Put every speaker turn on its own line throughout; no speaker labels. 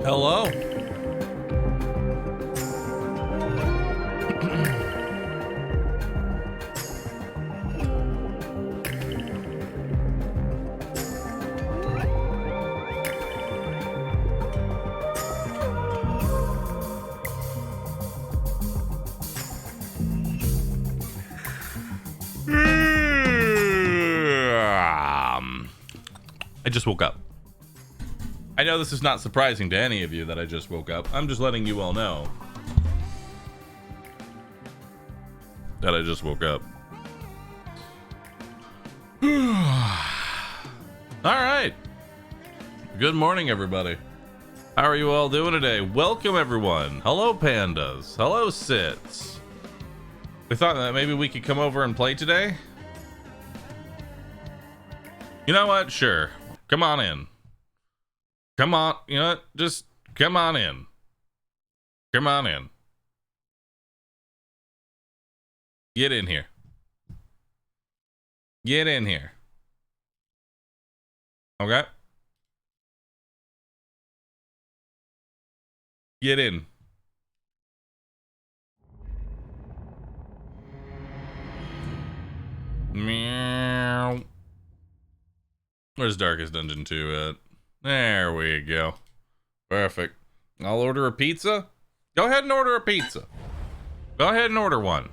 Hello. I just woke up. I know this is not surprising to any of you that I just woke up. I'm just letting you all know that I just woke up. All right. Good morning, everybody. How are you all doing today? Welcome, everyone. Hello, pandas. Hello, sits. We thought that maybe we could come over and play today. You know what? Sure. Come on in. Come on, you know what? Just come on in. Come on in. Get in here. Get in here. Okay? Get in. Meow. Where's Darkest Dungeon 2 at? There we go. Perfect. I'll order a pizza. Go ahead and order a pizza. Go ahead and order one.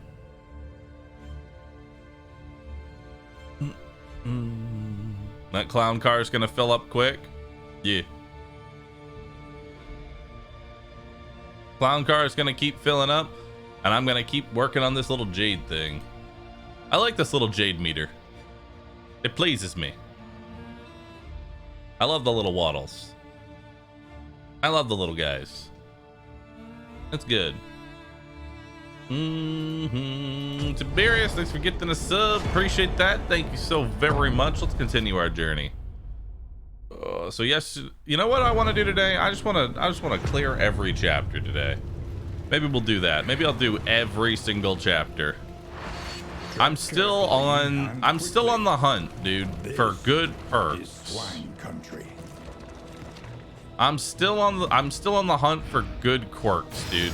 That clown car is gonna fill up quick. Yeah. Clown car is gonna keep filling up, and I'm gonna keep working on this little jade thing. I like this little jade meter. It pleases me. I love the little waddles. I love the little guys. That's good. Tiberius, thanks for getting a sub. Appreciate that. Thank you so very much. Let's continue our journey. So yes, you know what I want to do today? I just want to clear every chapter today. Maybe we'll do that. Maybe I'll do every single chapter. I'm still on the hunt, dude, for good perks. I'm still on the hunt for good quirks, dude.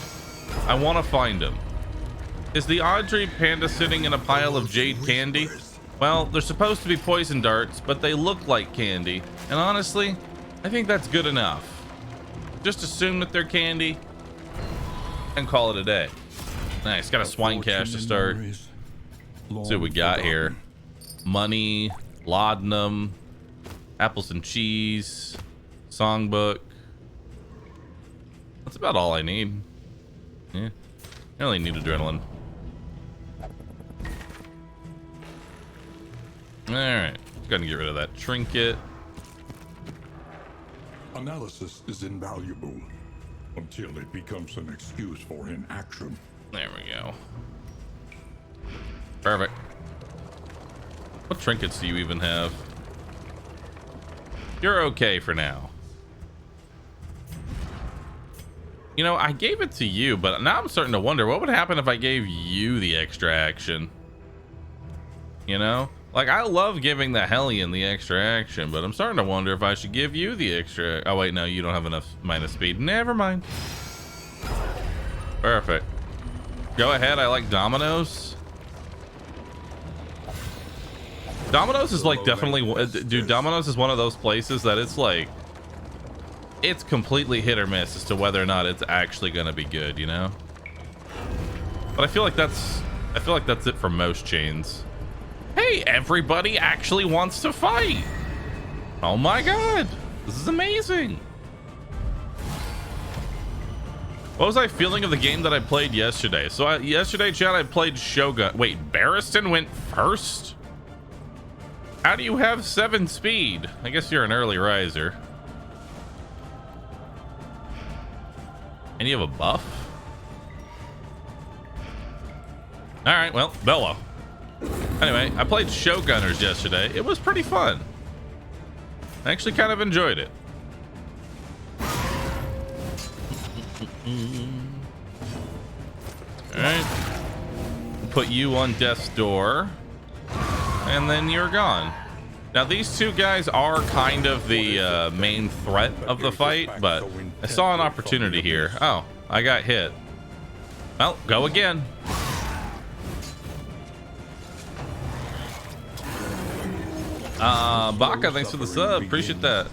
I want to find them. Is the Audrey panda sitting in a pile of jade candy? Well, they're supposed to be poison darts, but they look like candy. And honestly, I think that's good enough. Just assume that they're candy and call it a day. Nice, got a swine cache to start. Let's see what we got here. Money, laudanum, apples and cheese, songbook. That's about all I need. Yeah, I only need adrenaline. All right, let's go ahead and get rid of that trinket.
Analysis is invaluable until it becomes an excuse for inaction.
There we go. Perfect. What trinkets do you even have? You're okay for now. You know, I gave it to you, but now I'm starting to wonder what would happen if I gave you the extra action. You know? Like, I love giving the Hellion the extra action, but I'm starting to wonder if I should give you the extra... Oh, wait, no, you don't have enough minus speed. Never mind. Perfect. Go ahead, I like Dominoes. Domino's is like definitely, dude, Domino's is one of those places that it's like, it's completely hit or miss as to whether or not it's actually going to be good, you know? But I feel like that's I feel like that's it for most chains. Hey, everybody actually wants to fight. Oh my god, this is amazing. What was I feeling of the game that I played yesterday? So yesterday, chat, I played Shogun. Wait, Barristan went first? How do you have 7 speed? I guess you're an early riser. And you have a buff? All right, well, Bello. Anyway, I played Showgunners yesterday. It was pretty fun. I actually kind of enjoyed it. All right. Put you on death's door. And then you're gone. Now, these two guys are kind of the main threat of the fight, but I saw an opportunity here. Oh, I got hit. Well, go again. Baka, thanks for the sub. Appreciate that.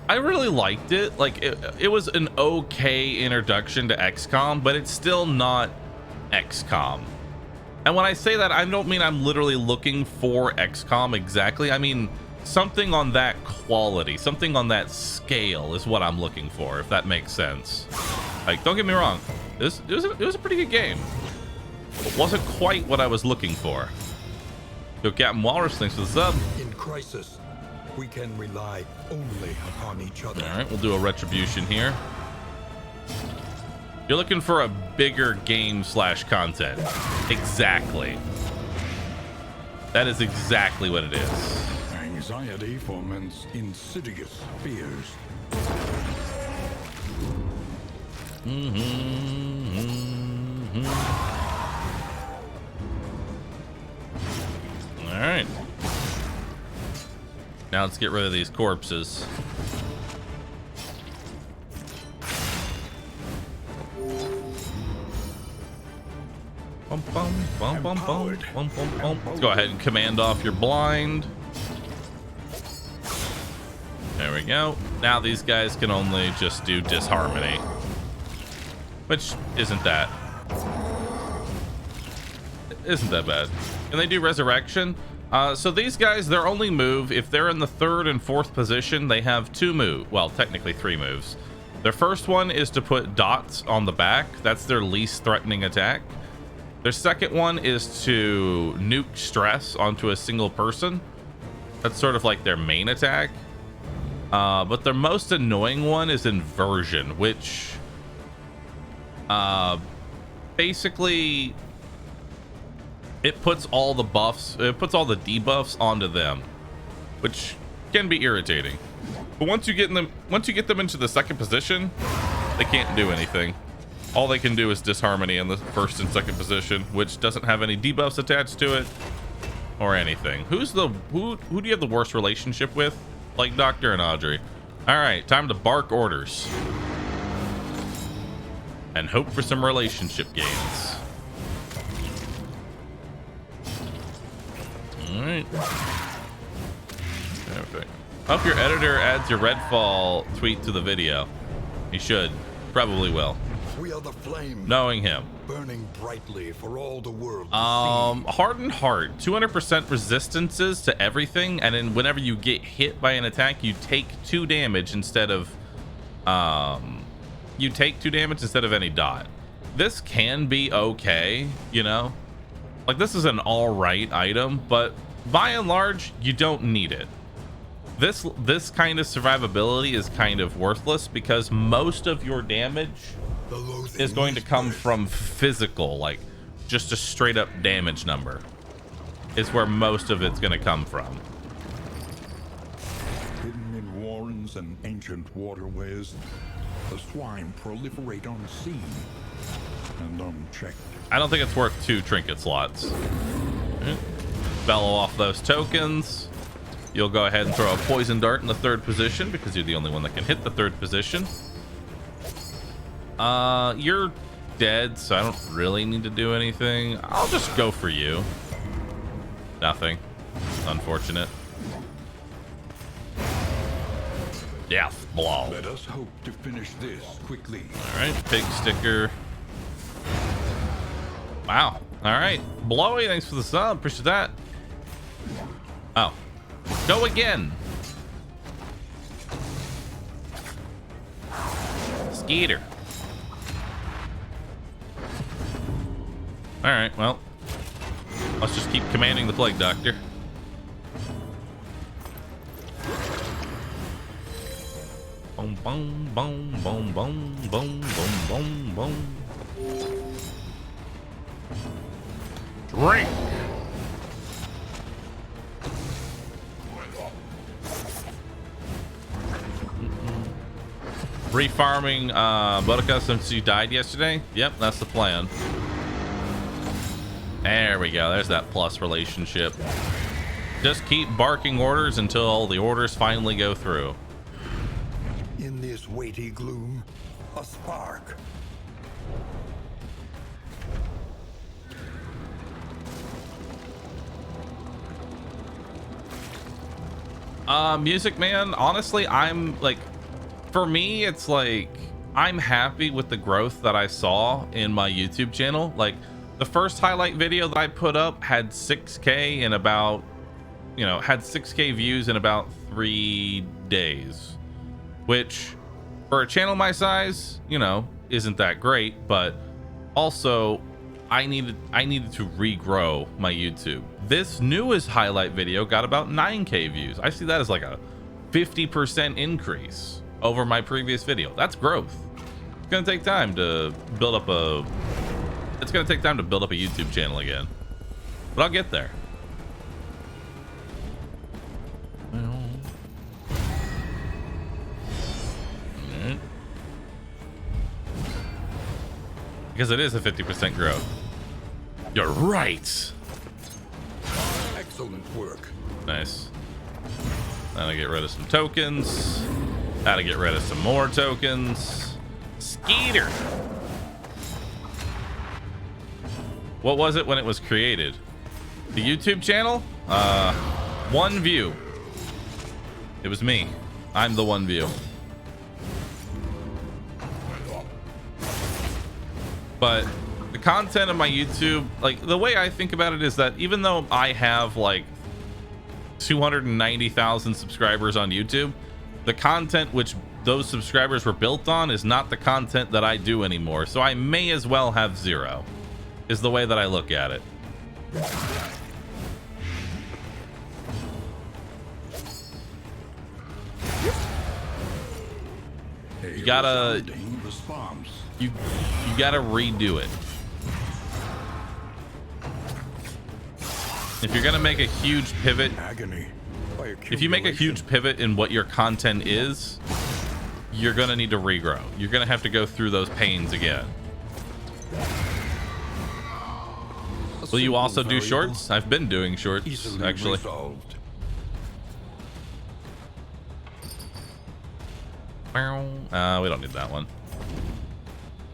I really liked it. Like, it was an okay introduction to XCOM, but it's still not XCOM. And when I say that, I don't mean I'm literally looking for XCOM exactly. I mean something on that quality, something on that scale is what I'm looking for, if that makes sense. Like, don't get me wrong, it was a pretty good game. It wasn't quite what I was looking for. Yo, Captain Walrus, thanks for the sub.
In crisis, we can rely only upon each other.
All right, we'll do a retribution here. You're looking for a bigger game / content. Exactly. That is exactly what it is.
Anxiety foments insidious fears.
All right. Now let's get rid of these corpses. Bum, bum, bum, bum, bum, bum, bum, bum. Let's go ahead and command off your blind. There we go. Now these guys can only just do disharmony, which isn't that bad. And they do resurrection. So these guys, their only move, if they're in the 3rd and 4th position, they have 2 moves. Well, technically 3 moves. Their first one is to put dots on the back. That's their least threatening attack. Their second one is to nuke stress onto a single person. That's sort of like their main attack. But their most annoying one is inversion, which basically it puts all the buffs, it puts all the debuffs onto them, which can be irritating. But once you get them into the 2nd position, they can't do anything. All they can do is disharmony in the 1st and 2nd position, which doesn't have any debuffs attached to it or anything. Who do you have the worst relationship with? Like Doctor and Audrey. All right, time to bark orders and hope for some relationship gains. All right. Perfect. Hope your editor adds your Redfall tweet to the video. He should. Probably will.
We are the flame,
Knowing him.
burning brightly for all the world to
Hardened Heart, 200% resistances to everything, and then whenever you get hit by an attack, you take 2 damage instead of any dot. This can be okay, you know, like this is an all right item, but by and large, you don't need it. This kind of survivability is kind of worthless because most of your damage is going to come from physical, like just a straight up damage number is where most of it's going to come from.
Hidden in warrens and ancient waterways, the swine proliferate unseen and unchecked.
I don't think it's worth 2 trinket slots. Bellow off those tokens. You'll go ahead and throw a poison dart in the 3rd position because you're the only one that can hit the 3rd position. You're dead, so I don't really need to do anything. I'll just go for you. Nothing. Unfortunate. Death blow.
Let us hope to finish this quickly.
All right, pig sticker. Wow, All right, Blowy, thanks for the sub. Appreciate that. Oh, go again. Skeeter. All right, well, let's just keep commanding the Plague Doctor. Boom, boom, boom, boom, boom, boom, boom, boom, boom. Drink. Refarming Boudica since you died yesterday. Yep, that's the plan. There we go. There's that plus relationship. Just keep barking orders until all the orders finally go through.
In this weighty gloom, a spark.
Music, man, honestly, I'm like, for me, it's like, I'm happy with the growth that I saw in my YouTube channel. Like, the first highlight video that I put up had 6K in about, you know, had 6K views in about 3 days, which for a channel my size, you know, isn't that great. But also I needed to regrow my YouTube. This newest highlight video got about 9K views. I see that as like a 50% increase over my previous video. That's growth. It's gonna take time to build up a YouTube channel again, but I'll get there. Because it is a 50% growth. You're right.
Excellent work.
Nice. Now to get rid of some tokens. How to get rid of some more tokens. Skeeter. What was it when it was created? The YouTube channel? 1 view. It was me. I'm the 1 view. But the content of my YouTube, like the way I think about it is that even though I have like 290,000 subscribers on YouTube, the content which those subscribers were built on is not the content that I do anymore. So I may as well have 0, is the way that I look at it. You gotta you gotta redo it. If you're gonna make a huge pivot, if you make a huge pivot in what your content is, you're gonna need to regrow. You're gonna have to go through those pains again. Will you also do shorts? I've been doing shorts, actually. We don't need that one.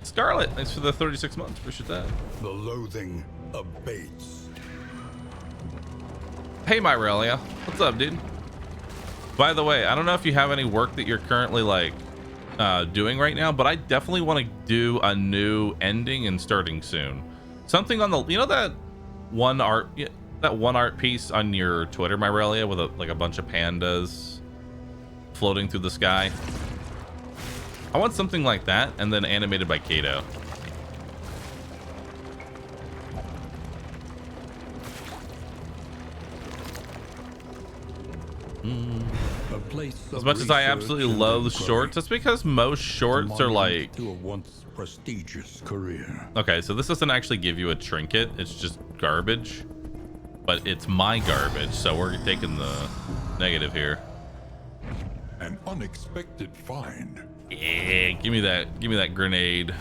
Scarlet, thanks for the 36 months. Appreciate that.
The loathing abates.
Hey, Myrelia. What's up, dude? By the way, I don't know if you have any work that you're currently like doing right now, but I definitely want to do a new ending and starting soon. Something on the, you know, that one art piece on your Twitter, Myrelia, with like a bunch of pandas floating through the sky. I want something like that, and then animated by Kato. As much as I absolutely love shorts, that's because most shorts are like,
to a once prestigious career.
okay, so this doesn't actually give you a trinket, it's just garbage, but it's my garbage, so we're taking the negative here.
An unexpected find.
Yeah, give me that grenade.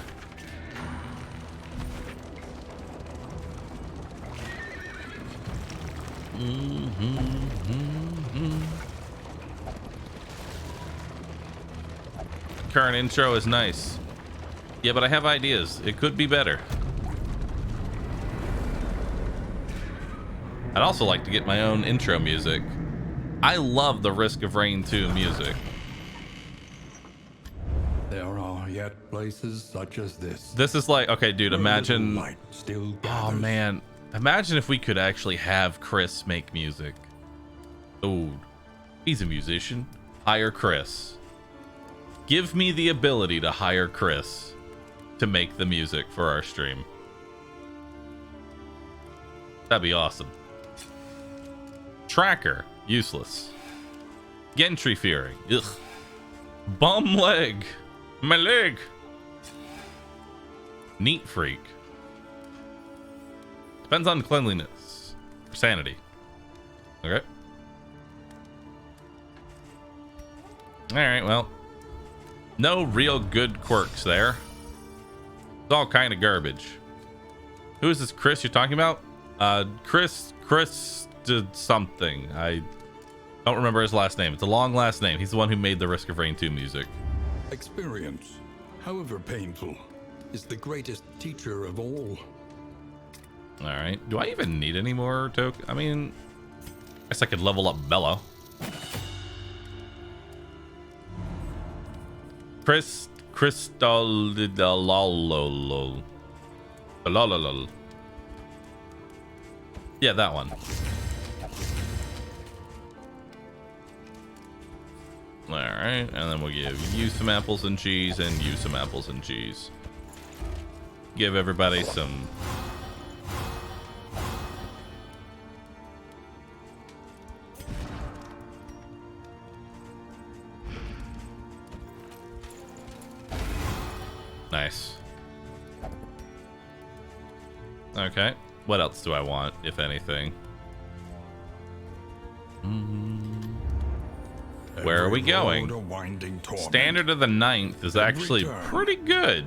Current intro is nice. Yeah, but I have ideas. It could be better. I'd also like to get my own intro music. I love the Risk of Rain 2 music.
There are yet places such as this.
This is like, okay, dude,
where
imagine.
little light still
Oh
gathers.
man, imagine if we could actually have Chris make music. Oh, he's a musician. Hire Chris. Give me the ability to hire Chris to make the music for our stream. That'd be awesome. Tracker, useless. Gentry Fury, ugh. Bum leg, my leg. Neat freak. Depends on cleanliness or sanity. Okay. All right, well, no real good quirks there. It's all kind of garbage. Who is this Chris you're talking about? Chris did something. I don't remember his last name. It's a long last name. He's the one who made the Risk of Rain 2 music.
Experience, however painful, is the greatest teacher of all.
All right. Do I even need any more token? I mean, I guess I could level up Bello. Crystal. Yeah, that one. All right, and then we'll give you some apples and cheese, and you some apples and cheese. Give everybody some. Nice. Okay. What else do I want, if anything? Where are we going? Standard of the 9th is actually pretty good.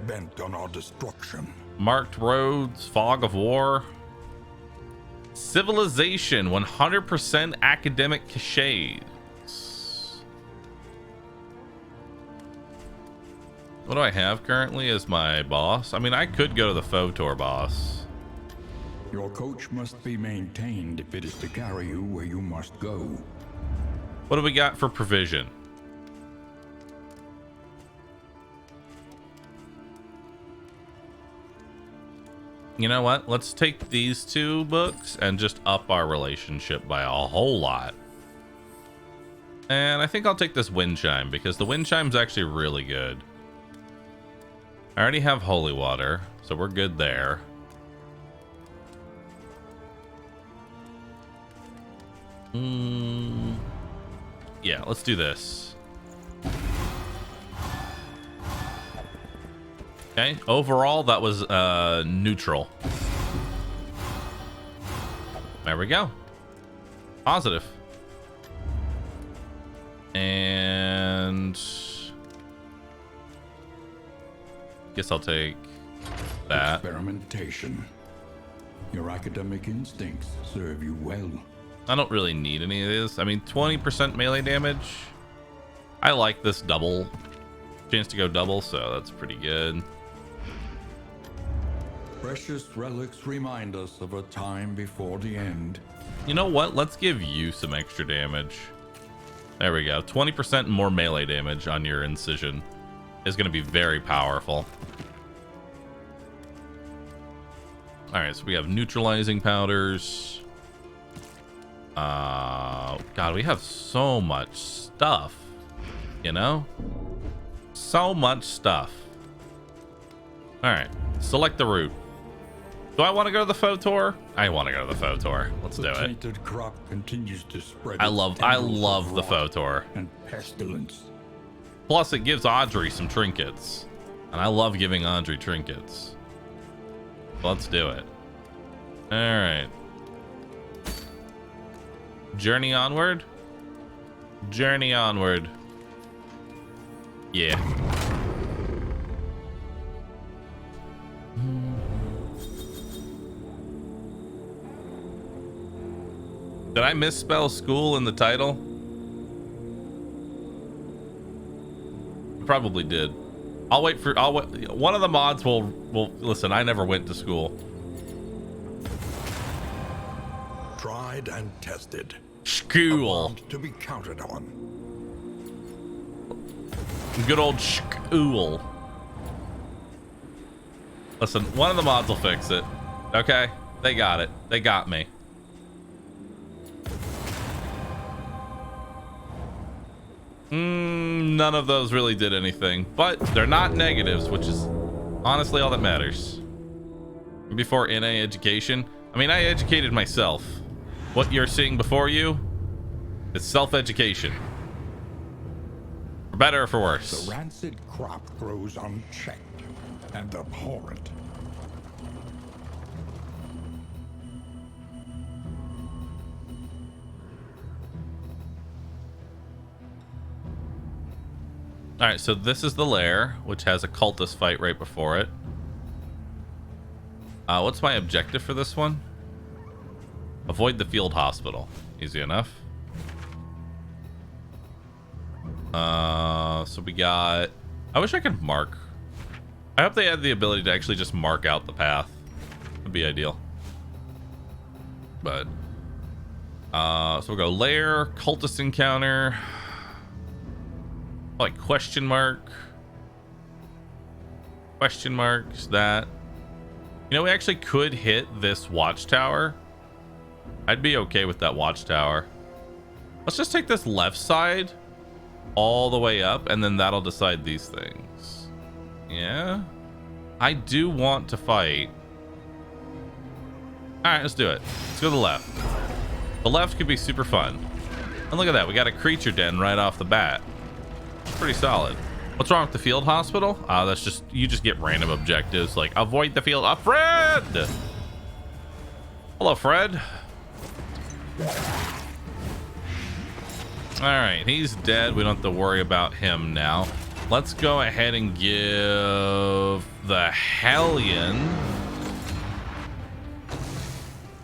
Bent on our destruction.
Marked roads, fog of war. Civilization, 100% academic cliches. What do I have currently as my boss? I mean, I could go to the Photor boss.
Your coach must be maintained if it is to carry you where you must go.
What do we got for provision? You know what? Let's take these 2 books and just up our relationship by a whole lot. And I think I'll take this wind chime because the wind chime's actually really good. I already have holy water, so we're good there. Yeah, let's do this. Okay, overall that was neutral. There we go. Positive. And guess I'll take that.
Experimentation. Your academic instincts serve you well.
I don't really need any of this. I mean, 20% melee damage. I like this double. Chance to go double, so that's pretty good.
Precious relics remind us of a time before the end.
You know what? Let's give you some extra damage. There we go. 20% more melee damage on your incision is going to be very powerful. All right, so we have neutralizing powders. God, we have so much stuff, you know? So much stuff. All right, select the route. Do I want to go to the Photor? I want to go to the Photor. Let's do it.
The tainted crop continues to spread.
I love the Photor.
And pestilence.
Plus, it gives Audrey some trinkets, and I love giving Audrey trinkets. Let's do it. All right. Journey onward. Journey onward. Yeah. Did I misspell school in the title? Probably did. I'll wait. One of the mods will listen. I never went to school.
Tried and tested.
Shcool.
To be counted on.
Good old Shcool. Listen, one of the mods will fix it. Okay? They got it. They got me. None of those really did anything, but they're not negatives, which is honestly all that matters. Before NA education, I mean, I educated myself. What you're seeing before you is self-education. For better or for worse.
The rancid crop grows unchecked and abhorrent.
All right, so this is the lair, which has a cultist fight right before it. What's my objective for this one? Avoid the field hospital. Easy enough. So we got... I wish I could mark. I hope they had the ability to actually just mark out the path. Would be ideal. But... so we'll go lair, cultist encounter... Like question mark, that. You know, we actually could hit this watchtower. I'd be okay with that watchtower. Let's just take this left side all the way up, and then that'll decide these things. Yeah, I do want to fight. All right, let's do it. Let's go to the left. The left could be super fun. And look at that, we got a creature den right off the bat. Pretty solid. What's wrong with the field hospital? That's just, you just get random objectives like avoid the field. Fred! Hello, Fred. All right, he's dead. We don't have to worry about him now. Let's go ahead and give the Hellion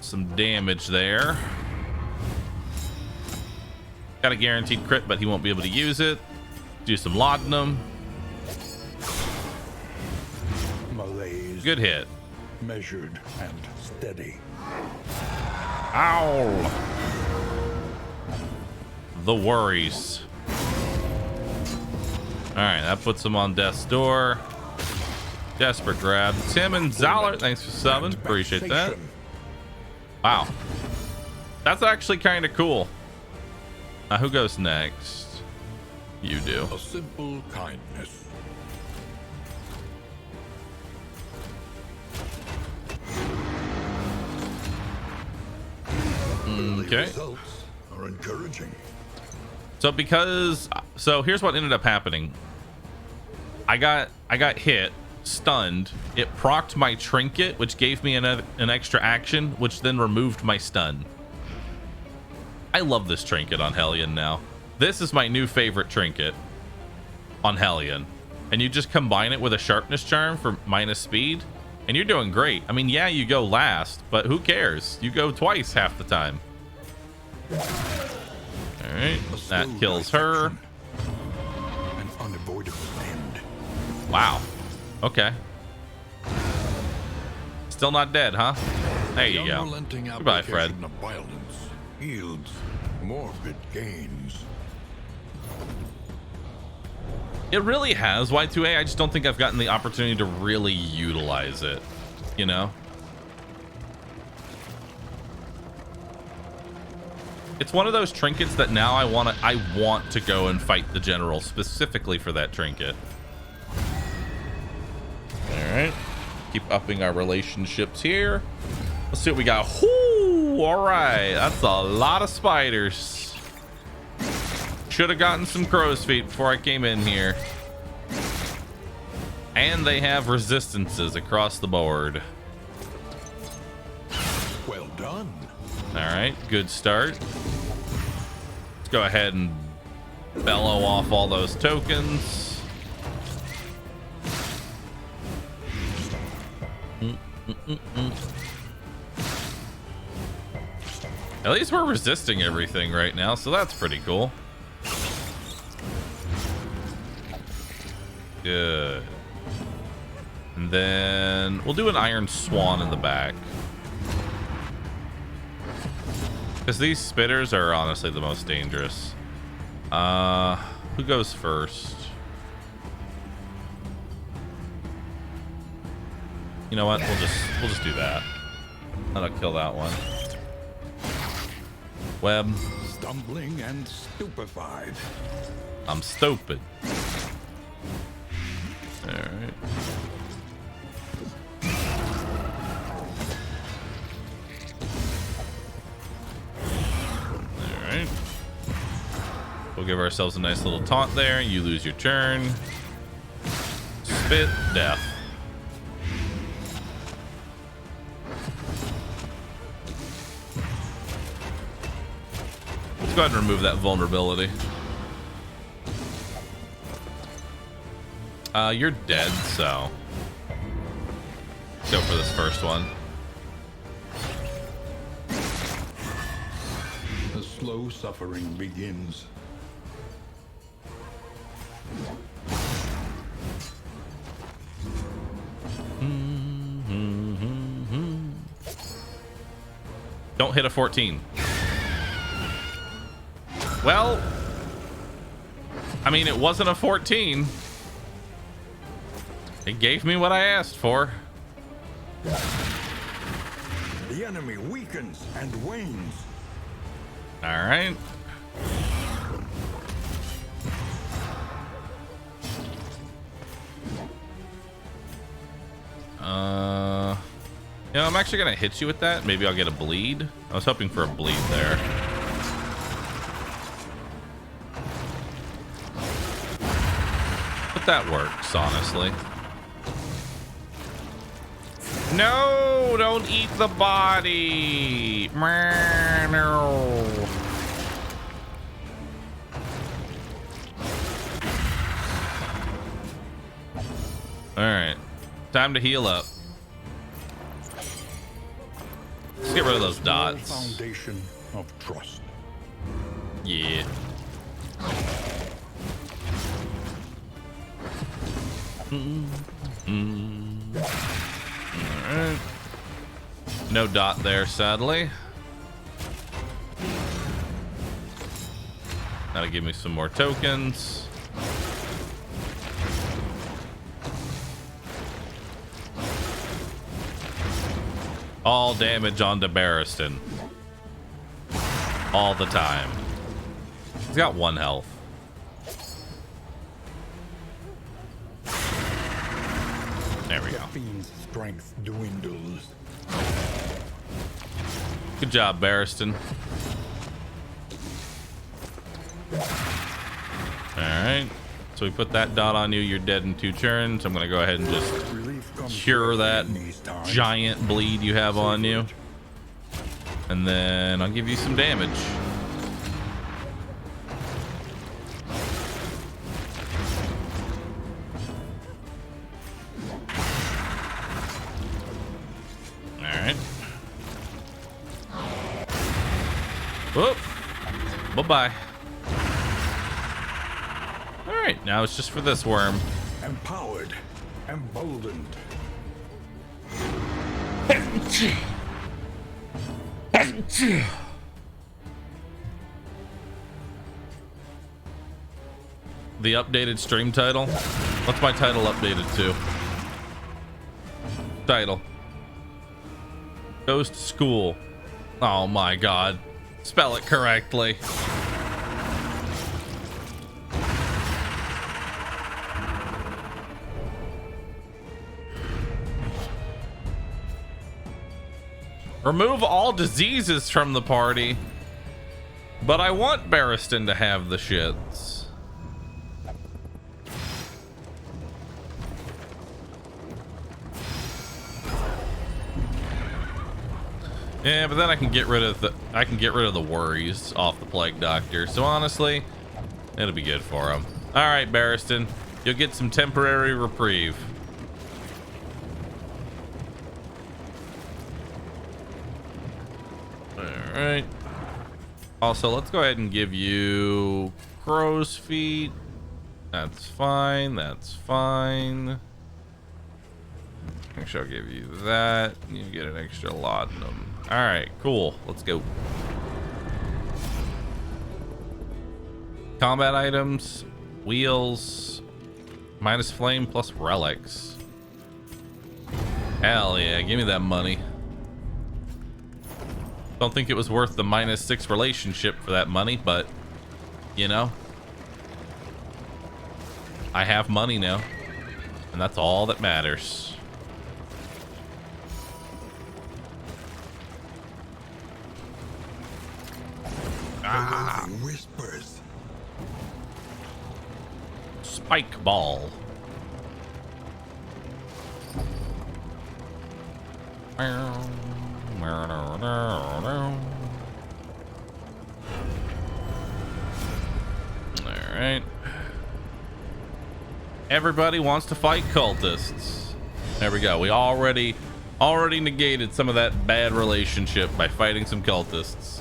some damage there. Got a guaranteed crit, but he won't be able to use it. Do some laudanum.
Malaise.
Good hit.
Measured and steady.
Ow. The worries. All right, that puts him on death's door. Desperate grab. Tim and Zoller, thanks for subbing. Appreciate that. Wow. That's actually kind of cool. Who goes next? You do.
A simple kindness.
Okay.
Results are encouraging.
So here's what ended up happening. I got hit, stunned. It procced my trinket, which gave me an extra action, which then removed my stun. I love this trinket on Hellion now. This is my new favorite trinket on Hellion. And you just combine it with a sharpness charm for minus speed, and you're doing great. I mean, yeah, you go last, but who cares? You go twice half the time. All right, that kills her.
An unavoidable end.
Wow. Okay. Still not dead, huh? There you go.
Unrelenting
Goodbye, Fred.
application of violence yields morbid gains.
It really has Y2A. I just don't think I've gotten the opportunity to really utilize it, you know? It's one of those trinkets that now I want to go and fight the general specifically for that trinket. All right. Keep upping our relationships here. Let's see what we got. Whoo! All right. That's a lot of spiders. Should have gotten some crow's feet before I came in here. And they have resistances across the board.
Well done.
All right, good start. Let's go ahead and bellow off all those tokens. At least we're resisting everything right now, so that's pretty cool. Good. And then we'll do an Iron Swan in the back. Because these spitters are honestly the most dangerous. Who goes first? You know what? We'll just do that. That'll kill that one. Web.
Stumbling and stupefied.
I'm stupid. Alright. Alright. We'll give ourselves a nice little taunt there. You lose your turn. Spit, death. Let's go ahead and remove that vulnerability. You're dead, so let's go for this first one.
The slow suffering begins.
Don't hit a 14. Well, I mean, it wasn't a 14. It gave me what I asked for.
The enemy weakens and wanes.
All right. You know, I'm actually gonna hit you with that. Maybe I'll get a bleed. I was hoping for a bleed there. But that works, honestly. No, don't eat the body. No. All right, time to heal up. Let's get rid of those dots.
Foundation of trust.
Yeah. Alright. No dot there, sadly. That'll give me some more tokens. All damage onto Barristan. All the time. He's got 1 health. There we go.
Fiend's strength dwindles.
Good job, Barristan. Alright. So we put that dot on you. You're dead in 2 turns. I'm going to go ahead and just cure that giant bleed you have on you. And then I'll give you some damage. Alright. Whoop. Bye-bye. Alright, now it's just for this worm.
Empowered, emboldened. The updated stream title? What's my title updated to? Title. Ghost School. Oh my god. Spell it correctly. Remove all diseases from the party. But I want Barristan to have the shits. Yeah, but then I can get rid of the worries off the Plague Doctor. So honestly, it'll be good for him. All right, Barristan, you'll get some temporary reprieve. All right. Also, let's go ahead and give you crow's feet. That's fine. That's fine. Actually, I'll give you that. You get an extra laudanum. All right, cool. Let's go. Combat items, wheels, minus flame plus relics.
Hell yeah, give me that money. Don't think it was worth the -6 relationship for that money, but you know, I have money now, and that's all that matters.
Ah. Whispers.
Spike ball. Alright. Everybody wants to fight cultists. There we go. We already negated some of that bad relationship by fighting some cultists.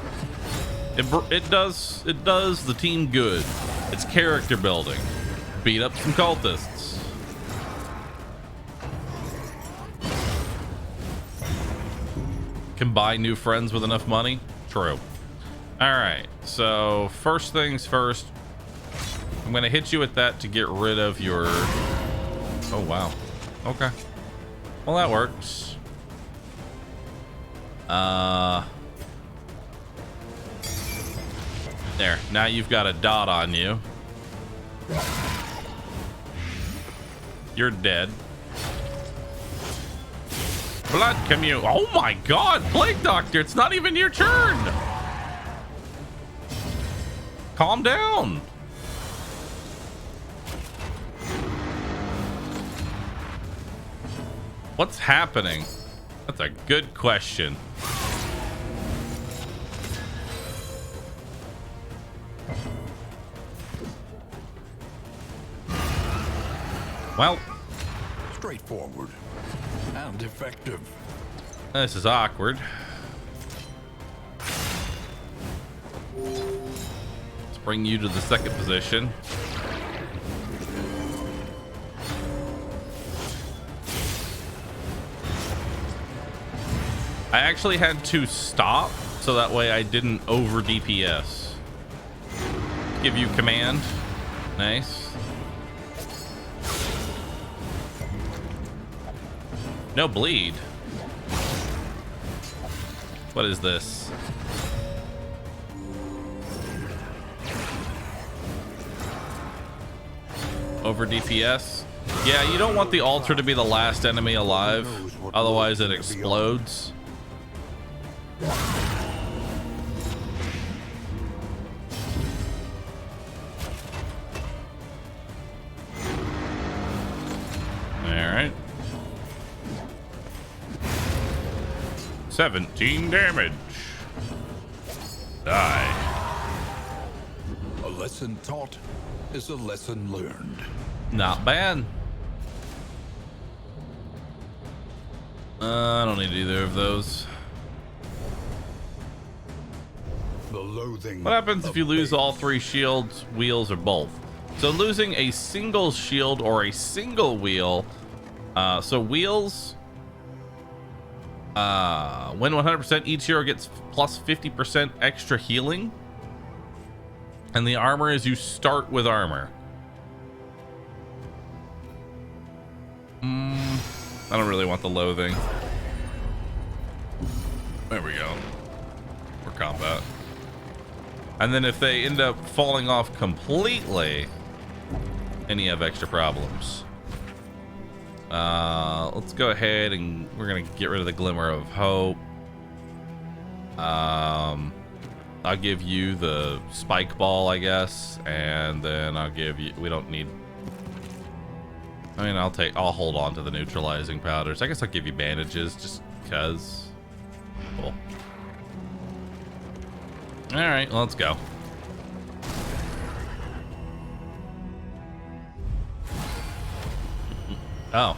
It does the team good. It's character building. Beat up some cultists. Can buy new friends with enough money? True. Alright, so first things first. I'm gonna hit you with that to get rid of your... Oh, wow. Okay. Well, that works. There. Now you've got a dot on you. You're dead. Blood commute. Oh my god, Plague Doctor, it's not even your turn. Calm down. What's happening? That's a good question. Well,
Straightforward and effective.
this is awkward. Let's bring you to the second position. I actually had to stop so that way I didn't over DPS. Give you command. Nice. No bleed. What is this? Over DPS? Yeah, you don't want the altar to be the last enemy alive. Otherwise it explodes. Alright. 17 damage. Die.
A lesson taught is a lesson learned.
Not bad. I don't need either of those.
The loathing.
What happens if you lose all 3 shields, wheels, or both? So losing a single shield or a single wheel. So wheels. When 100%, each hero gets plus 50% extra healing. And the armor is you start with armor. I don't really want the loathing. There we go. For combat. And then if they end up falling off completely, then you have extra problems. Let's go ahead and we're gonna get rid of the Glimmer of Hope. I'll give you the Spike Ball, I guess, and then I'll give you, we don't need, I mean, I'll hold on to the neutralizing powders. I guess I'll give you bandages just because. Cool. All right, well, let's go. Oh. All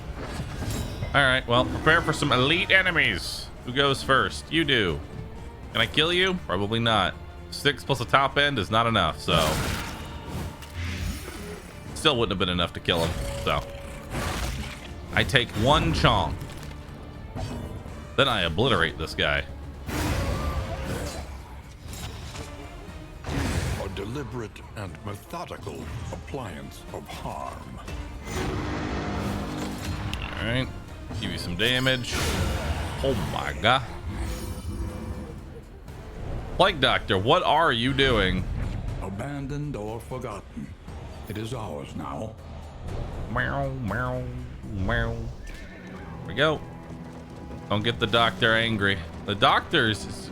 right, well, prepare for some elite enemies. Who goes first? You do. Can I kill you? Probably not. 6 plus a top end is not enough, so. Still wouldn't have been enough to kill him, so. I take 1 chomp. Then I obliterate this guy.
A deliberate and methodical appliance of harm.
All right. Give you some damage. Oh my god. Plague Doctor, what are you doing?
Abandoned or forgotten, it is ours now.
Meow, meow, meow. Here we go. Don't get the doctor angry. The doctor's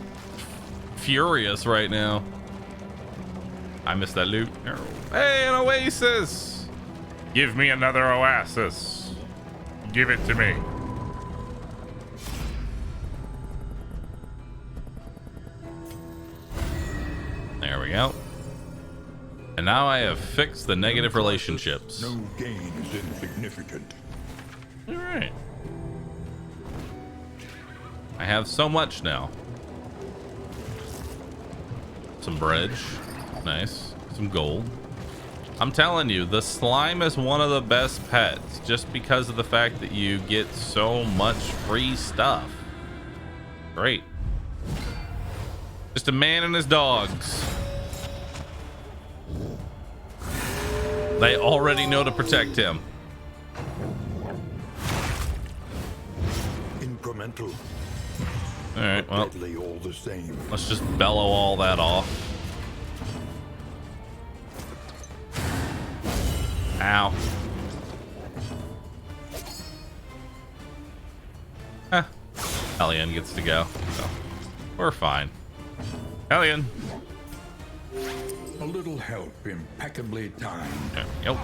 furious right now. I missed that loot. Hey, an oasis! Give me another oasis. Give it to me. There we go. And now I have fixed the negative relationships.
No gain is insignificant.
All right. I have so much now. Some bread. Nice. Some gold. I'm telling you, the slime is one of the best pets just because of the fact that you get so much free stuff. Great. Just a man and his dogs. They already know to protect him.
Incremental.
All right, well,
Deadly all the same.
let's just bellow all that off. Ow. Hellion gets to go, so we're fine. Hellion.
A little help impeccably timed.
There we go.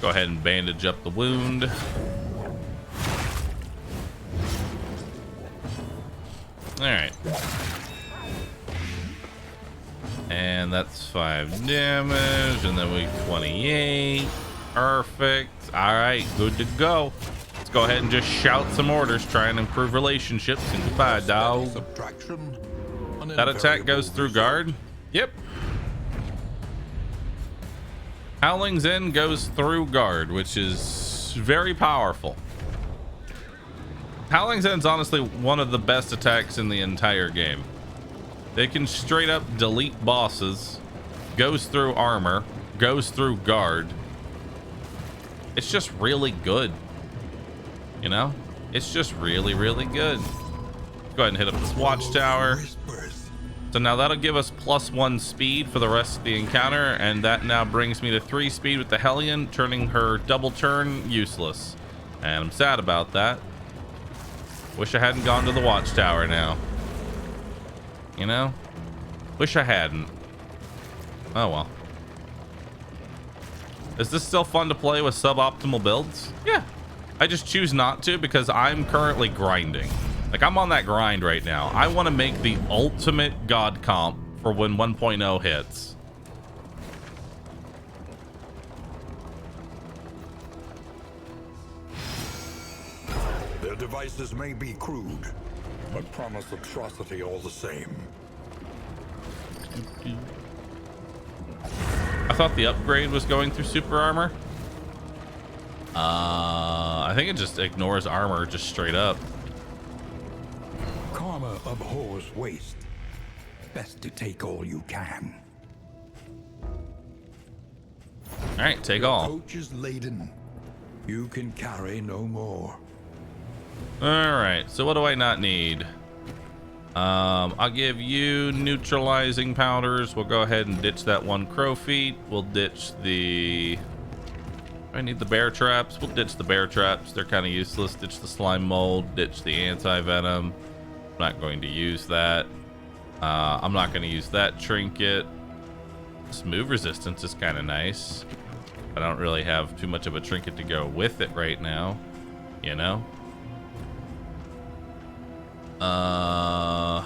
Go ahead and bandage up the wound. All right. And that's 5 damage, and then we 28. Perfect. All right, good to go. Let's go ahead and just shout some orders, try and improve relationships, and goodbye, dog.
Subtraction.
That attack goes through guard. Yep. Howling's End goes through guard, which is very powerful. Howling's End's honestly one of the best attacks in the entire game. They can straight up delete bosses, goes through armor, goes through guard. It's just really good. You know? It's just really, really good. Go ahead and hit up this watchtower. So now that'll give us +1 speed for the rest of the encounter, and that now brings me to 3 speed with the Hellion, turning her double turn useless. And I'm sad about that. Wish I hadn't gone to the watchtower now. You know? Wish I hadn't. Oh well. Is this still fun to play with suboptimal builds? Yeah. I just choose not to because I'm currently grinding. Like, I'm on that grind right now. I want to make the ultimate god comp for when 1.0 hits.
Their devices may be crude, but promise atrocity all the same.
I thought the upgrade was going through super armor. I think it just ignores armor just straight up.
Karma abhors waste. Best to take all you can.
All right, take all.
Coach is laden. You can carry no more.
All right, so what do I not need? I'll give you neutralizing powders. We'll go ahead and ditch that 1 crow feet. We'll ditch the... I need the bear traps. We'll ditch the bear traps. They're kind of useless. Ditch the slime mold. Ditch the anti-venom. I'm not going to use that. I'm not going to use that trinket. This move resistance is kind of nice. I don't really have too much of a trinket to go with it right now. You know? I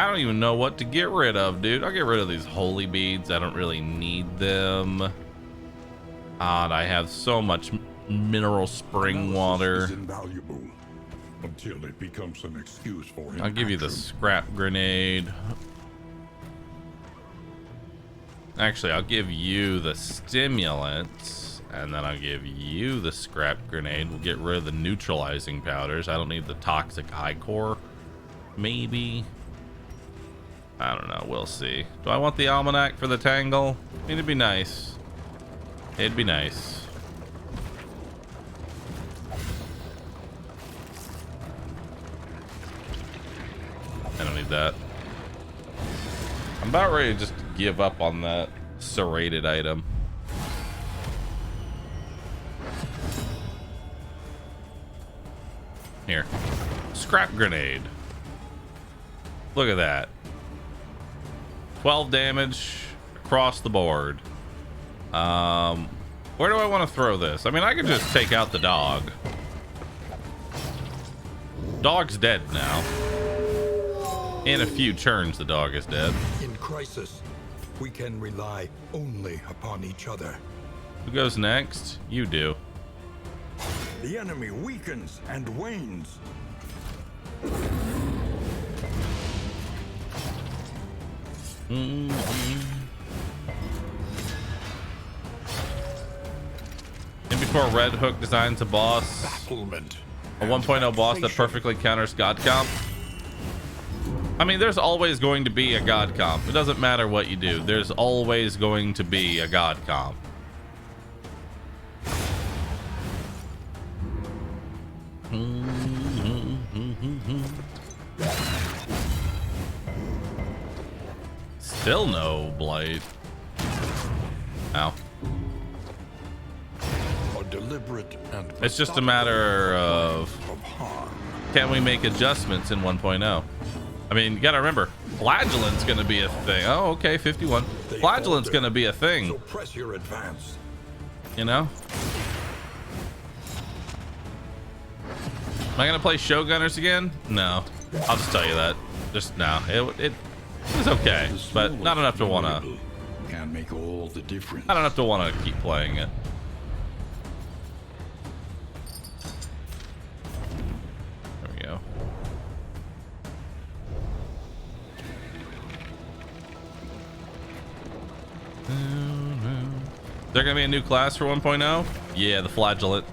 don't even know what to get rid of, dude. I'll get rid of these holy beads. I don't really need them. God, I have so much mineral spring water.
Is invaluable until it becomes an excuse for him.
I'll give you the scrap grenade. Actually, I'll give you the stimulants, and then I'll give you the scrap grenade. We'll get rid of the neutralizing powders. I don't need the toxic high core. Maybe. I don't know. We'll see. Do I want the almanac for the tangle? I mean, it'd be nice. It'd be nice. I don't need that. I'm about ready to just give up on that serrated item. Here. Scrap grenade. Look at that. 12 damage across the board. Where do I want to throw this? I mean, I could just take out the dog. Dog's dead now. In a few turns, the dog is dead.
In crisis, we can rely only upon each other.
Who goes next? You do.
The enemy weakens and wanes.
And before Red Hook designs a boss,
Battlement.
a 1.0 boss that perfectly counters God Comp. I mean, there's always going to be a God Comp. It doesn't matter what you do. There's always going to be a God Comp. Still no blight. Ow.
A deliberate and
It's just a matter of
harm.
can we make adjustments in 1.0? I mean, you gotta remember, flagellant's gonna be a thing. Oh, okay, 51. Flagellant's gonna be a thing.
So press your advance.
You know? Am I gonna play Showgunners again? No. I'll just tell you that. Just no. It was okay, but not enough to wanna.
Can make all the difference.
Not enough to wanna keep playing it. There we go. Is there gonna be a new class for 1.0? Yeah, the Flagellant.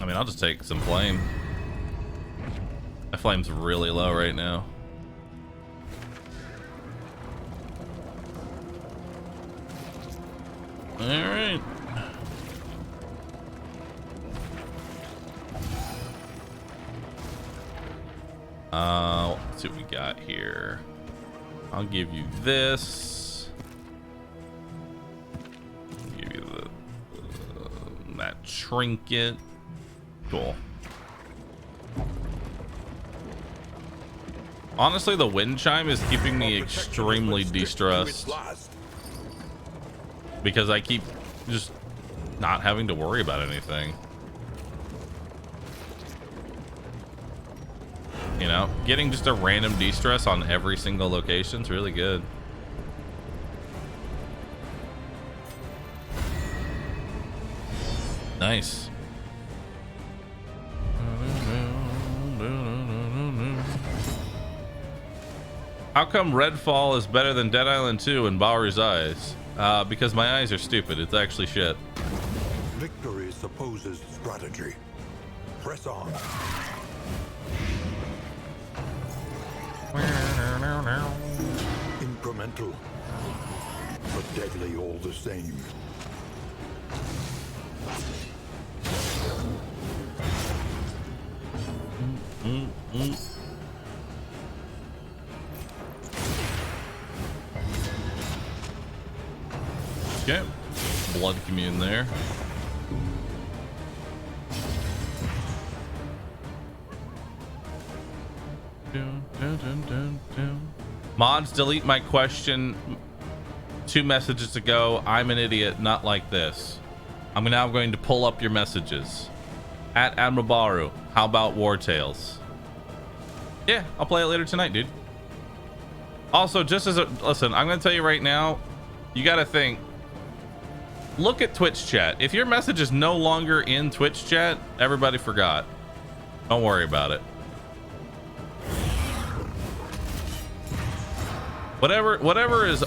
I mean, I'll just take some flame. My flame's really low right now. All right. Let's see what we got here. I'll give you this. I'll give you that trinket. Cool. Honestly, the wind chime is keeping me extremely de-stressed because I keep just not having to worry about anything. You know, getting just a random de-stress on every single location is really good. Nice. How come Redfall is better than Dead Island 2 in Bahroo's eyes? Because my eyes are stupid. It's actually shit.
Victory supposes strategy. Press on. Incremental, but deadly all the same.
Okay, blood commune there. Mods, delete my question 2 messages ago. I'm an idiot, not like this. I'm now going to pull up your messages. At AdmiralBahroo, how about War Tales? Yeah, I'll play it later tonight, dude. Also, just as a listen, I'm gonna tell you right now, you gotta think. Look at Twitch chat. If your message is no longer in Twitch chat, everybody forgot. Don't worry about it. Whatever is.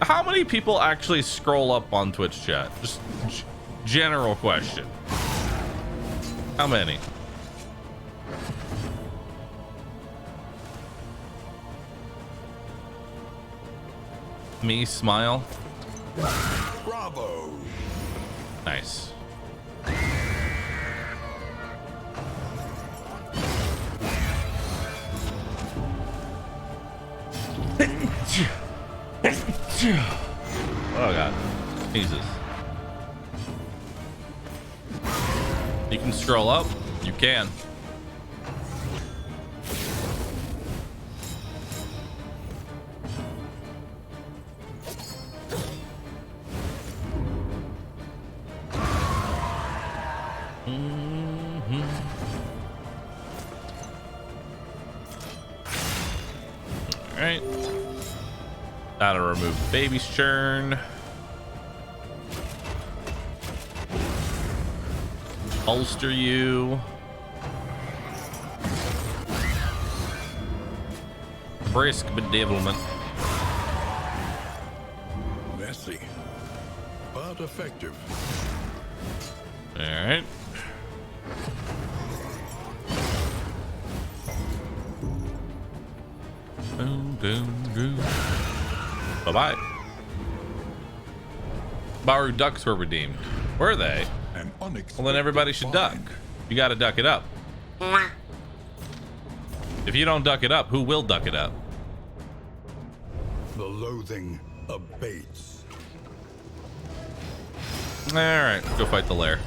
How many people actually scroll up on Twitch chat? Just general question. How many? Me smile.
Bravo.
Nice. Oh god. Jesus. You can scroll up. You can. All right. That'll remove baby's churn. Holster you. Brisk bedevilment.
Messy, but effective.
All right. Boom, boom, boom. Bye-bye. Bahroo ducks were redeemed. Were they?
An unexpected
Well, then everybody should duck.
find.
You got to duck it up. If you don't duck it up, who will duck it up?
The loathing abates.
All right, go fight the lair.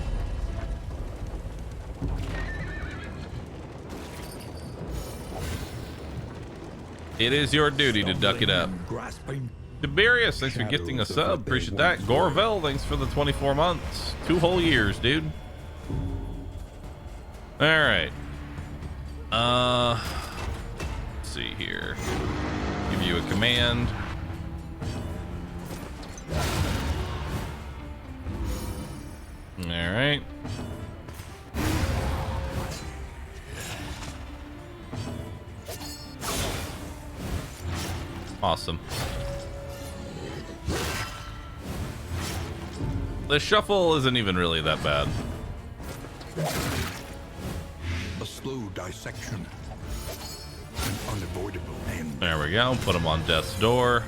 It is your duty to duck it up.
Grasping.
Tiberius, thanks for gifting a sub. Appreciate that. Gorvel, thanks for the 24 months. 2 whole years, dude. All right. Let's see here. Give you a command. All right. Awesome. The shuffle isn't even really that bad.
A slow dissection. An unavoidable end.
There we go. Put him on death's door.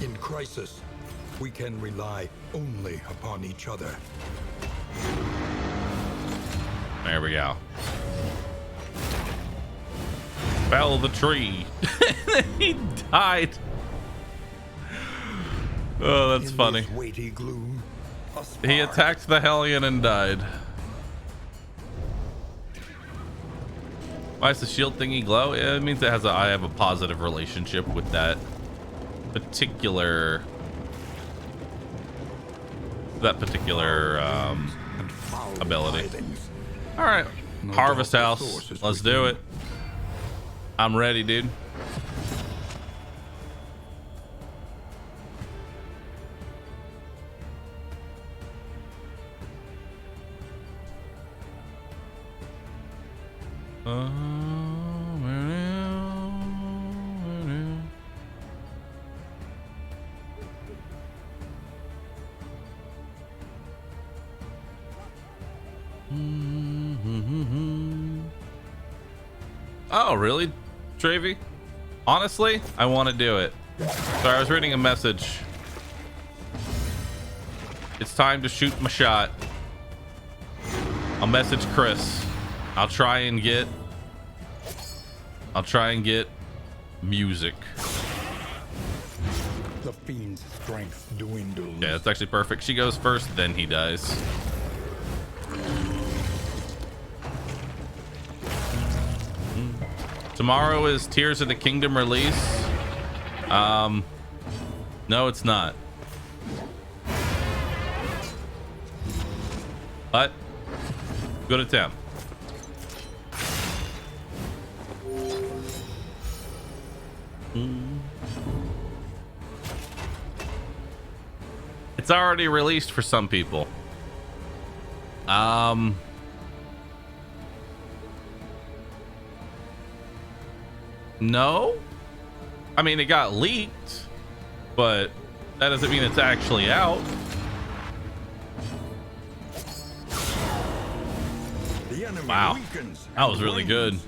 In crisis, we can rely only upon each other.
There we go. Fell the tree. He died. Oh, that's
In
funny.
this weighty gloom, a
He
spark.
attacked the Hellion and died. Why does the shield thingy glow? It means it has I have a positive relationship with that particular
And foul
ability.
writhings.
All right,
No
Harvest
doubt the
House.
source is
Let's do
within.
it. I'm ready, dude. Oh, really, Travy? Honestly, I want to do it. Sorry, I was reading a message. It's time to shoot my shot. I'll message Chris. I'll try and get music.
The fiend's strength dwindles.
Yeah, that's actually perfect. She goes first, then he dies. Tomorrow is Tears of the Kingdom release. No, it's not. But good attempt. It's already released for some people. No, I mean, it got leaked, but that doesn't mean it's actually out.
The enemy
Wow,
weakens
that was
and
really good.
wanes.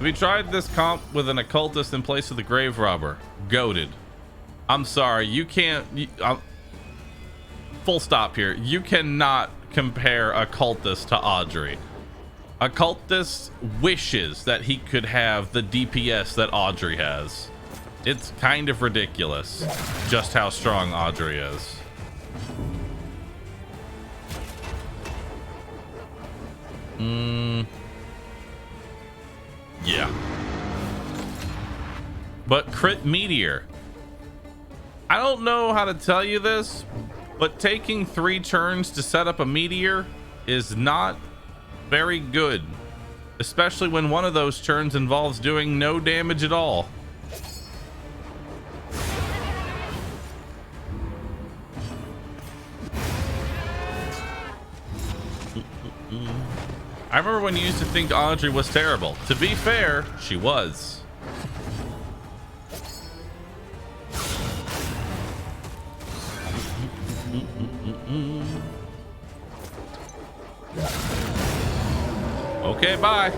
Have you tried this comp with an occultist in place of the grave robber? Goated. I'm sorry, you can't. Full stop here. You cannot compare a cultist to Audrey. A cultist wishes that he could have the DPS that Audrey has. It's kind of ridiculous just how strong Audrey is. Yeah. But crit meteor. I don't know how to tell you this, but taking 3 turns to set up a meteor is not very good, especially when one of those turns involves doing no damage at all. I remember when you used to think Audrey was terrible. To be fair, she was. Okay, bye.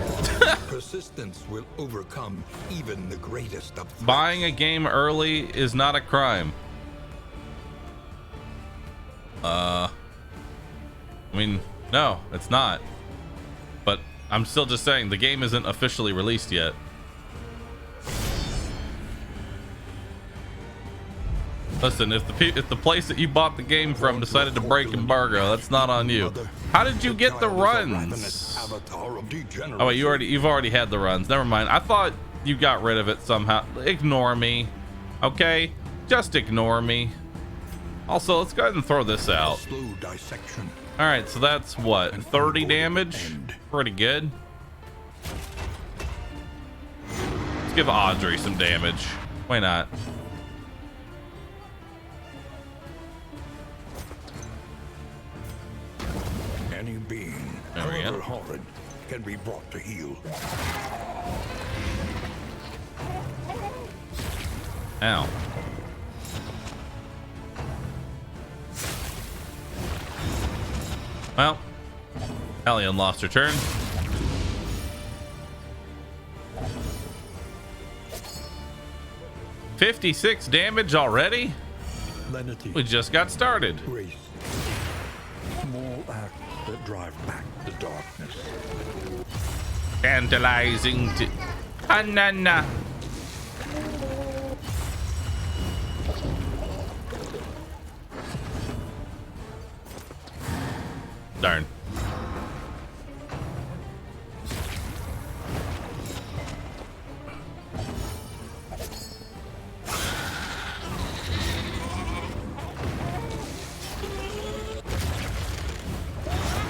Persistence will overcome even the greatest of threats.
Buying a game early is not a crime. I mean, no, it's not. But I'm still just saying the game isn't officially released yet. Listen, if the place that you bought the game from decided to break embargo, that's not on you. How did you get the runs? Oh wait, you've already had the runs. Never mind. I thought you got rid of it somehow. Ignore me. Okay? Just ignore me. Also, let's go ahead and throw this out. All right, so that's what, 30 damage? Pretty good. Let's give Audrey some damage. Why not?
Any being, however horrid, can be brought to heel.
Ow. Well, Alien lost her turn. $56 damage already?
Lenity,
We just got started.
grace, small acts that drive back the darkness.
Tantalizing to Hanana. Darn.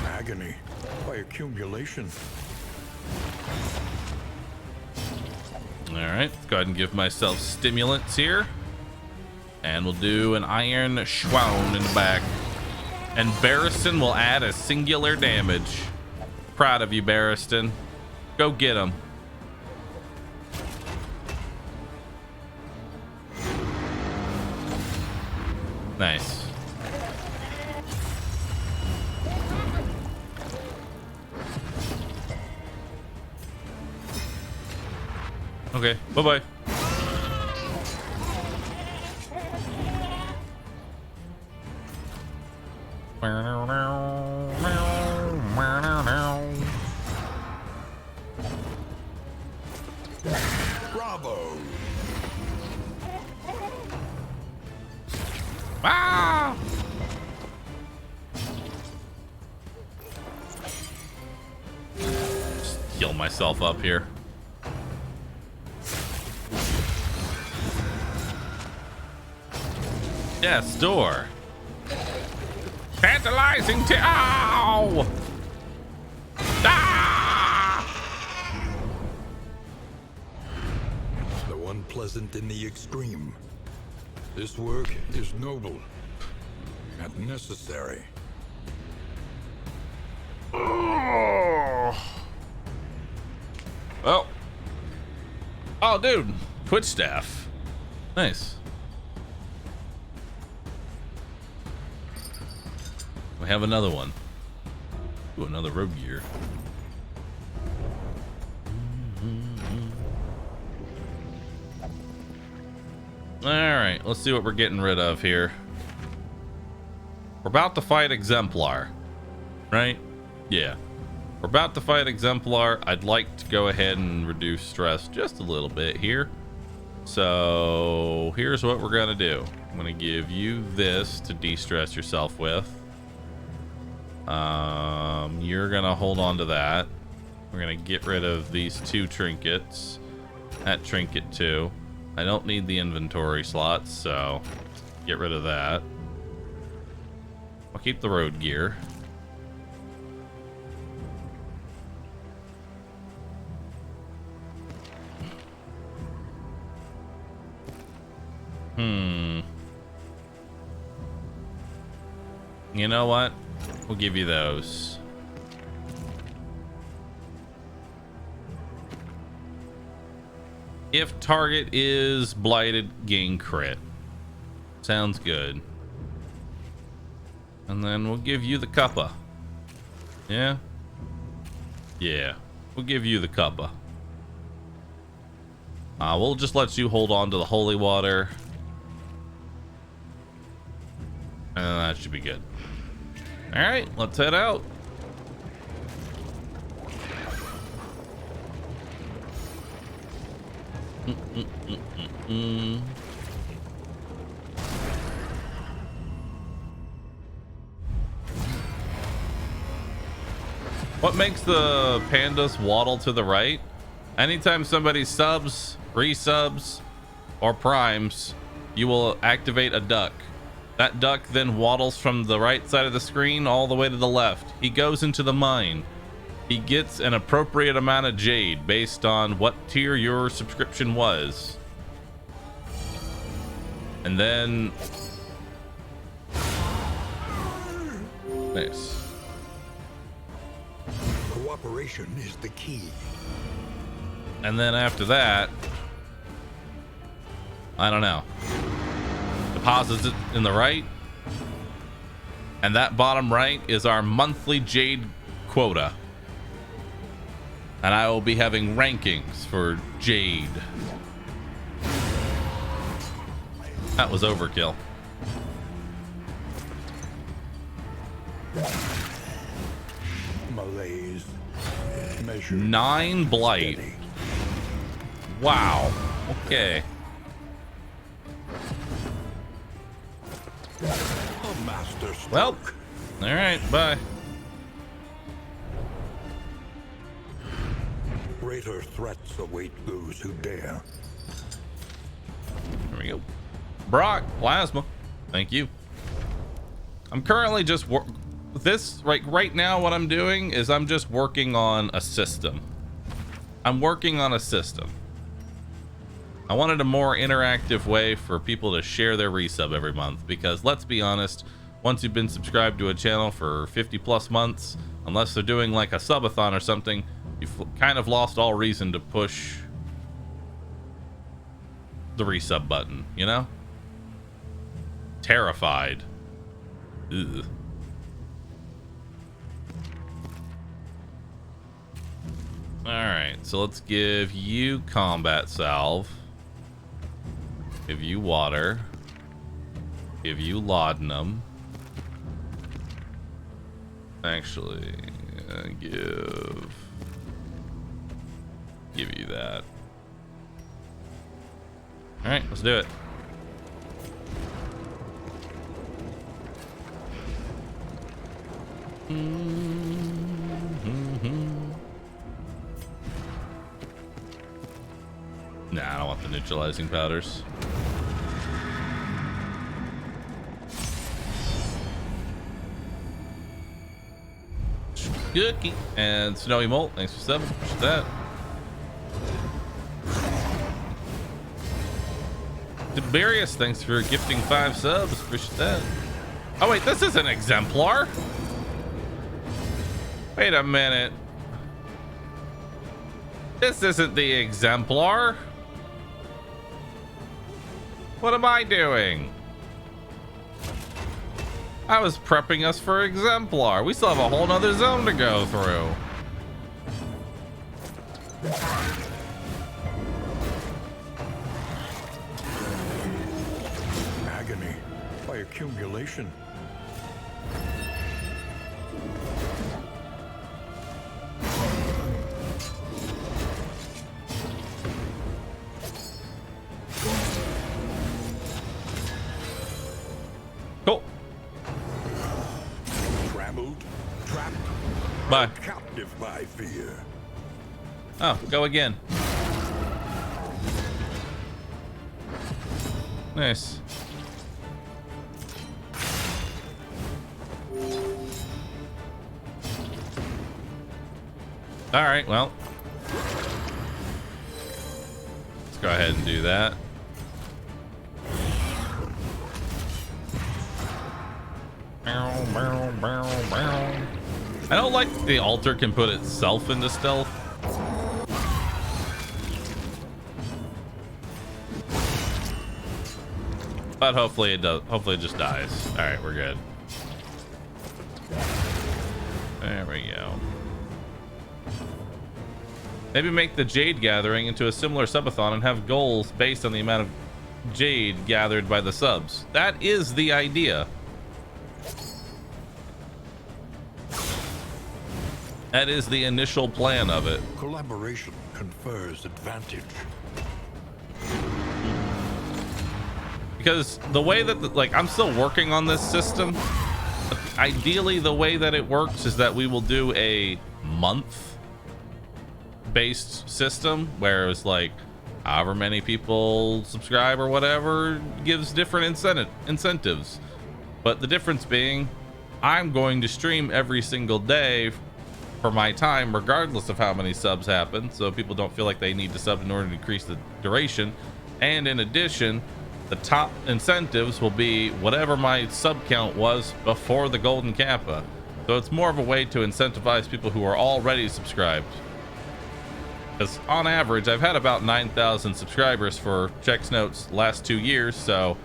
Agony by accumulation.
All right, let's go ahead and give myself stimulants here. And we'll do an iron schwown in the back. And Barristan will add a singular damage. Proud of you, Barristan. Go get him. Nice. Okay, bye-bye.
Bravo!
Ah! Just heal myself up here. Yes, door. Tantalizing ow! Ah!
The one pleasant in the extreme. This work is noble and necessary.
Well. Oh, dude. Twitch staff. Nice. We have another one. Ooh, another road gear. All right, let's see what we're getting rid of here. We're about to fight Exemplar, right? Yeah. We're about to fight Exemplar. I'd like to go ahead and reduce stress just a little bit here. So here's what we're gonna do. I'm gonna give you this to de-stress yourself with. You're gonna hold on to that. We're gonna get rid of these 2 trinkets. That trinket too. I don't need the inventory slots, so get rid of that. I'll keep the road gear. You know what? We'll give you those. If target is blighted, gain crit. Sounds good. And then we'll give you the cuppa. Yeah? Yeah. We'll give you the cuppa. We'll just let you hold on to the holy water. And that should be good. Alright, let's head out. What makes the pandas waddle to the right? Anytime somebody subs, resubs, or primes, you will activate a duck. That duck then waddles from the right side of the screen all the way to the left. He goes into the mine. He gets an appropriate amount of jade based on what tier your subscription was. And then... Nice.
Cooperation is the key.
And then after that... I don't know. Deposits it in the right. And that bottom right is our monthly jade quota. And I will be having rankings for jade. That was overkill.
Malaise. Measure.
9 blight.
Steady.
Wow. Okay.
A master stroke.
Well. All right. Bye.
Greater threats await those who dare.
There we go. Brock, plasma. Thank you. I'm currently just right now what I'm doing is I'm just working on a system. I'm working on a system. I wanted a more interactive way for people to share their resub every month, because let's be honest, once you've been subscribed to a channel for 50 plus months, unless they're doing like a subathon or something, you've kind of lost all reason to push the resub button, you know? Terrified. Ugh. Alright, so let's give you combat salve. Give you water. Give you laudanum. Actually, give you that. Alright, let's do it. Nah, I don't want the neutralizing powders. Cookie and Snowy Molt, thanks for 7. Appreciate that. Tiberius, thanks for gifting 5 subs. Appreciate that. Oh wait, this is an exemplar. Wait a minute. This isn't the exemplar. What am I doing? I was prepping us for exemplar. We still have a whole nother zone to go through.
accumulation.
Cool.
Trammeled, trapped,
Bye.
captive by fear.
Oh, go again. Nice. All right, well, let's go ahead and do that. I don't like the altar can put itself into stealth. But hopefully it does. Hopefully it just dies. All right, we're good. There we go. Maybe make the Jade Gathering into a similar subathon and have goals based on the amount of Jade gathered by the subs. That is the idea. That is the initial plan of it.
Collaboration confers advantage.
Because the way that, like, I'm still working on this system. Ideally, the way that it works is that we will do a month-based system where it's like, however many people subscribe or whatever gives different incentives. But the difference being, I'm going to stream every single day for my time, regardless of how many subs happen, so people don't feel like they need to sub in order to increase the duration. And in addition, the top incentives will be whatever my sub count was before the golden kappa. So it's more of a way to incentivize people who are already subscribed. Because on average, I've had about 9,000 subscribers for Checks Notes last 2 years, so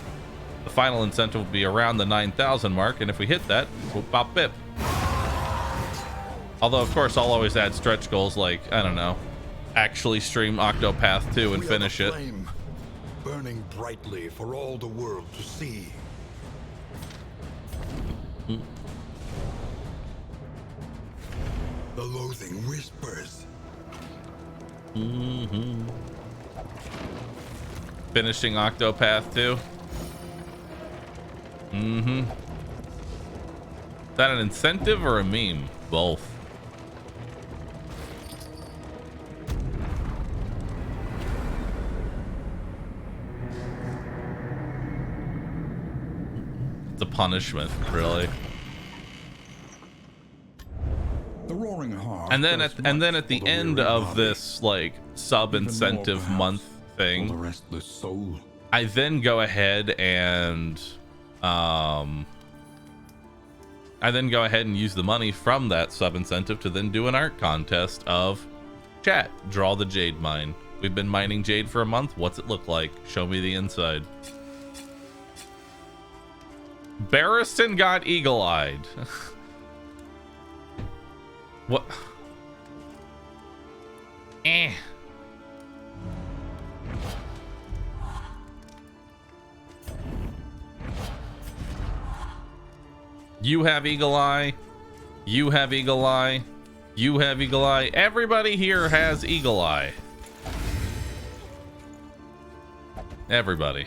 the final incentive will be around the 9,000 mark, and if we hit that, we'll pop bip. Although, of course, I'll always add stretch goals like, I don't know, actually stream Octopath 2 and finish it.
Flame, burning brightly for all the world to see. The loathing whispers.
Finishing Octopath 2. Is that an incentive or a meme? Both. It's a punishment, really.
The roaring heart.
And then at the end of this like sub incentive month thing,
the restless soul.
I then go ahead and use the money from that sub incentive to then do an art contest of chat, draw the jade mine. We've been mining jade for a month. What's it look like? Show me the inside. Barristan got eagle-eyed. What? Eh. You have eagle eye. You have eagle eye. You have eagle eye. Everybody here has eagle eye. Everybody.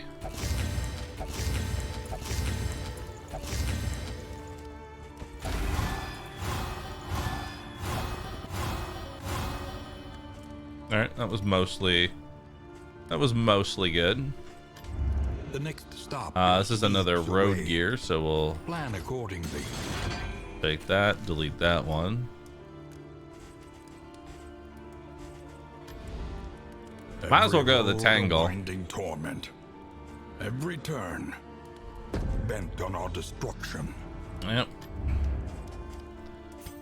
All right, that was mostly good.
The next stop.
This is another road gear, so we'll
plan accordingly.
take that, delete that one. Might as well go to the Tangle.
Winding torment. Every turn bent on our destruction.
Yep.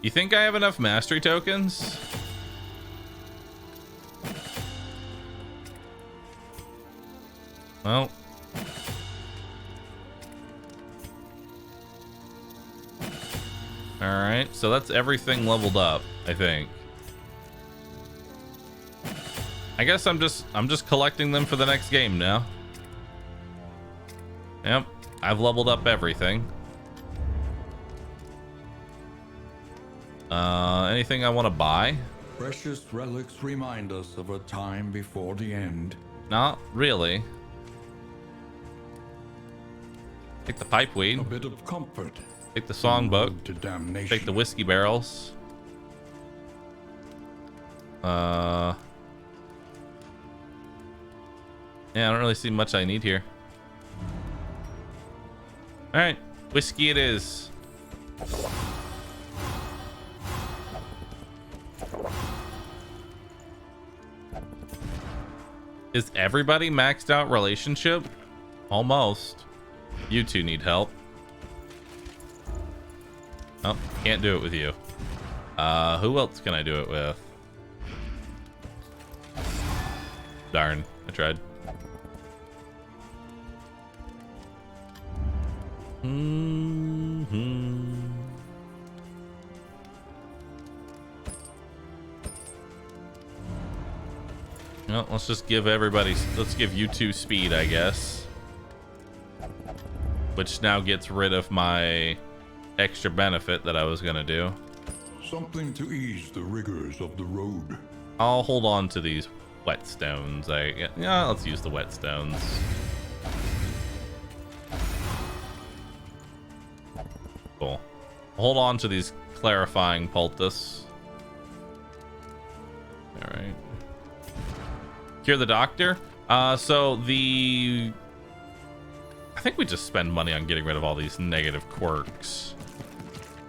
You think I have enough mastery tokens? Well. Alright, so that's everything leveled up, I think. I guess I'm just collecting them for the next game now. Yep. I've leveled up everything. Anything I want to buy?
Precious relics remind us of a time before the end.
Not really. Take the pipe weed.
A bit of comfort.
Take the songbook.
To damnation.
Take the whiskey barrels. Yeah, I don't really see much I need here. All right, whiskey it is. Is everybody maxed out relationship? Almost. You two need help. Oh, can't do it with you. Who else can I do it with? Darn, I tried. Well, let's just give everybody, let's give you two speed, I guess. Which now gets rid of my extra benefit that I was gonna do.
Something to ease the rigors of the road.
I'll hold on to these whetstones. Yeah, let's use the whetstones. Cool. Hold on to these clarifying poultice. All right. Cure the doctor. So I think we just spend money on getting rid of all these negative quirks.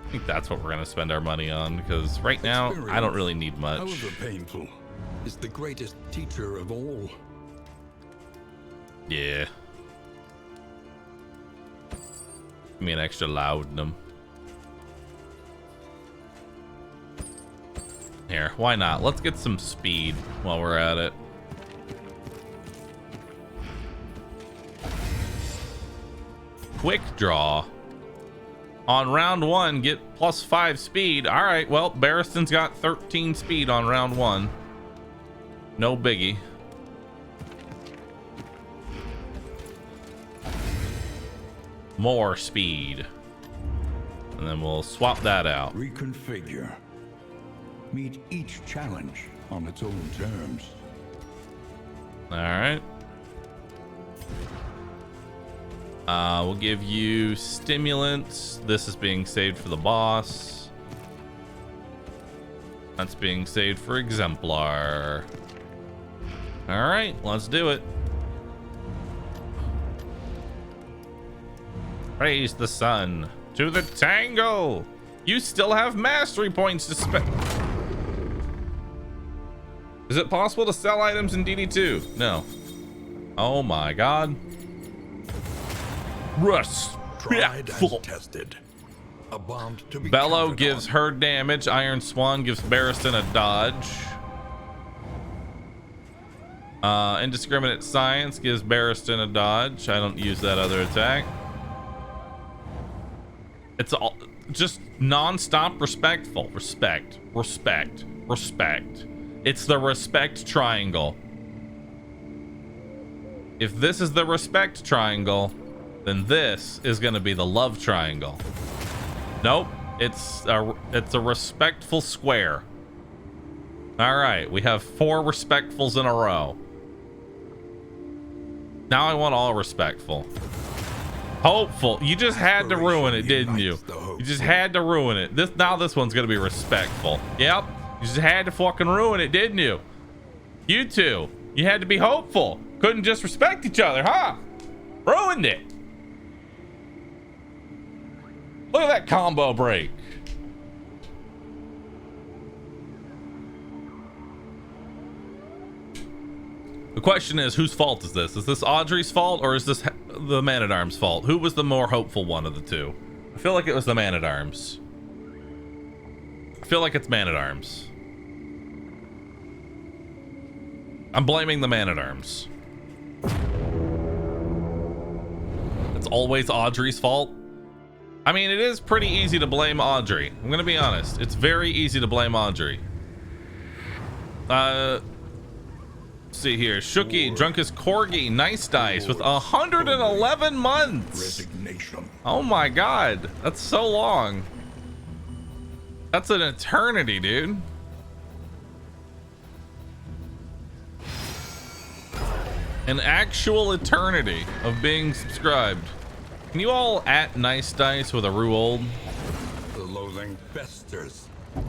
I think that's what we're gonna spend our money on, because right now I don't really need much.
However painful, is the greatest teacher of all.
Yeah. Give me an extra laudanum. Here, why not? Let's get some speed while we're at it. Quick draw. On round 1, get +5 speed. All right, well, Barristan's got 13 speed on round 1. No biggie. More speed. And then we'll swap that out.
Reconfigure. Meet each challenge on its own terms.
All right. We'll give you stimulants. This is being saved for the boss. That's being saved for exemplar. All right, let's do it. Praise the sun. To the tango. You still have mastery points to spend. Is it possible to sell items in DD2? No. Oh my god.
Tried and tested. A bond to be
Bellow
counted
gives
on.
her damage. Iron Swan gives Barristan a dodge. Indiscriminate Science gives Barristan a dodge. I don't use that other attack. It's all just non-stop respectful. Respect. Respect. Respect. It's the respect triangle. If this is the respect triangle, then this is going to be the love triangle. Nope, it's a respectful square. All right, we have 4 respectfuls in a row. Now I want all respectful. Hopeful. You just had to ruin it, didn't you? You just had to ruin it. This one's going to be respectful. Yep. You just had to fucking ruin it, didn't you? You two, you had to be hopeful. Couldn't just respect each other, huh? Ruined it. Look at that combo break. The question is, whose fault is this? Is this Audrey's fault, or is this the Man-at-Arms fault? Who was the more hopeful one of the two? I feel like it was the Man-at-Arms. I feel like it's Man-at-Arms. I'm blaming the Man-at-Arms. It's always Audrey's fault. I mean, it is pretty easy to blame Audrey. I'm gonna be honest. It's very easy to blame Audrey. Let's see here. Shuki, Drunkest Corgi, nice dice with 111 months.
abomination.
Oh my god, that's so long. That's an eternity, dude. An actual eternity of being subscribed. Can you all at nice dice with a rue old?
The loathing festers.
I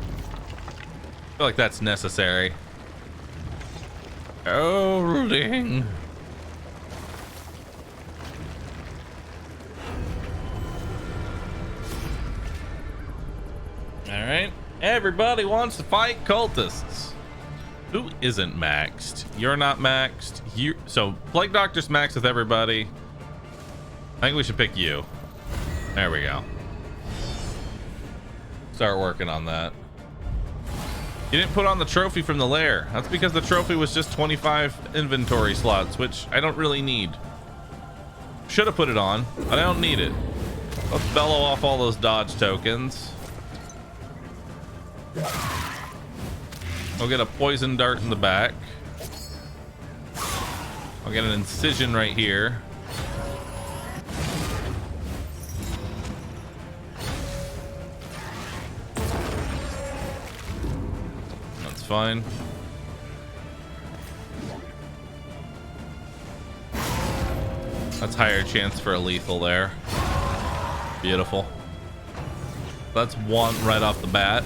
feel like that's necessary. Holding. All right, everybody wants to fight cultists. Who isn't maxed? You're not maxed. So Plague Doctor's maxed with everybody. I think we should pick you. There we go. Start working on that. You didn't put on the trophy from the lair. That's because the trophy was just 25 inventory slots, which I don't really need. Should have put it on, but I don't need it. Let's bellow off all those dodge tokens. I'll get a poison dart in the back. I'll get an incision right here. That's fine. That's higher chance for a lethal there. Beautiful. That's one right off the bat.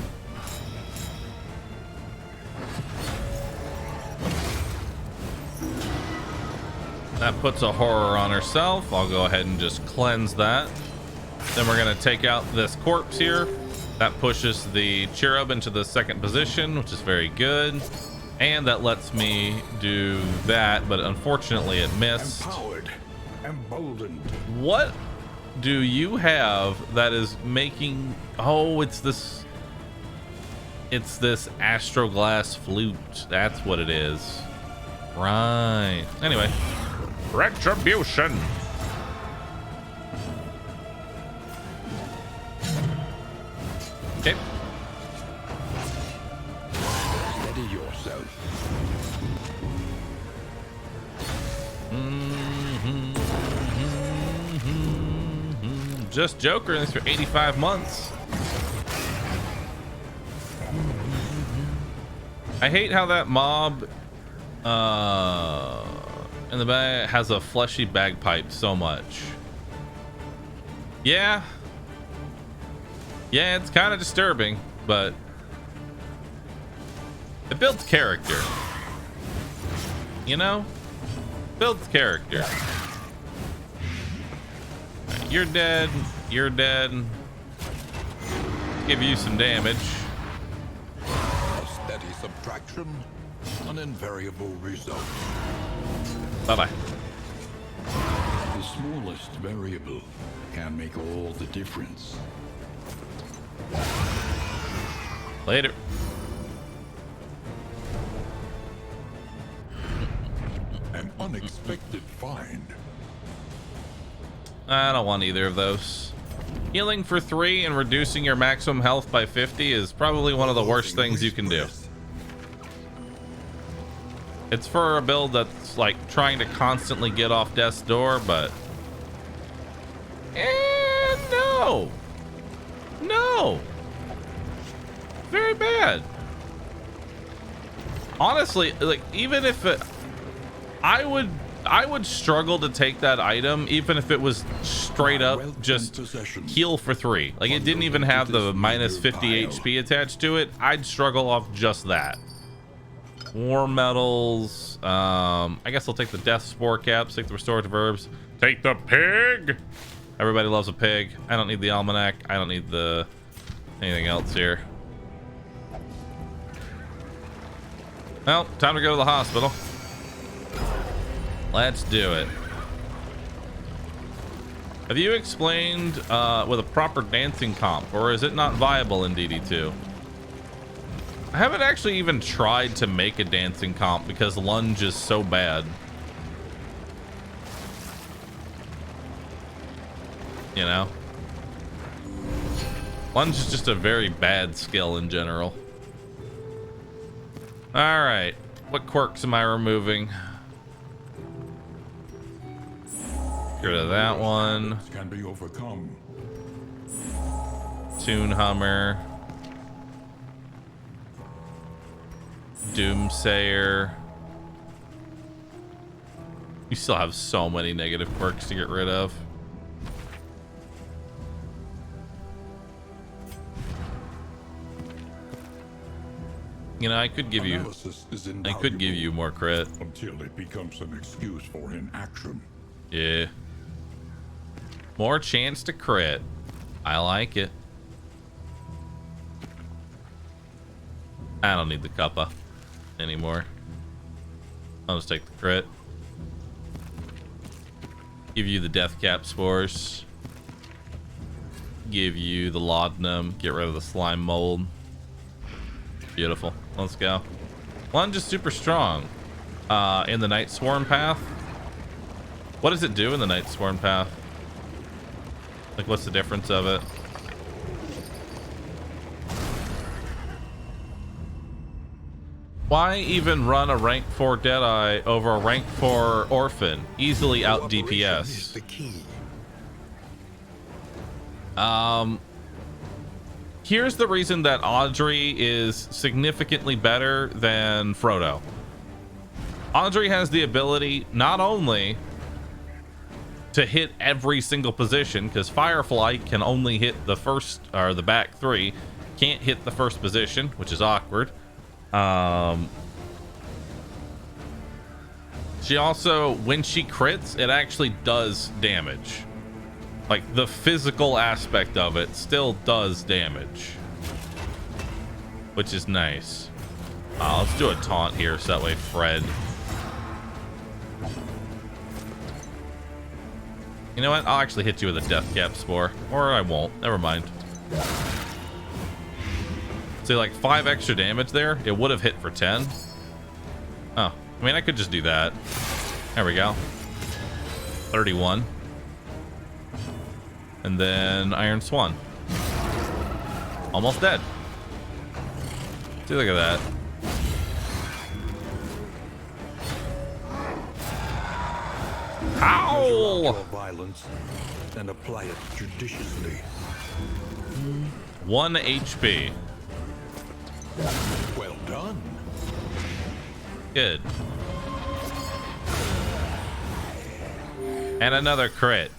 That puts a horror on herself. I'll go ahead and just cleanse that. Then we're going to take out this corpse here. That pushes the cherub into the second position, which is very good. And that lets me do that, but unfortunately it missed.
Empowered, emboldened.
What do you have that is making... Oh, it's this astroglass flute. That's what it is. Right. Anyway. Retribution. Okay.
Steady yourself.
Just Joker in this for 85 months. I hate how that mob in the bag has a fleshy bagpipe so much. Yeah, it's kind of disturbing, but it builds character, you know. Builds character. Right, you're dead, give you some damage.
A steady subtraction, an invariable result.
Bye-bye.
The smallest variable can make all the difference.
Later.
An unexpected find.
I don't want either of those. Healing for 3 and reducing your maximum health by 50 is probably one of the worst things you can do. It's for a build that's like trying to constantly get off death's door, but no, very bad. Honestly, like, even if it, I would struggle to take that item even if it was straight up just heal for 3. Like, it didn't even have the minus 50 HP attached to it. I'd struggle off just that. War metals. I guess I'll take the death spore caps, take the restorative herbs, take the pig. Everybody loves a pig. I don't need the almanac. I don't need the anything else here. Well, time to go to the hospital. Let's do it. Have you explained with a proper dancing comp, or is it not viable in DD2? I haven't actually even tried to make a dancing comp because lunge is so bad. You know? Lunge is just a very bad skill in general. Alright. What quirks am I removing? Get rid of that one.
Can be overcome.
Toon Hummer. Doomsayer. You still have so many negative quirks to get rid of. You know, I could give you more crit.
Until it becomes an excuse for inaction.
Yeah. More chance to crit. I like it. I don't need the cuppa anymore. I'll just take the crit. Give you the death cap spores. Give you the laudanum. Get rid of the slime mold. Beautiful. Let's go. Lunge is super strong. In the Night Swarm path. What does it do in the Night Swarm path? Like, what's the difference of it? Why even run a rank 4 Deadeye over a rank 4 Orphan? Easily out DPS. Here's the reason that Audrey is significantly better than Frodo. Audrey has the ability not only to hit every single position, because Firefly can only hit the first or the back 3, can't hit the first position, which is awkward. She also, when she crits, it actually does damage. Like, the physical aspect of it still does damage, which is nice. Let's do a taunt here so that way Fred. You know what? I'll actually hit you with a death cap spore, or I won't. Never mind. See, like 5 extra damage there. It would have hit for 10. Oh, I mean, I could just do that. There we go. 31. And then Iron Swan. Almost dead. See, look at that. Ow!
Violence and apply it judiciously.
1 HP.
Well done.
Good. And another crit.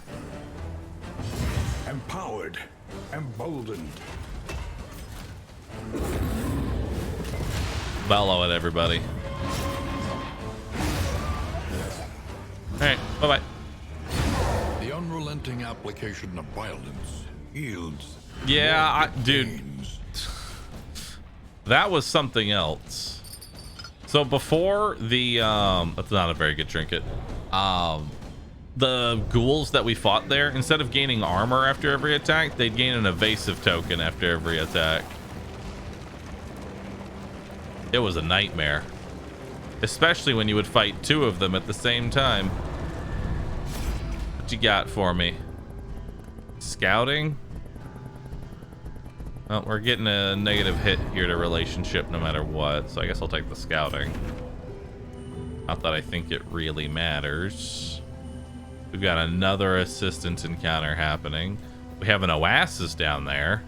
Empowered, emboldened.
Bellow it, everybody. Alright, bye-bye.
The unrelenting application of violence yields.
Yeah, dude. That was something else. So before the that's not a very good trinket. The ghouls that we fought there, instead of gaining armor after every attack, they'd gain an evasive token after every attack. It was a nightmare, especially when you would fight 2 of them at the same time. What you got for me? Scouting? Well, we're getting a negative hit here to relationship no matter what, so I guess I'll take the scouting. Not that I think it really matters. We've got another assistance encounter happening. We have an oasis down there.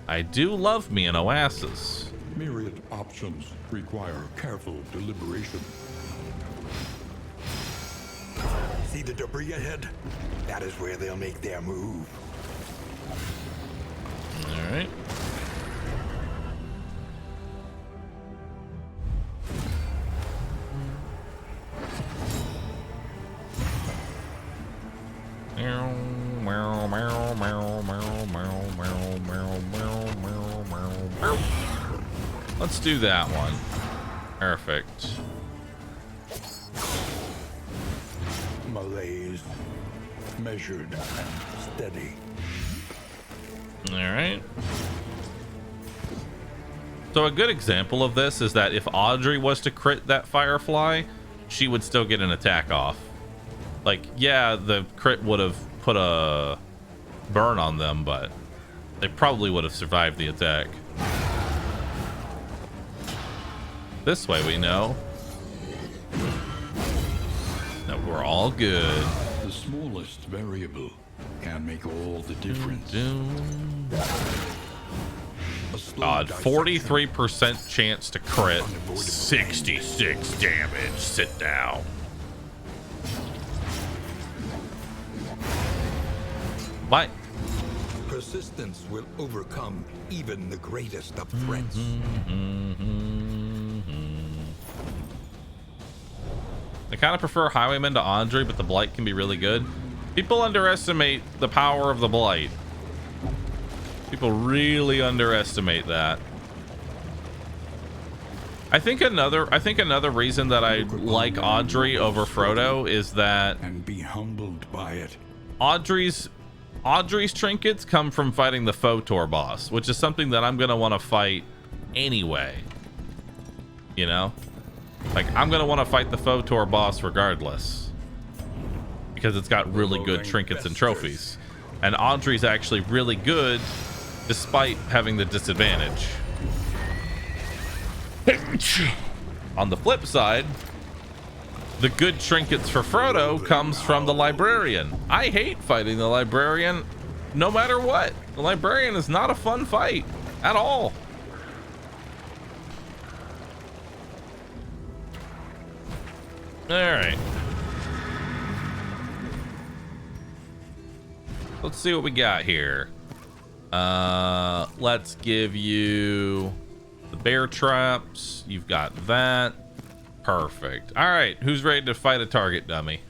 I do love me an oasis.
Myriad options require careful deliberation.
See the debris ahead? That is where they'll make their move.
All right. Let's do that one. Perfect.
Malaise, measured and steady.
All right. So a good example of this is that if Audrey was to crit that Firefly, she would still get an attack off. Like, yeah, the crit would have put a burn on them, but they probably would have survived the attack. This way we know that we're all good.
The smallest variable can make all the difference. A slow
God,
dissection
43% chance to crit, 66 damage. Sit down. Bye.
Persistence will overcome even the greatest of threats.
I kind of prefer Highwayman to Andre, but the Blight can be really good. People underestimate the power of the Blight. People really underestimate that. I think another reason that I like Audrey over Frodo is that
And be humbled by it.
Audrey's trinkets come from fighting the Photor boss, which is something that I'm gonna want to fight anyway. You know, like I'm gonna want to fight the Photor boss regardless, because it's got really good trinkets and trophies, and Audrey's actually really good despite having the disadvantage. On the flip side, the good trinkets for Frodo comes from the Librarian. I hate fighting the Librarian no matter what. The Librarian is not a fun fight at all. All right. Let's see what we got here. Let's give you the bear traps. You've got that. Perfect. All right, who's ready to fight a target dummy?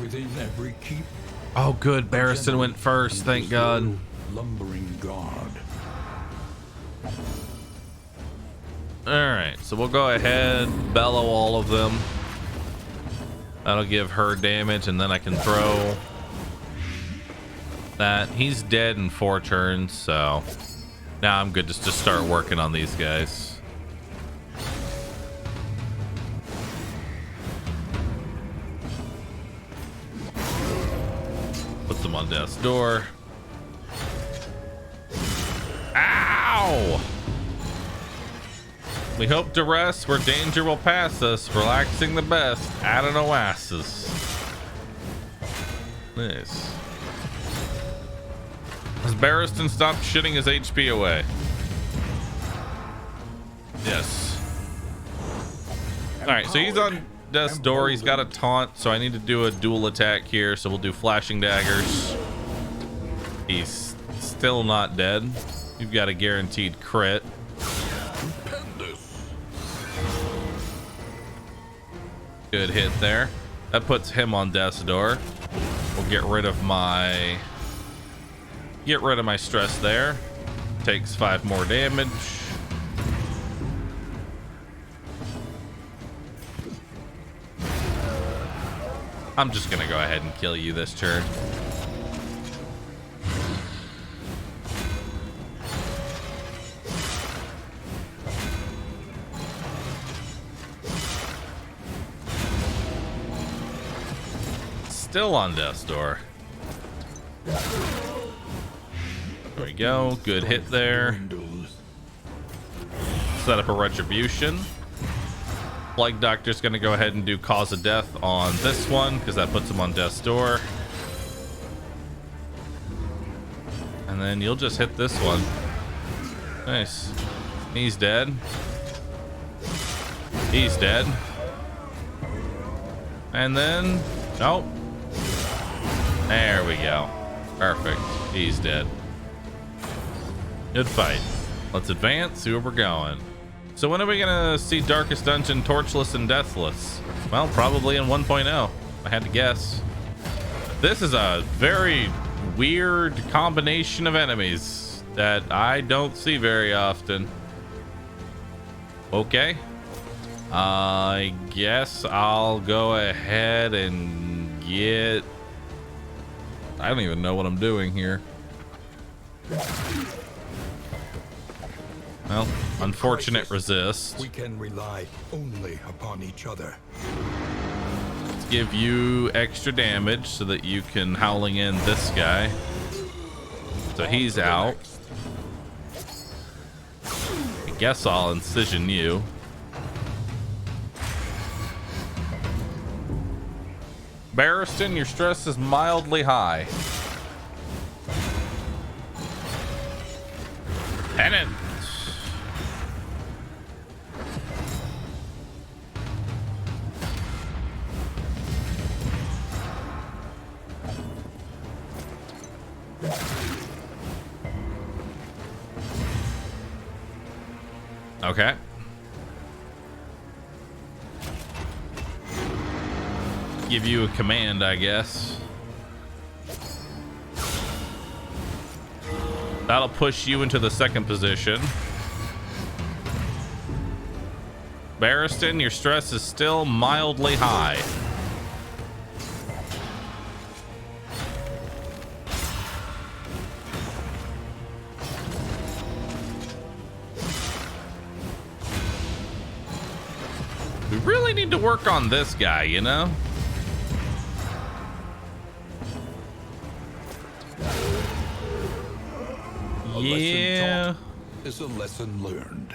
Within every keep,
Oh, good. Barristan went first. Thank God.
lumbering guard.
All right, so we'll go ahead, bellow all of them. That'll give her damage, and then I can throw that. He's dead in 4 turns, so now I'm good just to start working on these guys. Put them on death's door. Ow! We hope to rest where danger will pass us, relaxing the best at an oasis. Nice. Has Barristan stopped shitting his HP away? Yes. Alright, so he's on death's door. He's got a taunt, so I need to do a dual attack here. So we'll do flashing daggers. He's still not dead. You've got a guaranteed crit. Good hit there. That puts him on death's door. We'll get rid of my stress there. Takes 5 more damage. I'm just gonna go ahead and kill you this turn. Still on death's door. There we go. Good hit there. Set up a retribution. Plague Doctor's gonna go ahead and do cause of death on this one because that puts him on death's door. And then you'll just hit this one. Nice. He's dead. He's dead. And then, nope. There we go. Perfect. He's dead. Good fight. Let's advance, see where we're going. So when are we gonna see Darkest Dungeon Torchless and Deathless? Well, probably in 1.0. I had to guess. This is a very weird combination of enemies that I don't see very often. Okay. I guess I'll go ahead and get... I don't even know what I'm doing here. Well, unfortunate resist.
We can rely only upon each other.
Let's give you extra damage so that you can howling in this guy. So he's out. I guess I'll incision you. Barristan, your stress is mildly high. Pennant. Okay. Give you a command, I guess. That'll push you into the second position. Barristan, your stress is still mildly high. We really need to work on this guy, you know? Yeah.
Is a lesson learned.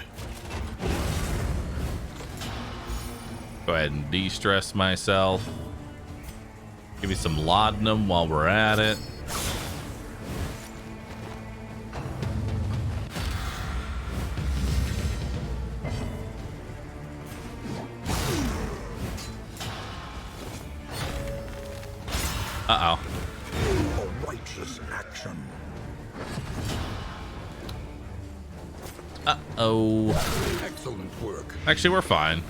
Go ahead and de-stress myself. Give me some laudanum while we're at it. Uh-oh.
A righteous action.
Uh-oh.
Excellent work.
Actually, we're fine.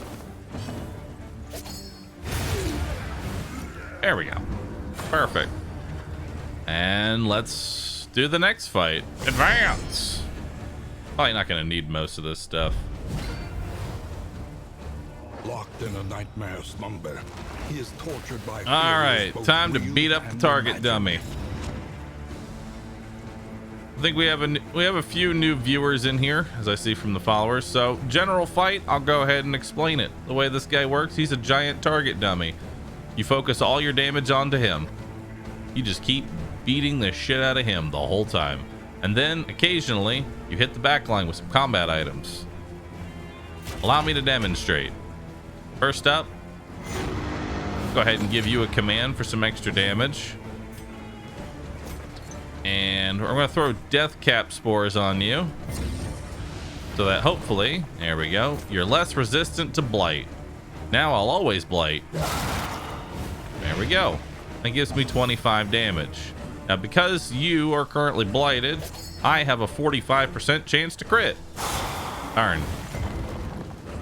There we go. Perfect. And let's do the next fight. Advance! Probably not going to need most of this stuff.
Locked in a nightmare slumber. He is tortured by
All right, time to beat up the target dummy. I think we have a few new viewers in here, as I see from the followers. So general fight, I'll go ahead and explain it. The way this guy works, he's a giant target dummy. You focus all your damage onto him. You just keep beating the shit out of him the whole time. And then occasionally you hit the backline with some combat items. Allow me to demonstrate. First up, go ahead and give you a command for some extra damage. And we're going to throw death cap spores on you. So that hopefully, there we go, you're less resistant to blight. Now I'll always blight. There we go. That gives me 25 damage. Now because you are currently blighted, I have a 45% chance to crit. Darn.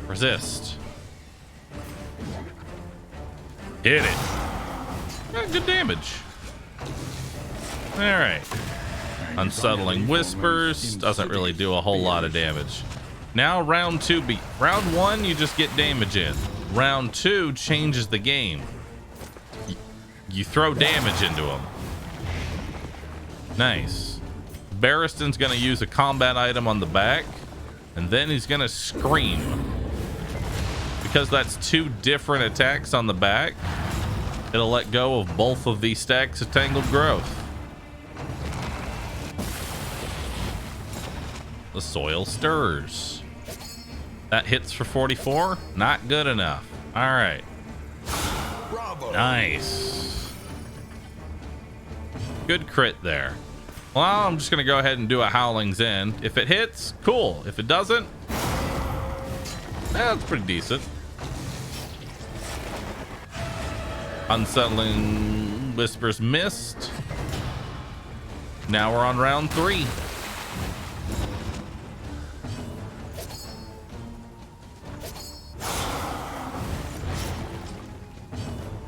Resist. Hit it. Good damage. All right. Unsettling Whispers doesn't really do a whole lot of damage. Now round two. Round one, you just get damage in. Round two changes the game. You throw damage into him. Nice. Barristan's gonna use a combat item on the back, and then he's gonna scream. Because that's two different attacks on the back, it'll let go of both of these stacks of tangled growth. The soil stirs. That hits for 44. Not good enough. All right.
Bravo.
Nice. Good crit there. Well, I'm just going to go ahead and do a Howling's End. If it hits, cool. If it doesn't, that's pretty decent. Unsettling Whispers missed. Now we're on round three.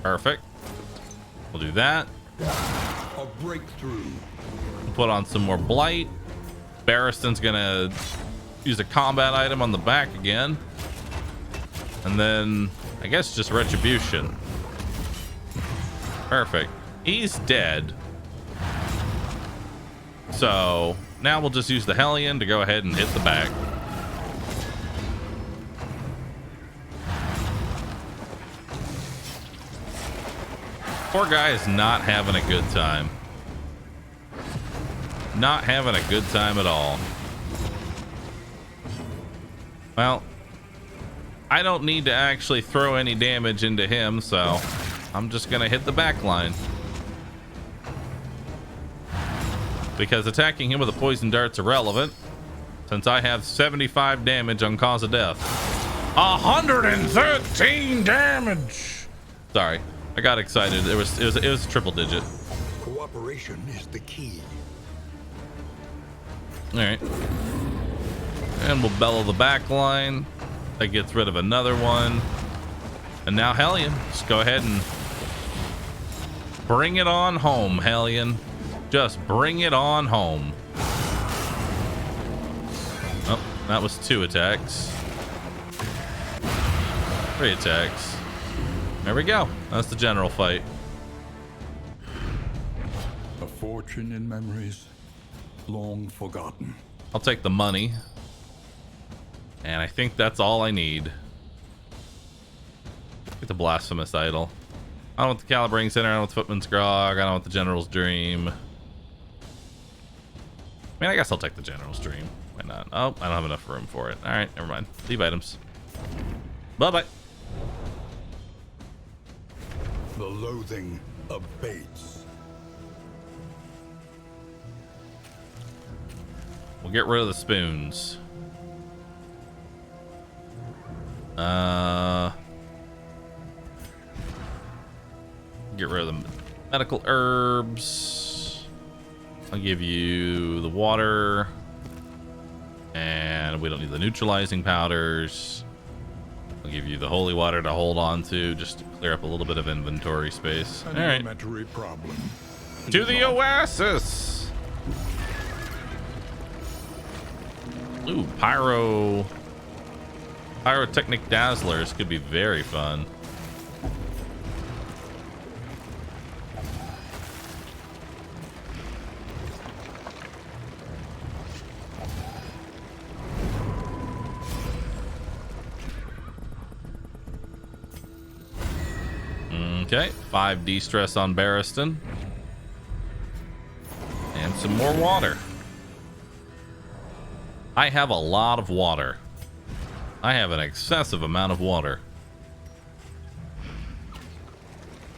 Perfect. We'll do that.
A breakthrough.
Put on some more blight. Barristan's gonna use a combat item on the back again. And then I guess just retribution. Perfect. He's dead. So now we'll just use the Hellion to go ahead and hit the back. Poor guy is not having a good time. Not having a good time at all. Well, I don't need to actually throw any damage into him, so I'm just gonna hit the back line. Because attacking him with a poison dart's irrelevant, since I have 75 damage on cause of death. 113 damage! Sorry, I got excited. It was triple digit.
Cooperation is the key.
Alright. And we'll bellow the back line. That gets rid of another one. And now Hellion. Just go ahead and bring it on home, Hellion. Just bring it on home. Oh, that was 2 attacks. 3 attacks. There we go. That's the general fight.
A fortune in memories long forgotten.
I'll take the money. And I think that's all I need. Get the blasphemous idol. I don't want the calibrating center. I don't want the footman's grog. I don't want the general's dream. I mean, I guess I'll take the general's dream. Why not? Oh, I don't have enough room for it. All right, never mind. Leave items. Bye-bye.
The loathing abates.
We'll get rid of the spoons. Get rid of the medical herbs. I'll give you the water. And we don't need the neutralizing powders. I'll give you the holy water to hold on to just to clear up a little bit of inventory space. All right.
Elementary problem.
To the oasis. Ooh, pyrotechnic dazzlers could be very fun. Okay, 5 de-stress on Barristan. And some more water. I have a lot of water. I have an excessive amount of water.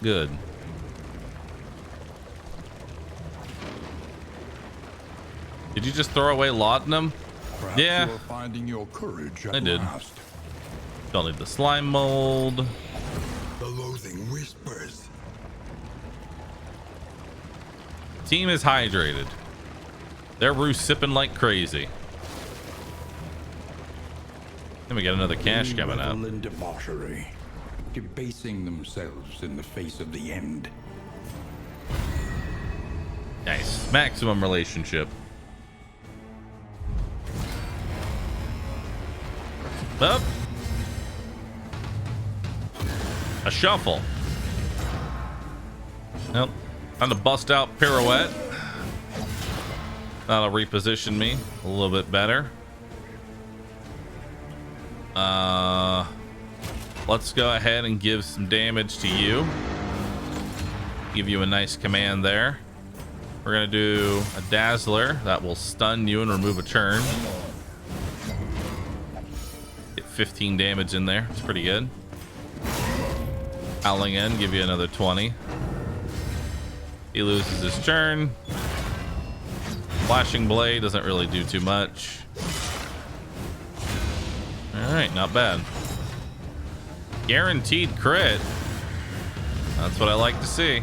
Good. Did you just throw away laudanum?
Perhaps
Yeah.
you're finding your courage at
I did.
last.
Don't need the slime mold.
The loathing whispers.
Team is hydrated. They're sipping like crazy. Then we got another cache
They
coming up.
revel in debauchery, debasing themselves in the face of the end.
Nice. Maximum relationship. Up. A shuffle. Nope. Time to bust out pirouette. That'll reposition me a little bit better. Let's go ahead and give some damage to you. Give you a nice command there. We're gonna do a dazzler that will stun you and remove a turn. Get 15 damage in there. It's pretty good. Howling in, give you another 20. He loses his turn. Flashing blade doesn't really do too much. All right, not bad. Guaranteed crit. That's what I like to see.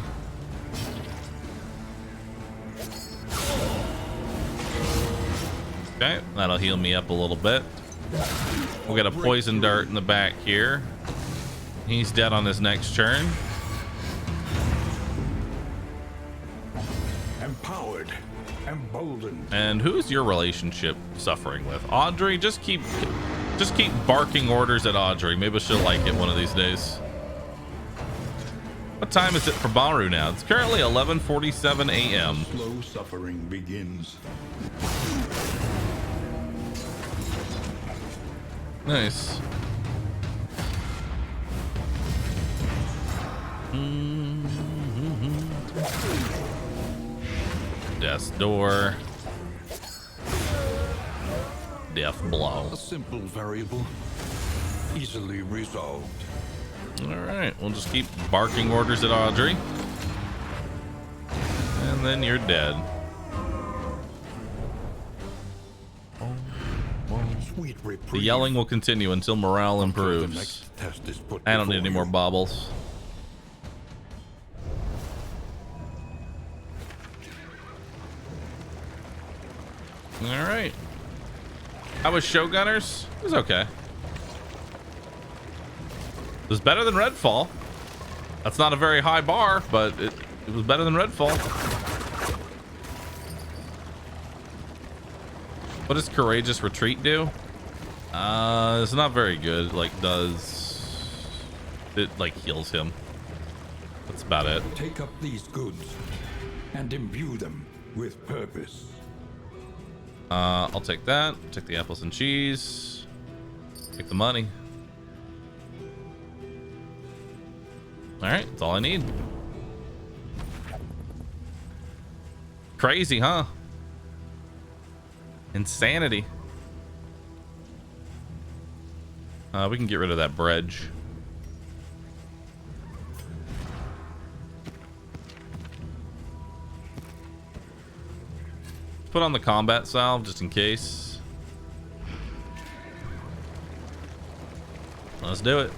Okay, that'll heal me up a little bit. We'll get a poison dart in the back here. He's dead on his next turn.
Empowered, emboldened.
And who's your relationship suffering with? Audrey? Just keep barking orders at Audrey. Maybe she'll like it one of these days. What time is it for Bahroo now? It's currently 11:47 a.m.
Slow suffering begins.
Nice. Death's door. death blow.
A simple variable, easily resolved.
All right, we'll just keep barking orders at Audrey. And then you're dead.
Sweet
The
reprieve.
yelling will continue until morale
The
improves.
next test is put
I don't need
before
any more
you.
baubles. All right. How was Showgunners? It was okay. It was better than Redfall. That's not a very high bar, but it was better than Redfall. What does Courageous Retreat do? It's not very good. Like, it like heals him. That's about it.
Take up these goods and imbue them with purpose.
I'll take that. Take the apples and cheese. Take the money. All right, that's all I need. Crazy, huh? Insanity. We can get rid of that bridge. Put on the combat salve just in case. Let's do it.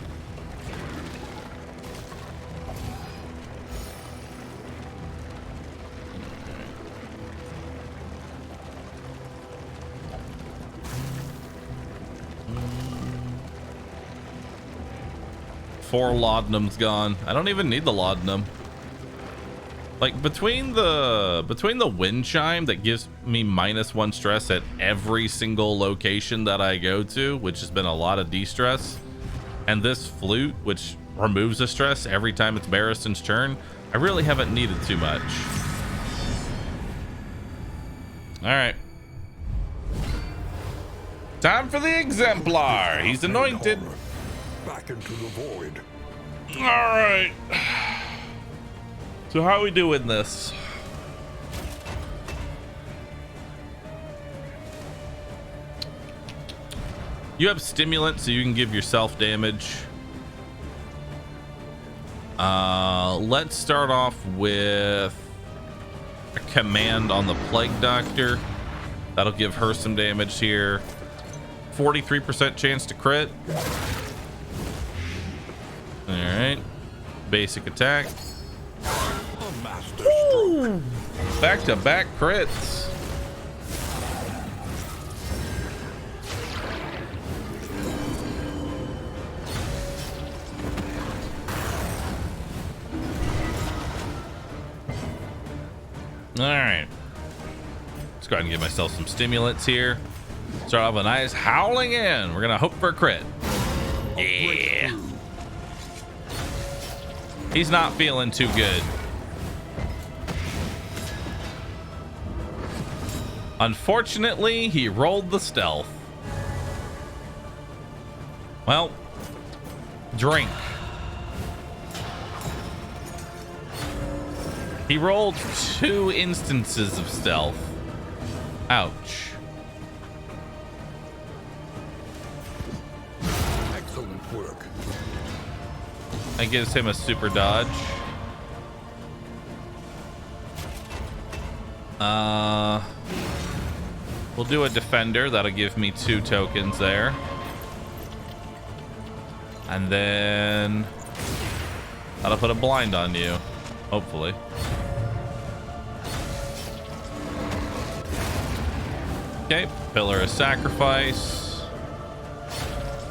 Four laudanum's gone. I don't even need the laudanum. Like between the wind chime that gives me -1 stress at every single location that I go to, which has been a lot of de-stress, and this flute, which removes the stress every time it's Barristan's turn, I really haven't needed too much. All right. Time for the exemplar. He's anointed.
Back into the void.
All right. So how are we doing this? You have stimulant, so you can give yourself damage. Let's start off with a command on the Plague Doctor. That'll give her some damage here. 43% chance to crit. All right. Basic attack.
A master stroke.
Back-to-back crits. All right. Let's go ahead and give myself some stimulants here. Start off with a nice howling in. We're gonna hope for a crit. Yeah. He's not feeling too good. Unfortunately, he rolled the stealth. Well, drink. He rolled 2 instances of stealth. Ouch.
Excellent work.
That gives him a super dodge. We'll do a defender. That'll give me 2 tokens there. And then that'll put a blind on you, hopefully. Okay, Pillar of Sacrifice.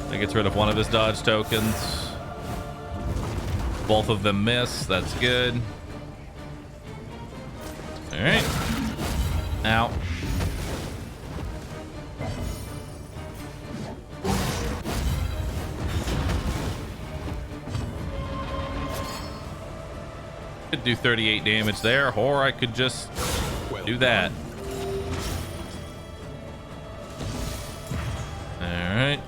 That gets rid of 1 of his dodge tokens. Both of them miss. That's good. All right. Ow. Could do 38 damage there, or I could just do that. All right.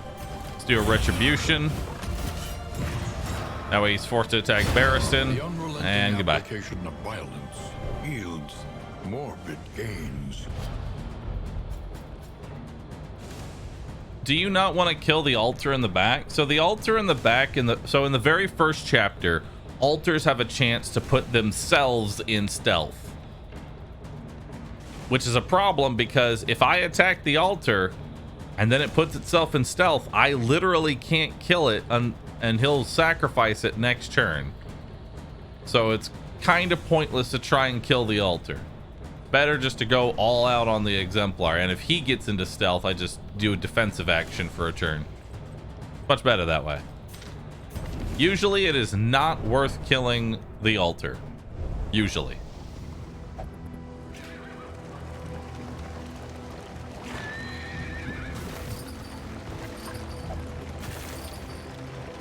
Let's do a retribution. That way he's forced to attack Barristan.
The unrelenting
And goodbye.
application of violence yields morbid gains.
do you not want to kill the altar in the back? So the altar in the back, in the very first chapter, altars have a chance to put themselves in stealth, which is a problem because if I attack the altar and then it puts itself in stealth, I literally can't kill it and he'll sacrifice it next turn. So it's kind of pointless to try and kill the altar. Better just to go all out on the exemplar, and if he gets into stealth, I just do a defensive action for a turn. Much better that way. Usually it is not worth killing the altar. Usually.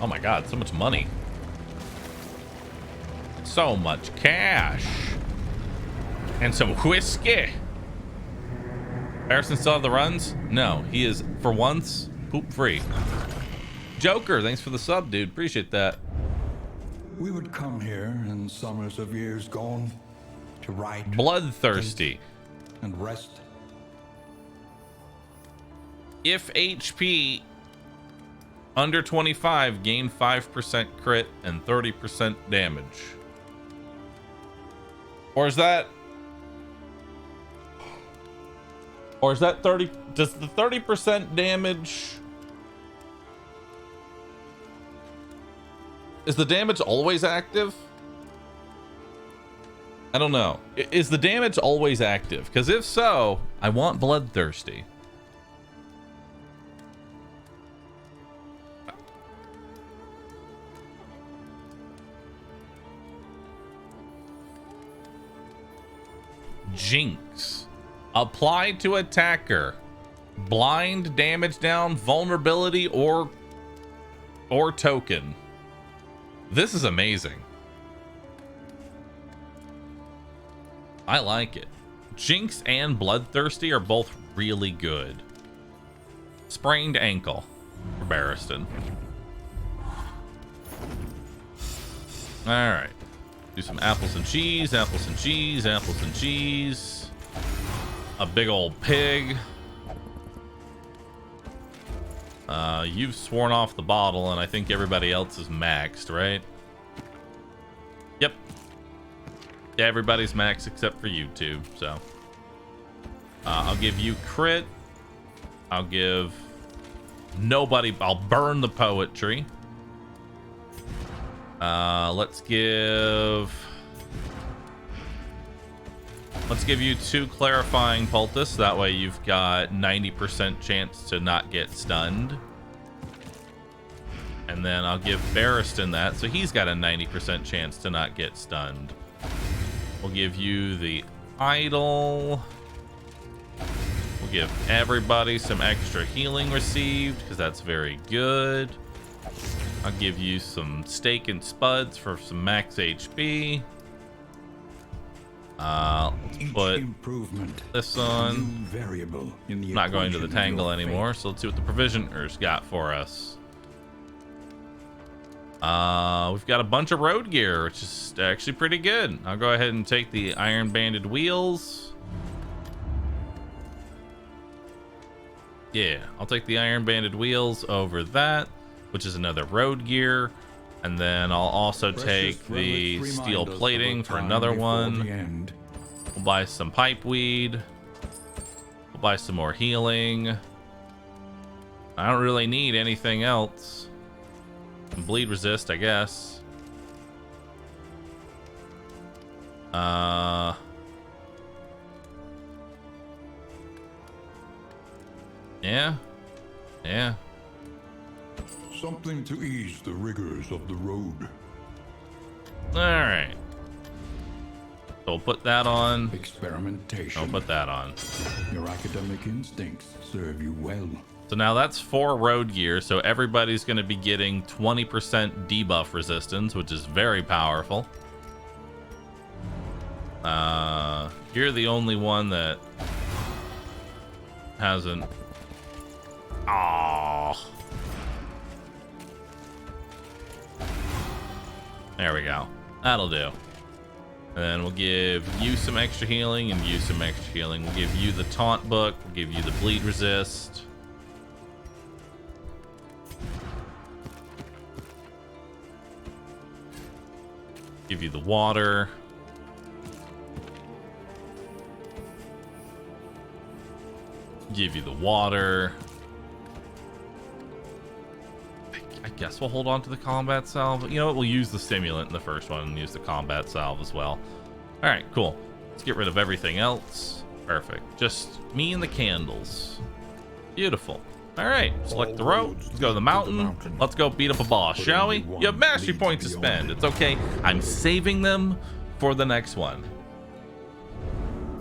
Oh my god, so much money. So much cash. And some whiskey. Harrison still have the runs? No, he is, for once, poop free. Joker, thanks for the sub, dude. Appreciate that.
We would come here in summers of years gone to write,
Bloodthirsty.
and rest.
If HP under 25, gain 5% crit and 30% damage. Or is that 30? Does the 30% damage? Is the damage always active? I don't know. Is the damage always active? Because if so, I want Bloodthirsty. Jinx. Applied to attacker. Blind, damage down, vulnerability, or token. This is amazing. I like it. Jinx and Bloodthirsty are both really good. Sprained ankle for Barristan. Alright. Do some apples and cheese, apples and cheese, apples and cheese. A big old pig. You've sworn off the bottle, and I think everybody else is maxed, right? Yep. Yeah, everybody's maxed except for you two, so. I'll give you crit. I'll give nobody. I'll burn the poetry. Let's give you 2 clarifying poultice. That way you've got 90% chance to not get stunned. And then I'll give Barristan that, so he's got a 90% chance to not get stunned. We'll give you the idol. We'll give everybody some extra healing received, because that's very good. I'll give you some steak and spuds for some max HP. Let's put this on. I'm not going to the tangle anymore, so let's see what the provisioners got for us. We've got a bunch of road gear, which is actually pretty good. I'll go ahead and take the iron banded wheels. Yeah, I'll take the iron banded wheels over that, which is another road gear. And then I'll also take the steel plating for another one. We'll buy some pipe weed. We'll buy some more healing. I don't really need anything else. And bleed resist, I guess. Yeah.
Something to ease the rigors of the road.
All right. So we'll put that on.
Experimentation.
I'll put that on.
Your academic instincts serve you well.
So now that's 4 road gear. So everybody's going to be getting 20% debuff resistance, which is very powerful. You're the only one that hasn't. Aww. There we go. That'll do. And then we'll give you some extra healing and you some extra healing. We'll give you the taunt book. We'll give you the bleed resist. Give you the water. Give you the water. I guess we'll hold on to the combat salve. You know what? We'll use the stimulant in the first one and use the combat salve as well. All right, cool. Let's get rid of everything else. Perfect. Just me and the candles. Beautiful. All right, select the road. Let's go to the mountain. Let's go beat up a boss, shall we? You have mastery points to spend. It's okay. I'm saving them for the next one.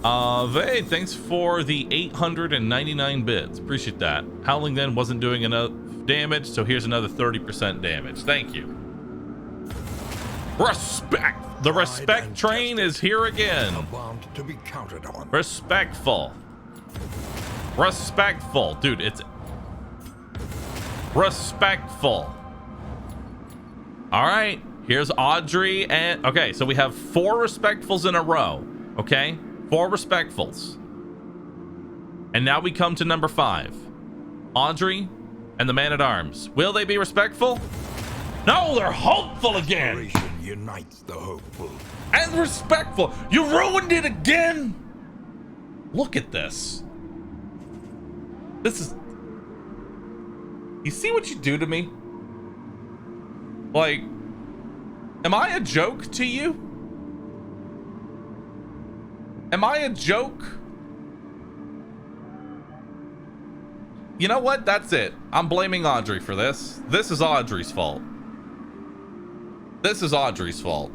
Hey, thanks for the 899 bits. Appreciate that. Howling then wasn't doing enough damage, so here's another 30% damage. Thank you. Respect. The respect train is here again.
A bond to be counted on.
Respectful. Respectful. Dude, it's respectful. All right, here's Audrey and okay, so we have 4 respectfuls in a row. Okay, 4 respectfuls. And now we come to number 5. Audrey and the man-at-arms. Will they be respectful? No, they're hopeful again.
Inspiration unites the hopeful.
And respectful. You ruined it again. Look at this. This is... You see what you do to me? Like, am I a joke to you? Am I a joke? You know what? That's it. I'm blaming Audrey for this. This is Audrey's fault. This is Audrey's fault.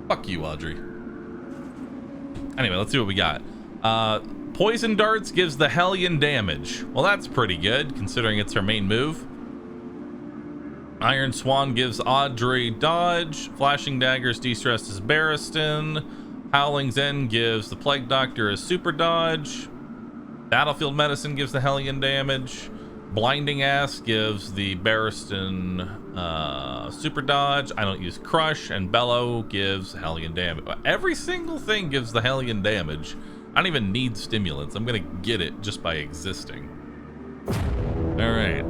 Fuck you, Audrey. Anyway, let's see what we got. Poison darts gives the Hellion damage. Well, that's pretty good, considering it's her main move. Iron Swan gives Audrey dodge. Flashing daggers de-stresses Barristan. Howling Zen gives the Plague Doctor a super dodge. Battlefield Medicine gives the Hellion damage. Blinding Ass gives the Barristan super dodge. I don't use Crush, and Bellow gives Hellion damage. Every single thing gives the Hellion damage. I don't even need stimulants. I'm gonna get it just by existing. All right.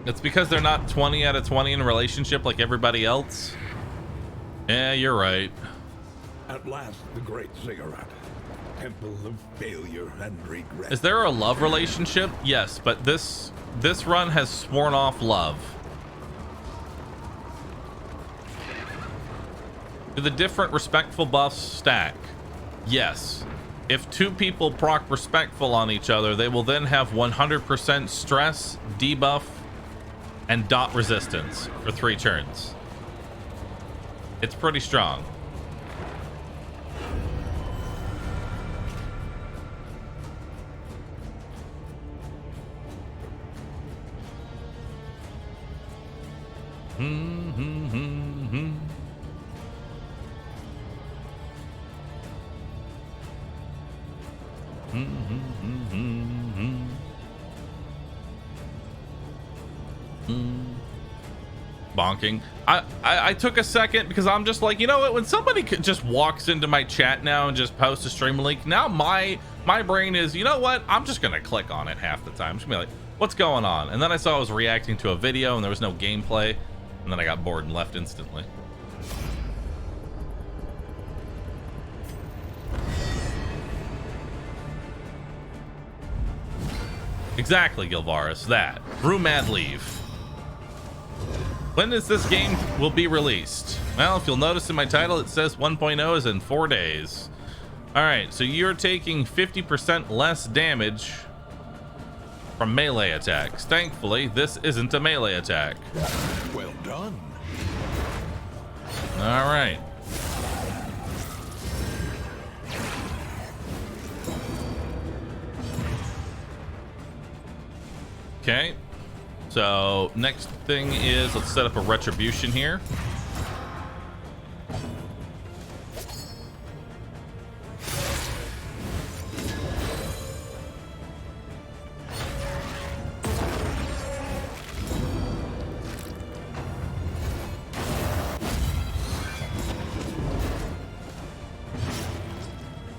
It's because they're not 20 out of 20 in a relationship like everybody else. Yeah, you're right.
At last, the great cigarette. Temple of failure and regret.
Is there a love relationship? Yes, but this run has sworn off love. Do the different respectful buffs stack? Yes. If 2 people proc respectful on each other, they will then have 100% stress, debuff, and dot resistance for 3 turns. It's pretty strong. Bonking. I took a second because I'm just like, you know what, when somebody just walks into my chat now and just posts a stream link, now my brain is, you know what, I'm just gonna click on it half the time. I'm just gonna be like, what's going on? And then I saw I was reacting to a video and there was no gameplay, and then I got bored and left instantly. Exactly, Gilvaris, that. Brew Mad Leave. When is this game will be released? Well, if you'll notice in my title, it says 1.0 is in 4 days. All right, so you're taking 50% less damage from melee attacks. Thankfully, this isn't a melee attack.
Well done.
All right. Okay. So next thing is, let's set up a retribution here.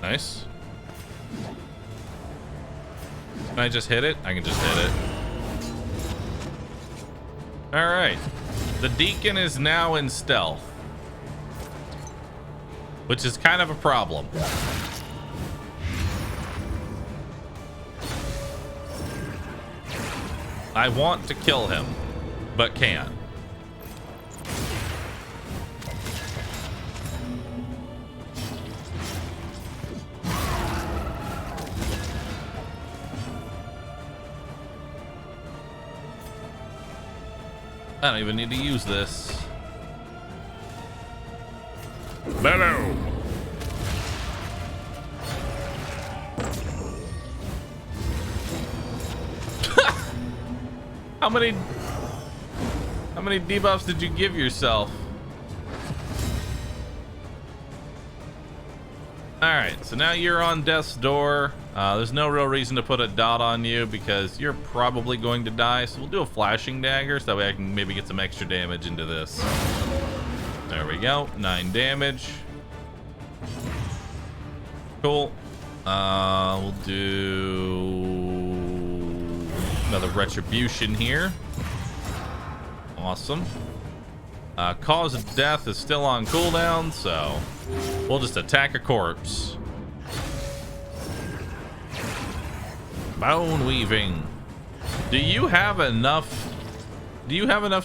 Nice. Can I just hit it? I can just hit it. All right. The Deacon is now in stealth, which is kind of a problem. I want to kill him, but can't. I don't even need to use this. Bellow! How many debuffs did you give yourself? Alright, so now you're on death's door. There's no real reason to put a dot on you because you're probably going to die. So we'll do a flashing dagger so that way I can maybe get some extra damage into this. There we go. 9 damage. Cool. We'll do another retribution here. Awesome. Cause of death is still on cooldown, so we'll just attack a corpse. Bone weaving. Do you have enough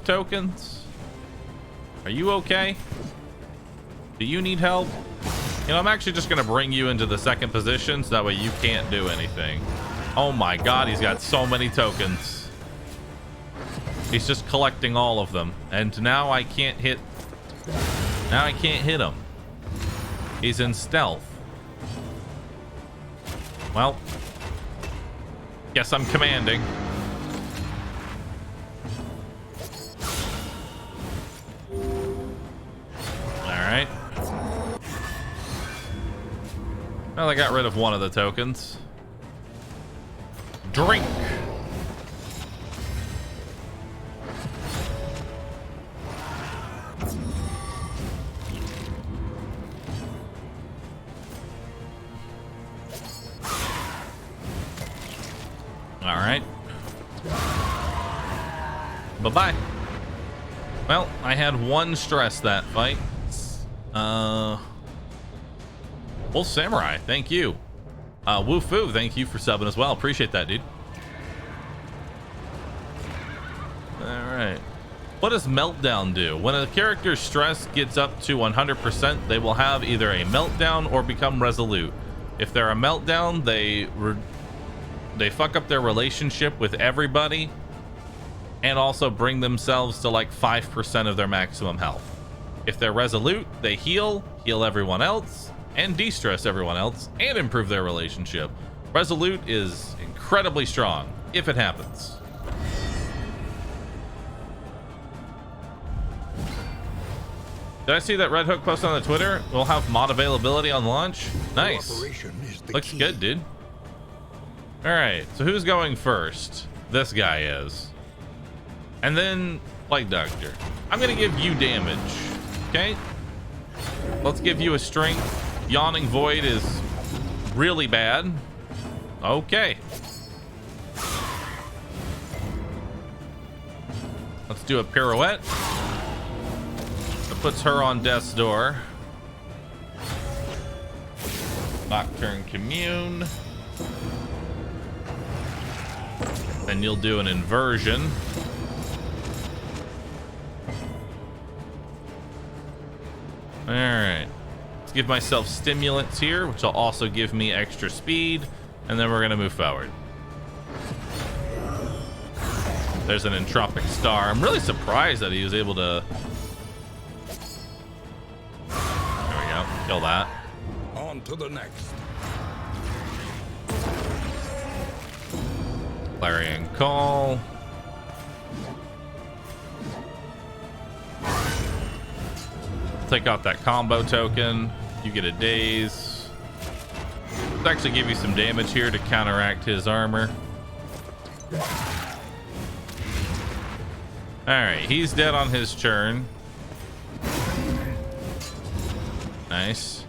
tokens? Are you okay? Do you need help? You know, I'm actually just gonna bring you into the second position so that way you can't do anything. Oh my god, he's got so many tokens. He's just collecting all of them, and now I can't hit him. He's in stealth. Well, guess I'm commanding. Alright. Well, I got rid of one of the tokens. Drink. All right. Bye-bye. Well, I had one stress that fight. Well, Samurai, thank you. Woofu, thank you for subbing as well. Appreciate that, dude. All right. What does Meltdown do? When a character's stress gets up to 100%, they will have either a meltdown or become resolute. If they're a meltdown, they fuck up their relationship with everybody and also bring themselves to like 5% of their maximum health. If they're resolute, they heal everyone else, and de-stress everyone else, and improve their relationship. Resolute is incredibly strong, if it happens. Did I see that Red Hook post on the Twitter? We'll have mod availability on launch. Nice. Looks good, dude. Alright, so who's going first? This guy is. And then Plague Doctor. I'm gonna give you damage. Okay? Let's give you a strength. Yawning Void is really bad. Okay. Let's do a pirouette. That puts her on death's door. Nocturne Commune. Then you'll do an inversion. All right. Let's give myself stimulants here, which will also give me extra speed, and then we're gonna move forward. There's an entropic star. I'm really surprised that he was able to. There we go. Kill that.
On to the next.
Clarion Call. Take out that combo token. You get a daze. Let's actually give you some damage here to counteract his armor. Alright, he's dead on his turn. Nice.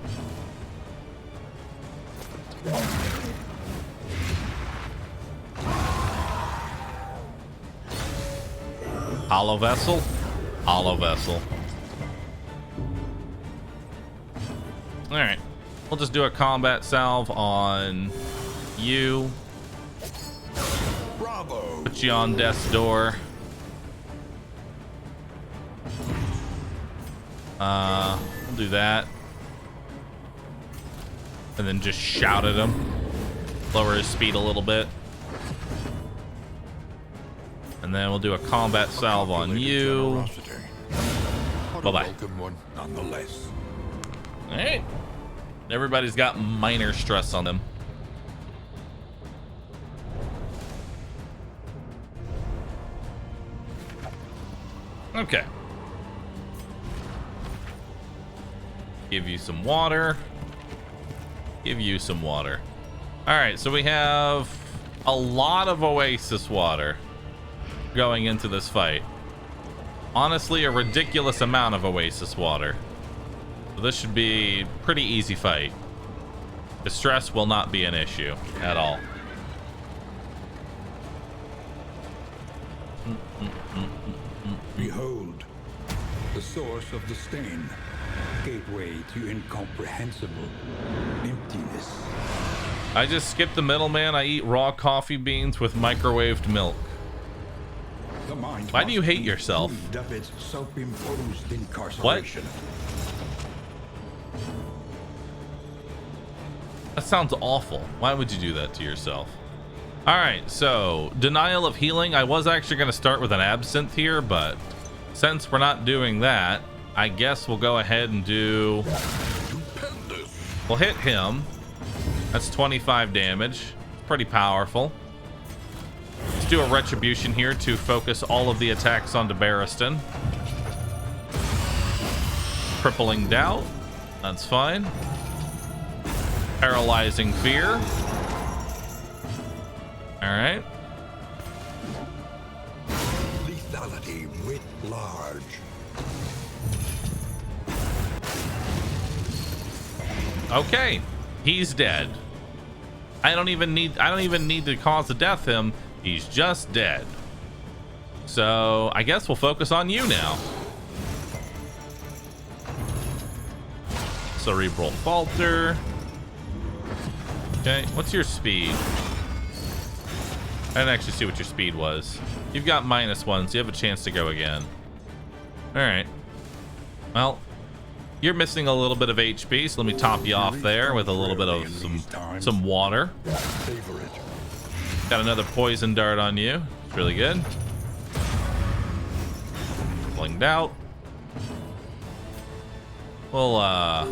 Hollow vessel. Hollow vessel. All right. We'll just do a combat salve on you.
Bravo.
Put you on death's door. We'll do that. And then just shout at him. Lower his speed a little bit. And then we'll do a combat salve on you. Bye-bye.
Welcome one, nonetheless.
All right. Everybody's got minor stress on them. Okay. Give you some water. Give you some water. All right, so we have a lot of oasis water going into this fight. Honestly, a ridiculous amount of oasis water. So this should be a pretty easy fight. Distress will not be an issue at all.
Behold, the source of the stain. Gateway to incomprehensible emptiness.
I just skipped the middleman. I eat raw coffee beans with microwaved milk.
The mind
Why do you
must
hate
be
yourself?
freed of its self-imposed incarceration.
That sounds awful. Why would you do that to yourself? All right, so denial of healing. I was actually going to start with an absinthe here, but since we're not doing that, I guess we'll go ahead and do... We'll hit him. That's 25 damage. Pretty powerful. Let's do a retribution here to focus all of the attacks onto Barristan. Crippling doubt. That's fine. Paralyzing fear. All right.
Lethality writ large.
Okay, he's dead. I don't even need to cause the death him. He's just dead. So I guess we'll focus on you now. Cerebral falter. Okay, what's your speed? I didn't actually see what your speed was. You've got -1, so you have a chance to go again. All right. Well, you're missing a little bit of HP, so let me top you off there with a little bit of some water.
Favorite.
Got another poison dart on you. It's really good. Blinged out. We'll go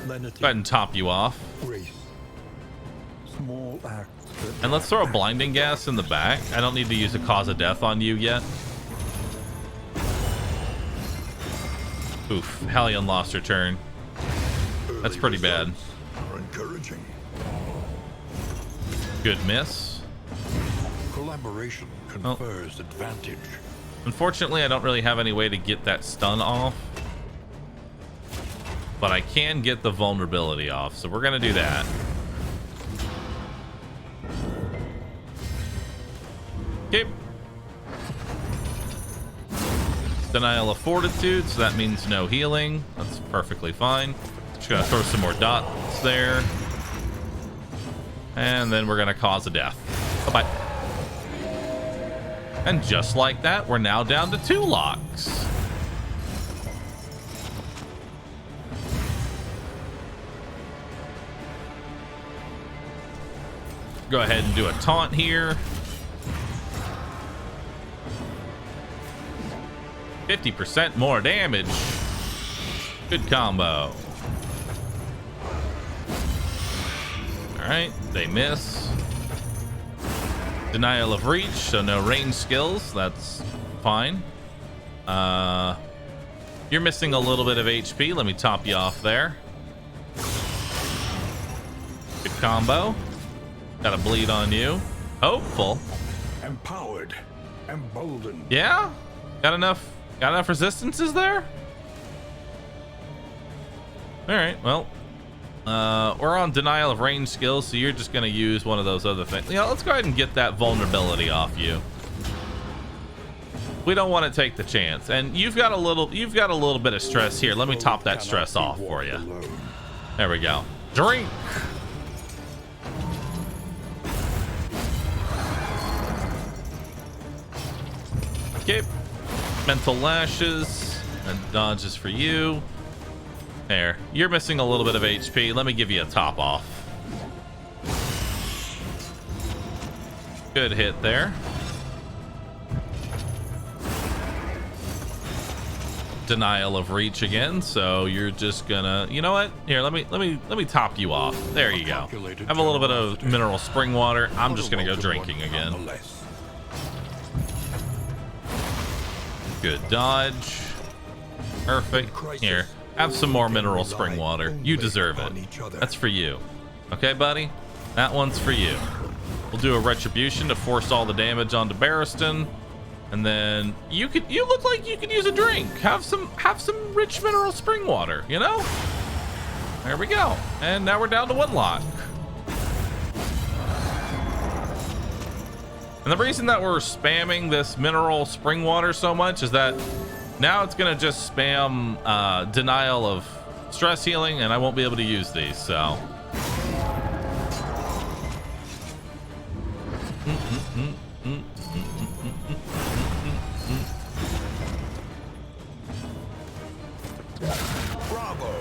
ahead and top you off.
Grace.
Small acts that
And let's throw a blinding gas in the back. I don't need to use a cause of death on you yet. Oof, Hellion lost her turn. That's pretty bad.
Are encouraging.
Good miss.
Collaboration confers advantage.
Unfortunately, I don't really have any way to get that stun off. But I can get the vulnerability off, so we're gonna do that. Okay. Denial of fortitude, so that means no healing. That's perfectly fine. Just gonna throw some more dots there. And then we're gonna cause a death. Bye-bye. And just like that, we're now down to 2 locks. Go ahead and do a taunt here. 50% more damage. Good combo. All right, they miss. Denial of reach, so no range skills. That's fine. You're missing a little bit of HP. Let me top you off there. Good combo. Got a bleed on you. Hopeful.
empowered, emboldened.
Yeah? Got enough resistances there? Alright, well. We're on denial of range skills, so you're just gonna use one of those other things. Yeah, let's go ahead and get that vulnerability off you. We don't want to take the chance. And you've got a little bit of stress here. Let me top that stress off for you. There we go. Drink. Okay. Mental lashes and dodges for you. There. You're missing a little bit of HP. Let me give you a top off. Good hit there. Denial of reach again, so you're just gonna, you know what, here, let me top you off. There you go. Have a little bit of mineral spring water. I'm just gonna go drinking again. Good dodge. Perfect. Here, have some more mineral spring water. You deserve it. That's for you. Okay, buddy, that one's for you. We'll do a retribution to force all the damage onto Barristan. And then you look like you could use a drink. Have some rich mineral spring water, you know? There we go. And now we're down to 1 lock. And the reason that we're spamming this mineral spring water so much is that now it's gonna just spam denial of stress healing, and I won't be able to use these, so.
Bravo.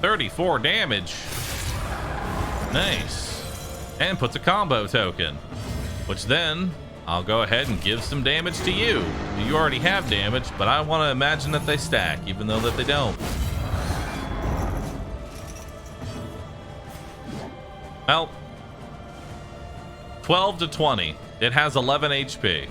34 damage. Nice. And puts a combo token, which then I'll go ahead and give some damage to you. You already have damage, but I want to imagine that they stack, even though that they don't. Well, 12 to 20. It has 11 HP.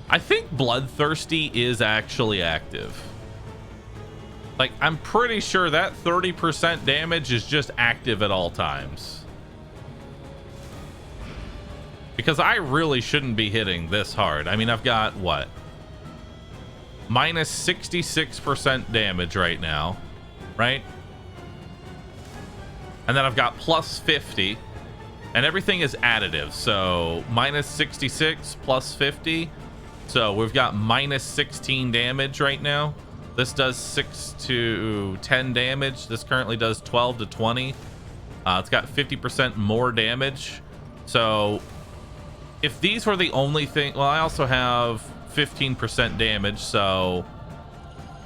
I think Bloodthirsty is actually active. Like, I'm pretty sure that 30% damage is just active at all times. Because I really shouldn't be hitting this hard. I mean, I've got, what? Minus 66% damage right now, right? And then I've got plus 50. And everything is additive. So, minus 66 plus 50. So, we've got minus 16 damage right now. This does 6 to 10 damage. This currently does 12 to 20. It's got 50% more damage. So, if these were the only thing... Well, I also have 15% damage, so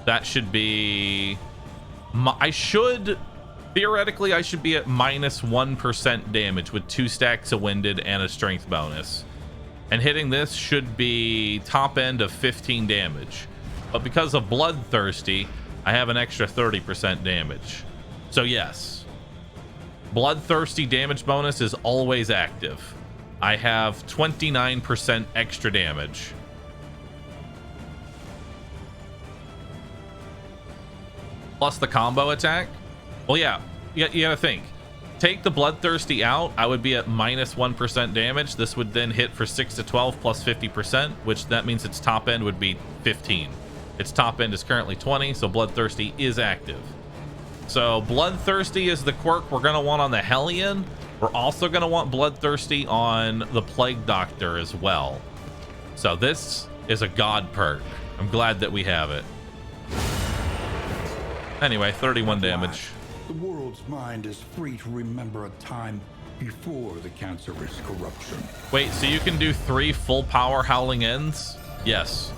that should be... Theoretically, I should be at minus 1% damage with 2 stacks of Winded and a strength bonus. And hitting this should be top end of 15 damage. But because of Bloodthirsty, I have an extra 30% damage. So yes, Bloodthirsty damage bonus is always active. I have 29% extra damage. Plus the combo attack. Well, yeah, you gotta think. Take the Bloodthirsty out, I would be at minus 1% damage. This would then hit for 6 to 12 plus 50%, which that means its top end would be 15. Its top end is currently 20, so Bloodthirsty is active. So Bloodthirsty is the quirk we're gonna want on the Hellion. We're also gonna want Bloodthirsty on the Plague Doctor as well. So this is a god perk. I'm glad that we have it. Anyway, 31 damage.
The world's mind is free to remember a time before the cancerous corruption.
Wait, so you can do 3 full power Howling Ends? Yes.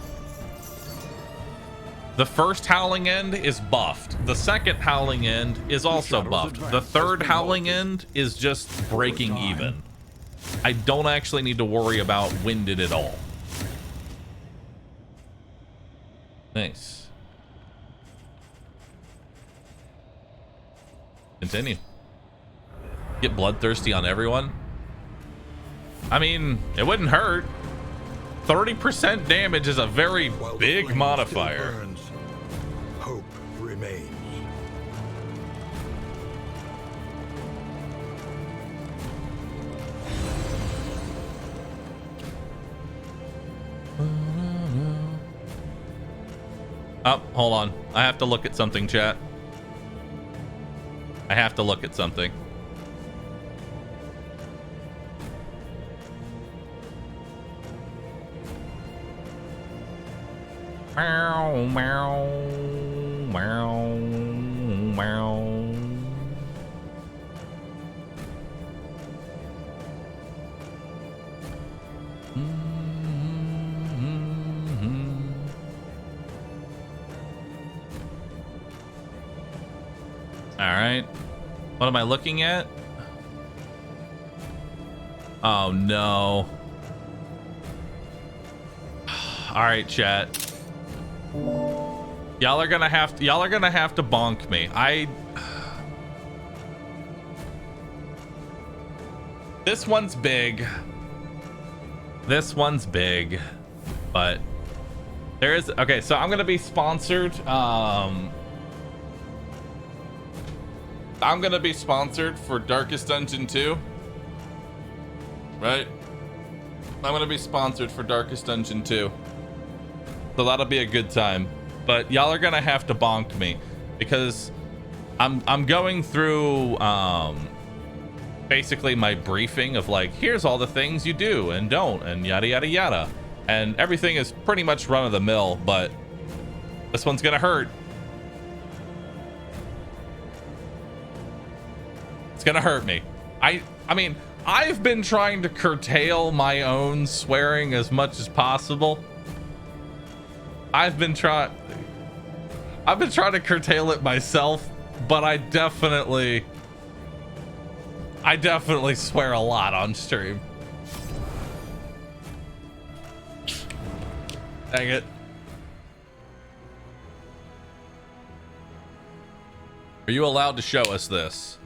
The first Howling End is buffed. The second Howling End is also buffed. The third Howling End is just breaking even. I don't actually need to worry about Winded at all. Nice. Continue. Get Bloodthirsty on everyone. I mean, it wouldn't hurt. 30% damage is a very big modifier.
Burns, hope remains.
Oh, hold on. I have to look at something, chat. I have to look at something. Meow, meow, meow, meow. All right. What am I looking at? Oh no. All right, chat. Y'all are gonna have to bonk me. This one's big. This one's big, but there is okay. So I'm gonna be sponsored. I'm gonna be sponsored for Darkest Dungeon 2. Right? I'm gonna be sponsored for Darkest Dungeon 2. So that'll be a good time. But y'all are gonna have to bonk me because I'm going through basically my briefing of like, here's all the things you do and don't and yada yada yada. And everything is pretty much run of the mill, but this one's gonna hurt. It's gonna hurt me. I mean, I've been trying to curtail my own swearing as much as possible. I've been trying to curtail it myself, but I definitely swear a lot on stream. Dang it. Are you allowed to show us this?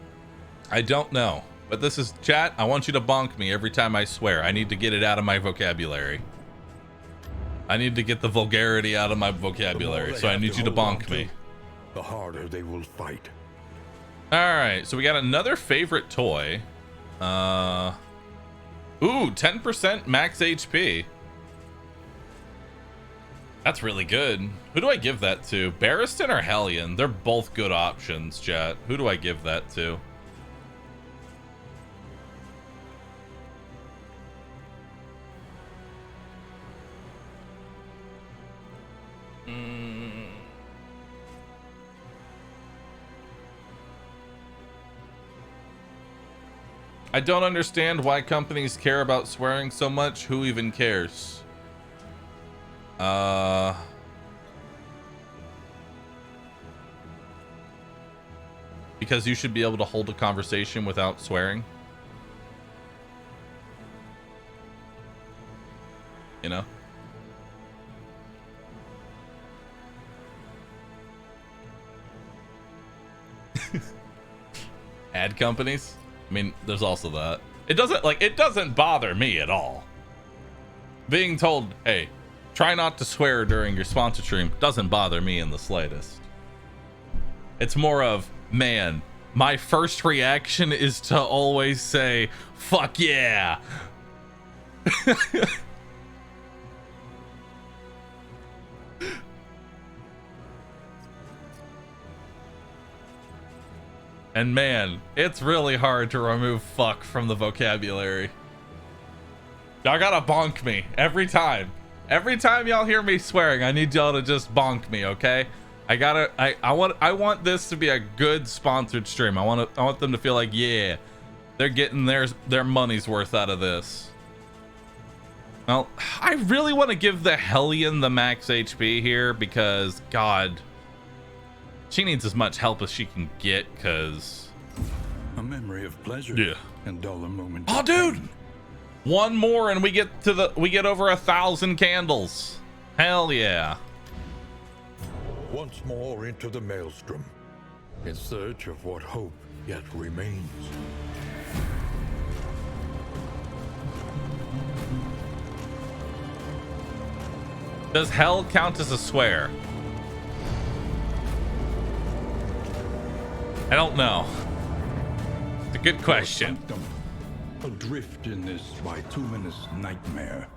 I don't know, but this is chat. I want you to bonk me every time I swear. I need to get it out of my vocabulary. I need to get the vulgarity out of my vocabulary, so I need you to bonk me.
The harder they will fight.
All right, so we got another favorite toy. Ooh, 10% max HP. That's really good. Who do I give that to? Barristan or Hellion? They're both good options, chat. Who do I give that to? I don't understand why companies care about swearing so much. Who even cares? Because you should be able to hold a conversation without swearing. You know? Ad companies? I mean, there's also that. It doesn't bother me at all. Being told, hey, try not to swear during your sponsor stream doesn't bother me in the slightest. It's more of, man, my first reaction is to always say, fuck yeah. And man, it's really hard to remove fuck from the vocabulary. Y'all gotta bonk me every time. Every time y'all hear me swearing, I need y'all to just bonk me, okay? I want this to be a good sponsored stream. I want them to feel like, yeah, they're getting their money's worth out of this. Well, I really want to give the Hellion the max HP here because, God, she needs as much help as she can get, cause
A memory of pleasure.
Yeah.
And duller moments.
oh,
of
dude,
pain.
one more and we get over 1,000 candles. Hell yeah.
Once more into the maelstrom, in search of what hope yet remains.
Does hell count as a swear? I don't know. It's a good question.
Sanctum, adrift in this bituminous nightmare.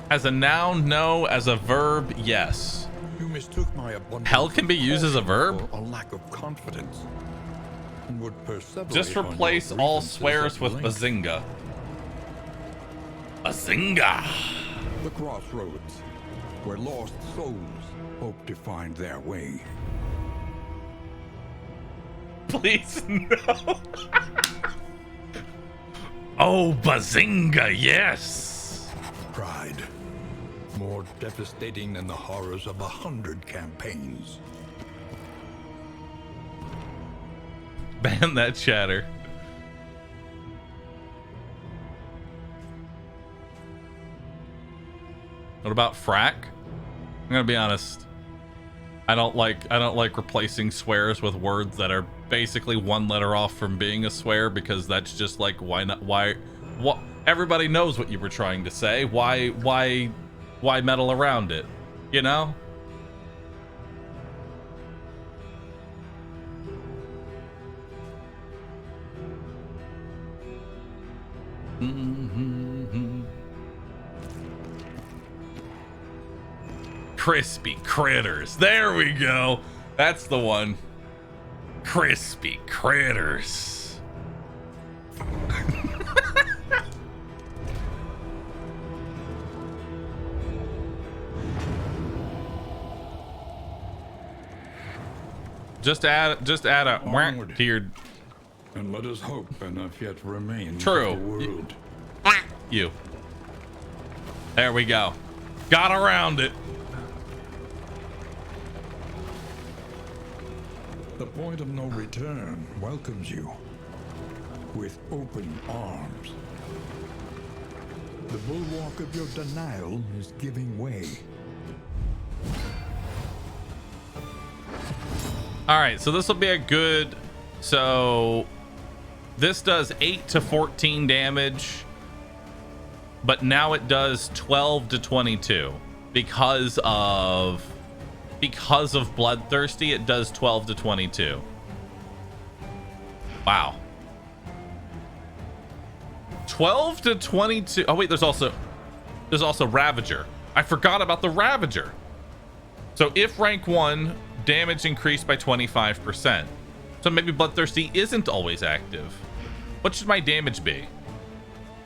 As a noun, no. As a verb, yes.
You mistook my abundance
Hell can be used as a verb?
for a lack of confidence. And would perseverate
Just
on your
replace all
grievances
swears
at
with
length.
bazinga. Bazinga!
The crossroads, where lost souls hope to find their way.
Please, no. Oh, bazinga, yes.
Pride, more devastating than the horrors of 100 campaigns.
Ban that chatter. What about frack? I'm gonna be honest. I don't like replacing swears with words that are basically one letter off from being a swear, because that's just like, why not? What? Everybody knows what you were trying to say. Why meddle around it? You know? Crispy critters. There we go. That's the one. Crispy critters. Just add a whack
Onward.
to your
And let us hope enough yet remains
True.
of the world.
you. There we go. Got around it.
The point of no return welcomes you with open arms. The bulwark of your denial is giving way.
All right, so this will be a good. So this does 8 to 14 damage, but now it does 12 to 22 because of Bloodthirsty. It does 12 to 22. Wow. 12 to 22. Oh wait, there's also Ravager. I forgot about the Ravager. So if rank 1, damage increased by 25%. So maybe Bloodthirsty isn't always active. What should my damage be?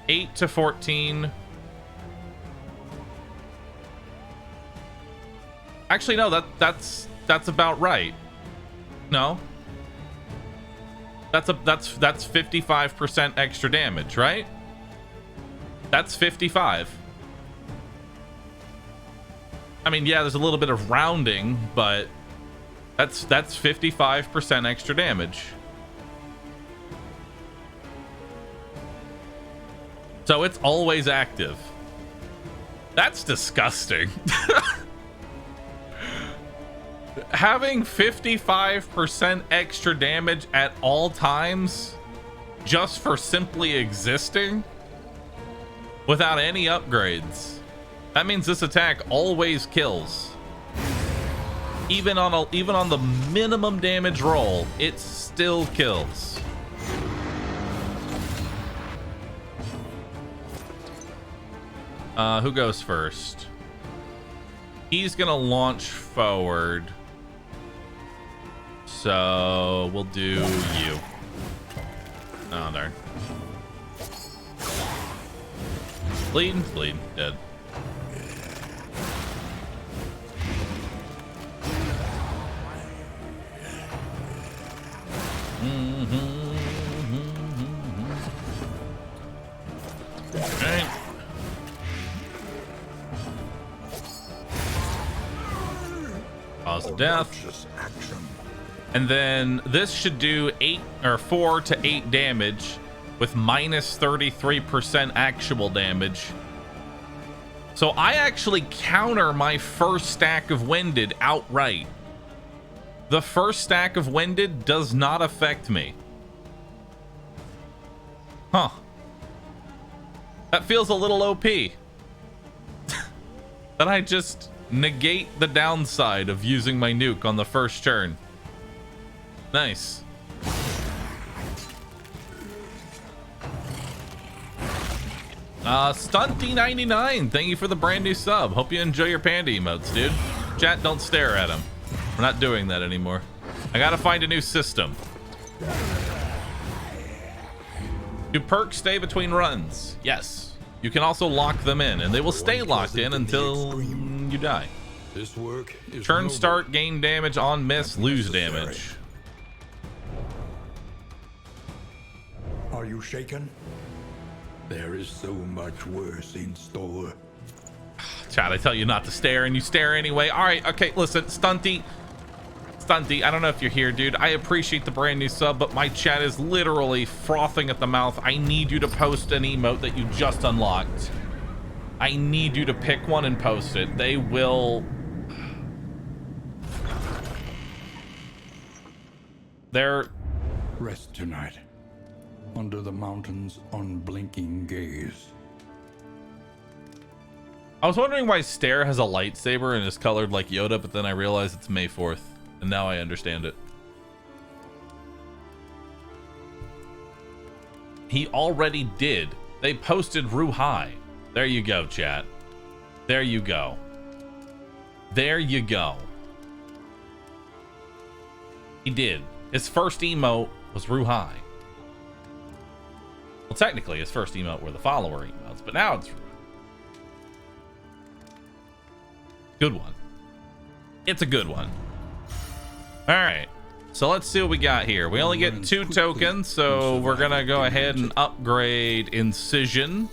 8 to 14. Actually, no, that's about right. No. That's 55% extra damage, right? That's 55. I mean, yeah, there's a little bit of rounding, but that's 55% extra damage. So it's always active. That's disgusting. Having 55% extra damage at all times just for simply existing without any upgrades. That means this attack always kills. Even on the minimum damage roll, it still kills. Who goes first? He's gonna launch forward. So we'll do you. Oh, darn. Bleed, dead. Right. Cause of death. And then this should do 4 to 8 damage with minus 33% actual damage. So I actually counter my first stack of Winded outright. The first stack of Winded does not affect me. Huh. That feels a little OP. That I just negate the downside of using my nuke on the first turn. Nice. Stunty99, thank you for the brand new sub. Hope you enjoy your panda emotes, dude. Chat, don't stare at him. We're not doing that anymore. I gotta find a new system. Do perks stay between runs? Yes. You can also lock them in, and they will stay locked in until you die.
This work is
Turn
noble.
start, gain damage, on miss, lose damage.
Are you shaken? There is so much worse in store.
Chat, I tell you not to stare, and you stare anyway. All right, okay, listen, Stunty, I don't know if you're here, dude. I appreciate the brand new sub, but my chat is literally frothing at the mouth. I need you to post an emote that you just unlocked. I need you to pick one and post it. They will... They're...
Rest tonight, under the mountain's unblinking gaze.
I was wondering why Stare has a lightsaber and is colored like Yoda, but then I realized it's May 4th, and now I understand it. He already did. They posted Ruhai. There you go, chat. There you go. There you go. He did. His first emote was Ruhai. Well, technically, his first emote were the follower emotes, but now it's Ruhai. Good one. It's a good one. All right. So let's see what we got here. We only get 2 tokens, so we're going to go ahead and upgrade Incision.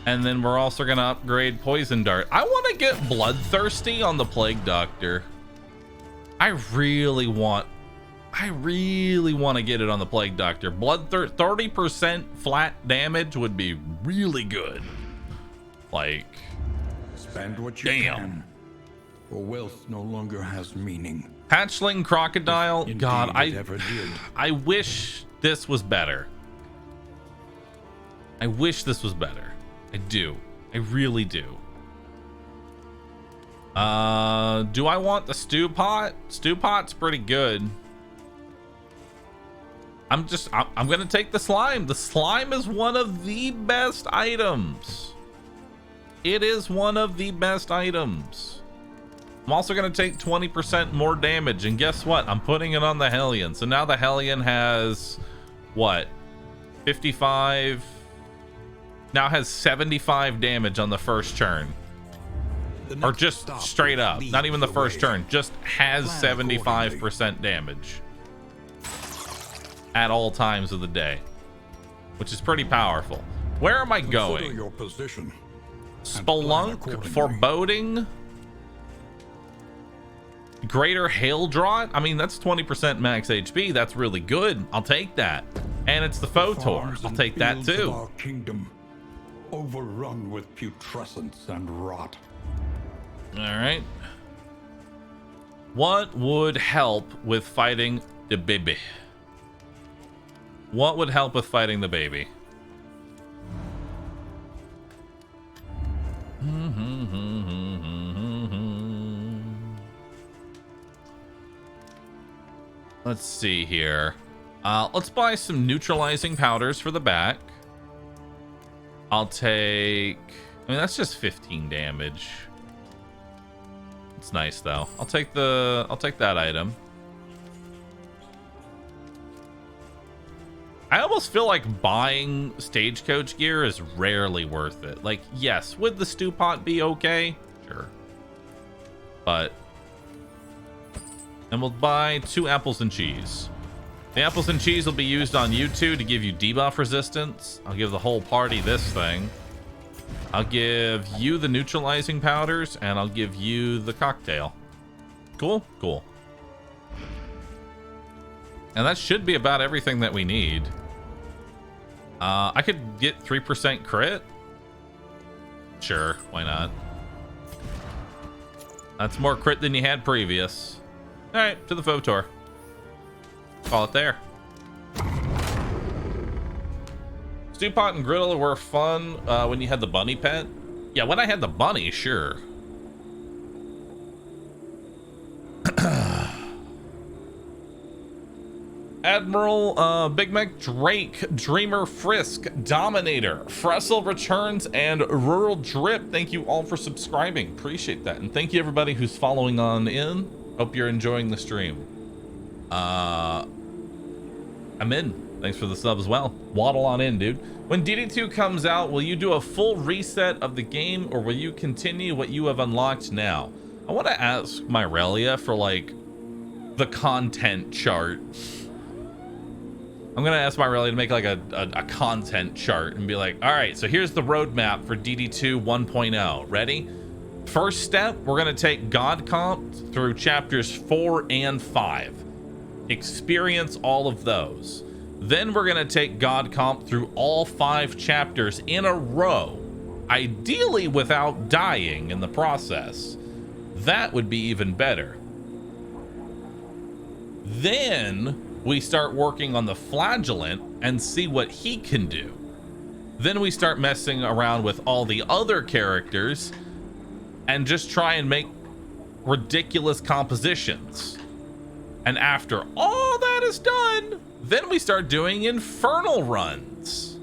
And then we're also going to upgrade Poison Dart. I want to get Bloodthirsty on the Plague Doctor. I really want to get it on the Plague Doctor. 30% flat damage would be really good. Like,
Spend what you
damn.
can, or wealth no longer has meaning.
Hatchling Crocodile.
Indeed
God,
it ever did.
I wish this was better. I wish this was better. I do. I really do. Do I want the stew pot? Stew pot's pretty good. I'm gonna take the slime. The slime is one of the best items. It is one of the best items. I'm also gonna take 20% more damage, and guess what? I'm putting it on the Hellion. So now the Hellion has what? 55. Now has 75 damage on the first turn. Or just straight up, not even the first turn, just has 75% damage at all times of the day, which is pretty powerful. Where am I going?
Your position.
Spelunk, Foreboding, Greater Hail Draught. I mean, that's 20% max HP. That's really good. I'll take that. And it's the Photor. I'll take that too.
Our kingdom, overrun with putrescence and rot.
All right. What would help with fighting the baby? What would help with fighting the baby? Let's see here. Let's buy some neutralizing powders for the back. I'll take... I mean, that's just 15 damage. It's nice though. I'll take that item. I almost feel like buying stagecoach gear is rarely worth it. Like, yes, would the stew pot be okay? Sure. But... And we'll buy 2 apples and cheese. The apples and cheese will be used on you two to give you debuff resistance. I'll give the whole party this thing. I'll give you the neutralizing powders, and I'll give you the cocktail. Cool? Cool. And that should be about everything that we need. I could get 3% crit. Sure, why not? That's more crit than you had previous. All right, to the Photor. Call it there. Stew pot and griddle were fun when you had the bunny pet. Yeah, when I had the bunny, sure. Admiral, Big Mac Drake, Dreamer Frisk, Dominator, Fressel Returns, and Rural Drip. Thank you all for subscribing. Appreciate that. And thank you everybody who's following on in. Hope you're enjoying the stream. I'm in. Thanks for the sub as well. Waddle on in, dude. When DD2 comes out, will you do a full reset of the game, or will you continue what you have unlocked now? I want to ask Myrelia for, like, the content chart. I'm going to ask Myrelia to make, like, a content chart and be like, all right, so here's the roadmap for DD2 1.0. Ready? First step, we're going to take God Comp through chapters 4 and 5. Experience all of those. Then we're going to take God Comp through all 5 chapters in a row, ideally without dying in the process. That would be even better. Then we start working on the Flagellant and see what he can do. Then we start messing around with all the other characters and just try and make ridiculous compositions. And after all that is done, then we start doing infernal runs,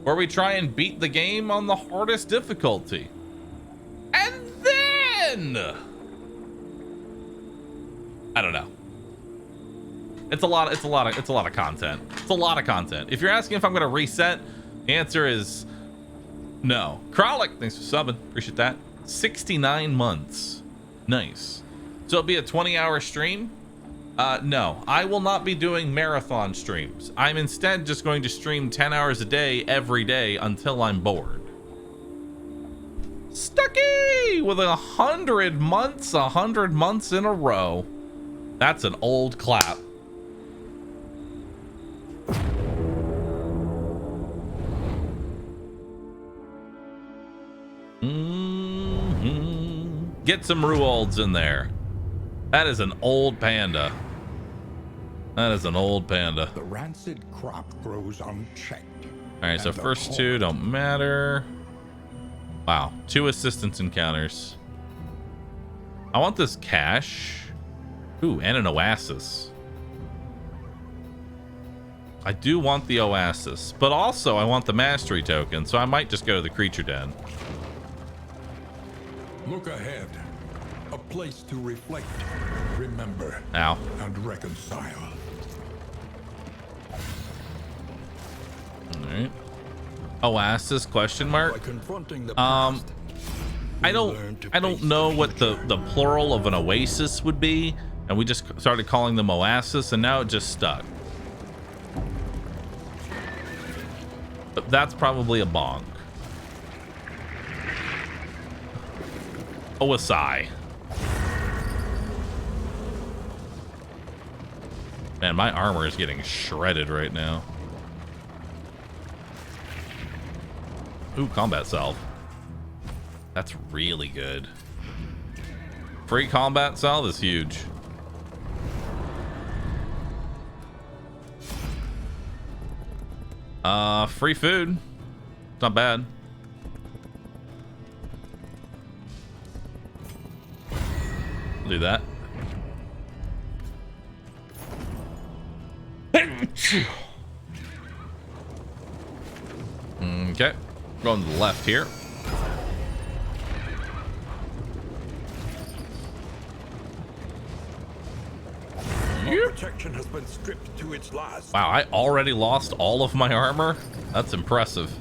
where we try and beat the game on the hardest difficulty. And then, I don't know. It's a lot of content. It's a lot of content. If you're asking if I'm gonna reset, the answer is no. Kralik, thanks for subbing. Appreciate that. 69 months. Nice. So it'll be a 20-hour stream. No, I will not be doing marathon streams. I'm instead just going to stream 10 hours a day every day until I'm bored. Stucky with 100 months in a row. That's an old clap. Get some Ruolds in there. That is an old panda. That is an old panda.
The rancid crop grows unchecked.
All right, so first 2 don't matter. Wow, 2 assistance encounters. I want this cash. Ooh, and an oasis. I do want the oasis, but also I want the mastery token, so I might just go to the creature den.
Look ahead. A place to reflect, remember,
Ow.
and reconcile.
All right. Oasis question mark.
By confronting the past,
I don't know what the plural of an oasis would be, and we just started calling them oasis, and now it just stuck. But that's probably a bonk. Oasai. Man, my armor is getting shredded right now. Ooh, combat salve. That's really good. Free combat salve is huge. Free food. It's not bad. Do that. Okay, going to the left here.
protection has been stripped to its last.
Wow, I already lost all of my armor? That's impressive.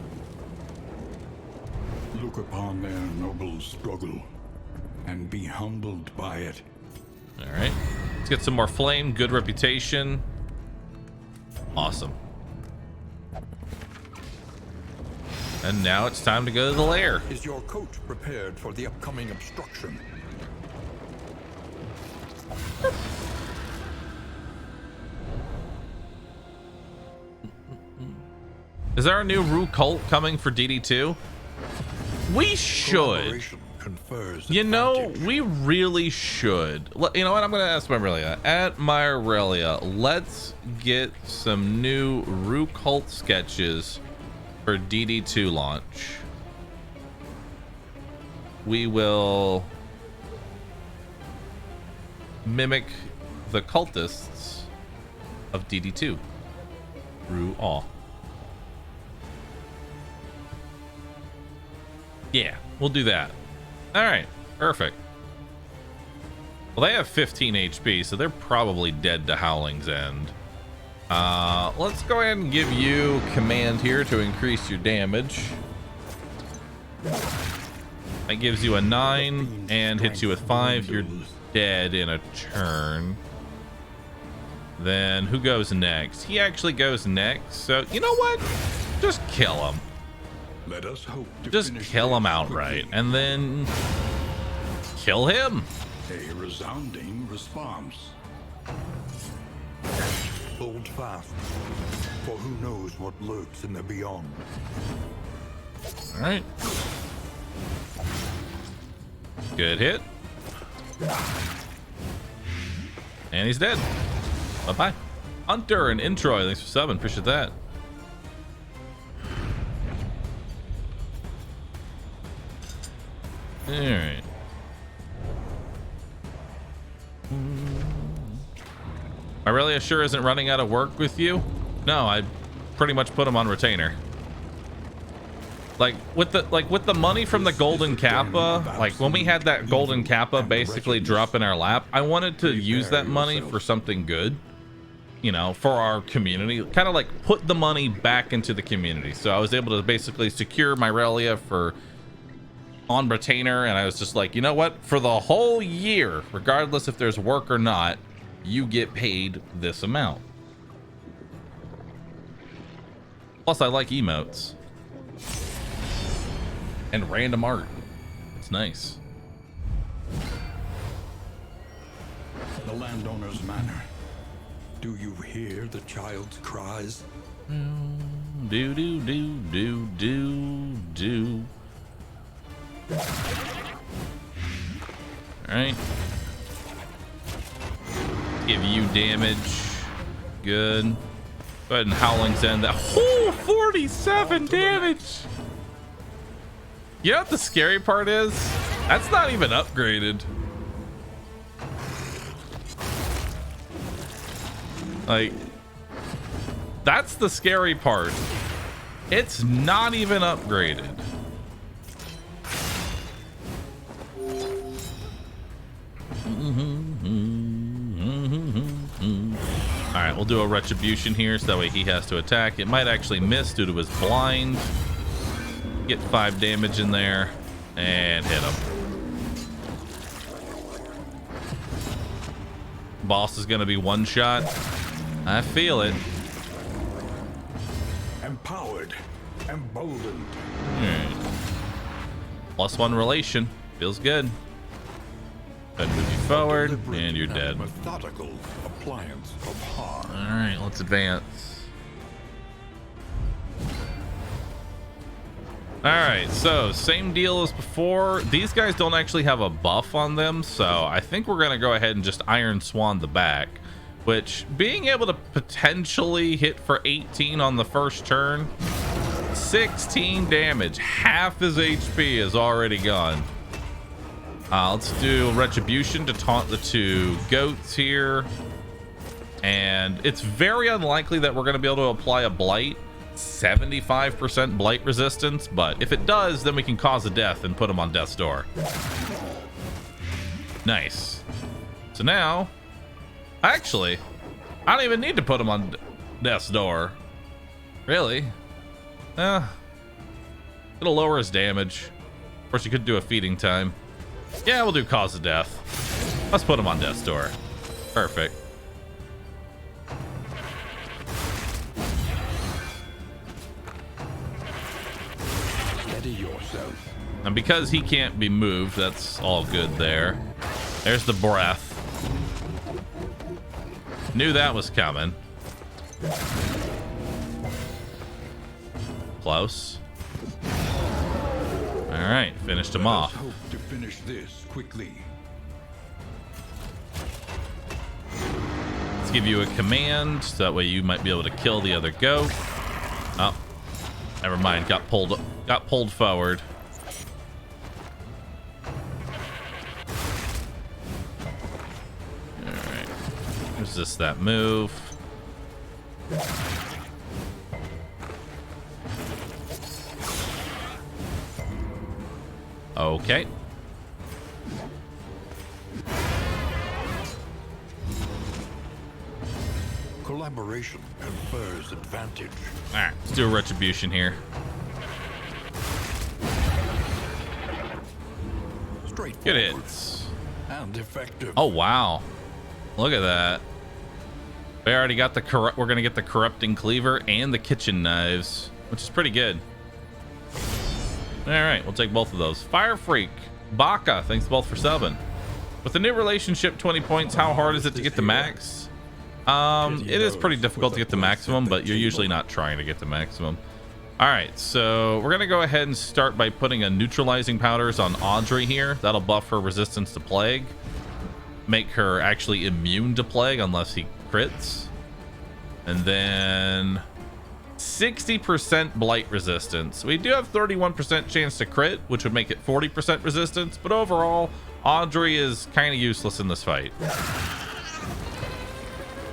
Look upon their noble struggle and be humbled by it.
All right, let's get some more flame. Good reputation. Awesome. And now it's time to go to the lair.
Is your coach prepared for the upcoming obstruction?
Is there a new Rue cult coming for DD2? We should. You know, we really should. You know what? I'm going to ask Myrelia. At Myrelia, let's get some new Rue cult sketches for DD2 launch. We will mimic the cultists of DD2. Rue all. Yeah, we'll do that. All right, perfect. Well, they have 15 HP, so they're probably dead to Howling's End. Let's go ahead and give you command here to increase your damage. That gives you a 9 and hits you with 5. You're dead in a turn. Then who goes next? He actually goes next. So you know what? Just kill him.
Let us hope to
Just kill him outright, and then kill him.
A resounding response.
Hold fast, for who knows what lurks in the beyond.
All right. Good hit. And he's dead. Bye-bye. Hunter and Introy, thanks for subbing. Appreciate that. All right. Aurelia sure isn't running out of work with you. No, I pretty much put him on retainer. Like with the money from the golden kappa, like when we had that golden kappa basically drop in our lap, I wanted to use that money for something good, you know, for our community, kind of like put the money back into the community. So I was able to basically secure my Aurelia for on retainer, and I was just like, you know what, for the whole year, regardless if there's work or not, you get paid this amount. Plus I like emotes and random art. It's nice.
The landowner's manor. Do you hear the child's cries?
Do do do do do do. All right. Give you damage. Good. Go ahead and Howling's End that. Oh, 47 damage. You know what the scary part is? That's not even upgraded. Like, that's the scary part. It's not even upgraded. All right, we'll do a retribution here so that way he has to attack. It might actually miss due to his blind. Get 5 damage in there and hit him. Boss is going to be one shot. I feel it.
Empowered, emboldened.
All right. +1 relation. Feels good. Go ahead and move you forward, and you're dead.
Methodical appliance of harm.
All right, let's advance. All right, so same deal as before. These guys don't actually have a buff on them, so I think we're gonna go ahead and just Iron Swan the back, which being able to potentially hit for 18 on the first turn, 16 damage, half his HP is already gone. Let's do Retribution to taunt the 2 goats here. And it's very unlikely that we're going to be able to apply a Blight. 75% Blight resistance. But if it does, then we can cause a death and put him on death's door. Nice. So now, actually, I don't even need to put him on death's door. Really? It'll lower his damage. Of course, you could do a feeding time. Yeah, we'll do cause of death. Let's put him on death's door. Perfect.
Steady yourself.
And because he can't be moved, that's all good there. There's the breath. Knew that was coming. Close. All right, finished him off.
Hope to finish this quickly.
Let's give you a command, so that way you might be able to kill the other goat. Oh, never mind. Got pulled forward. All right. Resist that move. Okay.
Collaboration confers advantage.
All right, let's do a retribution here.
Straightforward
Good hits.
and effective.
Oh wow, look at that. We already got the we're gonna get the corrupting cleaver and the kitchen knives, which is pretty good. All right, we'll take both of those. Fire Freak, Baka, thanks both for subbing. With the new relationship, 20 points. How hard is it to get the max? It is pretty difficult to get the maximum, but you're usually not trying to get the maximum. All right, so we're gonna go ahead and start by putting a neutralizing powders on Audrey here. That'll buff her resistance to plague, make her actually immune to plague unless he crits, and then 60% blight resistance. We do have 31% chance to crit, which would make it 40% resistance, but overall Audrey is kind of useless in this fight.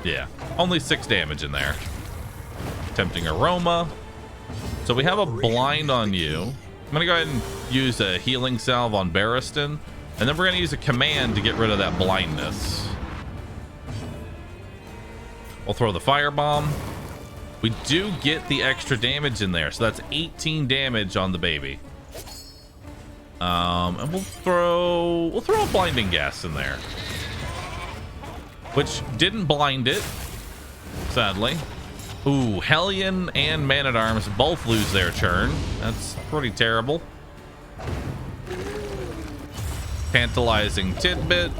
Yeah, only 6 damage in there. Tempting aroma. So we have a blind on you. I'm gonna go ahead and use a healing salve on Barristan, and then we're gonna use a command to get rid of that blindness. We'll throw the firebomb. We do get the extra damage in there, so that's 18 damage on the baby. And we'll throw a blinding gas in there, which didn't blind it, sadly. Ooh, Hellion and Man-at-Arms both lose their turn. That's pretty terrible. Tantalizing Tidbit.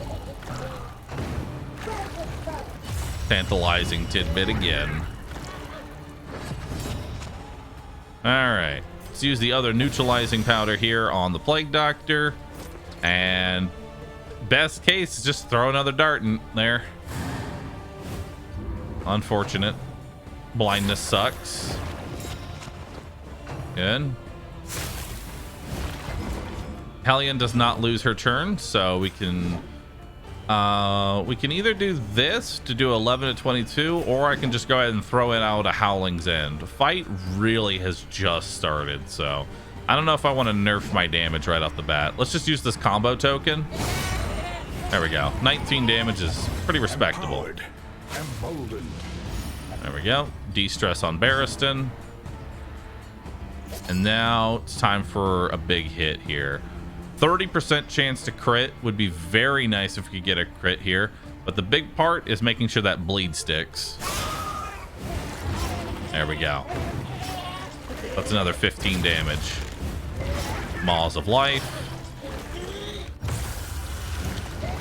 Tantalizing Tidbit again. Alright, let's use the other neutralizing powder here on the Plague Doctor. And best case, just throw another dart in there. Unfortunate. Blindness sucks. Good. Hellion does not lose her turn, so we can either do this to do 11 to 22, or I can just go ahead and throw it out a Howling's End. The fight really has just started, so I don't know if I want to nerf my damage right off the bat. Let's just use this combo token. There we go. 19 damage is pretty respectable.
Emboldened.
There we go. De-stress on Barristan. And now it's time for a big hit here. 30% chance to crit would be very nice if we could get a crit here. But the big part is making sure that bleed sticks. There we go. That's another 15 damage. Maws of Life.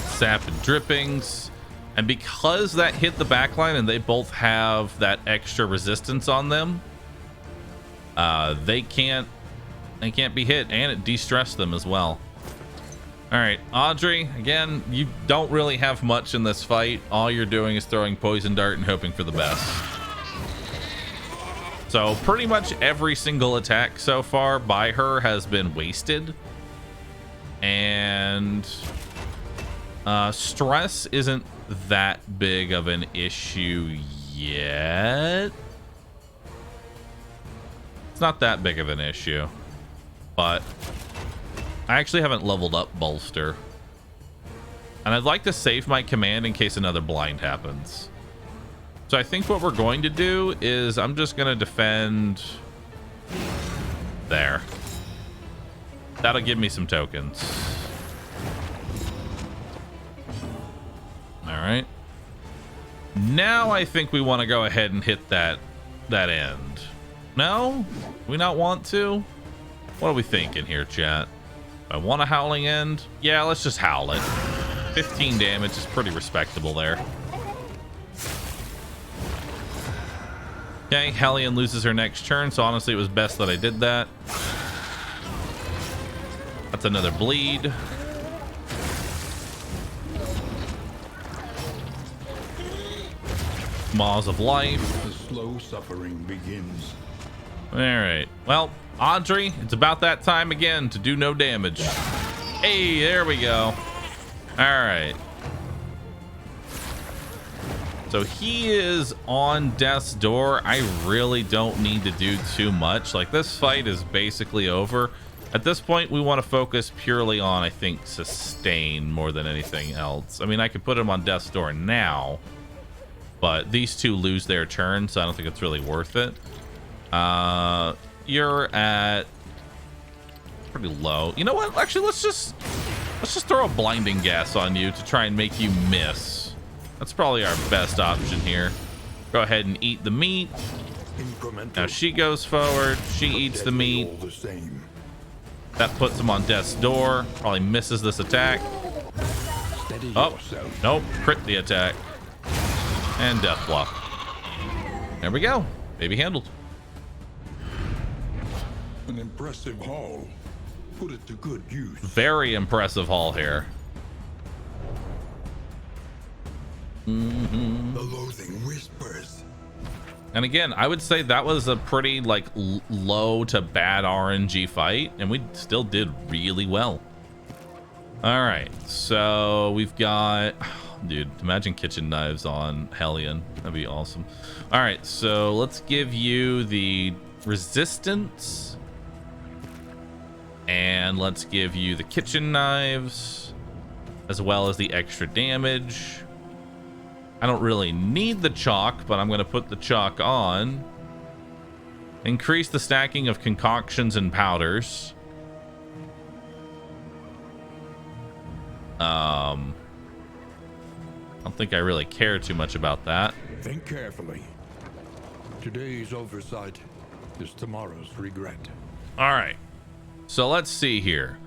Sap and Drippings. And because that hit the backline and they both have that extra resistance on them, they can't be hit, and it de-stressed them as well. All right, Audrey, again, you don't really have much in this fight. All you're doing is throwing poison dart and hoping for the best. So pretty much every single attack so far by her has been wasted. And stress isn't that big of an issue yet. It's not that big of an issue, but I actually haven't leveled up Bolster, and I'd like to save my command in case another blind happens. So I think what we're going to do is I'm just going to defend there. That'll give me some tokens. All right. Now I think we want to go ahead and hit that end. No? Do we not want to? What are we thinking here, chat? I want a Howling End? Yeah, let's just howl it. 15 damage is pretty respectable there. Okay, Hellion loses her next turn, so honestly it was best that I did that. That's another bleed. Maws of Life.
The slow suffering begins.
All right. Well, Audrey, it's about that time again to do no damage. Hey, there we go. All right. So he is on death's door. I really don't need to do too much. Like, this fight is basically over. At this point, we want to focus purely on, I think, sustain more than anything else. I mean, I could put him on death's door now, but these two lose their turn, so I don't think it's really worth it. You're at pretty low. You know what? Actually, let's just throw a blinding gas on you to try and make you miss. That's probably our best option here. Go ahead and eat the meat. Now she goes forward. She eats the meat. That puts him on death's door. Probably misses this attack. Oh, nope. Crit the attack. And death block. There we go. Baby handled.
An impressive haul. Put it to good use.
Very impressive haul here.
The loathing whispers.
And again, I would say that was a pretty like low to bad RNG fight, and we still did really well. All right, so we've got, dude, imagine kitchen knives on Hellion. That'd be awesome. All right, so let's give you the resistance, and let's give you the kitchen knives, as well as the extra damage. I don't really need the chalk, but I'm going to put the chalk on. Increase the stacking of concoctions and powders. I don't think I really care too much about that.
Think carefully. Today's oversight is tomorrow's regret.
All right. So let's see here.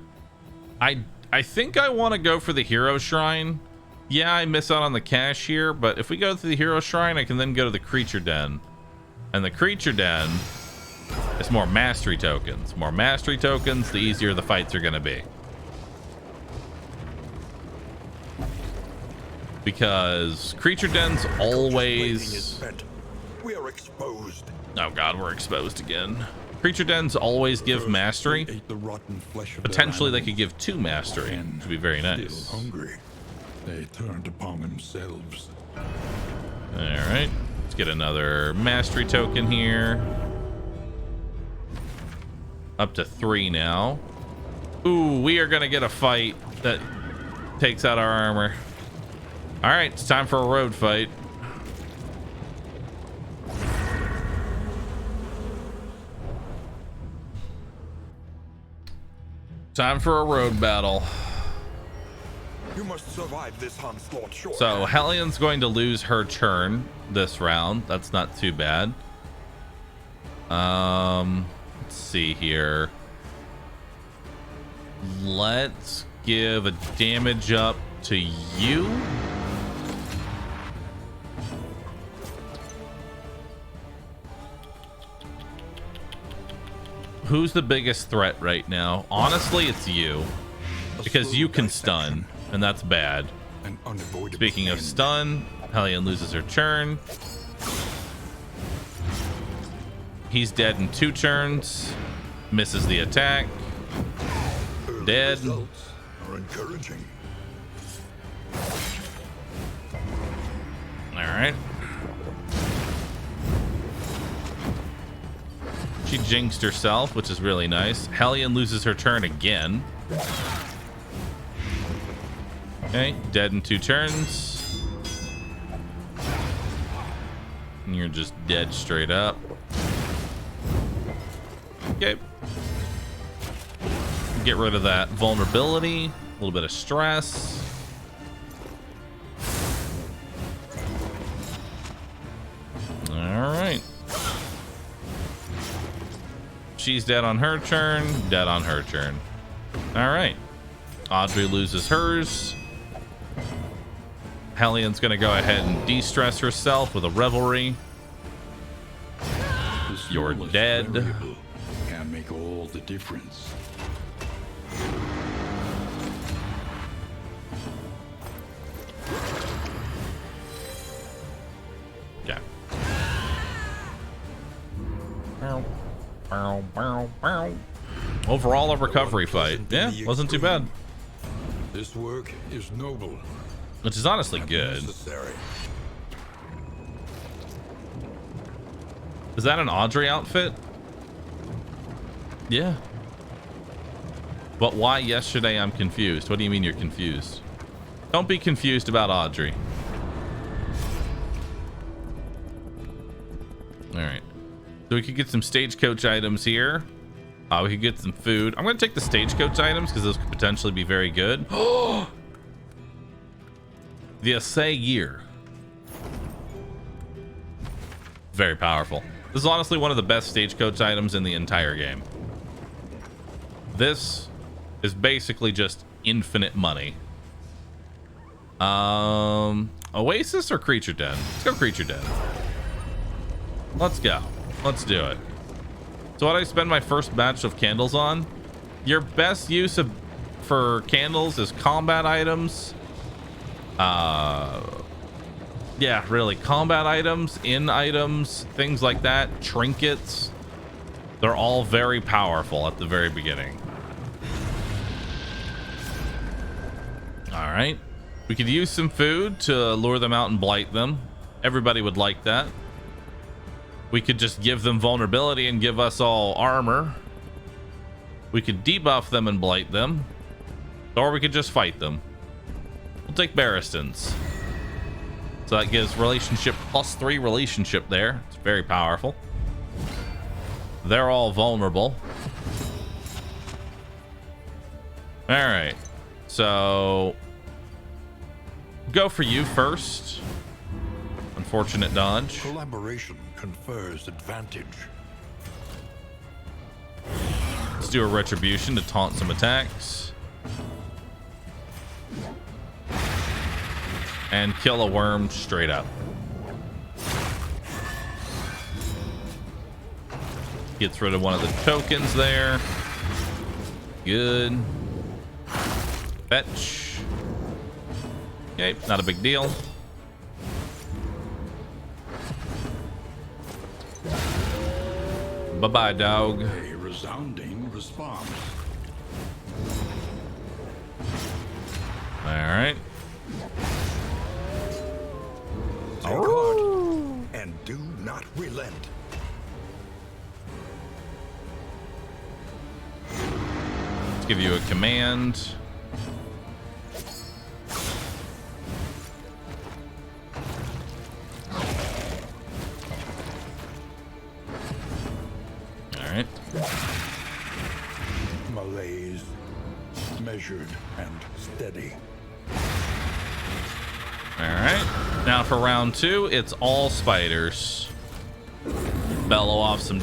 I think I want to go for the hero shrine. Yeah, I miss out on the cash here, but if we go to the hero shrine, I can then go to the creature den. And the creature den is more mastery tokens. More mastery tokens, the easier the fights are going to be. Because creature dens always...
We are exposed.
Oh god, we're exposed again. Creature dens always give mastery. Potentially they could give 2 mastery, which would be very nice.
Still hungry. They turned upon themselves.
All right, let's get another mastery token here. Up to 3 now. Ooh, we are gonna get a fight that takes out our armor. All right, it's time for a road fight. Time for a road battle.
You must survive this onslaught.
So Hellion's going to lose her turn this round. That's not too bad. Let's see here. Let's give a damage up to you. Who's the biggest threat right now? Honestly, it's you, because you can stun, and that's bad. Speaking of stun, Hellion loses her turn. He's dead in 2 turns. Misses the attack. Dead. Alright. She jinxed herself, which is really nice. Hellion loses her turn again. Okay, dead in 2 turns. And you're just dead straight up. Okay. Get rid of that vulnerability. A little bit of stress. Alright. She's dead on her turn. Dead on her turn. Alright. Audrey loses hers. Hellion's gonna go ahead and de-stress herself with a revelry. You're dead.
Can make all the difference.
Okay. Overall, a recovery fight. Yeah, wasn't too bad.
This work is noble.
Which is honestly good.
Necessary.
Is that an Audrey outfit? Yeah. But why yesterday? I'm confused. What do you mean you're confused? Don't be confused about Audrey. All right. So we could get some stagecoach items here. We could get some food. I'm going to take the stagecoach items because those could potentially be very good. The Assay Gear. Very powerful. This is honestly one of the best stagecoach items in the entire game. This is basically just infinite money. Oasis or Creature Den? Let's go Creature Den. Let's go. Let's do it. So what I spend my first batch of candles on? Your best use for candles is combat items. Yeah, really. Combat items, in items, things like that, trinkets. They're all very powerful at the very beginning. All right. We could use some food to lure them out and blight them. Everybody would like that. We could just give them vulnerability and give us all armor. We could debuff them and blight them. Or we could just fight them. We'll take Barristan's. So that gives relationship +3 relationship there. It's very powerful. They're all vulnerable. All right. So go for you first. Unfortunate dodge.
Collaboration confers advantage.
Let's do a retribution to taunt some attacks. And kill a worm straight up. Gets rid of one of the tokens there. Good. Fetch. Okay, not a big deal. Bye-bye, dog.
A resounding response.
All right.
Take heart and do not relent.
Let's give you a command. All right.
Malaise, measured and steady.
All right. Now for round 2, it's all spiders. Bellow off some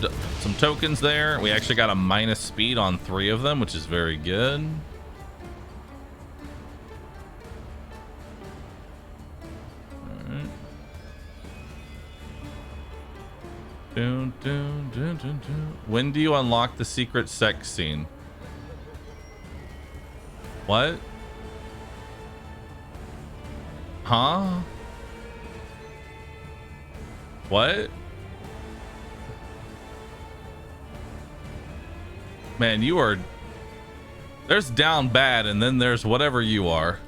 tokens there. We actually got a minus speed on 3 of them, which is very good. All right. Dun, dun, dun, dun, dun. When do you unlock the secret sex scene? What? Huh? What? Man, you are... There's down bad, and then there's whatever you are.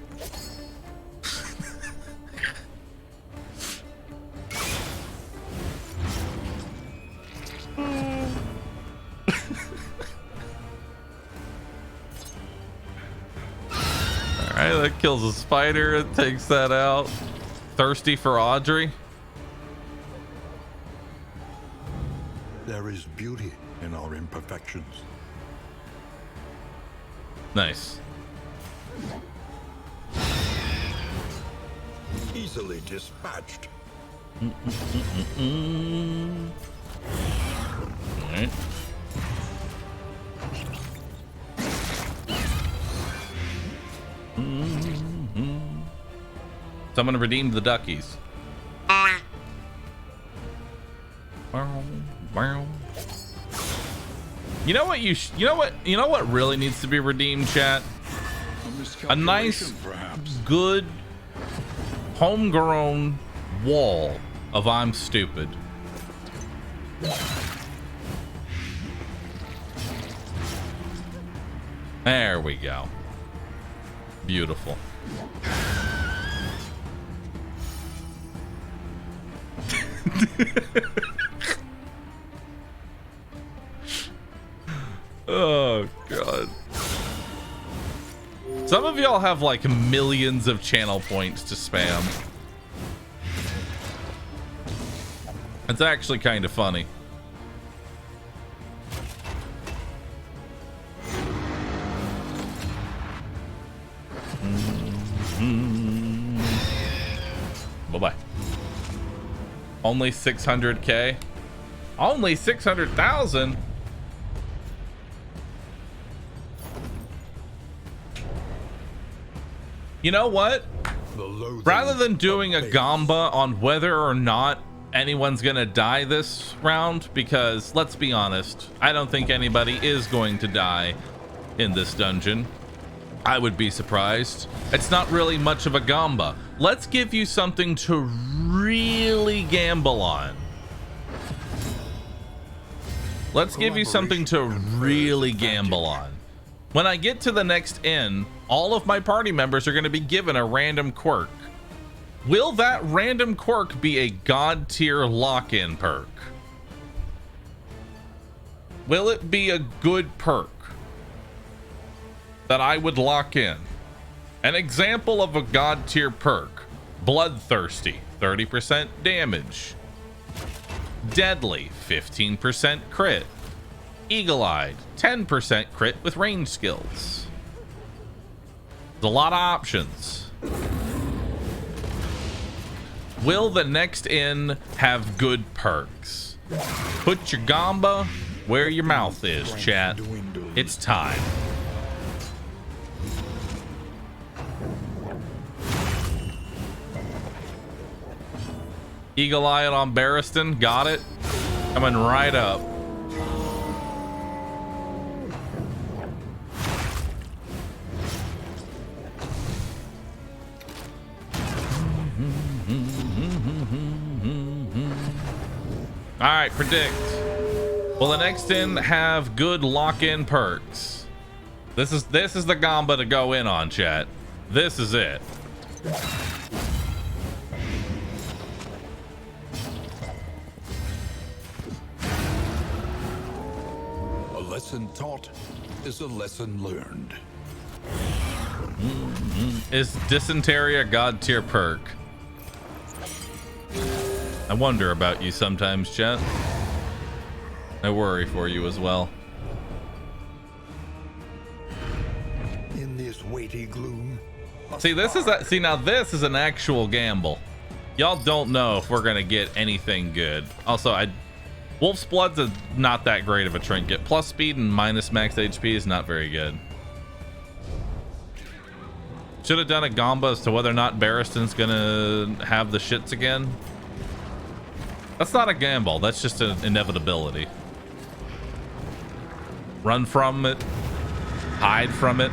Alright, that kills a spider. It takes that out. Thirsty for Audrey.
There is beauty in our imperfections.
Nice.
Easily dispatched.
Alright. Someone redeemed the duckies. You know what you know what really needs to be redeemed, chat? A nice,
perhaps.
good, homegrown wall of I'm stupid. There we go. Beautiful. Some of y'all have like millions of channel points to spam. It's actually kind of funny. Bye-bye. Only 600K? Only 600,000? You know what? Rather than doing a gamba on whether or not anyone's gonna die this round, because let's be honest, I don't think anybody is going to die in this dungeon. I would be surprised. It's not really much of a gamba. Let's give you something to really gamble on. Let's give you something to really gamble on. When I get to the next inn, all of my party members are going to be given a random quirk. Will that random quirk be a god tier lock-in perk? Will it be a good perk that I would lock in? An example of a god tier perk: Bloodthirsty, 30% damage. Deadly, 15% crit. Eagle-eyed, 10% crit with range skills. There's a lot of options. Will the next inn have good perks? Put your gamba where your mouth is, chat. It's time. Eagle-eyed on Barristan, got it. Coming right up. All right, predict. Will the next inn have good lock-in perks? This is the gamba to go in on, chat. This is it.
A lesson taught is a lesson learned.
Is dysentery a god tier perk? I wonder about you sometimes, chat. I worry for you as well.
In this weighty gloom.
See, now this is an actual gamble. Y'all don't know if we're gonna get anything good. Also, Wolf's Blood's not that great of a trinket. Plus speed and minus max HP is not very good. Should have done a gamba as to whether or not Barristan's gonna have the shits again. That's not a gamble. That's just an inevitability. Run from it. Hide from it.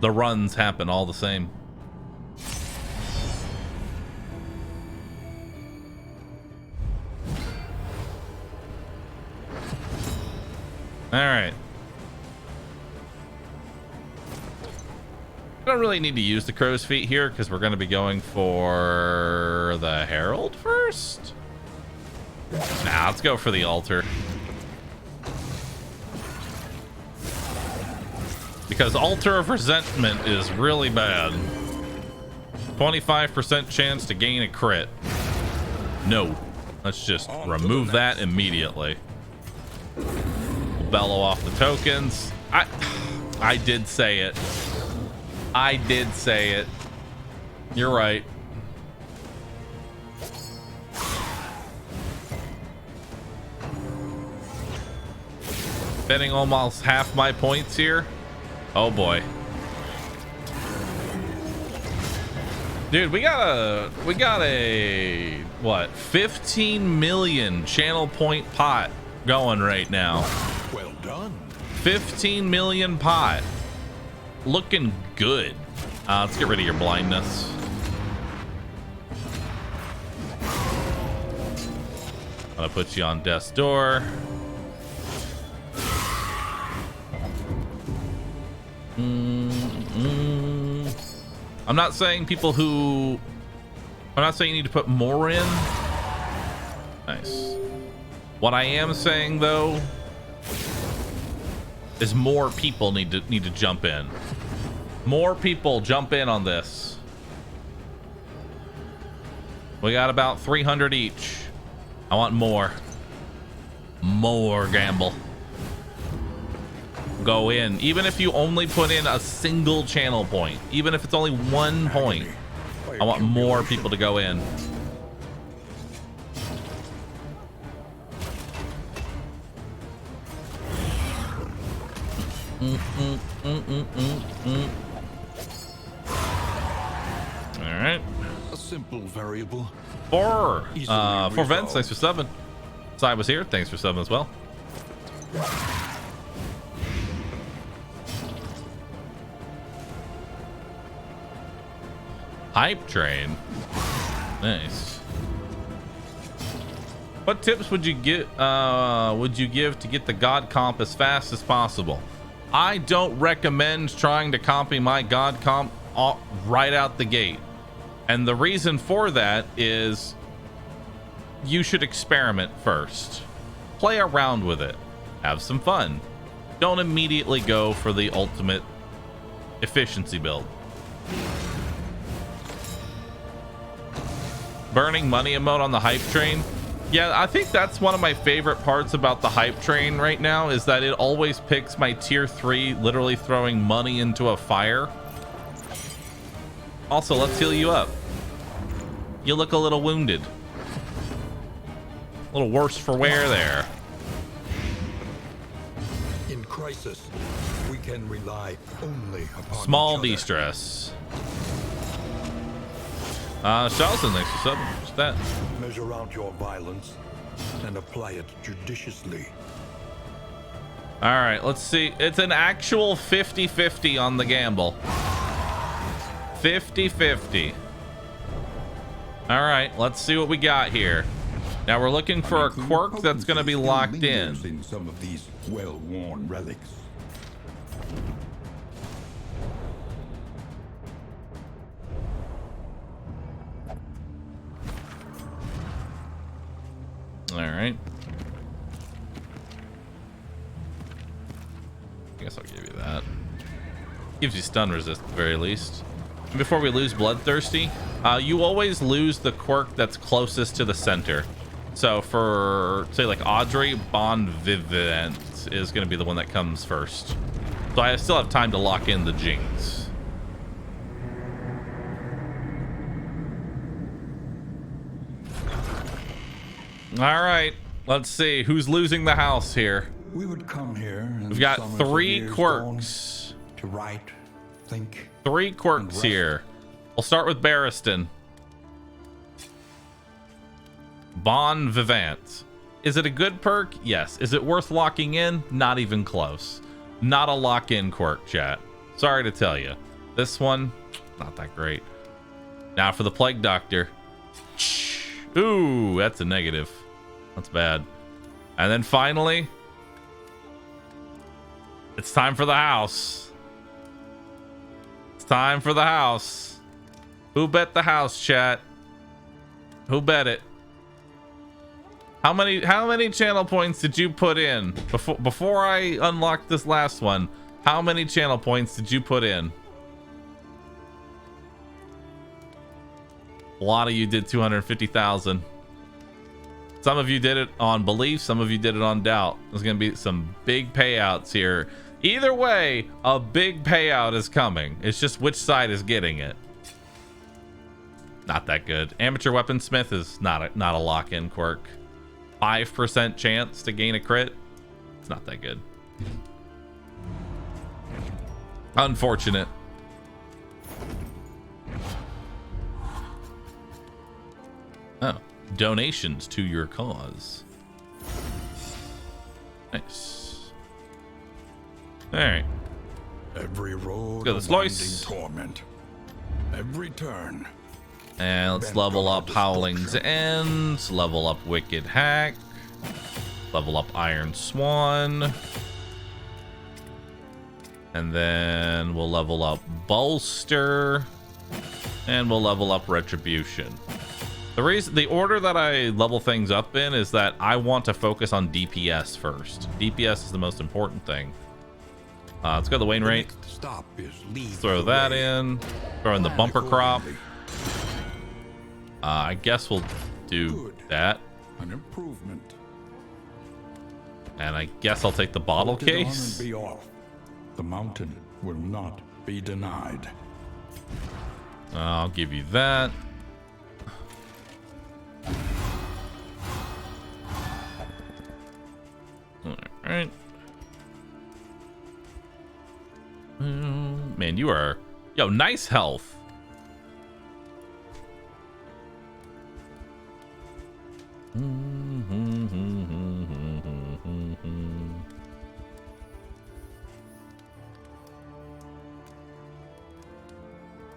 The runs happen all the same. All right. I don't really need to use the crow's feet here because we're going to be going for the Herald first. Nah, let's go for the altar. Because Altar of Resentment is really bad. 25% chance to gain a crit. No. Let's just remove that immediately. We'll bellow off the tokens. I did say it. I did say it. You're right. Betting almost half my points here. Oh boy. Dude, we got a what, 15 million channel point pot going right now.
Well done.
15 million pot. Looking good. Let's get rid of your blindness. I'm gonna put you on death's door. I'm not saying I'm not saying you need to put more in. Nice. What I am saying though is more people need to jump in. More people jump in on this. We got about 300 each. I want more. More gamble. Go in. Even if you only put in a single channel point, even if it's only 1 point, I want more people to go in. All right.
A simple variable.
For Vents, thanks for subbing. Sai was here, thanks for subbing as well. Hype train. Nice. What tips would you give to get the god comp as fast as possible? I don't recommend trying to copy my god comp right out the gate. And the reason for that is you should experiment first. Play around with it. Have some fun. Don't immediately go for the ultimate efficiency build. Burning money emote on the hype train. Yeah, I think that's one of my favorite parts about the hype train right now is that it always picks my tier 3 literally throwing money into a fire. Also, let's heal you up. You look a little wounded. A little worse for wear there.
In crisis, we can rely only upon
Small
each other.
de-stress. Charleston, thanks for subbing. What's that?
Measure out your violence and apply it judiciously.
All right, let's see. It's an actual 50-50 on the gamble. 50-50. All right, let's see what we got here. Now we're looking for a quirk that's going to be locked in.
Some of these well-worn relics.
All right. I guess I'll give you that. Gives you stun resist at the very least. And before we lose Bloodthirsty, you always lose the quirk that's closest to the center. So for, say, like Audrey, Bon Vivant is going to be the one that comes first. So I still have time to lock in the Jinx. All right, let's see who's losing the house here.
We would come here.
We've got 3 quirks.
To write, think.
3 quirks here. We'll start with Barristan. Bon Vivant. Is it a good perk? Yes. Is it worth locking in? Not even close. Not a lock-in quirk, chat. Sorry to tell you. This one, not that great. Now for the Plague Doctor. Ooh, that's a negative. That's bad. And then finally, it's time for the house. It's time for the house. Who bet the house, chat? Who bet it? How many channel points did you put in before I unlocked this last one? How many channel points did you put in? A lot of you did 250,000. Some of you did it on belief, some of you did it on doubt. There's gonna be some big payouts here. Either way, a big payout is coming. It's just which side is getting it. Not that good. Amateur Weaponsmith is not a lock-in quirk. 5% chance to gain a crit. It's not that good. Unfortunate. Oh, donations to your cause. Nice. All right.
Every road
Go to the slice.
torment. Every turn.
And let's level up Howling's End, level up Wicked Hack, level up Iron Swan, and then we'll level up Bolster, and we'll level up Retribution. The order that I level things up in is that I want to focus on DPS first. DPS is the most important thing. Let's go to the Wainwright.
The next stop is Leeds
Throw that
Array.
in. Throw in the
Plan
bumper crop.
accordingly.
I guess we'll do
Good.
that.
An improvement.
And I guess I'll take the bottle
Put it on
case.
and be off. The mountain will not be denied.
I'll give you that. Alright. Man, you are... Yo, nice health.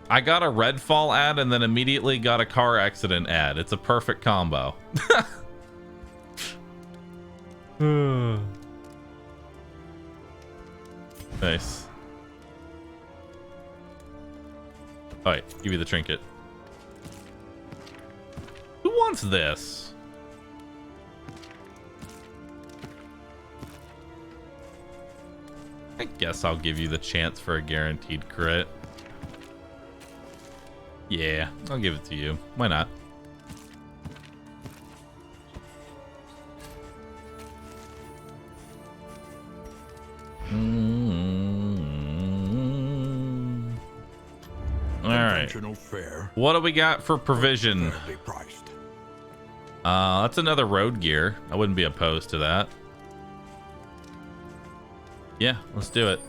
I got a Redfall ad and then immediately got a car accident ad. It's a perfect combo. Nice. Alright, give me the trinket. Who wants this? I guess I'll give you the chance for a guaranteed crit. Yeah, I'll give it to you. Why not? All right.
Conventional fare,
What do we got for provision?
fairly priced.
That's another road gear. I wouldn't be opposed to that. Yeah, let's do it.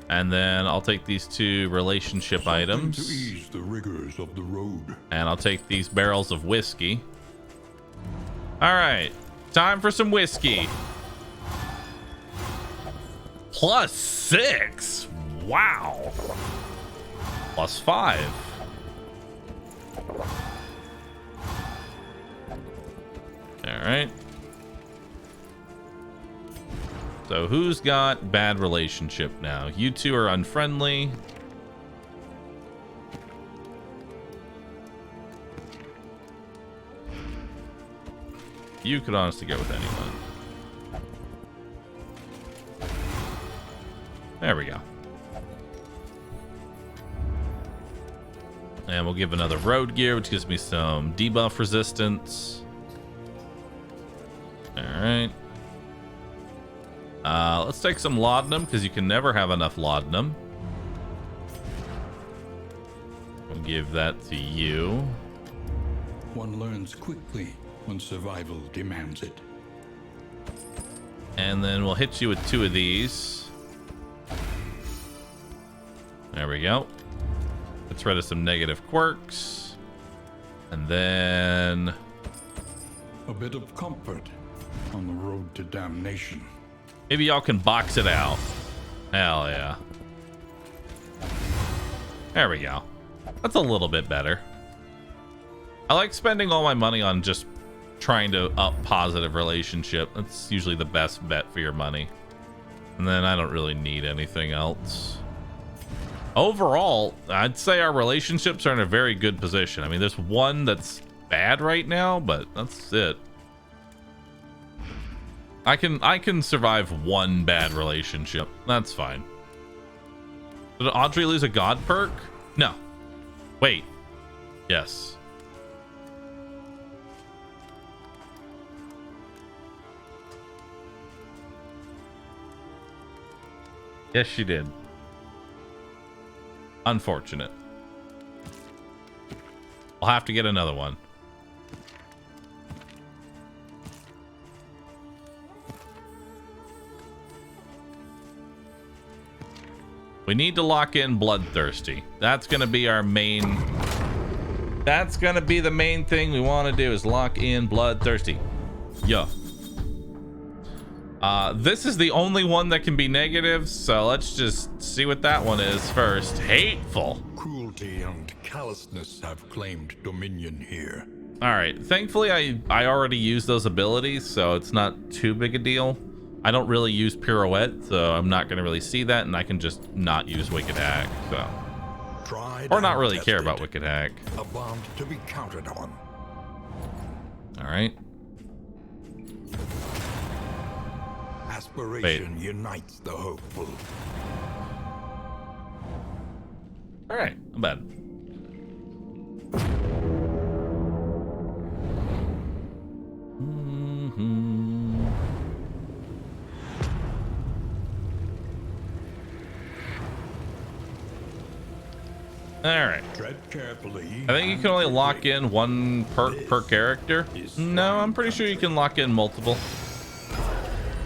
And then I'll take these two relationship
Something
items.
to ease the rigors of the road.
And I'll take these barrels of whiskey. All right, time for some whiskey. +6. Wow. +5. All right. So who's got bad relationship now? You two are unfriendly. You could honestly go with anyone. There we go. And we'll give another road gear, which gives me some debuff resistance. All right. Let's take some laudanum, because you can never have enough laudanum. We'll give that to you.
One learns quickly when survival demands it.
And then we'll hit you with 2 of these. There we go. Gets rid of some negative quirks. And then...
A bit of comfort on the road to damnation.
maybe y'all can box it out. Hell yeah. There we go. That's a little bit better. I like spending all my money on just trying to up positive relationship. That's usually the best bet for your money. And then I don't really need anything else. Overall, I'd say our relationships are in a very good position. I mean, there's one that's bad right now, but that's it. I can survive one bad relationship. That's fine. Did Audrey lose a god perk? No. Wait. Yes. Yes, she did. Unfortunate. I'll have to get another one. We need to lock in Bloodthirsty. That's going to be our main... That's going to be the main thing we want to do is lock in Bloodthirsty. Yeah. This is the only one that can be negative, so let's just see what that one is first. Hateful.
Cruelty and callousness have claimed dominion here.
All right. Thankfully, I already used those abilities, so it's not too big a deal. I don't really use Pirouette, so I'm not going to really see that, and I can just not use Wicked Hack, so...
Tried
Or not
and
really care
tested.
about Wicked Hack.
A bond to be counted on.
All right.
Aspiration unites the hopeful.
All right, not bad. All right.
Tread carefully.
I think you can only lock in one perk per character. No, I'm pretty sure you can lock in multiple.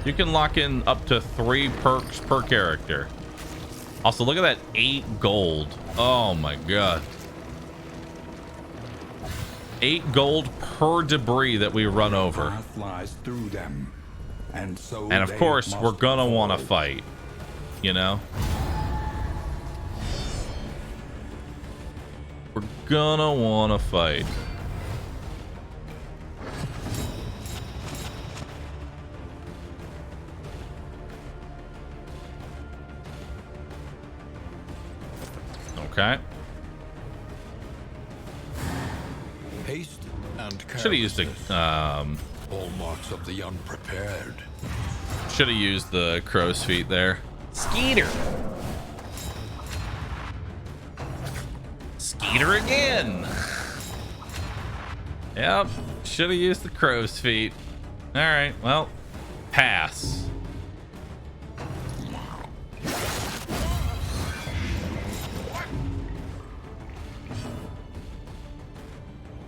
You can lock in up to 3 perks per character. Also, look at that 8 gold. Oh my god. 8 gold per debris that we run over.
Path lies through them, and so
And of
they
course,
must
we're gonna want to
fall.
fight. You know? We're gonna want to fight. Okay.
Haste and
Should have used
carelessness,
a
hallmarks of the unprepared.
should have used the crow's feet there. Skeeter. Skeeter again. Yep. Should have used the crow's feet. All right. Well, pass.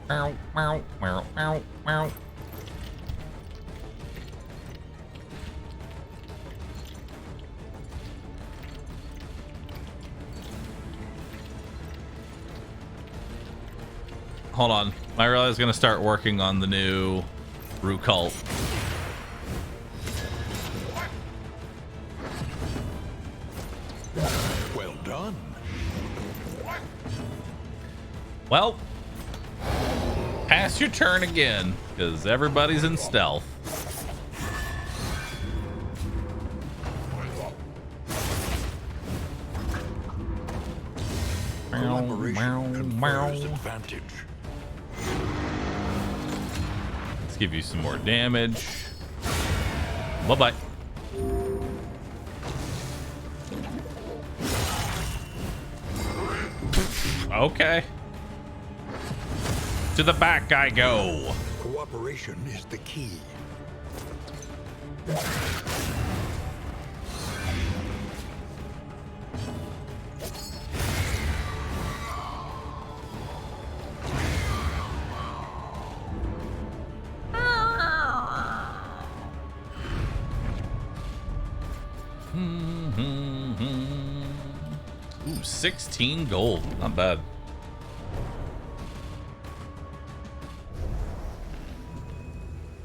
Meow, meow, meow, meow, meow. Hold on. I realize I was going to start working on the new Rue cult.
Well done.
Well, pass your turn again, because everybody's in stealth.
Collaboration confers advantage.
Let's give you some more damage. Bye-bye. Okay. To the back I go.
Cooperation is the key.
Ooh, 16 gold. Not bad.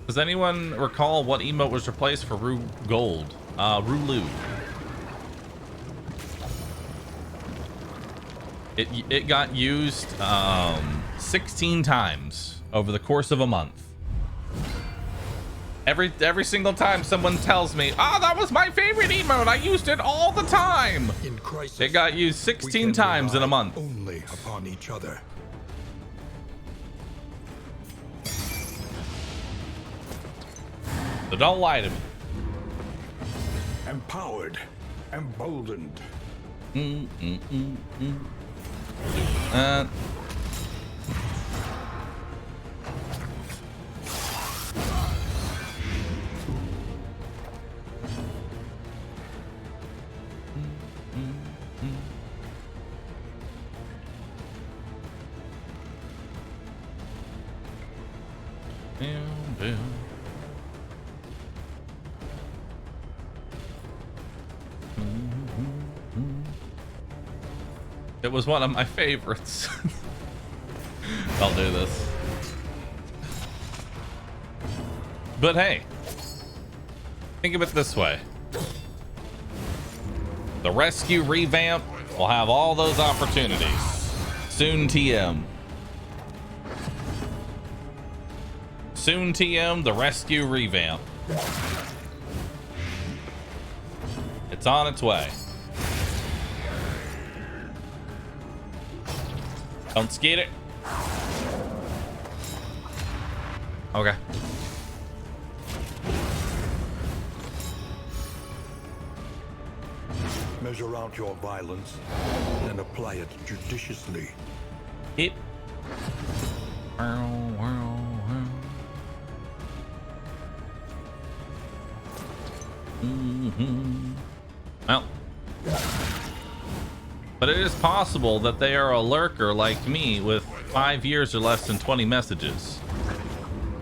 Does anyone recall what emote was replaced for Rue Gold? Rulu. It got used 16 times over the course of a month. Every single time someone tells me, "Ah, that was my favorite emote. I used it all the time."
In crisis,
It got used
we
16
can
times in a
rely
month.
Only upon each other.
So don't lie to me.
Empowered, emboldened.
Uh, It was one of my favorites. I'll do this. But hey, think of it this way. The rescue revamp will have all those opportunities. Soon TM. Soon TM, the rescue revamp. It's on its way. Don't skate it. Okay.
Measure out your violence and apply it judiciously.
It. Well, but it is possible that they are a lurker like me with 5 years or less than 20 messages.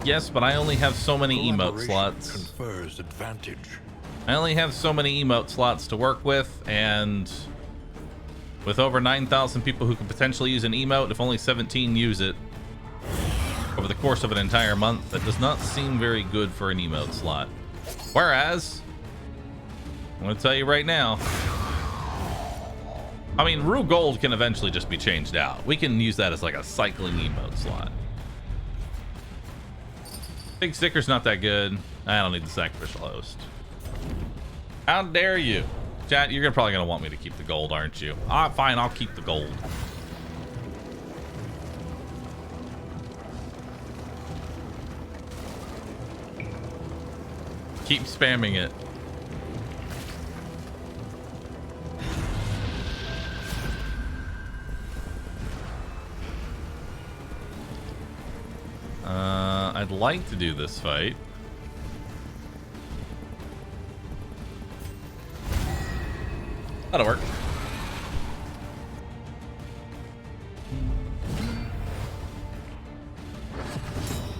Yes, but I only have so many emote slots.
Confers advantage.
I only have so many emote slots to work with, and with over 9,000 people who could potentially use an emote, if only 17 use it over the course of an entire month, that does not seem very good for an emote slot. Whereas, I'm going to tell you right now, I mean, Rue Gold can eventually just be changed out. We can use that as like a cycling emote slot. Big Sticker's not that good. I don't need the sacrificial host. How dare you? Chat, you're probably going to want me to keep the gold, aren't you? Ah, fine, I'll keep the gold. Keep spamming it. I'd like to do this fight. That'll work.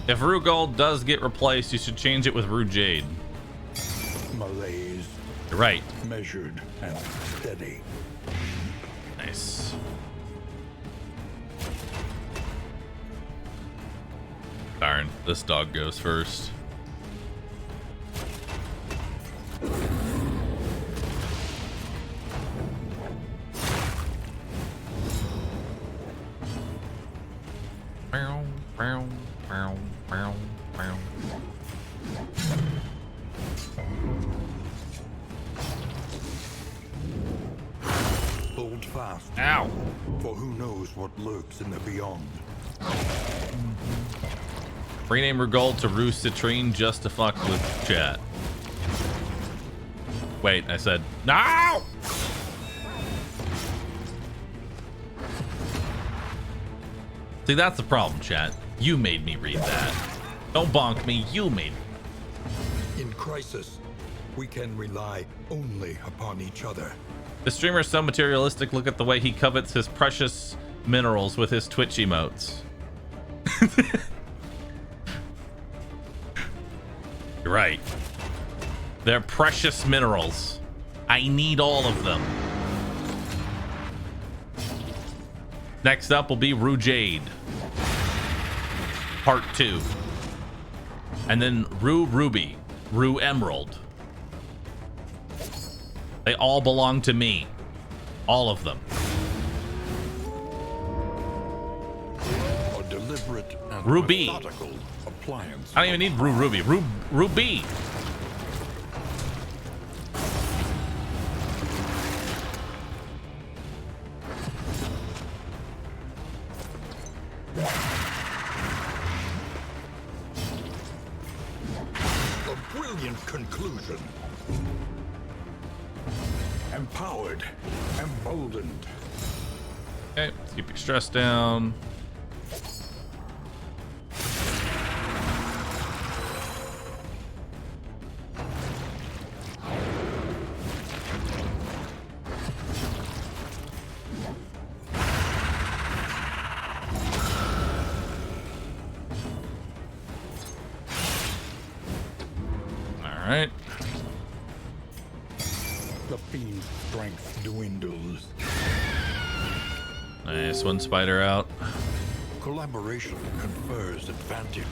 If Rue Gold does get replaced, you should change it with Rue Jade.
Malaise.
You're right.
Measured and steady.
Nice. Darn, this dog goes first.
Hold fast.
Ow!
For who knows what lurks in the beyond.
Rename Rugold to Rue Citrine just to fuck with chat. Wait, I said no! See, that's the problem, chat. You made me read that. Don't bonk me, you made me.
In crisis, we can rely only upon each other.
The streamer is so materialistic, look at the way he covets his precious minerals with his Twitch emotes. You're right. They're precious minerals. I need all of them. Next up will be Rue Jade. Part 2. And then Rue Ruby. Rue Emerald. They all belong to me. All of them.
A deliberate and
Ruby.
methodical appliance.
I don't even need Rue Ruby. Ruby.
A brilliant conclusion. Empowered, emboldened.
Okay, let's keep your stress down. Alright.
The fiend's strength dwindles.
Nice, one spider out.
Collaboration confers advantage.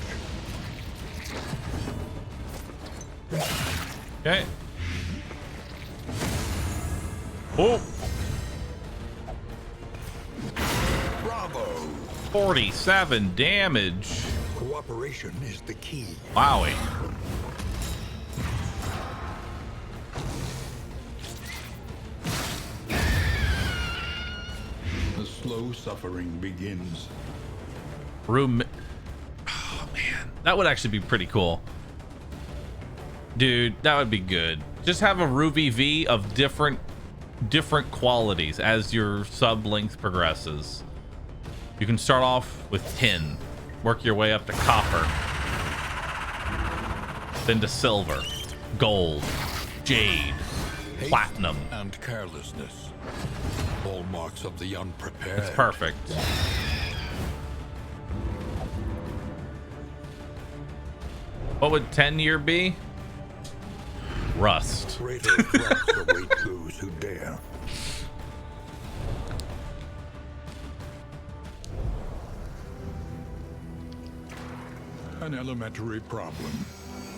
Okay. Oh!
Bravo!
47 damage.
Cooperation is the key.
Wowie.
The slow suffering begins.
Room. Oh, man. That would actually be pretty cool. Dude, that would be good. Just have a Ruby V of different different qualities as your sub length progresses. You can start off with tin, work your way up to copper, then to silver, gold, jade, platinum.
And carelessness. Hallmarks of the unprepared.
It's perfect. What would 10-year be? Rust.
Greater threats await those who dare. An elementary problem,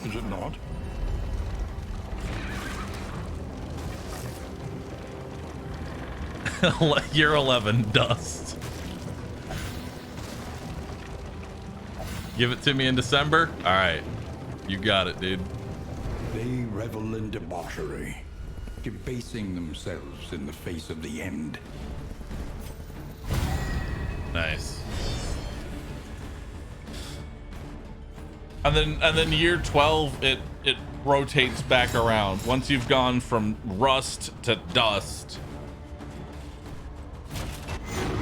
is it not?
Year 11, dust. Give it to me in December? All right. You got it, dude.
They revel in debauchery, debasing themselves in the face of the end.
Nice. And then year 12 it rotates back around. Once you've gone from rust to dust.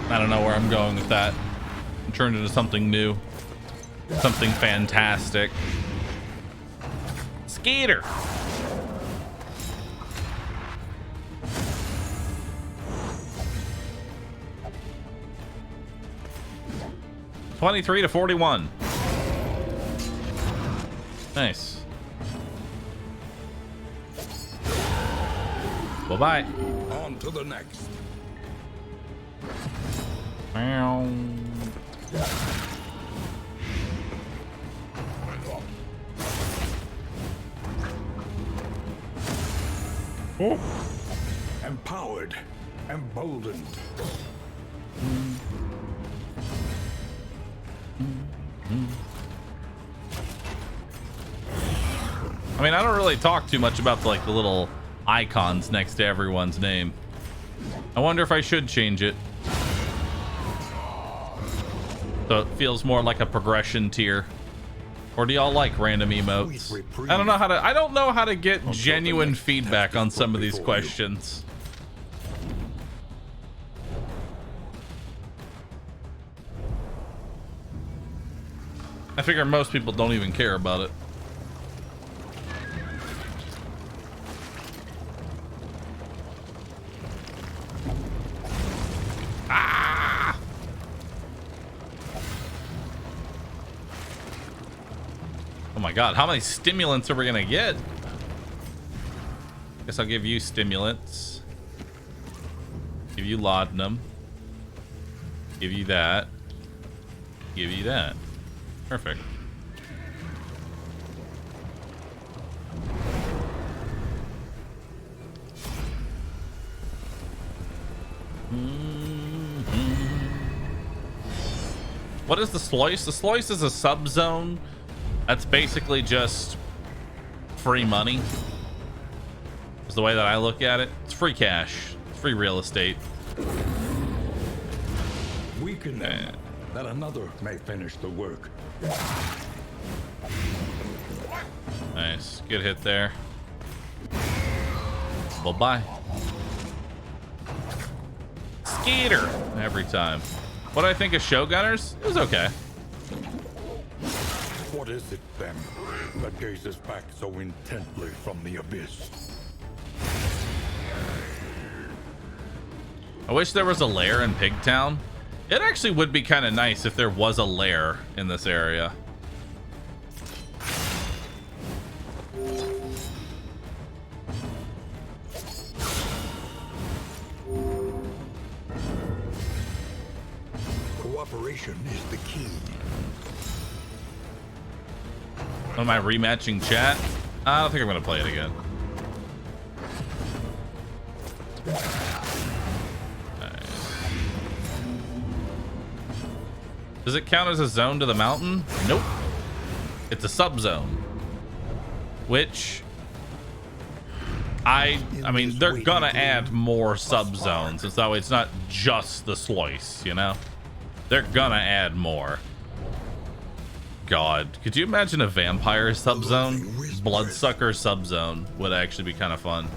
I don't know where I'm going with that. I'm turned into something new. Something fantastic. Skeeter. $23 to $41. Nice. Bye-bye.
On to the next.
Meow.
Oh. Empowered, emboldened.
I mean, I don't really talk too much about the little icons next to everyone's name. I wonder if I should change it, so it feels more like a progression tier. Or do y'all like random emotes? I don't know how to get genuine feedback on some of these questions. I figure most people don't even care about it. Oh my god, how many stimulants are we gonna get? Guess I'll give you stimulants. Give you laudanum. Give you that. Give you that. Perfect. What is the Sloice? The Sloice is a subzone. That's basically just free money. Is the way that I look at it. It's free cash. It's free real estate.
Weaken them, that another may finish the work.
Nice. Good hit there. Bye-bye. Skeeter every time. What do I think of Showgunners? It was okay.
What is it, then, that gazes back so intently from the abyss?
I wish there was a lair in Pigtown. It actually would be kind of nice if there was a lair in this area.
Cooperation is the key.
Am I rematching chat? I don't think I'm gonna play it again. Nice. Does it count as a zone to the mountain? Nope. It's a subzone. Which I mean, they're gonna add more subzones, and so it's not just the Sloice, you know? They're gonna add more. God, could you imagine a vampire subzone? Bloodsucker subzone would actually be kind of fun.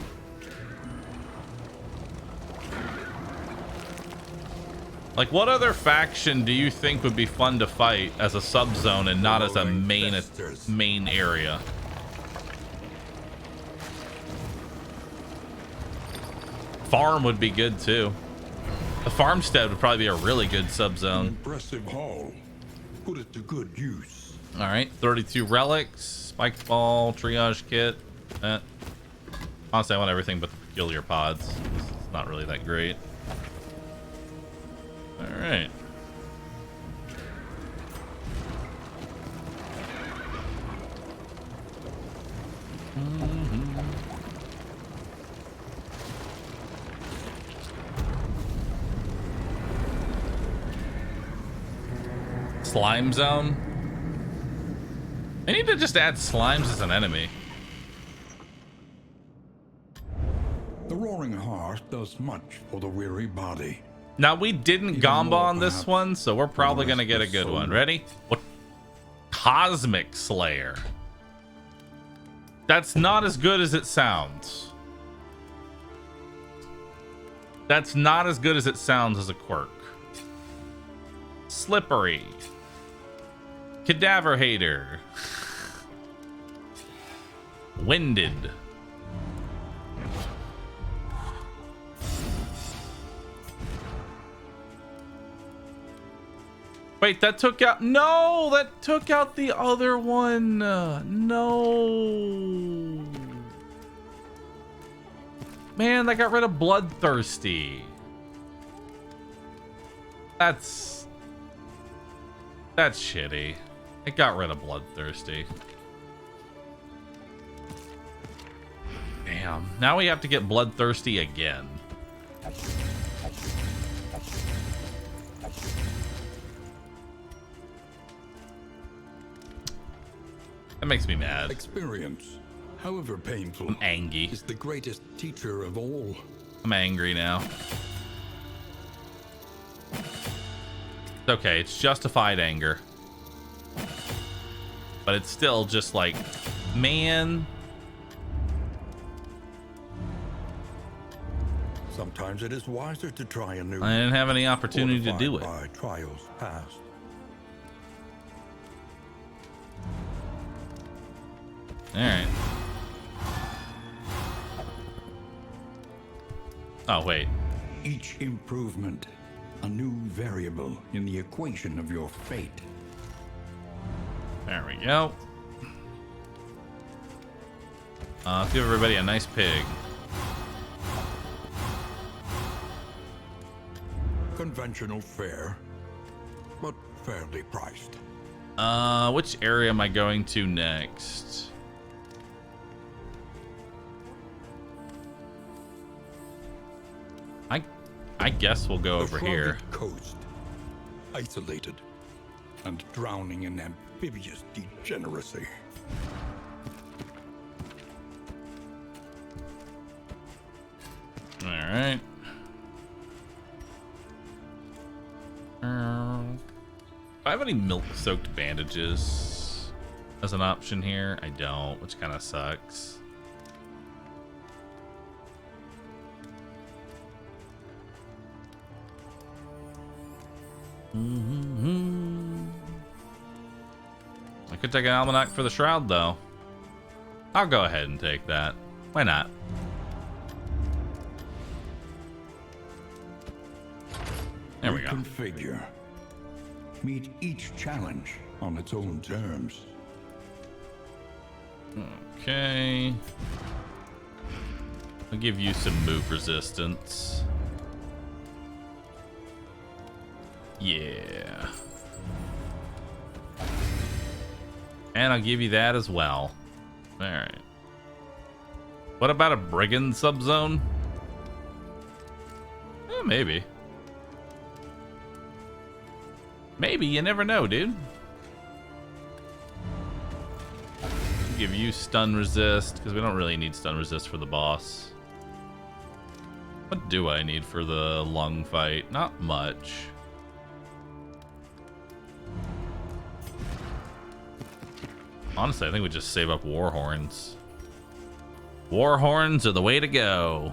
Like, what other faction do you think would be fun to fight as a subzone and not as a main area? Farm would be good too. The farmstead would probably be a really good subzone.
Impressive haul. Put it to good use.
All right, 32 relics, spiked ball, triage kit. Honestly, I want everything but the peculiar pods. It's not really that great. All right. Slime zone. I need to just add slimes as an enemy.
The Roaring Heart does much for the weary body.
Now, we didn't Gamba on this one, so we're probably going to get a good one. Ready? What? Cosmic Slayer. That's not as good as it sounds. That's not as good as it sounds as a quirk. Slippery. Cadaver Hater. Winded. Wait, that took out... No! That took out the other one! No! Man, that got rid of Bloodthirsty. That's shitty. It got rid of Bloodthirsty. Damn. Now we have to get Bloodthirsty again. That makes me mad.
Experience, however painful,
I'm angry.
is the greatest teacher of all.
I'm angry now. It's okay, it's justified anger. But it's still just like, man.
Sometimes it is wiser to try anew.
I didn't have any opportunity to do it.
By trials past.
All right. Oh, wait.
Each improvement, a new variable in the equation of your fate.
There we go. Let's give everybody a nice pig.
Conventional fare, but fairly priced.
Which area am I going to next? I guess we'll go over here.
Coast, isolated and drowning in amphibious degeneracy.
All right. Do I have any milk-soaked bandages as an option here? I don't, which kind of sucks. I could take an almanac for the shroud, though. I'll go ahead and take that. Why not? There we go.
Reconfigure. Meet each challenge on its own terms.
Okay. I'll give you some move resistance. Yeah. And I'll give you that as well. Alright. What about a brigand subzone? Maybe. Maybe, you never know, dude. Give you stun resist, because we don't really need stun resist for the boss. What do I need for the lung fight? Not much. Honestly, I think we just save up war horns. War horns are the way to go.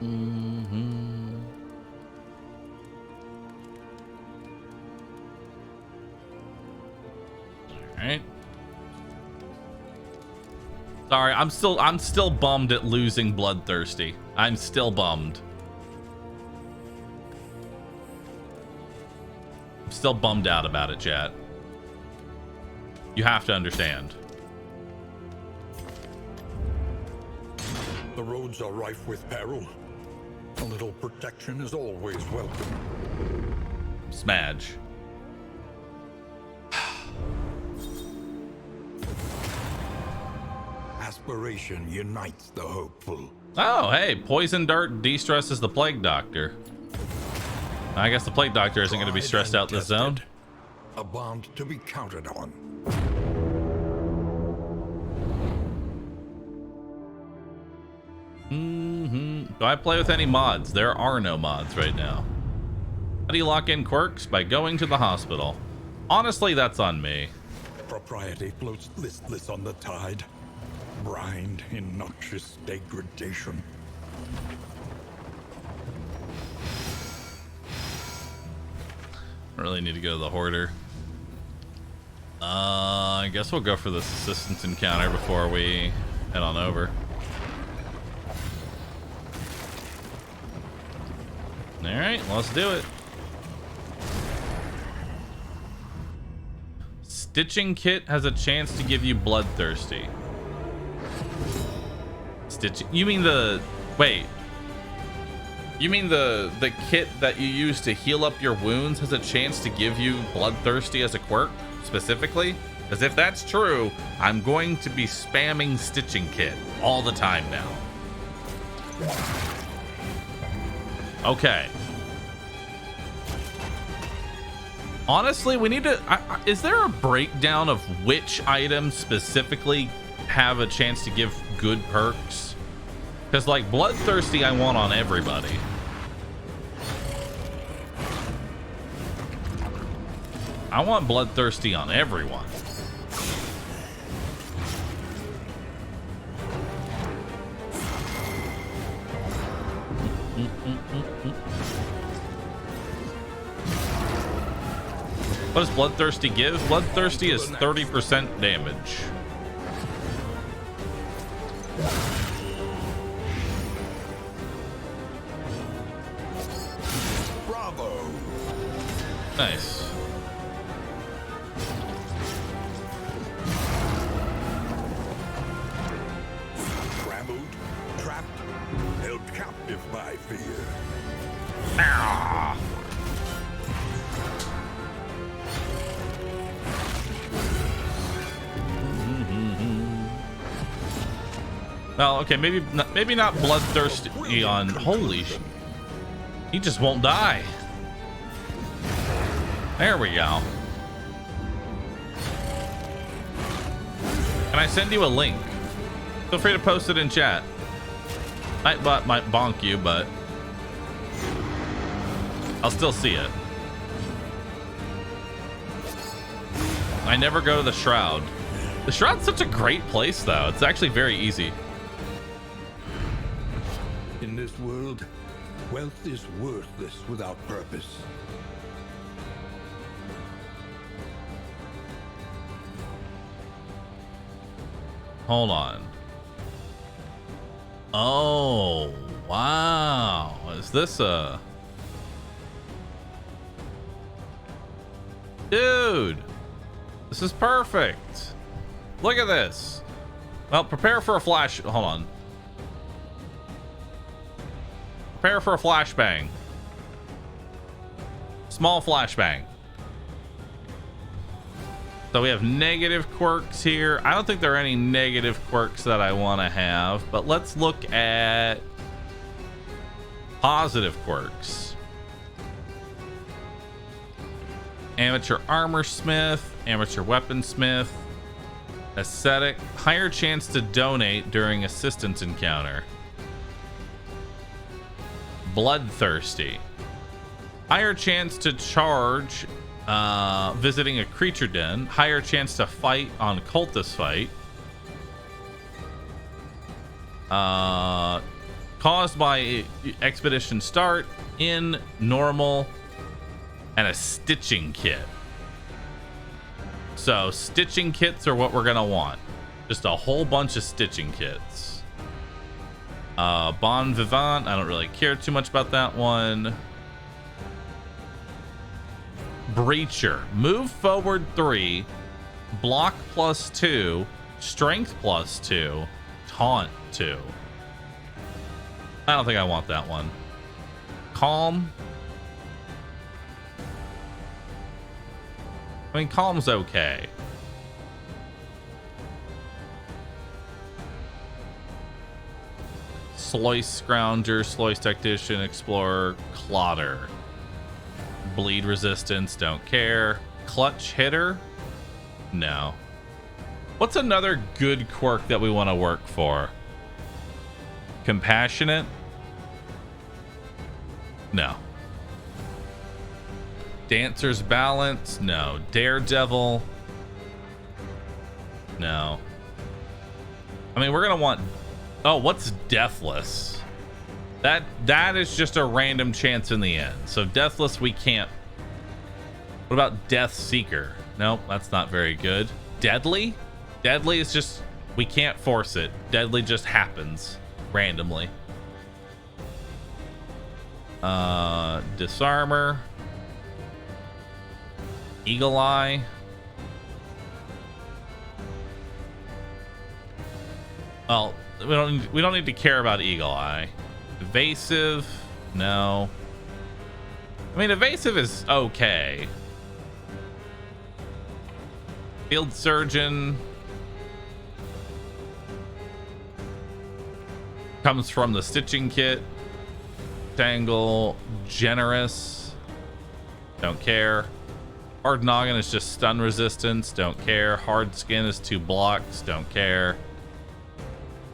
Mm-hmm. All right. Sorry, I'm still bummed at losing Bloodthirsty. I'm still bummed. I'm still bummed out about it, chat. You have to understand.
The roads are rife with peril. A little protection is always welcome.
Smudge.
Aspiration unites the hopeful.
Oh, hey, poison dart de-stresses the plague doctor. I guess the plague doctor isn't going to be stressed out this zone.
A bond to be counted on.
Do I play with any mods? There are no mods right now. How do you lock in quirks? By going to the hospital. Honestly, that's on me.
Propriety floats listless on the tide, brined in noxious degradation.
I really need to go to the hoarder. I guess we'll go for this assistance encounter before we head on over. All right, let's do it. Stitching kit has a chance to give you bloodthirsty. Stitching? You mean the... Wait. You mean the kit that you use to heal up your wounds has a chance to give you bloodthirsty as a quirk, specifically? Because if that's true, I'm going to be spamming stitching kit all the time now. Okay. Honestly, we need to... is there a breakdown of which items specifically have a chance to give good perks? Because, like, bloodthirsty I want on everybody. I want bloodthirsty on everyone. What does bloodthirsty give? Bloodthirsty is 30% damage.
Bravo!
Nice.
Trampled, trapped, held captive by fear.
Ah. Well, okay, maybe not bloodthirsty on... Holy sh... He just won't die. There we go. Can I send you a link? Feel free to post it in chat. Might bonk you, but I'll still see it. I never go to the Shroud. The Shroud's such a great place, though. It's actually very easy.
In this world, wealth is worthless without purpose.
Hold on. Oh, wow. Is this a... Dude, this is perfect. Look at this. Well, prepare for a flash. Hold on. Prepare for a flashbang. Small flashbang. So we have negative quirks here. I don't think there are any negative quirks that I want to have, but let's look at positive quirks. Amateur armor smith, amateur weaponsmith, ascetic, higher chance to donate during assistance encounter. Bloodthirsty, higher chance to charge visiting a creature den, higher chance to fight on cultist fight. caused by expedition start, in, normal, and a stitching kit. So stitching kits are what we're gonna want. Just a whole bunch of stitching kits. Bon Vivant, I don't really care too much about that one. Breacher, move forward 3, block +2, strength +2, taunt 2. I don't think I want that one. Calm. I mean, calm's okay. Sloice Scrounger, Sloice Tactician, Explorer, Clotter. Bleed resistance, don't care. Clutch Hitter? No. What's another good quirk that we want to work for? Compassionate? No. Dancer's Balance? No. Daredevil? No. I mean, we're gonna want... Oh, what's Deathless? That is just a random chance in the end. So Deathless we can't. What about Death Seeker? Nope, that's not very good. Deadly? Deadly is just... We can't force it. Deadly just happens randomly. Disarmor. Eagle Eye. Well, we don't need to care about Eagle Eye. Evasive, no. I mean, evasive is okay. Field Surgeon comes from the stitching kit. Tangle, Generous, don't care. Hard Noggin is just stun resistance, don't care. Hard Skin is 2 blocks, don't care.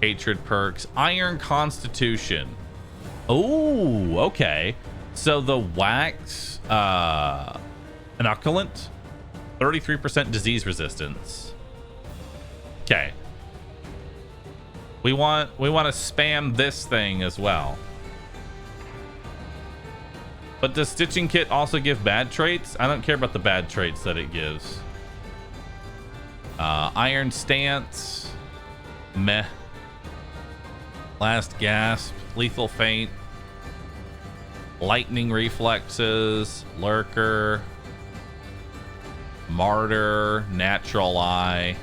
Hatred perks. Iron Constitution. Oh, okay. So the wax inoculant, 33% disease resistance. Okay. We want to spam this thing as well. But does Stitching Kit also give bad traits? I don't care about the bad traits that it gives. Iron Stance. Meh. Last Gasp. Lethal Feint. Lightning Reflexes. Lurker. Martyr. Natural Eye.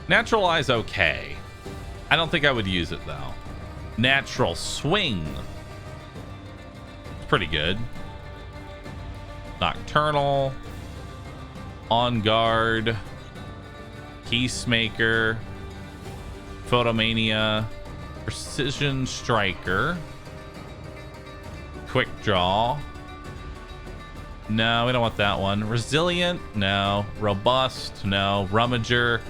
Natural Eye's okay. I don't think I would use it though. Natural Swing. It's pretty good. Nocturnal. On Guard. Peacemaker. Photomania. Precision Striker. Quick Draw. No, we don't want that one. Resilient? No. Robust? No. Rummager?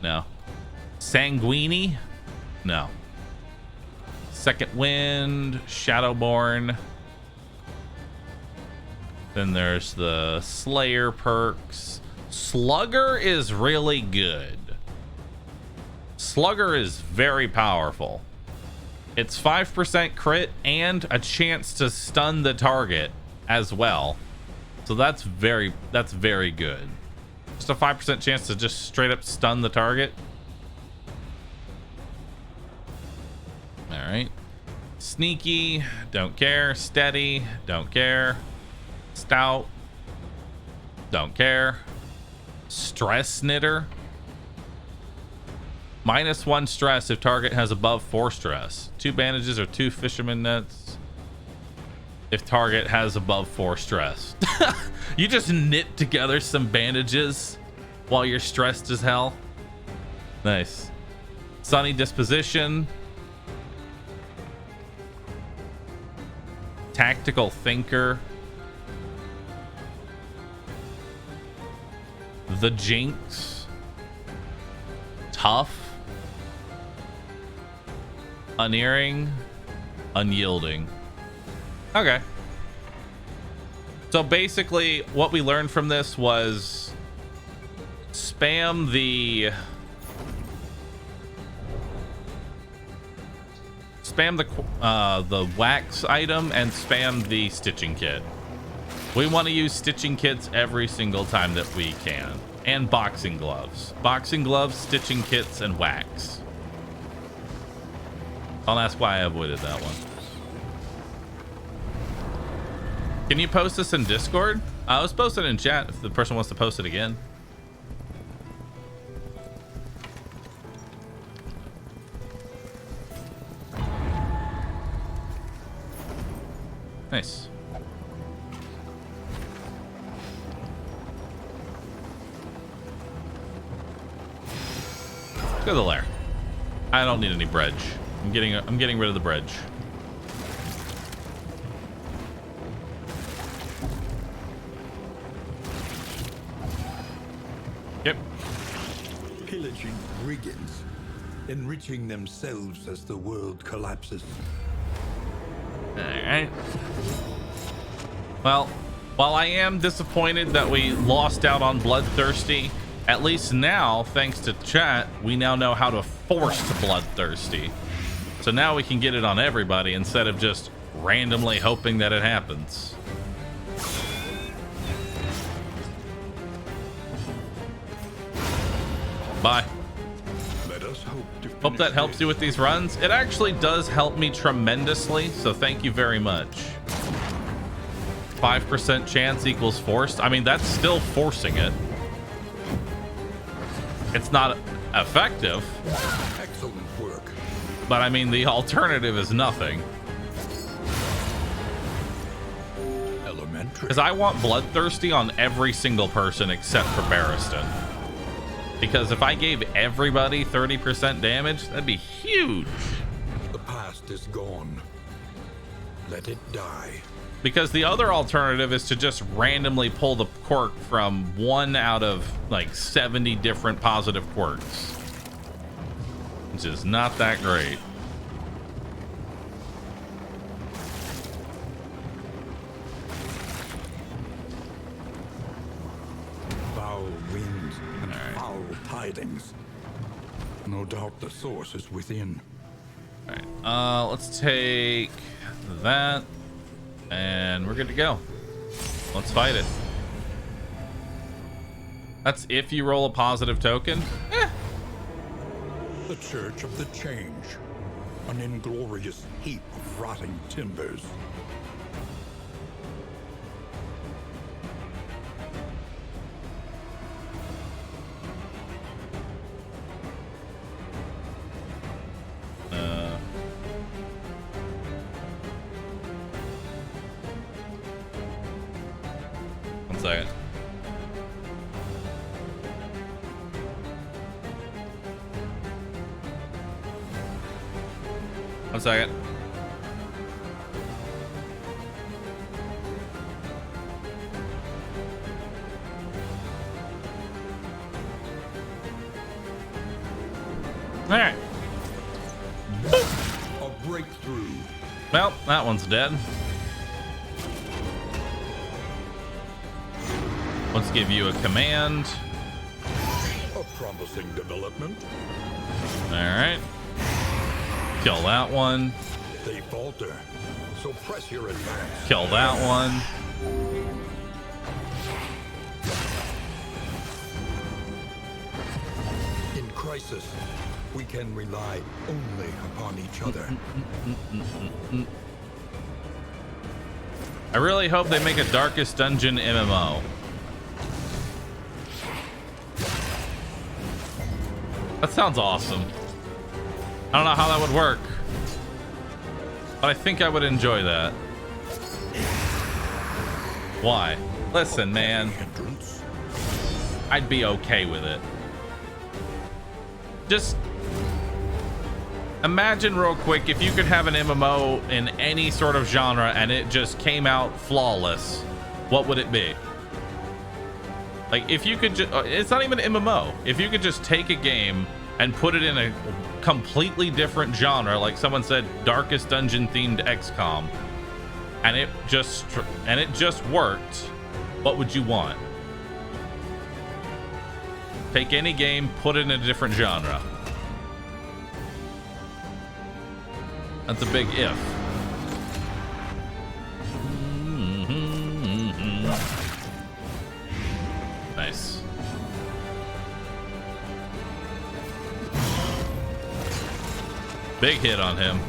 No. Sanguini? No. Second Wind, Shadowborn. Then there's the Slayer perks. Slugger is really good. Slugger is very powerful. It's 5% crit and a chance to stun the target as well. So that's very good. Just a 5% chance to just straight up stun the target. All right. Sneaky, don't care. Steady, don't care. Stout, don't care. Stress Knitter. -1 stress if target has above 4 stress. 2 bandages or 2 fisherman nets if target has above 4 stress. You just knit together some bandages while you're stressed as hell. Nice. Sunny Disposition. Tactical Thinker. The Jinx. Tough. Unerring. Unyielding. Okay. So basically what we learned from this was spam the wax item and spam the stitching kit. We want to use stitching kits every single time that we can, and boxing gloves, stitching kits, and wax. I'll ask why I avoided that one. Can you post this in Discord? Let's post it in chat if the person wants to post it again. Nice. Let's go to the lair. I don't need any bridge. I'm getting rid of the bridge. Yep.
Pillaging brigands, enriching themselves as the world collapses.
All right. Well, while I am disappointed that we lost out on Bloodthirsty, at least now, thanks to chat, we now know how to force to Bloodthirsty. So now we can get it on everybody instead of just randomly hoping that it happens. Bye.
Let us
Hope that helps you with these runs. It actually does help me tremendously, so thank you very much. 5% chance equals forced. I mean, that's still forcing it. It's not effective.
Excellent work.
But I mean, the alternative is nothing.
Elementary.
Because I want Bloodthirsty on every single person except for Barristan. Because if I gave everybody 30% damage, that'd be huge.
The past is gone. Let it die.
Because the other alternative is to just randomly pull the quirk from 1 out of like 70 different positive quirks. Which is not that great.
Foul winds and foul tidings. No doubt the source is within.
All right, let's take that. And we're good to go. Let's fight it. That's if you roll a positive token.
The Church of the Change. An inglorious heap of rotting timbers.
One second. One second. All right.
A breakthrough.
Well, that one's dead. Let's give you a command.
A promising development.
All right. Kill that one.
They falter, so press your advance.
Kill that one.
In crisis, we can rely only upon each other.
I really hope they make a Darkest Dungeon MMO. That sounds awesome. I don't know how that would work, but I think I would enjoy that. Why? Listen, man. I'd be okay with it. Just imagine real quick if you could have an MMO in any sort of genre and it just came out flawless. What would it be? Like, if you could it's not even an MMO. If you could just take a game and put it in a completely different genre, like someone said, Darkest Dungeon themed XCOM, and it just worked, what would you want? Take any game, put it in a different genre. That's a big if. Nice. Big hit on him.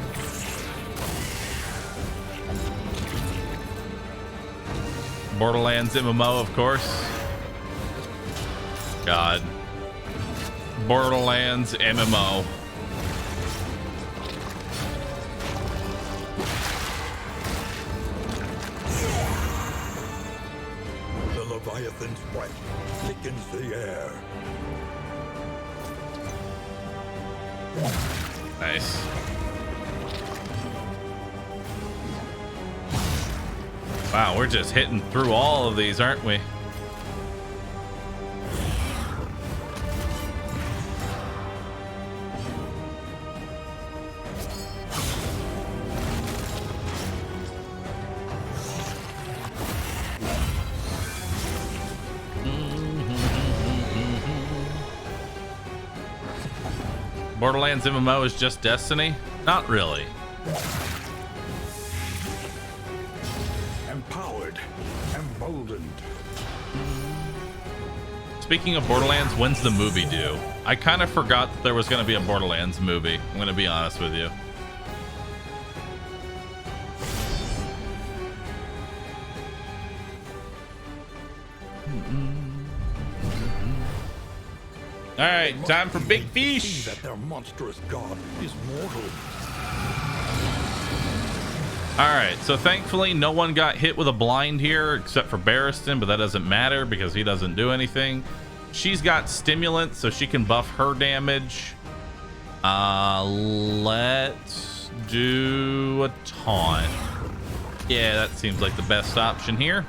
Borderlands MMO, of course. God. Borderlands MMO.
The Leviathan's breath thickens the air.
Nice. Wow, we're just hitting through all of these, aren't we? Borderlands MMO is just Destiny? Not really.
Empowered, emboldened.
Speaking of Borderlands, when's the movie due? I kind of forgot that there was going to be a Borderlands movie. I'm going to be honest with you. All right, time for big
See
fish.
that their monstrous god is mortal.
All right, so thankfully no one got hit with a blind here except for Barristan, but that doesn't matter because he doesn't do anything. She's got stimulant, so she can buff her damage. Let's do a taunt. Yeah, that seems like the best option here.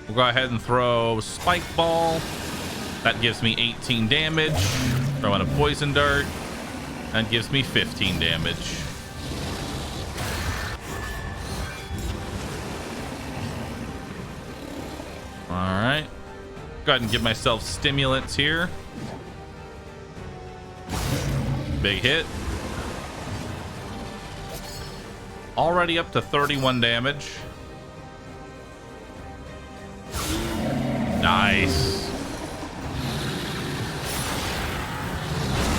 We'll go ahead and throw Spike Ball. That gives me 18 damage. Throw in a Poison Dart. That gives me 15 damage. All right. Go ahead and give myself stimulants here. Big hit. Already up to 31 damage. Nice.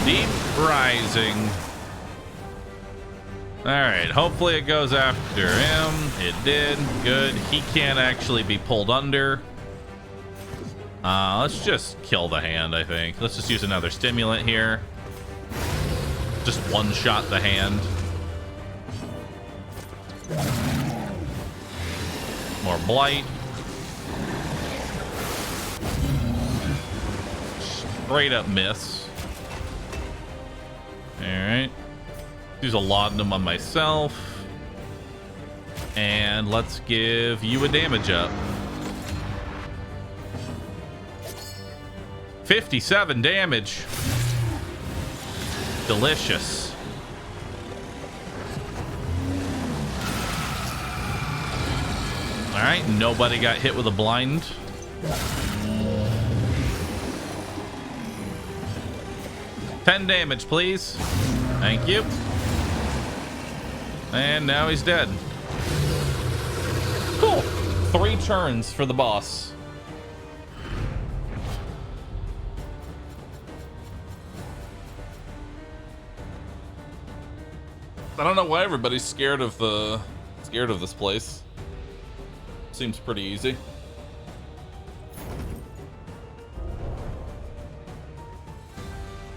Deep Rising. All right, hopefully it goes after him. It did. Good. He can't actually be pulled under. Let's just kill the hand, I think. Let's just use another stimulant here. Just one-shot the hand. More Blight. Straight up miss. All right. Use a laudanum on myself. And let's give you a damage up. 57 damage. Delicious. All right, nobody got hit with a blind. $10 damage, please. Thank you. And now he's dead. Cool. 3 turns for the boss. I don't know why everybody's scared of this place. Seems pretty easy.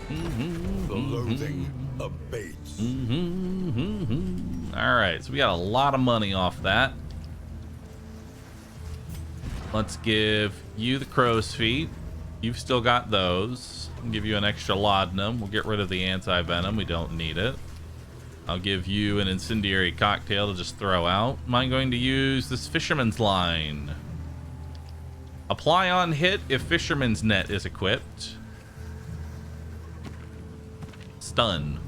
The loathing abates.
All right, so we got a lot of money off that. Let's give you the crow's feet. You've still got those. I'll give you an extra laudanum. We'll get rid of the anti-venom. We don't need it. I'll give you an incendiary cocktail to just throw out. Am I going to use this fisherman's line? Apply on hit if fisherman's net is equipped. Stun.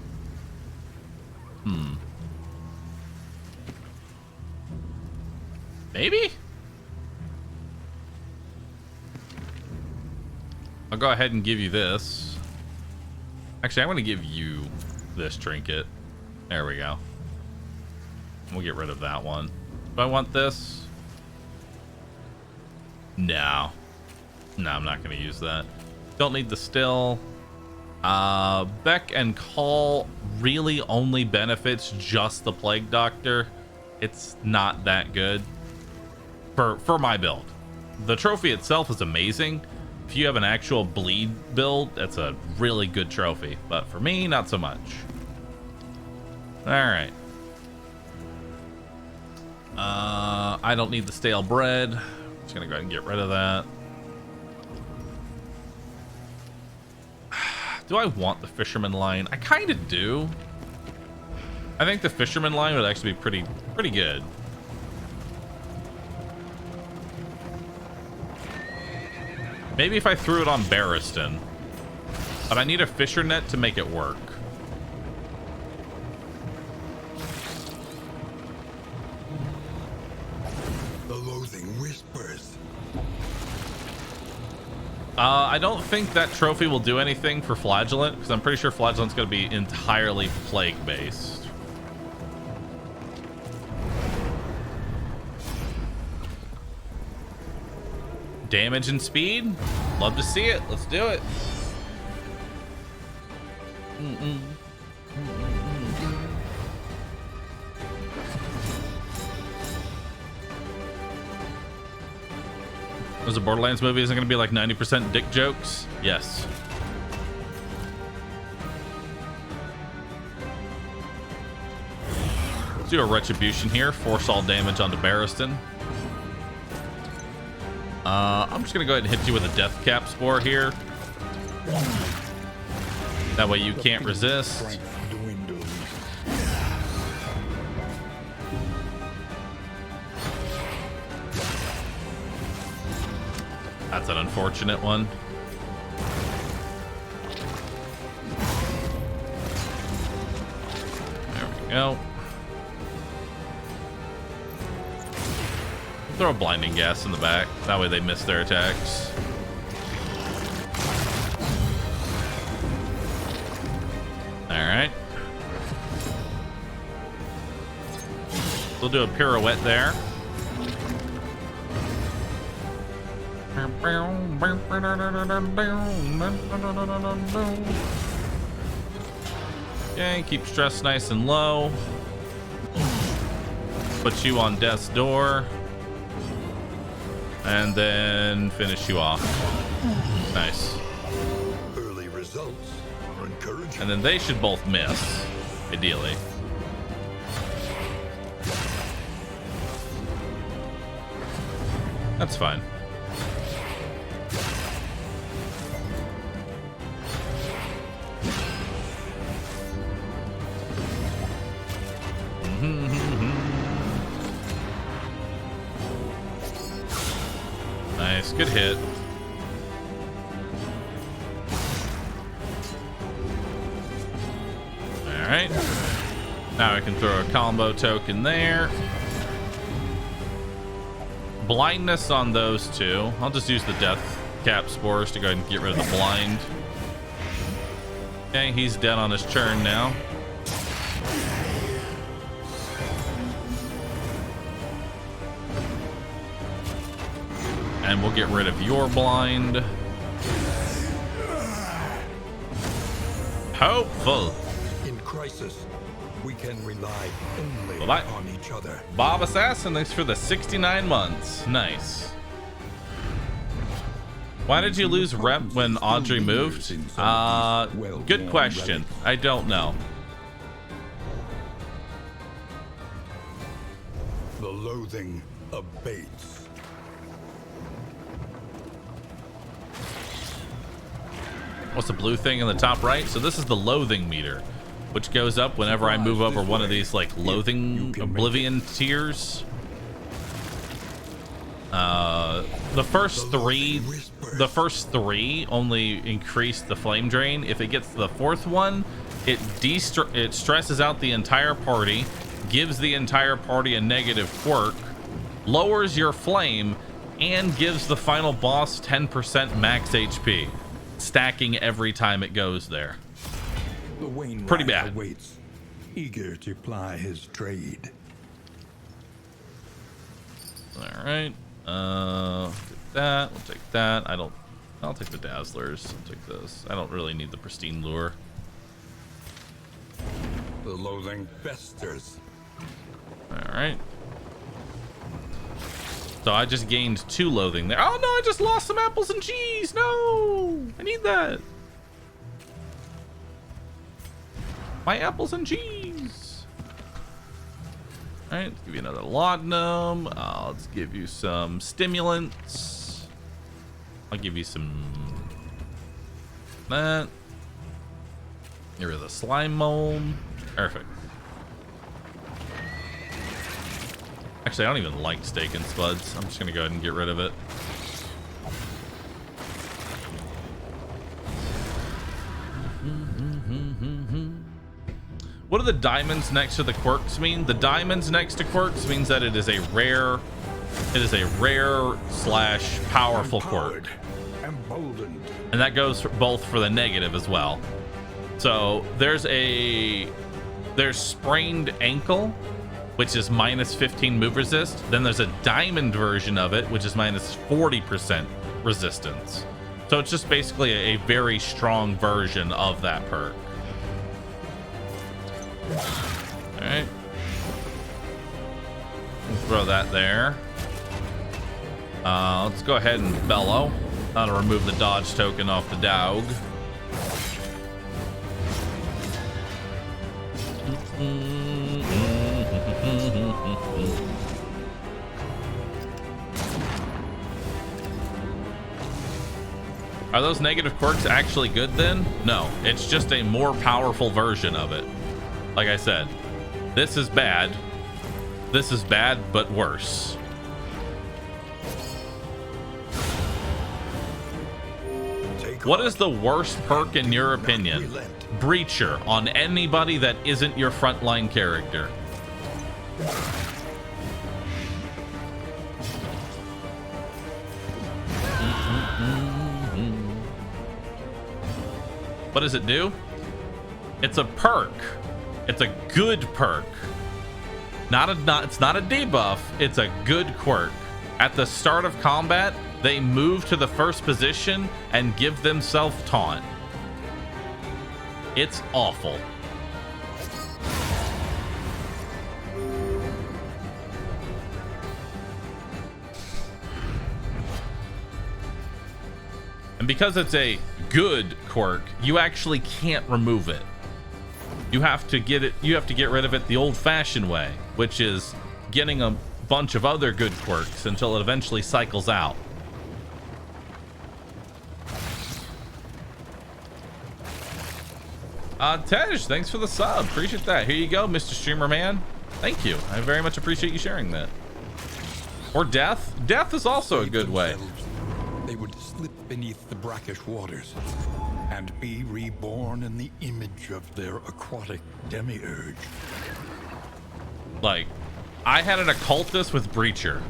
Maybe? I'll go ahead and give you this. Actually, I'm going to give you this trinket. There we go. We'll get rid of that one. Do I want this? No. No, I'm not going to use that. Don't need the still. Beck and Call really only benefits just the Plague Doctor. It's not that good for my build. The trophy itself is amazing. If you have an actual bleed build, that's a really good trophy. But for me, not so much. All right. I don't need the stale bread. Just gonna go ahead and get rid of that. Do I want the fisherman line? I kind of do. I think the fisherman line would actually be pretty good. Maybe if I threw it on Barristan. But I need a fisher net to make it work.
The loathing whispers.
I don't think that trophy will do anything for Flagellant, because I'm pretty sure Flagellant's going to be entirely plague-based. Damage and speed? Love to see it. Let's do it. Was a Borderlands movie isn't going to be like 90% dick jokes? Yes. Let's do a retribution here. Force all damage onto Barristan. I'm just going to go ahead and hit you with a death cap spore here. That way you can't resist. That's an unfortunate one. There we go. Throw a blinding gas in the back. That way they miss their attacks. Alright. We'll do a pirouette there. Okay, keep stress nice and low. Put you on death's door. And then finish you off. Nice.
Early results are encouraging.
And then they should both miss, ideally. That's fine. Nice, good hit. All right. Now I can throw a combo token there. Blindness on those two. I'll just use the death cap spores to go ahead and get rid of the blind. Okay, he's dead on his turn now. And we'll get rid of your blind. Hopeful.
In crisis, we can rely only
Bye-bye.
on each other.
Bob Assassin, thanks for the 69 months. Nice. Why did you lose rep when Audrey moved? Good question. I don't know.
The loathing abates.
What's the blue thing in the top right? So this is the loathing meter, which goes up whenever I move over one of these like loathing oblivion tiers. The first three only increase the flame drain. If it gets to the fourth one, it stresses out the entire party, gives the entire party a negative quirk, lowers your flame, and gives the final boss 10% max HP. stacking every time it goes there.
The Wainwright
Pretty bad.
awaits, eager to ply his trade.
All right. Take that. We'll take that. I'll take the Dazzlers. I'll take this. I don't really need the Pristine Lure.
The loathing festers.
All right. So I just gained 2 loathing there. Oh no, I just lost some apples and cheese. No, I need that. My apples and cheese. All right, let's give you another laudanum. Let's give you some stimulants. I'll give you some that. Get rid of the slime mold. Perfect. Actually, I don't even like steak and spuds. I'm just gonna go ahead and get rid of it. What do the diamonds next to the quirks mean? The diamonds next to quirks means that it is a rare slash powerful quirk.
Emboldened.
And that goes for both for the negative as well. So there's sprained ankle, which is minus 15 move resist. Then there's a diamond version of it, which is minus 40% resistance. So it's just basically a very strong version of that perk. All right. We'll throw that there. Let's go ahead and bellow. That'll remove the dodge token off the dog. Are those negative quirks actually good then? No, it's just a more powerful version of it. Like I said, this is bad. This is bad, but worse. What is the worst perk in your opinion? Breacher on anybody that isn't your frontline character. What does it do? It's a perk. It's a good perk. It's not a debuff. It's a good quirk. At the start of combat, they move to the first position and give themselves taunt. It's awful. And because it's a good quirk, you actually can't remove it. You have to get rid of it the old-fashioned way, which is getting a bunch of other good quirks until it eventually cycles out. Tej, thanks for the sub. Appreciate that. Here you go, Mr. Streamer Man. Thank you. I very much appreciate you sharing that. Or death. Death is also a good way.
They would slip beneath the brackish waters and be reborn in the image of their aquatic demiurge.
Like, I had an occultist with Breacher.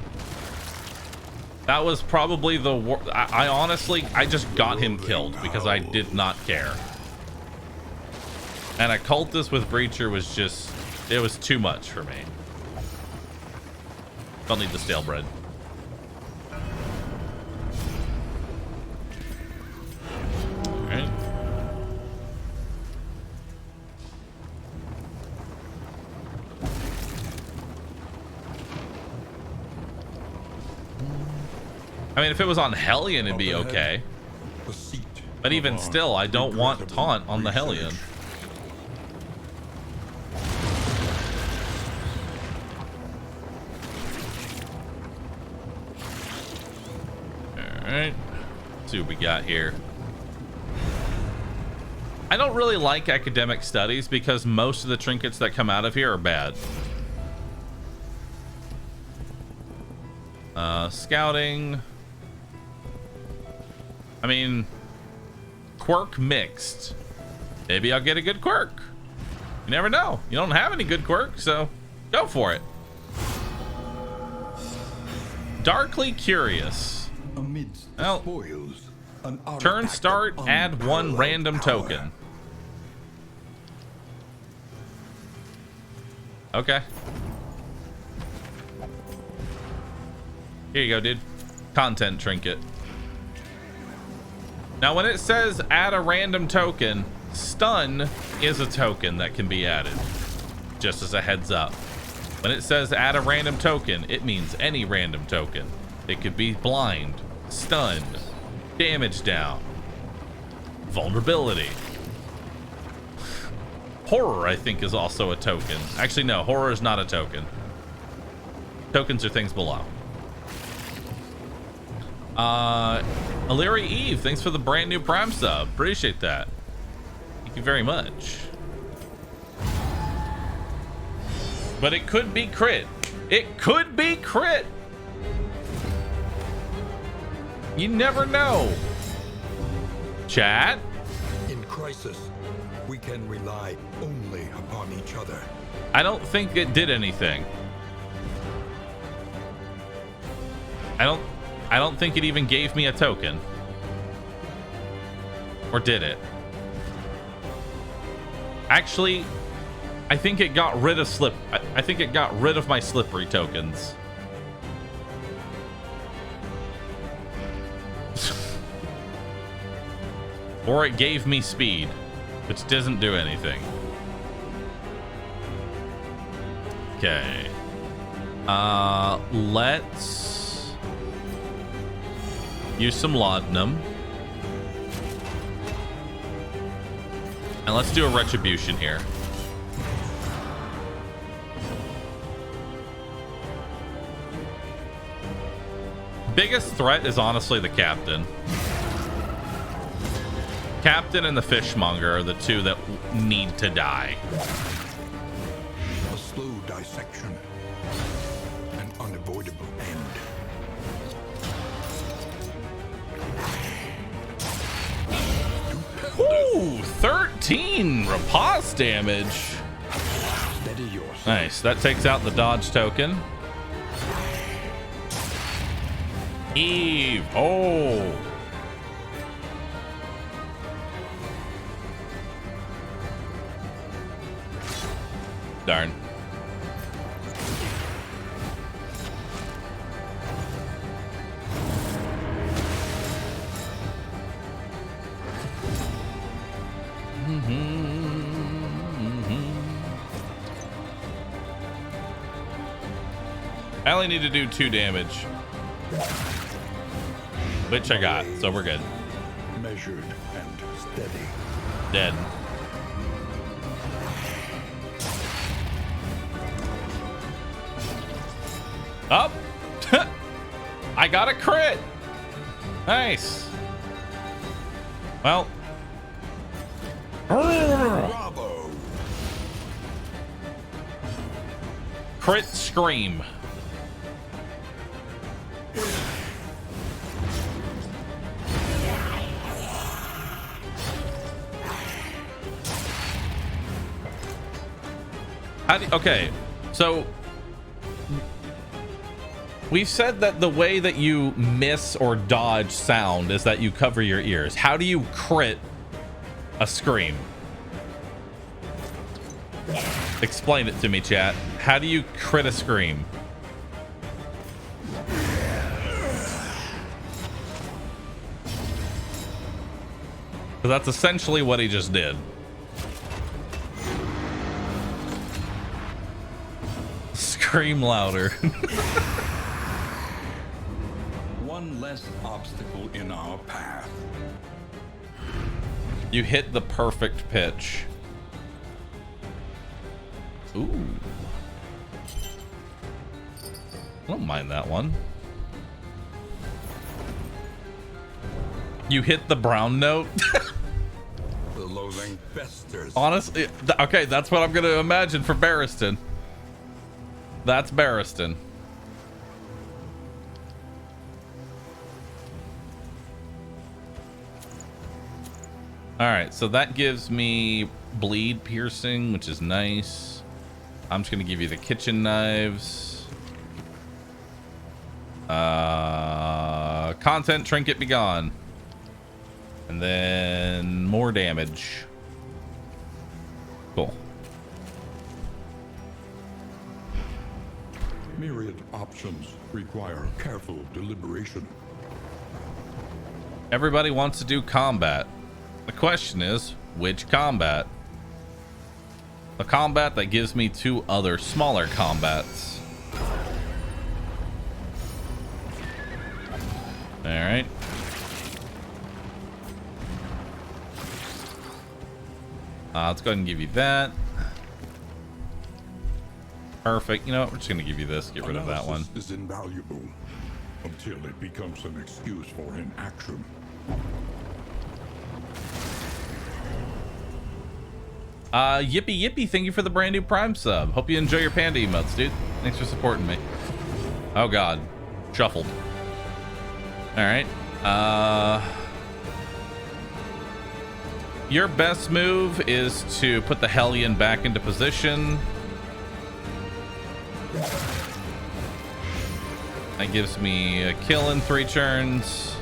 That was probably the worst. I honestly, I just got him killed because I did not care. And occultist with Breacher was just, it was too much for me. Don't need the stale bread. Alright. I mean, if it was on Hellion, it'd be okay. But even still, I don't want taunt on the Hellion. Alright. Let's see what we got here. I don't really like academic studies because most of the trinkets that come out of here are bad. Scouting. I mean, quirk mixed. Maybe I'll get a good quirk. You never know. You don't have any good quirks, so go for it. Darkly Curious.
Amidst the
Well,
spoils,
An
Turn
artifact
start,
of
add one
unparalleled
random
power.
token. Okay. Here you go, dude. Content trinket. Now, when it says add a random token, stun is a token that can be added. Just as a heads up. When it says add a random token, it means any random token. It could be blind, stun, damage down, vulnerability. Horror, I think, is also a token. Actually, no, horror is not a token. Tokens are things below. Illyri Eve, thanks for the brand new Prime sub. Appreciate that. Thank you very much. But it could be crit. It could be crit. You never know. Chat?
In crisis, we can rely only upon each other.
I don't think it did anything. I don't think it even gave me a token. Or did it? Actually, I think it got rid of I think it got rid of my slippery tokens. Or it gave me speed, which doesn't do anything. Okay. Let's use some laudanum. And let's do a retribution here. Biggest threat is honestly the captain. Captain and the fishmonger are the two that need to die.
A slow dissection. An unavoidable end.
Ooh, 13 riposte damage.
Steady yourself.
Nice. That takes out the dodge token. Eve. Oh. Darn. I only need to do 2 damage, which I got, so we're good.
Measured and steady.
Dead. Up. I got a crit. Nice. Well.
Bravo!
Crit scream. Okay, so we've said that the way that you miss or dodge sound is that you cover your ears. How do you crit a scream? Explain it to me, chat. How do you crit a scream? So that's essentially what he just did. Scream louder.
One less obstacle in our path.
You hit the perfect pitch. Ooh. I don't mind that one. You hit the brown note.
The loathing festers.
Honestly, okay, that's what I'm going to imagine for Barristan. That's Barristan. All right, so that gives me bleed piercing, which is nice. I'm just going to give you the kitchen knives. Content trinket be gone.
And then more damage. Cool.
Myriad options require careful deliberation.
Everybody wants to do combat. The question is, which combat? The combat that gives me 2 other smaller combats. All right. Let's go ahead and give you that. Perfect. You know what? We're just going to give you this. Get rid of that one.
Analysis is invaluable until it becomes an excuse for inaction.
Yippee yippee, thank you for the brand new Prime sub. Hope you enjoy your panda emotes, dude. Thanks for supporting me. Oh god. Shuffled. Alright. Your best move is to put the Hellion back into position. That gives me a kill in 3 turns.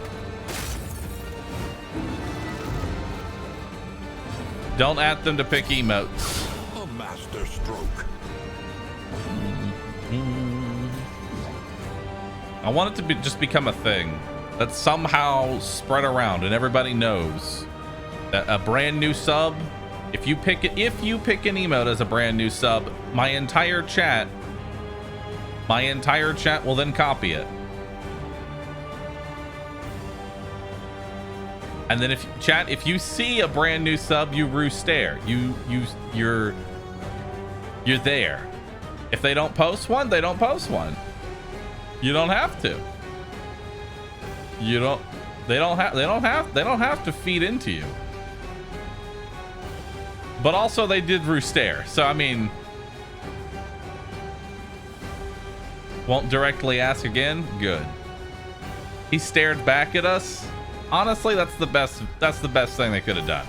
Don't ask them to pick emotes.
A master stroke.
I want it to just become a thing that's somehow spread around and everybody knows that a brand new sub, if you pick an emote as a brand new sub, my entire chat will then copy it. And then if you see a brand new sub, you rooster. You're there. If they don't post one, they don't post one. You don't have to. They don't have to feed into you. But also they did rooster. So I mean, won't directly ask again. Good. He stared back at us. Honestly, that's the best thing they could have done.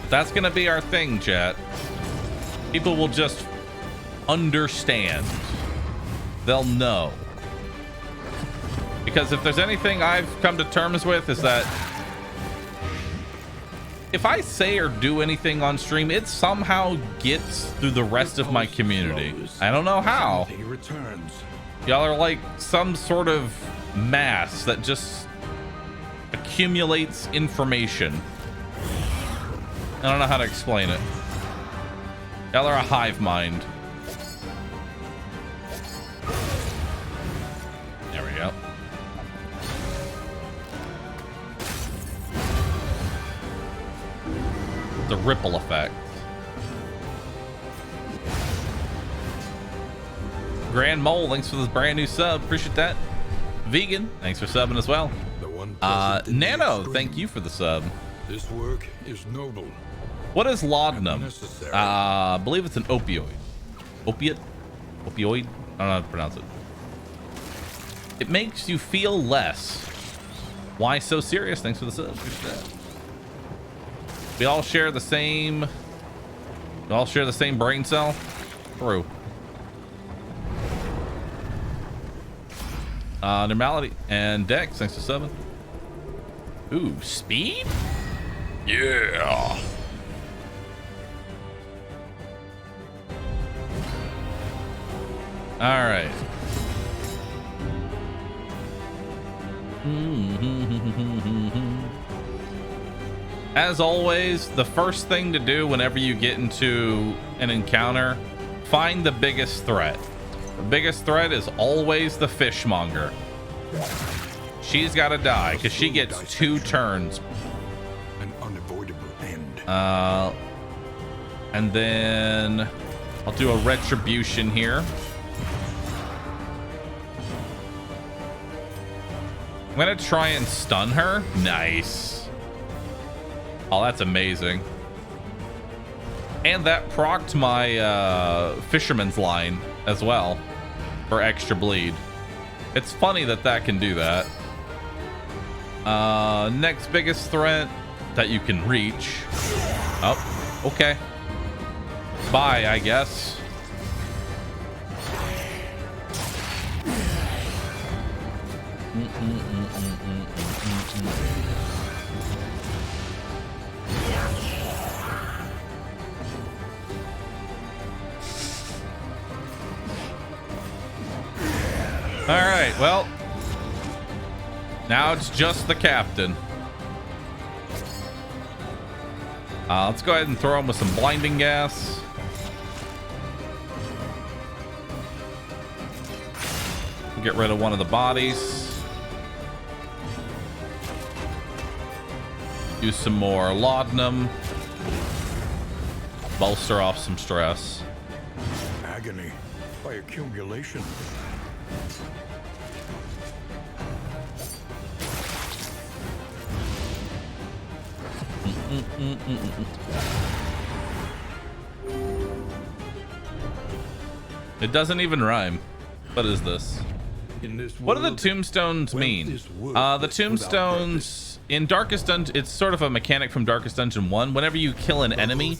That's gonna be our thing, chat. People will just understand. They'll know. Because if there's anything I've come to terms with is that if I say or do anything on stream, it somehow gets through the rest of my community. I don't know how. Y'all are like some sort of mass that just accumulates information. I don't know how to explain it. Y'all are a hive mind. There we go. The ripple effect. Grand Mole, thanks for this brand new sub. Appreciate that. Vegan, thanks for subbing as well. Nano, thank you for the sub.
This work is noble.
What is laudanum? I believe it's an opioid. Opiate? Opioid? I don't know how to pronounce it. It makes you feel less. Why so serious? Thanks for the sub. Appreciate that. We all share the same. We all share the same brain cell. True. Normality and Dex. Thanks for subbing. Ooh, speed? Yeah. All right. As always, the first thing to do whenever you get into an encounter, find the biggest threat. The biggest threat is always the fishmonger. She's got to die because she gets 2 turns.
An unavoidable end.
And then I'll do a retribution here. I'm gonna try and stun her. Nice. Oh, that's amazing. And that procced my fisherman's line as well for extra bleed. It's funny that that can do that. Next biggest threat that you can reach. Oh, okay. Bye, I guess. All right, well, now it's just the captain. Let's go ahead and throw him with some blinding gas. Get rid of one of the bodies. Use some more laudanum. Bolster off some stress.
Agony by accumulation.
It doesn't even rhyme. What is this? What do the tombstones mean? The tombstones in Darkest Dungeon, it's sort of a mechanic from Darkest Dungeon 1. Whenever you kill an enemy,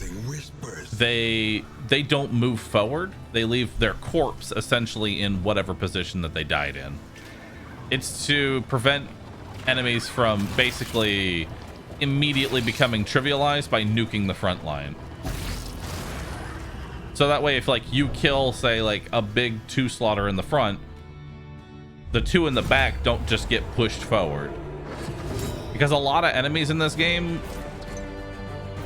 they don't move forward. They leave their corpse essentially in whatever position that they died in. It's to prevent enemies from basically immediately becoming trivialized by nuking the front line. So that way, if like you kill, say, like a big 2 slaughter in the front, the 2 in the back don't just get pushed forward. Because a lot of enemies in this game, who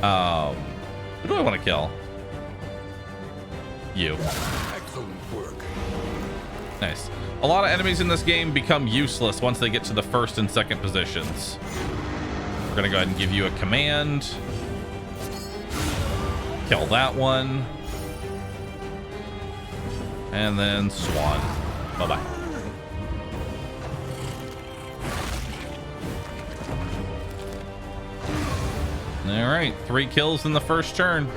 do I want to kill? You.
Excellent work.
Nice. A lot of enemies in this game become useless once they get to the first and second positions. We're gonna go ahead and give you a command. Kill that one. And then swan. Bye-bye. All right, 3 kills in the first turn.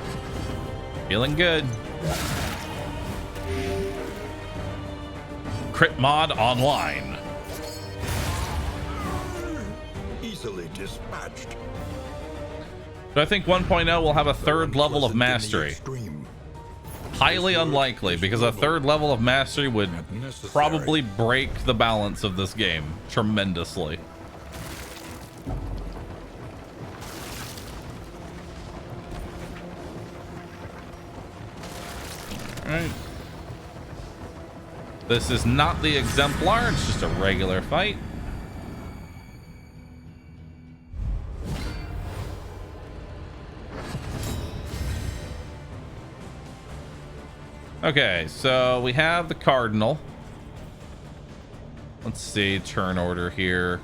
Feeling good. Crit mod online.
Easily dispatched.
So I think 1.0 will have a 3rd level of mastery. Highly unlikely, because a 3rd level of mastery would probably break the balance of this game tremendously. All right. This is not the exemplar, it's just a regular fight. Okay, so we have the Cardinal. Let's see, turn order here.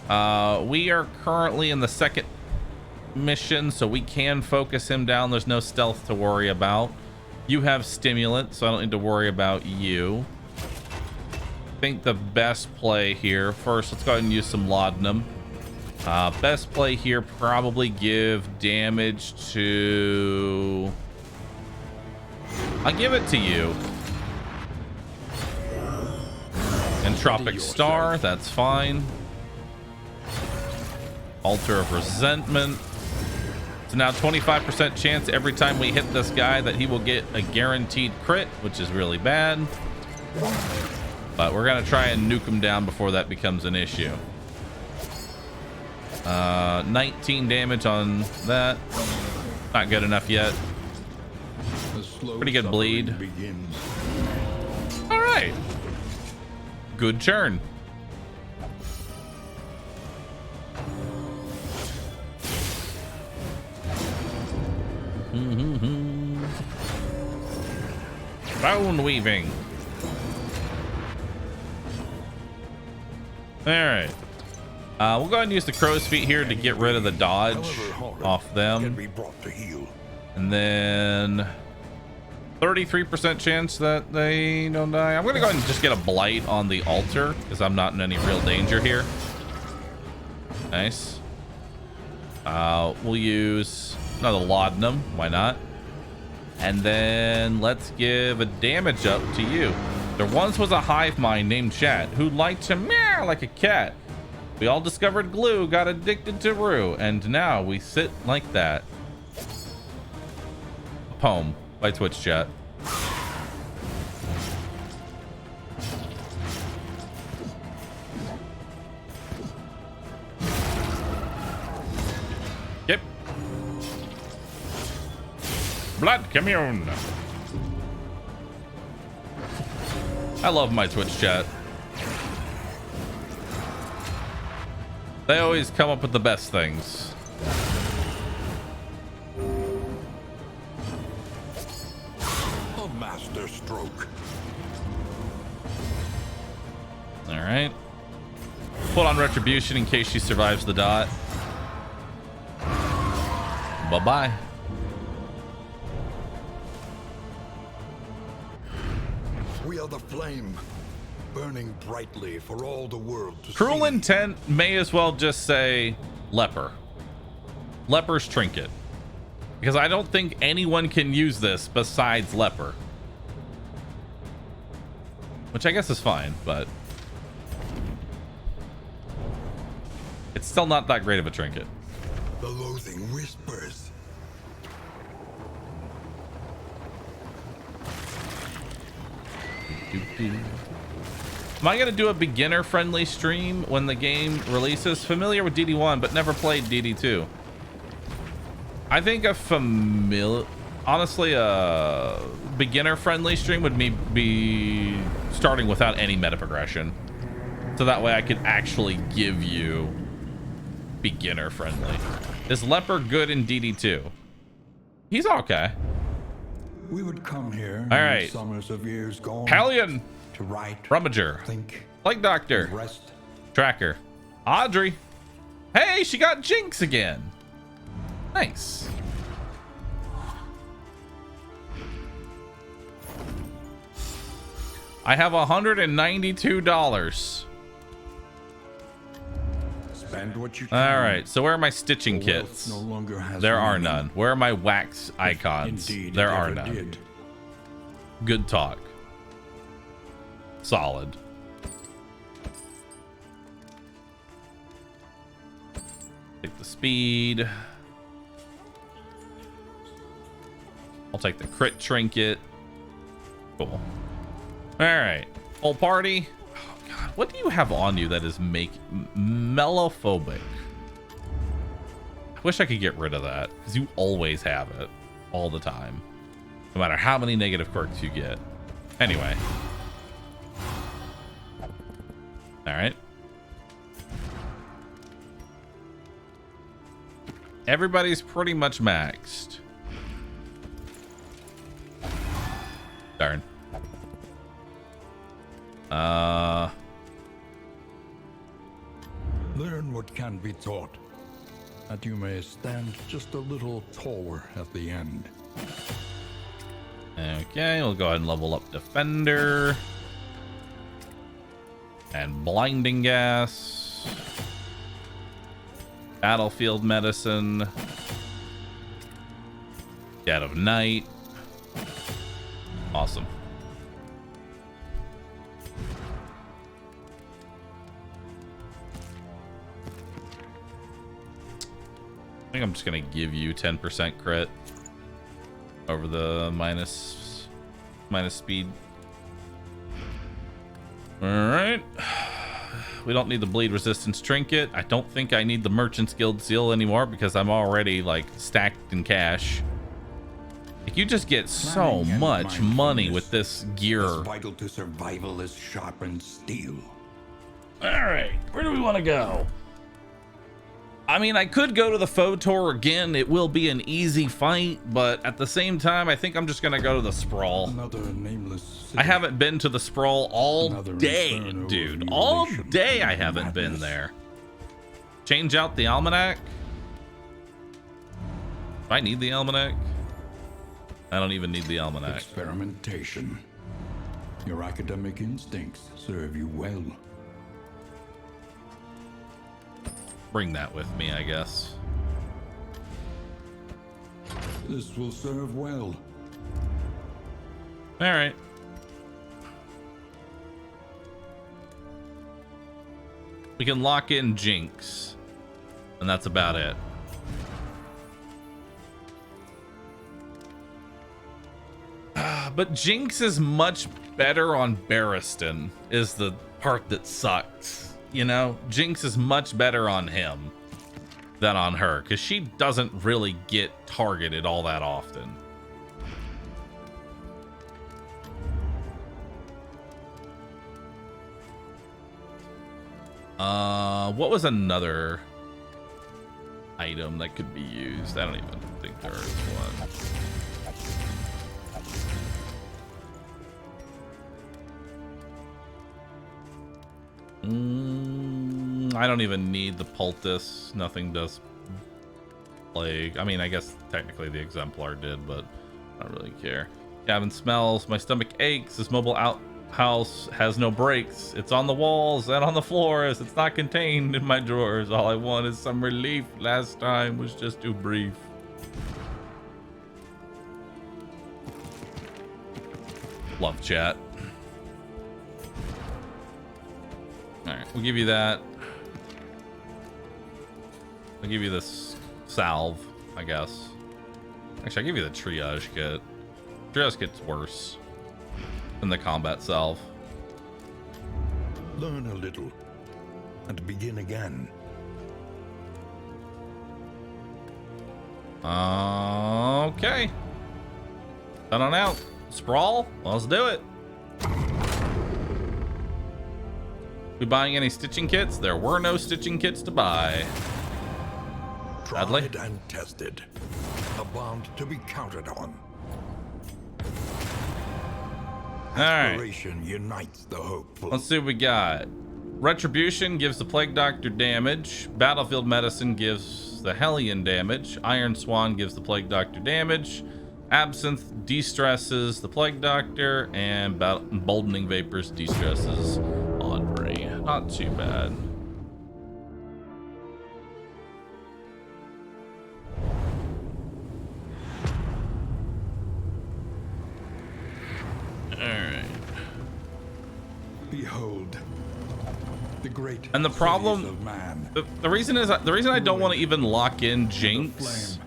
We are currently in the 2nd mission, so we can focus him down. There's no stealth to worry about. You have stimulant, so I don't need to worry about you. I think the best play here, first, let's go ahead and use some laudanum. Best play here, probably give damage to... I'll give it to you. Entropic Star, that's fine. Altar of Resentment. So now 25% chance every time we hit this guy that he will get a guaranteed crit, which is really bad. But we're gonna try and nuke him down before that becomes an issue. 19 damage on that. Not good enough yet. Pretty good bleed. All right. Good turn. Bone weaving. All right. We'll go ahead and use the crow's feet here to get rid of the dodge off them. And then 33% chance that they don't die. I'm gonna go ahead and just get a blight on the altar because I'm not in any real danger here. Nice. We'll use another laudanum. Why not? And then let's give a damage up to you. There once was a hive mind named Chat who liked to meow like a cat. We all discovered glue, got addicted to Roo, and now we sit like that. Poem by Twitch chat. blood commune. I love my Twitch chat. They always come up with the best things.
A master stroke.
All right. Put on retribution in case she survives the dot. Bye-bye.
We are the flame, burning brightly for all the world to
Cruel
see.
intent may as well just say leper. Leper's trinket. Because I don't think anyone can use this besides leper. Which I guess is fine, but it's still not that great of a trinket.
The loathing whispers.
Am I going to do a beginner-friendly stream when the game releases? Familiar with DD1, but never played DD2. I think honestly, a beginner-friendly stream would be starting without any meta progression. So that way I could actually give you beginner-friendly. Is Leper good in DD2? He's okay.
We would come here
All
in
right.
summers of years gone
Hellion,
to write,
Rummager,
think,
Like Doctor,
rest.
Tracker, Audrey. Hey, she got Jinx again. Nice. I have $192.
Spend what you can.
All right, so where are my stitching
The wealth
kits?
no longer has
There are
meaning.
none. Where are my wax icons?
Indeed,
There
it
are
ever
none.
did.
Good talk. Solid. Take the speed. I'll take the crit trinket. Cool. All right. Whole party. Oh God, what do you have on you that is mellophobic? I wish I could get rid of that because you always have it all the time, no matter how many negative quirks you get. Anyway. All right. Everybody's pretty much maxed. Darn.
Learn what can be taught, that you may stand just a little taller at the end.
Okay, we'll go ahead and level up Defender. And Blinding Gas. Battlefield Medicine. Dead of Night. Awesome. I think I'm just gonna give you 10% crit over the minus speed. All right. We don't need the bleed resistance trinket. I don't think I need the Merchant's Guild seal anymore because I'm already like stacked in cash. Like, you just get so
Planning and
much money
mindfulness
with this gear.
As vital to survival as sharpened steel.
All right, where do we want to go? I mean, I could go to the Photor again. It will be an easy fight, but at the same time, I think I'm just gonna go to the Sprawl.
Another nameless city.
I haven't been to the Sprawl all
Another
day,
inferno of
dude. All
mutilation
day I
and
haven't been
madness.
there. Change out the almanac. Do I need the almanac? I don't even need the almanac.
Experimentation. Your academic instincts serve you well.
Bring that with me, I guess.
This will serve well.
All right. We can lock in Jinx, and that's about it. But Jinx is much better on Barristan, is the part that sucks. You know, Jinx is much better on him than on her, because she doesn't really get targeted all that often.
What was another item that could be used? I don't even think there is one. I don't even need the poultice. Nothing does plague. I mean, I guess technically the exemplar did, but I don't really care. Cabin smells. My stomach aches. This mobile outhouse has no brakes. It's on the walls and on the floors. It's not contained in my drawers. All I want is some relief. Last time was just too brief. Love chat. All right, we'll give you that. I'll give you this salve, I guess. Actually, I'll give you the triage kit. Triage kit's worse than the combat salve.
Learn a little and begin again.
Okay. Head on out. Sprawl, let's do it. We buying any stitching kits? There were no stitching kits to buy. Sadly.
Tried and tested. A bond to be counted on.
All right.
Exploration unites the hopeful.
Let's see what we got. Retribution gives the Plague Doctor damage. Battlefield Medicine gives the Hellion damage. Iron Swan gives the Plague Doctor damage. Absinthe de-stresses the Plague Doctor. And Emboldening Vapors de-stresses Audrey. Not too bad. Alright.
Behold, the great
And the problem,
cities of man.
the reason I don't want to even lock in Jinx.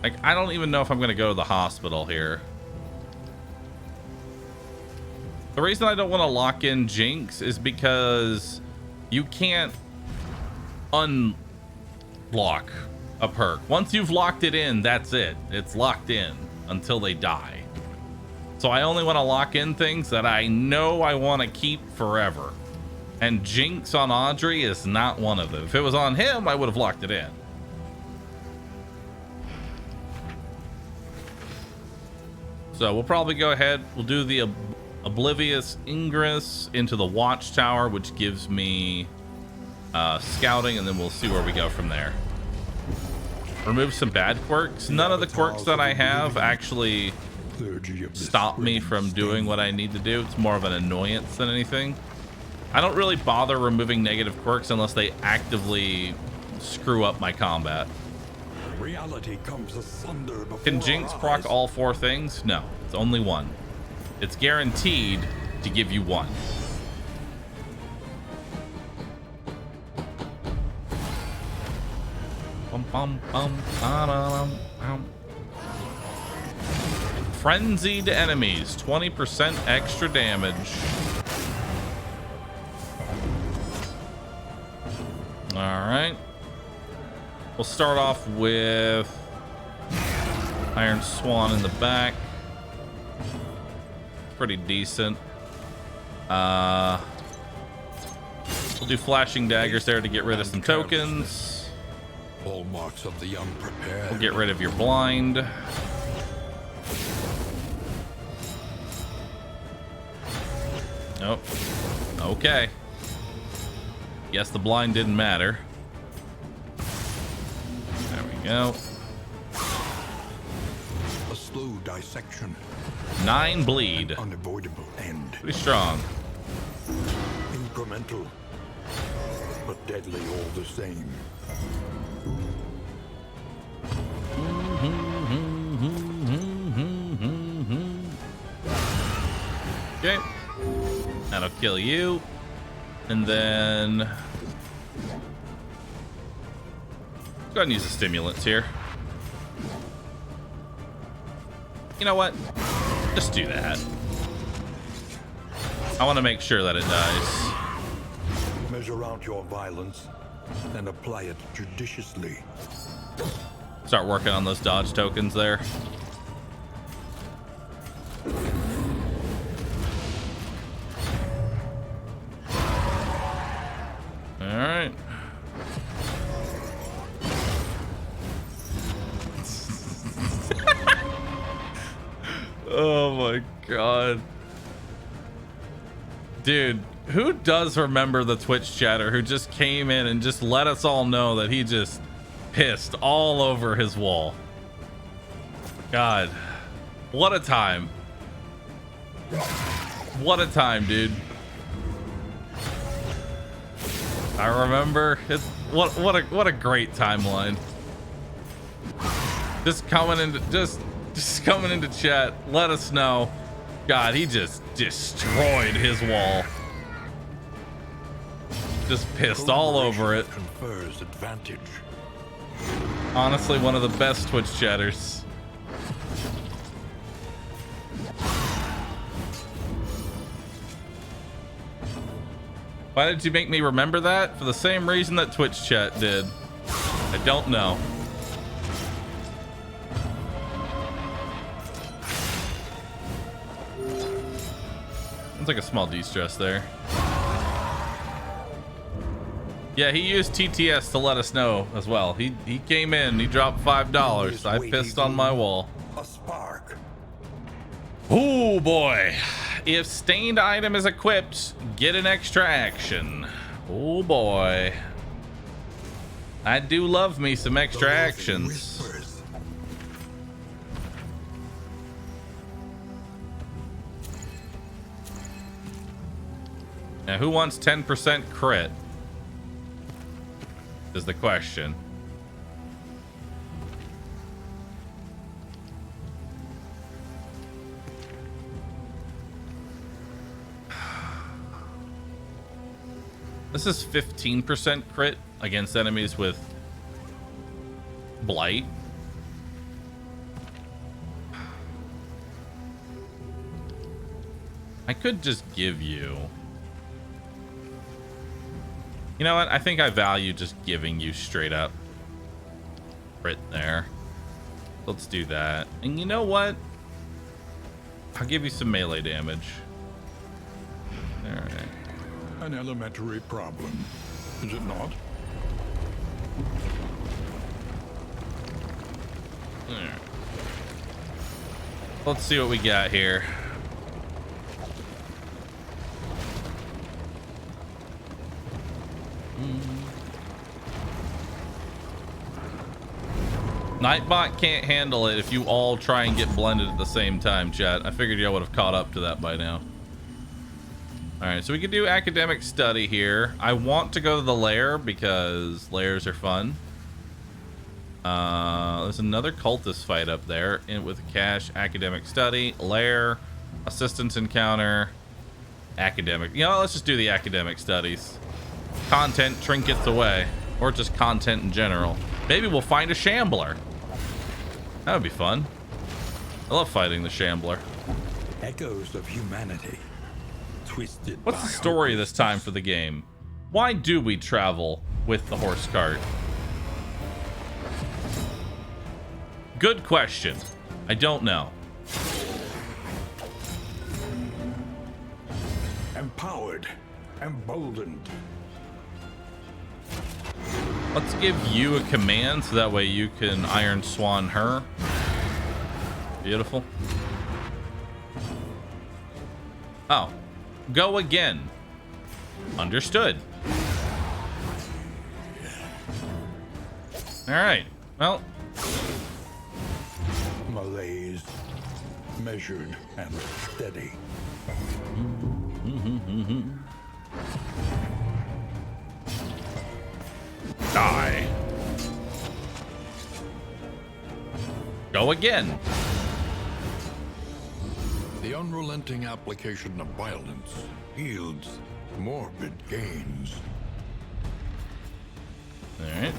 Like, I don't even know if I'm going to go to the hospital here. The reason I don't want to lock in Jinx is because you can't unlock a perk. Once you've locked it in, that's it. It's locked in until they die. So I only want to lock in things that I know I want to keep forever. And Jinx on Audrey is not one of them. If it was on him, I would have locked it in. So we'll probably go ahead. We'll do the Oblivious Ingress into the Watchtower, which gives me scouting, and then we'll see where we go from there. Remove some bad quirks. None of the quirks that I have actually stop me from doing what I need to do. It's more of an annoyance than anything. I don't really bother removing negative quirks unless they actively screw up my combat.
Reality comes asunder before
Can Jinx
our
proc
eyes.
all 4 things? No, it's only one. It's guaranteed to give you one. Bum, bum, bum, ba-da-dum, bum. Frenzied enemies, 20% extra damage. All right. We'll start off with Iron Swan in the back. Pretty decent. We'll do flashing daggers there to get rid of some tokens.
Hallmarks of the unprepared.
We'll get rid of your blind. Nope. Okay. Guess the blind didn't matter. There we go.
A slow dissection.
9 bleed.
Unavoidable end.
Pretty strong.
Incremental, but deadly all the same.
Okay. That'll kill you. And then let's go ahead and use the stimulants here. You know what? Just do that. I want to make sure that it dies.
Measure out your violence and apply it judiciously.
Start working on those dodge tokens there. All my god. Dude, who does remember the Twitch chatter who just came in and just let us all know that he just pissed all over his wall? God, what a time. What a time, dude. I remember it's what a great timeline. Just coming into chat, let us know. God, he just destroyed his wall. Just pissed all over it.
Confers advantage.
Honestly, one of the best Twitch chatters. Why did you make me remember that? For the same reason that Twitch chat did. I don't know. It's like a small de-stress there. Yeah, he used TTS to let us know as well. He came in, he dropped $5. I pissed on my wall.
A spark.
Oh boy. If stained item is equipped, get an extra action. Oh boy. I do love me some extra actions. Now, who wants 10% crit? Is the question. This is 15% crit against enemies with blight. I could just give you... You know what? I think I value just giving you straight up crit there. Let's do that. And you know what? I'll give you some melee damage. All right.
An elementary problem, is it not?
All right. Let's see what we got here. Nightbot can't handle it if you all try and get blended at the same time, chat. I figured y'all would have caught up to that by now. Alright, so we could do academic study here. I want to go to the lair because lairs are fun. There's another cultist fight up there with cash, academic study, lair, assistance encounter, academic. You know, let's just do the academic studies. Content trinkets away, or just content in general. Maybe we'll find a shambler. That would be fun. I love fighting the shambler.
Echoes of humanity. Twisted.
What's the story this time for the game? Why do we travel with the horse cart? Good question. I don't know.
Empowered. Emboldened.
Let's give you a command so that way you can Iron Swan her. Beautiful. Oh, go again. Understood. All right. Well,
Malaise. Measured and steady.
die. Go again.
The unrelenting application of violence yields morbid gains.
All right.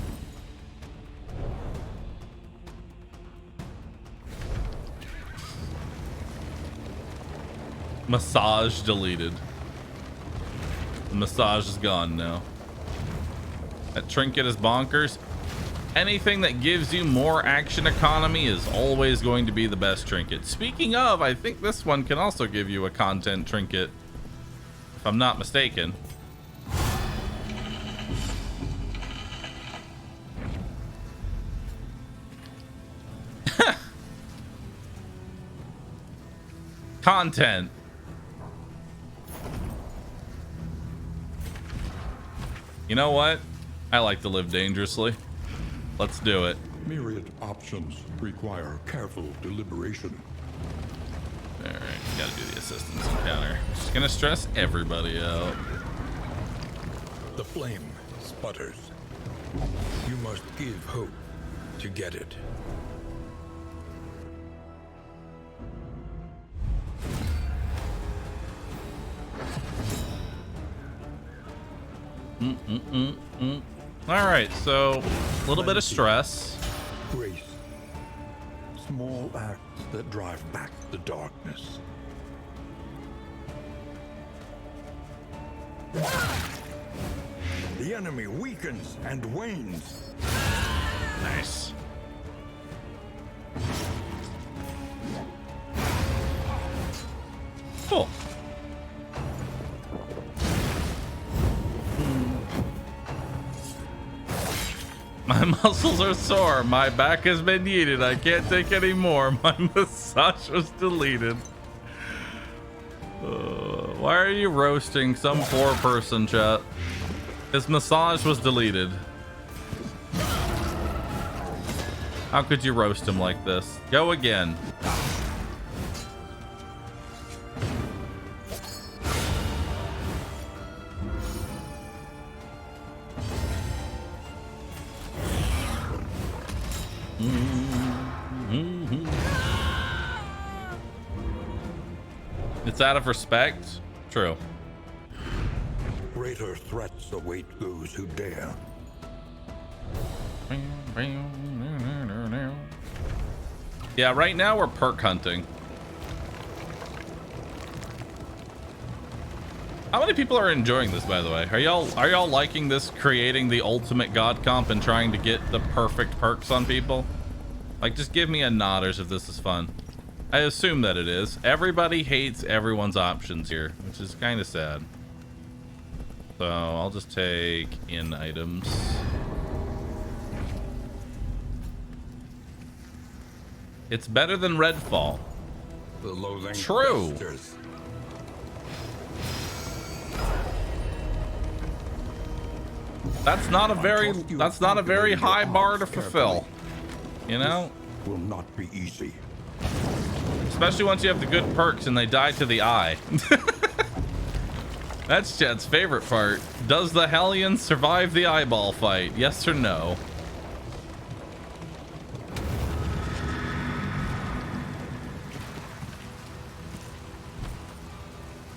Massage deleted. The massage is gone now. That trinket is bonkers. Anything that gives you more action economy is always going to be the best trinket. Speaking of, I think this one can also give you a content trinket, if I'm not mistaken. Content. You know what? I like to live dangerously. Let's do it.
Myriad options require careful deliberation.
All right, gotta do the assistance encounter. Just gonna stress everybody out.
The flame sputters. You must give hope to get it.
All right, so a little bit of stress.
Grace. Small acts that drive back the darkness. The enemy weakens and wanes.
Nice. Cool. My muscles are sore. My back has been yeeted. I can't take any more. My massage was deleted. Why are you roasting some poor person, chat? His massage was deleted. How could you roast him like this? Go again. It's out of respect. True.
Greater threats await those who dare.
Yeah, right now we're perk hunting. How many people are enjoying this, by the way? Are y'all liking this, creating the ultimate god comp and trying to get the perfect perks on people? Like, just give me a nodders if this is fun. I assume that it is. Everybody hates everyone's options here, which is kind of sad. So I'll just take in items. It's better than Redfall.
The loathing
True.
festers.
That's not a very high bar to fulfill. You know?
Will not be easy.
Especially once you have the good perks and they die to the eye. That's Chet's favorite part. Does the Hellion survive the eyeball fight? Yes or no?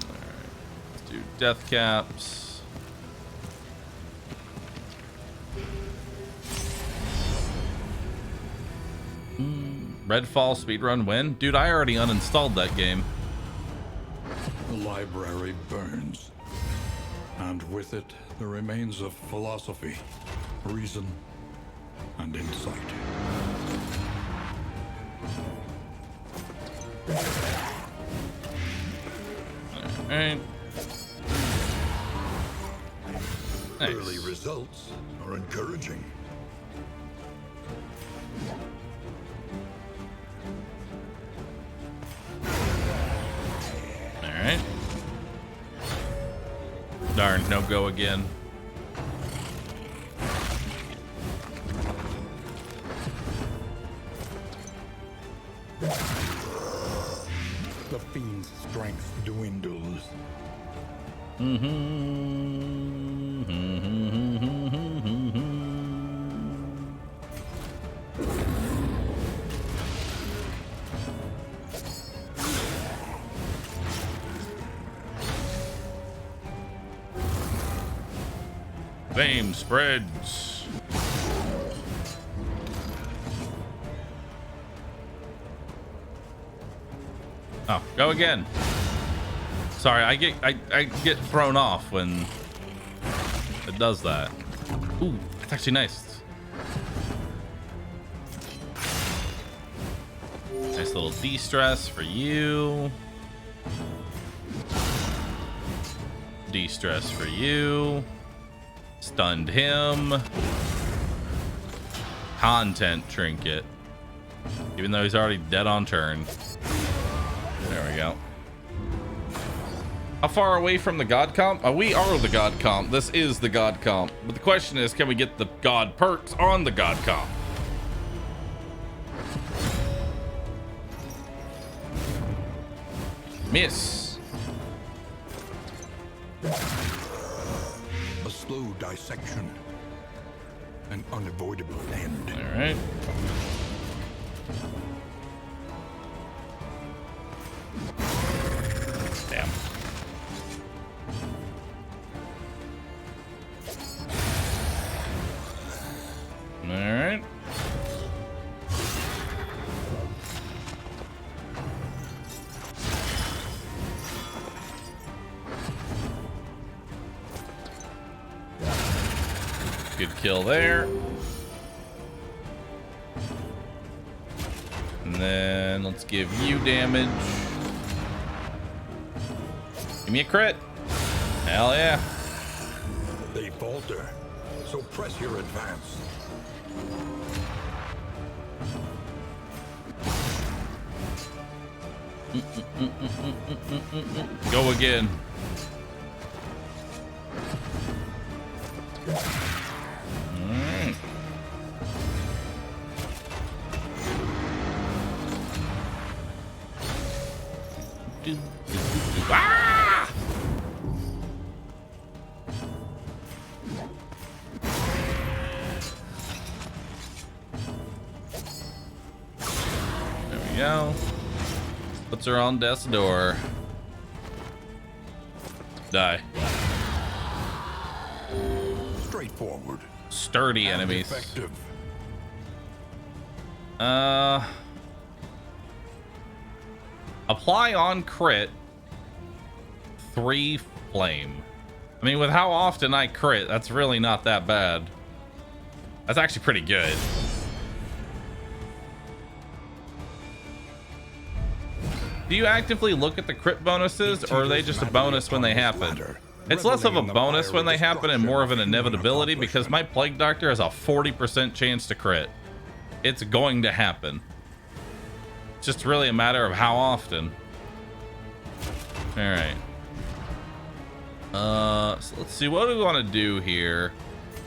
Alright, let's do death caps. Redfall speedrun win? Dude, I already uninstalled that game.
The library burns, and with it the remains of philosophy, reason, and insight.
Alright. Nice.
Early results are encouraging.
Alright. Darn, no go again.
The fiend's strength dwindles.
Fame spreads. Oh, go again. Sorry, I get thrown off when it does that. Ooh, that's actually nice. Nice little de-stress for you. De-stress for you. Stunned him. Content trinket. Even though he's already dead on turn. There we go. How far away from the god comp? We are the god comp. This is the god comp. But the question is, can we get the god perks on the god comp? Miss.
A slow dissection. An unavoidable end.
All right. Damn. All right. Good kill there. And then let's give you damage. Give me a crit. Hell yeah.
They falter, so press your advance.
Go again. Alright. Ah! There we go. Puts her on death's door. Die.
Straightforward.
Sturdy
And
enemies.
effective.
Apply on crit 3 flame. I mean, with how often I crit, that's really not that bad. That's actually pretty good. Do you actively look at the crit bonuses, or are they just a bonus when they happen? It's less of a bonus when they happen and more of an inevitability, because my Plague Doctor has a 40% chance to crit. It's going to happen. It's just really a matter of how often. Alright. So let's see, what do we want to do here?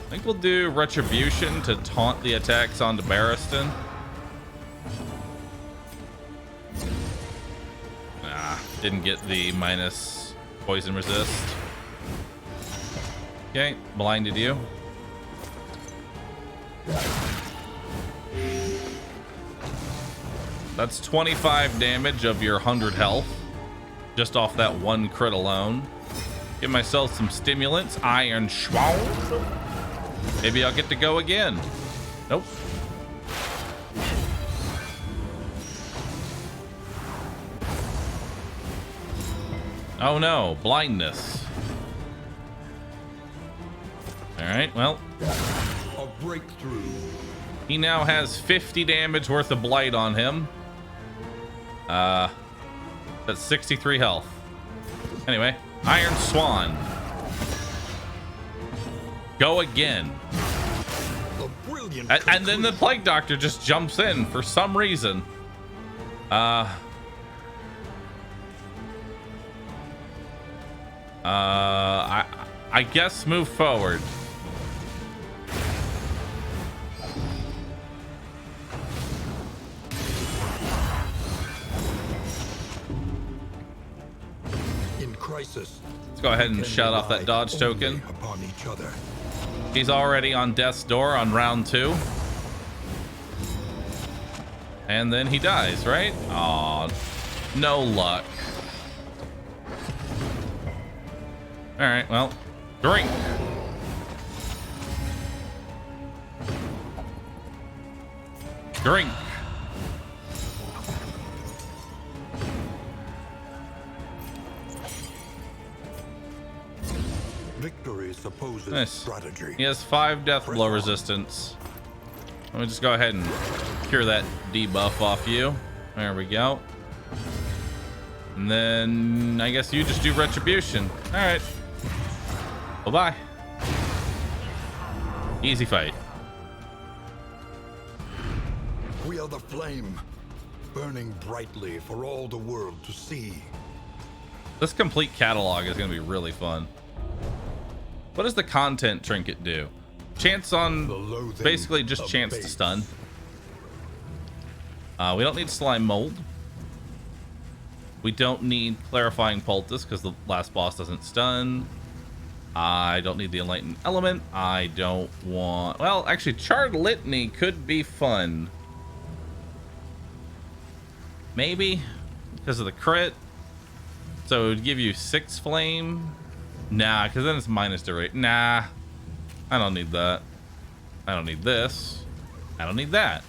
I think we'll do Retribution to taunt the attacks onto Barristan. Didn't get the minus poison resist. Okay, blinded you. That's 25 damage of your 100 health, just off that one crit alone. Give myself some stimulants. Iron Shcool. Maybe I'll get to go again. Nope. Oh no, blindness. All right, well.
A breakthrough.
He now has 50 damage worth of blight on him. That's 63 health. Anyway, Iron Swan. Go again. And then the Plague Doctor just jumps in for some reason. I guess move forward.
In crisis,
let's go ahead and shut off that dodge token.
Upon each other.
He's already on death's door on round 2. And then he dies, right? Aw, no luck. All right, well, drink. Drink.
Victory supposes
Nice.
strategy.
He has 5 death blow resistance. Let me just go ahead and cure that debuff off you. There we go. And then I guess you just do retribution. All right. Bye-bye. Easy fight.
We are the flame, burning brightly for all the world to see.
This complete catalog is going to be really fun. What does the content trinket do? Chance on, basically just chance to stun. We don't need slime mold. We don't need clarifying poultice because the last boss doesn't stun. I don't need the enlightened element. I don't want, well, actually charred litany could be fun. Maybe because of the crit. So it would give you 6 flame. Nah, because then it's minus duration. Nah, I don't need that. I don't need this. I don't need that.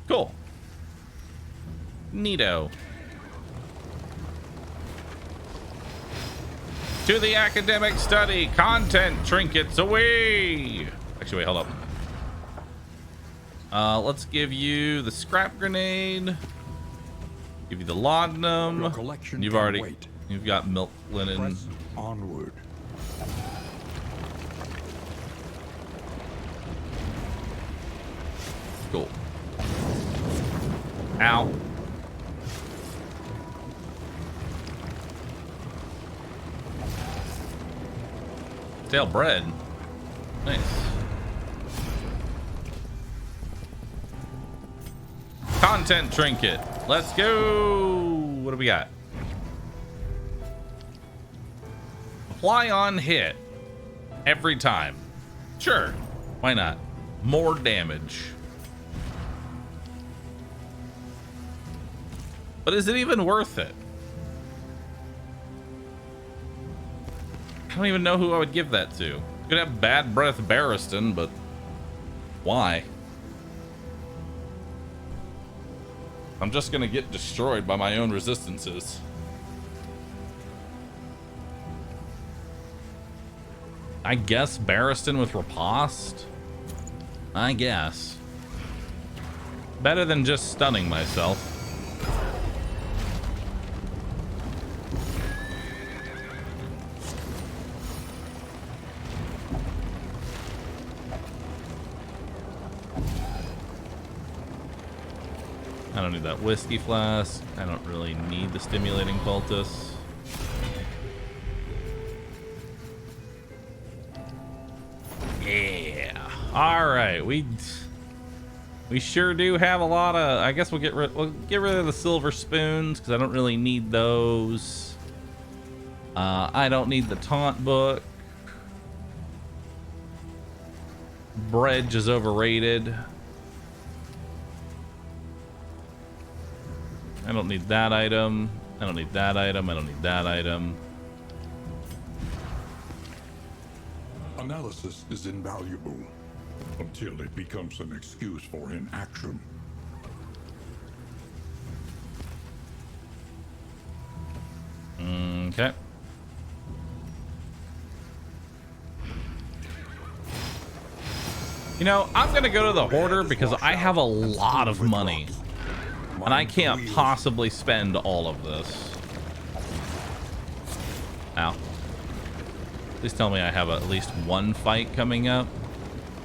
Cool. Neato. To the academic study. Content trinkets away. Actually, wait, hold up. Let's give you the scrap grenade. Give you the laudanum. You've got milk linen.
Press onward.
Cool. Ow. Stale bread. Nice. Content trinket. Let's go. What do we got? Apply on hit. Every time. Sure. Why not? More damage. But is it even worth it? I don't even know who I would give that to. Could have bad breath Barristan, but why? I'm just gonna get destroyed by my own resistances. I guess Barristan with Riposte? I guess. Better than just stunning myself. I don't need that whiskey flask. I don't really need the stimulating poultice. Yeah. All right. We sure do have a lot of. I guess we'll get rid of the silver spoons because I don't really need those. I don't need the taunt book. Bredge is overrated. I don't need that item. I don't need that item. I don't need that item.
Analysis is invaluable until it becomes an excuse for inaction.
Okay. You know, I'm gonna go to the hoarder because I have a lot of money. And I can't possibly spend all of this. Ow. Please tell me I have at least one fight coming up.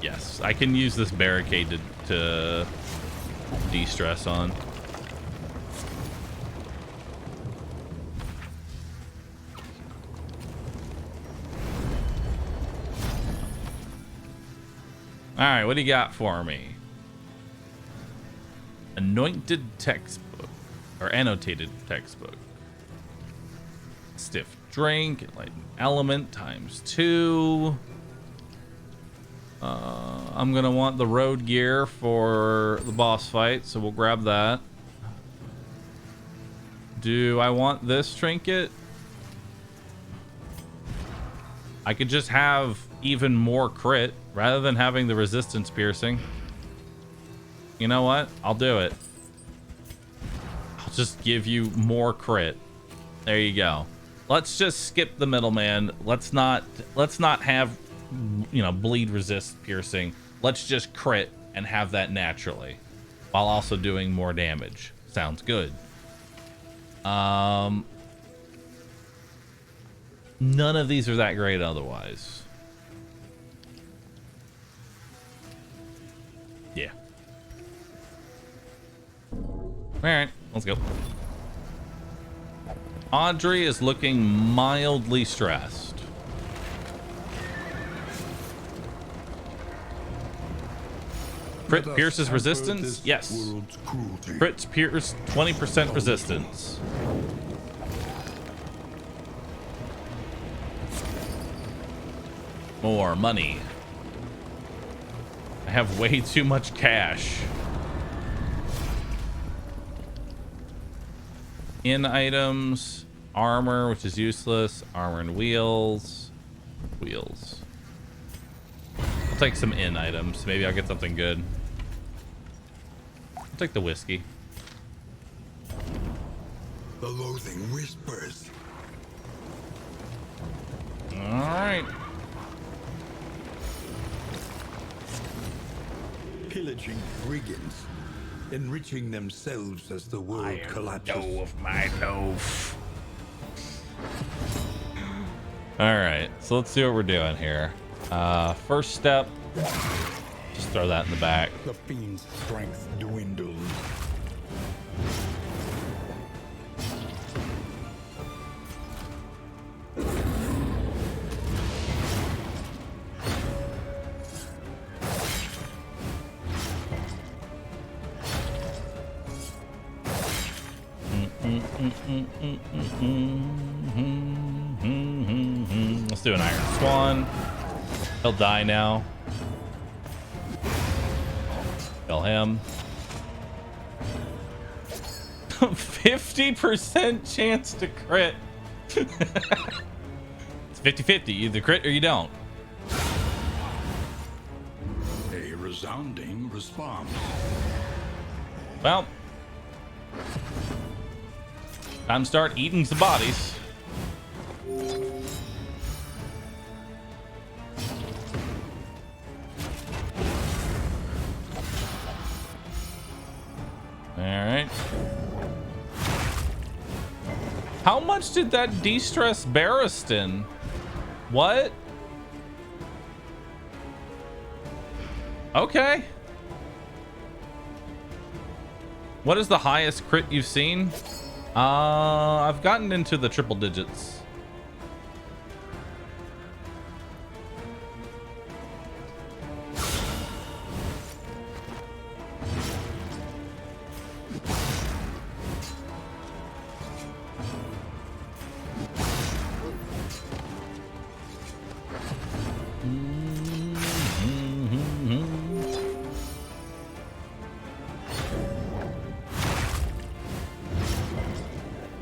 Yes, I can use this barricade to de-stress on. Alright, what do you got for me? Anointed textbook. Or annotated textbook. Stiff drink. Enlightened element ×2. I'm gonna want the road gear for the boss fight, so we'll grab that. Do I want this trinket? I could just have even more crit rather than having the resistance piercing. You know what? I'll do it. I'll just give you more crit. There you go. Let's just skip the middleman. Let's not have, you know, bleed resist piercing. Let's just crit and have that naturally while also doing more damage. Sounds good. None of these are that great otherwise. Yeah. All right, let's go.
Audrey is looking mildly stressed. Crit
Let us
pierces
hamper
resistance?
this
Yes.
world's cruelty.
Crit pierce 20% resistance. More money. I have way too much cash. In items, armor, which is useless, armor and wheels. Wheels. I'll take some in items. Maybe I'll get something good. I'll take the whiskey.
The loathing whispers.
All right.
Pillaging brigands, enriching themselves as the world collapses.
Of my loaf. All right, so let's see what we're doing here. First step, just throw that in the back.
The fiend's strength dwindles.
Let's do an Iron Swan. He'll die now. Kill him. 50% chance to crit. It's 50-50. You either crit or you don't.
A resounding response.
Well, time to start eating some bodies. All right. How much did that de-stress Barristan? What? Okay. What is the highest crit you've seen? I've gotten into the triple digits.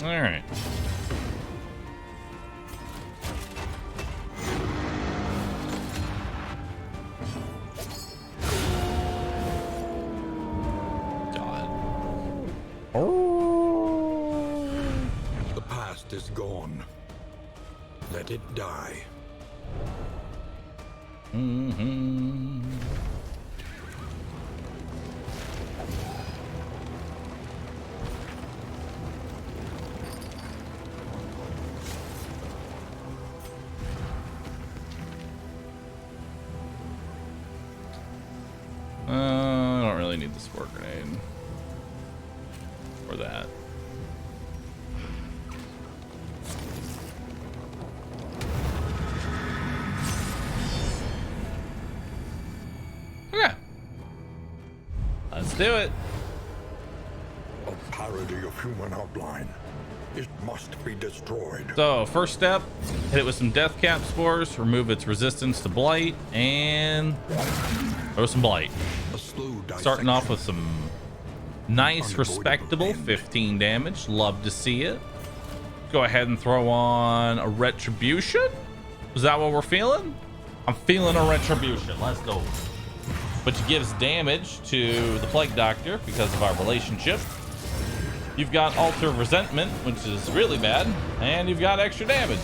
All right. God. Oh.
The past is gone. Let it die.
Mm-hmm. I don't really need the spore grenade. Or that. Okay. Let's do it.
A parody of human outline. It must be destroyed.
So, first step, hit it with some death cap spores, remove its resistance to blight, and throw some blight.
A slow
Starting off
dissection.
with some nice,
Unavoidable
respectable
end.
15 damage. Love to see it. Go ahead and throw on a retribution. Is that what we're feeling? I'm feeling a retribution. Let's go. Which gives damage to the plague doctor because of our relationship. You've got alter resentment, which is really bad, and you've got extra damage.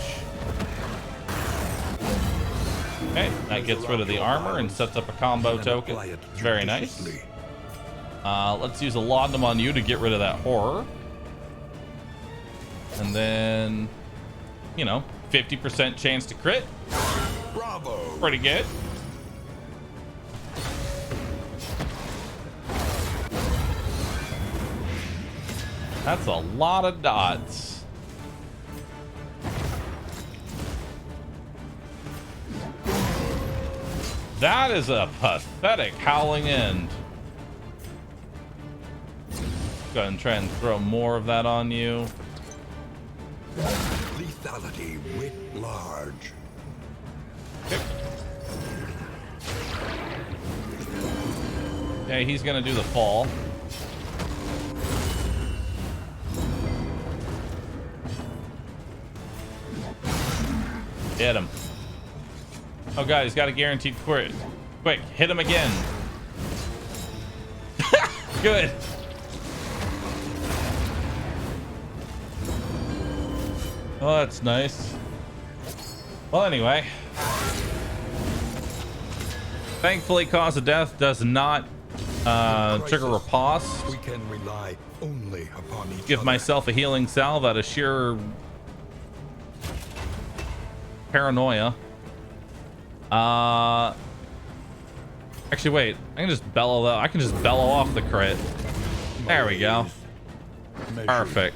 Okay, that gets rid of the armor and sets up a combo token. Very nice. Let's use a laudanum on you to get rid of that horror. And then, you know, 50% chance to crit.
Bravo!
Pretty good. That's a lot of dots. That is a pathetic howling end. Go ahead and try and throw more of that on you.
Lethality writ large.
Okay, he's gonna do the fall. Hit him. Oh god, he's got a guaranteed crit. Quick, hit him again. Good. Oh, that's nice. Well, anyway. Thankfully, cause of death does not trigger riposte.
We can rely only upon each
Give
other.
myself a healing salve out of sheer paranoia. Actually, wait. I can just bellow that. I can just bellow off the crit. There we go.
Measured
Perfect.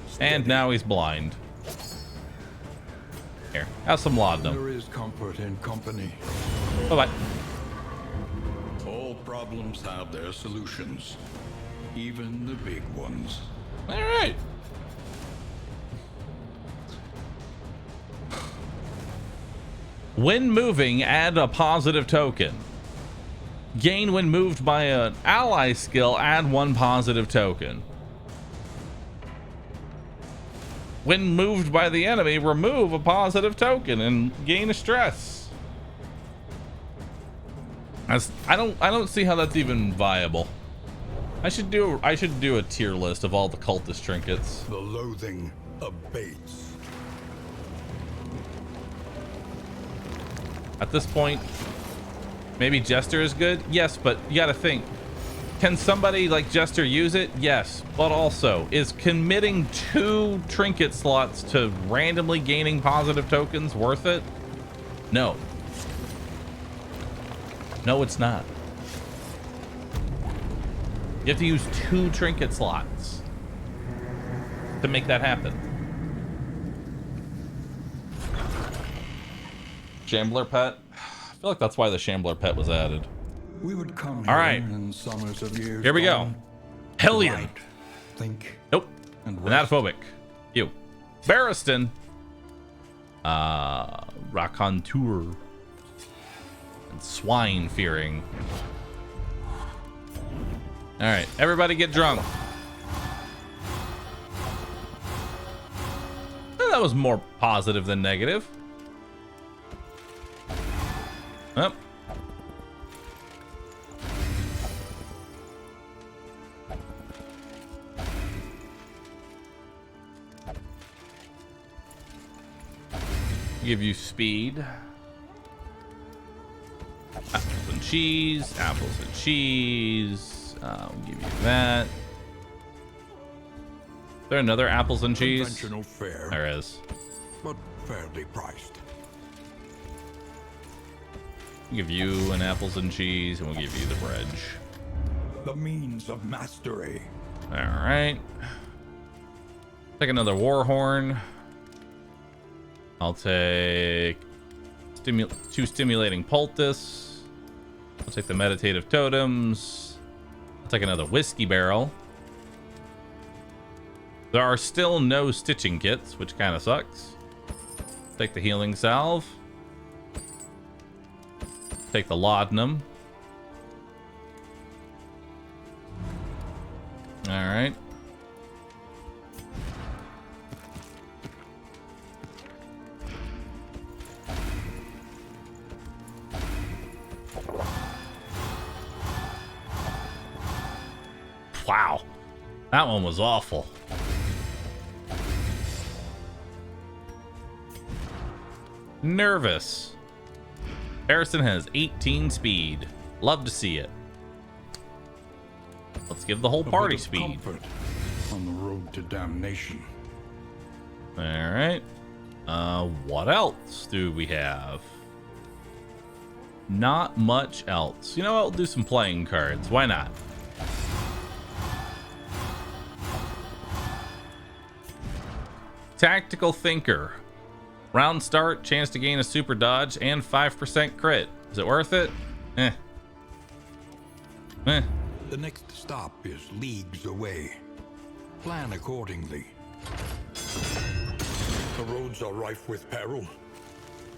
steady.
And now he's blind. Here, have some laudanum.
There is comfort in company.
Bye-bye.
All problems have their solutions, even the big ones.
All right. When moving, add a positive token. Gain when moved by an ally skill, add 1 positive token. When moved by the enemy, remove a positive token and gain a stress. I don't see how that's even viable. I should do a tier list of all the cultist trinkets.
The loathing abates.
At this point, maybe Jester is good. Yes, but you got to think. Can somebody like Jester use it? Yes, but also, is committing 2 trinket slots to randomly gaining positive tokens worth it? No. No, it's not. You have to use 2 trinket slots to make that happen. Shambler pet? I feel like that's why the Shambler pet was added.
We would come
All
here
right.
in summers of years
Here we go.
gone,
Hellion.
write, think,
Nope.
and rest.
Anatophobic. You. Barristan. Raconteur. And swine fearing. Alright, everybody get drunk. Well, that was more positive than negative. Up. Give you speed. Apples and cheese. Apples and cheese. I'll give you that. Is there another apples and cheese?
Conventional fare,
There is.
but fairly priced.
We'll give you an apples and cheese, and we'll give you the bread.
The means of mastery.
All right. Take another war horn. I'll take 2 stimulating poultice. I'll take the meditative totems. I'll take another whiskey barrel. There are still no stitching kits, which kind of sucks. Take the healing salve. Take the laudanum. All right. Wow, that one was awful. Nervous. Harrison has 18 speed. Love to see it. Let's give the whole
A
party
bit of
speed.
comfort on the road to damnation.
All right. What else do we have? Not much else. You know what? We'll do some playing cards. Why not? Tactical Thinker.
Round start, chance to gain a super dodge, and 5% crit. Is it worth it? Eh. Eh.
The next stop is leagues away. Plan accordingly. The roads are rife with peril.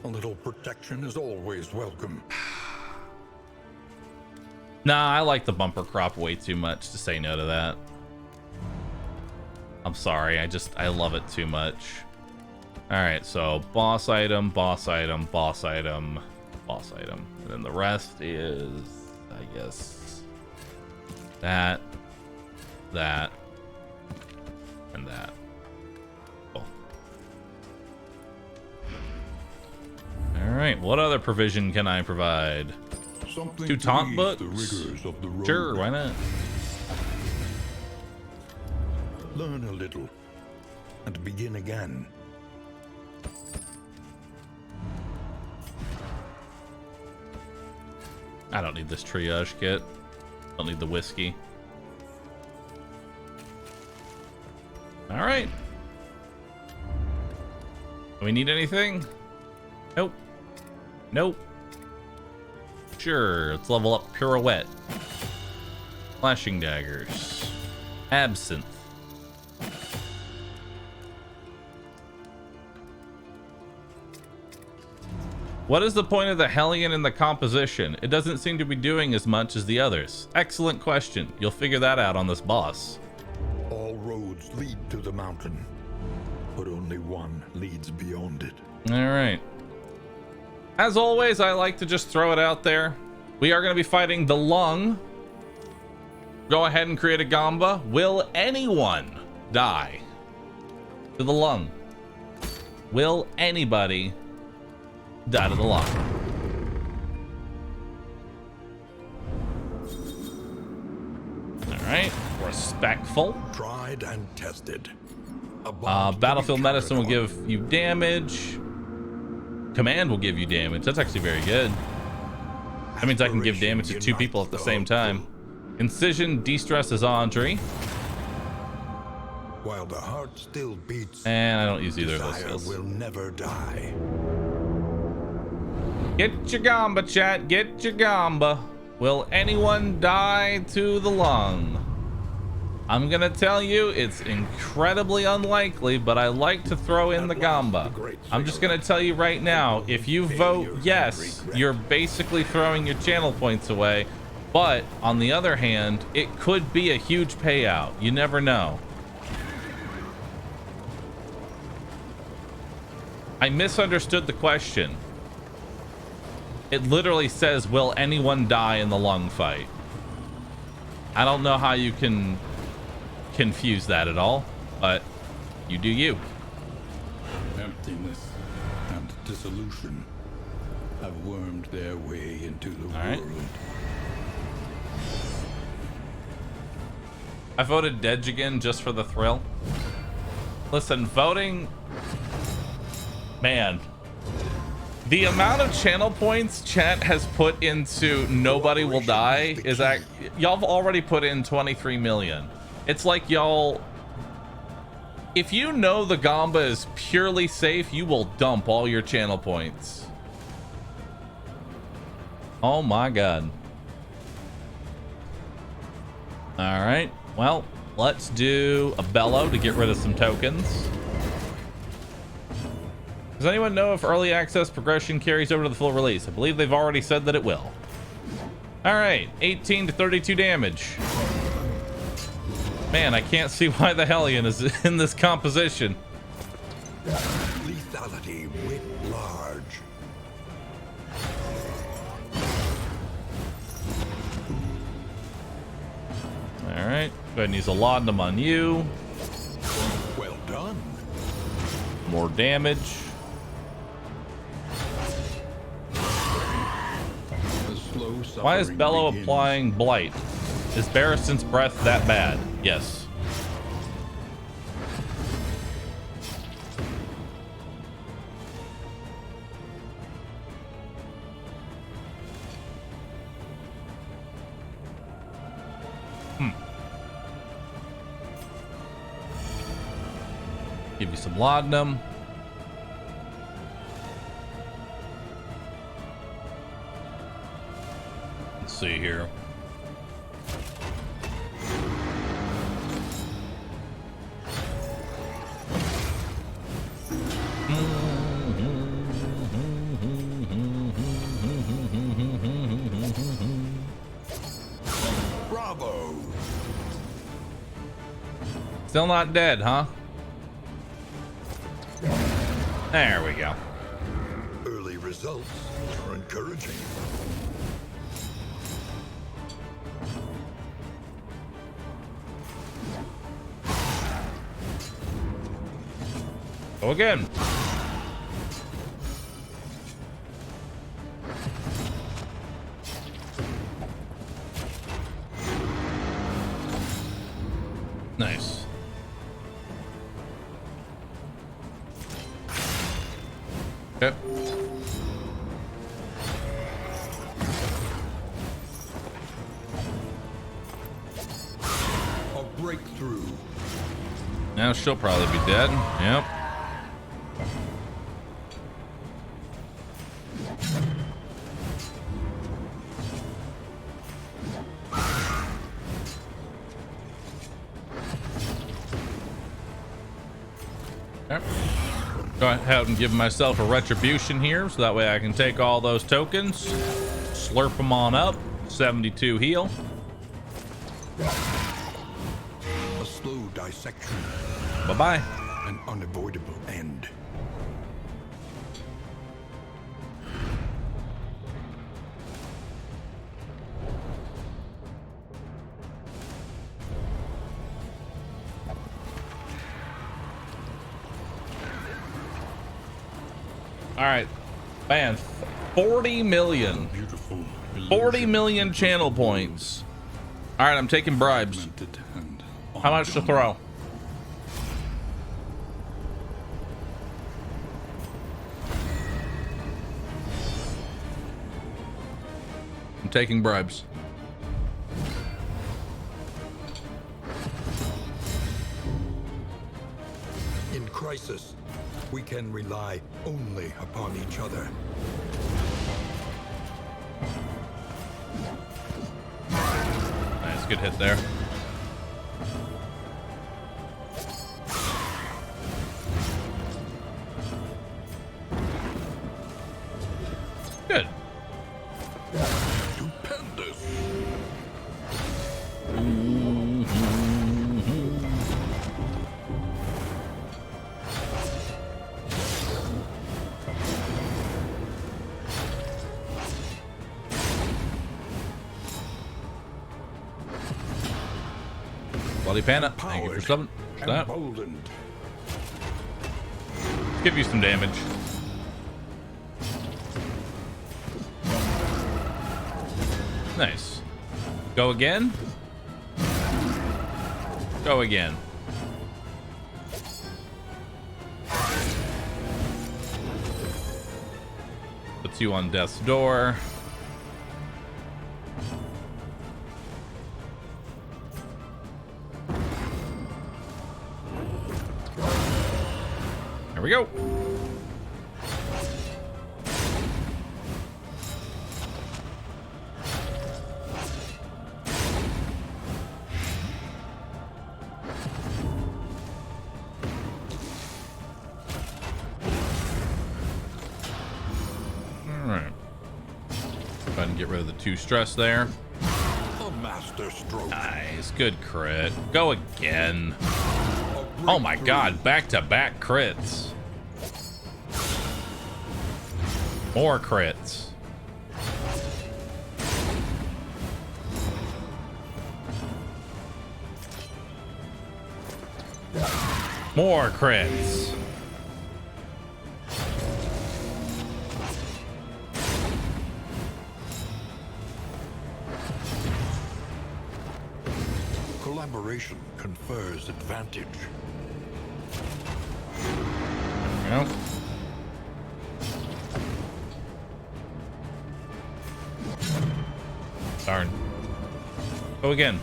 A little protection is always welcome.
Nah, I like the bumper crop way too much to say no to that. I'm sorry, I love it too much. Alright, so boss item, boss item, boss item, boss item. And then the rest is, I guess, that, and that. Cool. Alright, what other provision can I provide?
Something
2
to
taunt
ease
books?
the rigors of the road.
Sure, why not?
Learn a little and begin again.
I don't need this triage kit. Don't need the whiskey. All right. Do we need anything? Nope. Nope. Sure, let's level up pirouette. Flashing daggers. Absinthe. What is the point of the Hellion in the composition? It doesn't seem to be doing as much as the others. Excellent question. You'll figure that out on this boss.
All roads lead to the mountain, but only one leads beyond it.
All right. As always, I like to just throw it out there. We are going to be fighting the Lung. Go ahead and create a Gamba. Will anyone die to the Lung? Will anybody die to the Lung? All right. Respectful.
Tried and tested.
Battlefield medicine will give you damage. Command will give you damage. That's actually very good. That means I can give damage to 2 people at the same time. Incision de-stresses Andre.
While the heart still beats,
And I don't use either of those
desire
skills.
will never die.
Get your Gamba, chat. Get your Gamba. Will anyone die to the Lung? I'm gonna tell you, it's incredibly unlikely, but I like to throw in the Gamba. I'm just gonna tell you right now, if you vote yes, you're basically throwing your channel points away. But on the other hand, it could be a huge payout. You never know. I misunderstood the question. It literally says, will anyone die in the Lung fight? I don't know how you can confuse that at all, but you do you.
Emptiness and dissolution have wormed their way into the
right.
world.
I voted Dedge again just for the thrill. Listen, voting, man, the amount of channel points chat has put into Nobody Will Die is that y'all have already put in 23 million. It's like y'all, if you know the Gamba is purely safe, you will dump all your channel points. Oh my god. All right, well, let's do a bellow to get rid of some tokens. Does anyone know if early access progression carries over to the full release? I believe they've already said that it will. All right, 18 to 32 damage. Man, I can't see why the Hellion is in this composition.
Lethality writ large.
All right, go ahead and use a laudanum on you.
Well done.
More damage.
The slow
Why is
suffering
Bellow
begins.
applying Blight? Is Barristan's breath that bad? Yes. Give you some laudanum.
see here.
Bravo!
Still not dead, huh? There we go.
Early results are encouraging.
Go again. Nice. Okay.
A breakthrough.
Now she'll probably be dead. Yep. Okay. Go ahead and give myself a retribution here so that way I can take all those tokens, slurp them on up. 72 heal.
A slow dissection.
Bye-bye.
An unavoidable end.
All right, man, 40 million.
Beautiful.
40 million channel points. All right, I'm taking bribes. How much to throw? I'm taking bribes.
In crisis, we can rely only upon each other.
Nice, good hit there. Good.
Stupendous.
Bloody Panda, thank you for subbing. That.
Emboldened.
Give you some damage. Nice. Go again. Go again. Puts you on death's door. There we go. Go ahead and get rid of the 2 stress there.
A master stroke.
Nice, good crit. Go again. Oh my god, back-to-back crits. More crits. More crits.
Collaboration confers advantage.
There we go. Darn. Go again.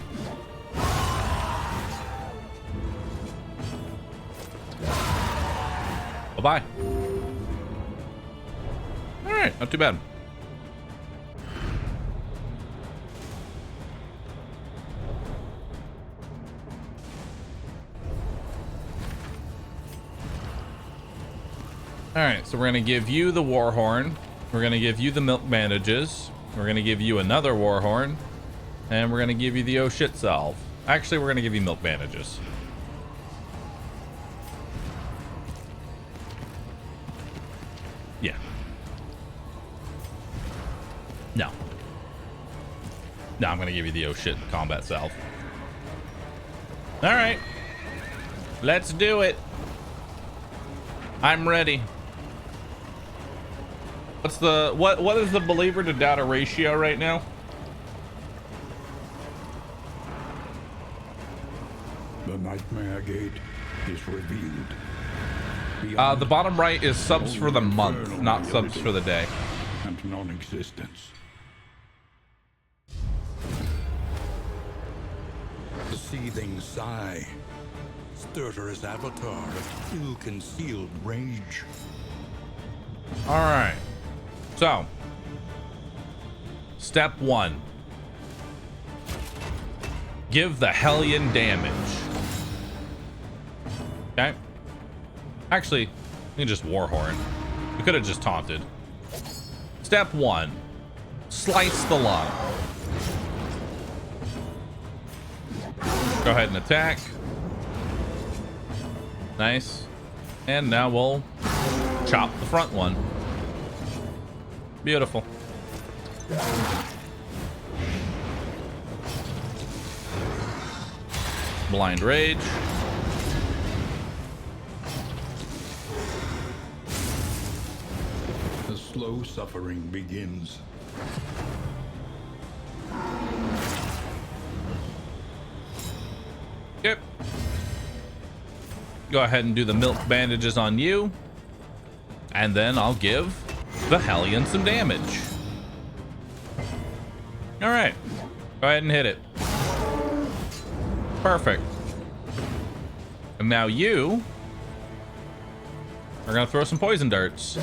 Bye-bye. All right, not too bad. All right, so we're gonna give you the war horn. We're gonna give you the milk bandages. We're gonna give you another war horn, and we're gonna give you the oh shit salve. Actually, we're gonna give you milk bandages. Yeah. No. No, I'm gonna give you the oh shit combat salve. All right, let's do it. I'm ready. What's the what is the believer to data ratio right now?
The Nightmare Gate is revealed.
The bottom right is subs for the month, not subs for the day.
And non-existence.
The seething sigh. Stertorous avatar of ill-concealed rage.
All right. So, step 1. Give the Hellion damage. Okay. Actually, you can just Warhorn. We could have just taunted. Step 1. Slice the lung. Go ahead and attack. Nice. And now we'll chop the front one. Beautiful. Blind Rage.
The slow suffering begins.
Yep. Go ahead and do the milk bandages on you. And then I'll give the Hellion some damage. All right. Go ahead and hit it. Perfect. And now you are going to throw some poison darts.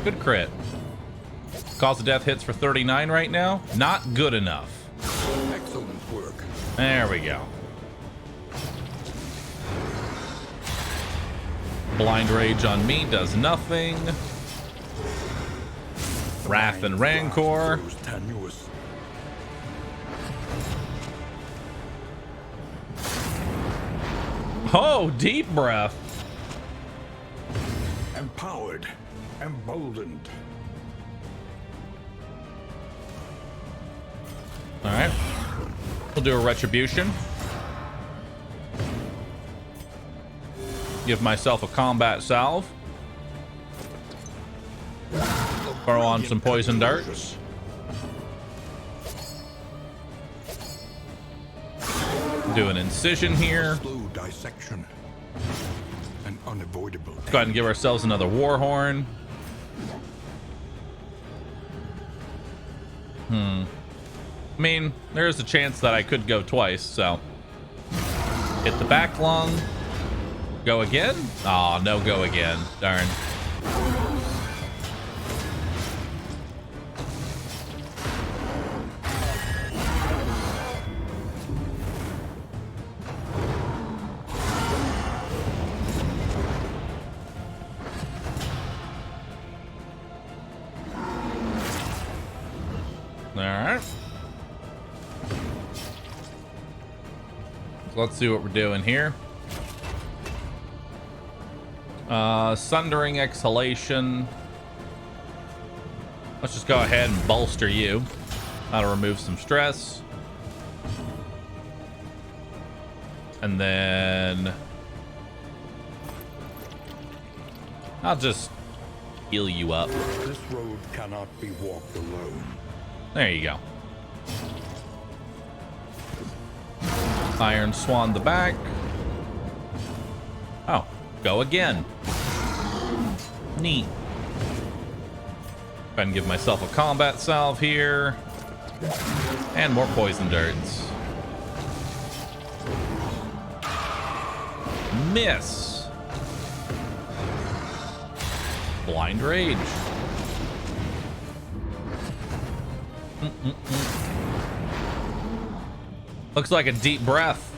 Good crit. Cause of death hits for 39 right now. Not good enough.
Excellent work.
There we go. Blind Rage on me does nothing. Wrath and Rancor.
Grows tenuous.
Oh, deep breath.
Empowered. Emboldened.
All right. We'll do a retribution. Give myself a combat salve. Throw on some poison darts. Do an incision here.
Slow dissection. An unavoidable.
Go ahead and give ourselves another war horn. I mean, there's a chance that I could go twice, so. Hit the back lung. Go again? Oh, no go again. Darn. Alright. Let's see what we're doing here. Sundering Exhalation. Let's just go ahead and bolster you. That'll remove some stress. And then I'll just heal you up.
This road cannot be walked alone.
There you go. Iron Swan the back. Oh, go again. Neat. Go ahead and give myself a combat salve here. And more poison darts. Miss. Blind Rage. Looks like a deep breath.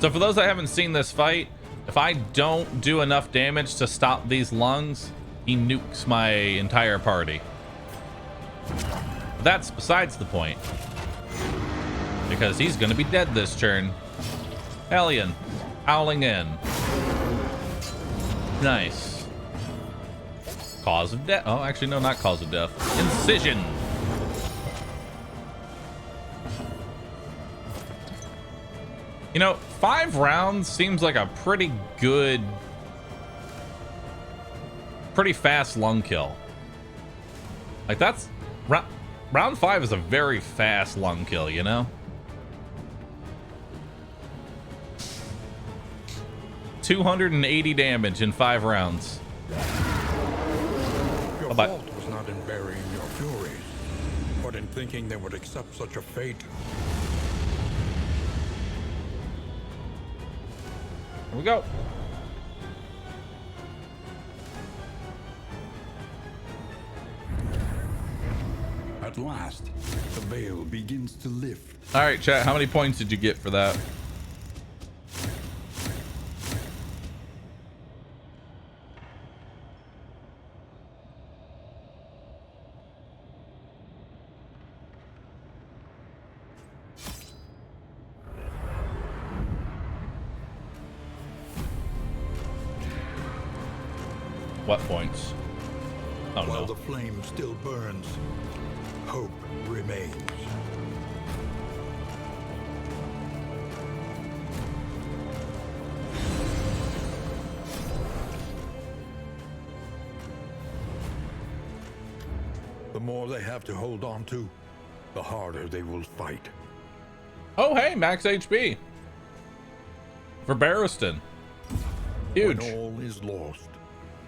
So for those that haven't seen this fight, If I don't do enough damage to stop these lungs, he nukes my entire party. But that's besides the point, because he's going to be dead this turn. Hellion, howling in. Nice. Cause of death. Oh, actually, no, not cause of death. Incision. You know, 5 rounds seems like a pretty good, pretty fast lung kill. Like that's round 5 is a very fast lung kill, you know? 280 damage in 5 rounds.
Your fault was not in burying your furies, but in thinking they would accept such a fate.
Here we go.
At last, the veil begins to lift.
All right, chat. How many points did you get for that? What points? Oh,
While
no.
the flame still burns, hope remains. The more they have to hold on to, the harder they will fight.
Oh, hey, max HP. For Barristan. Huge.
When all is lost,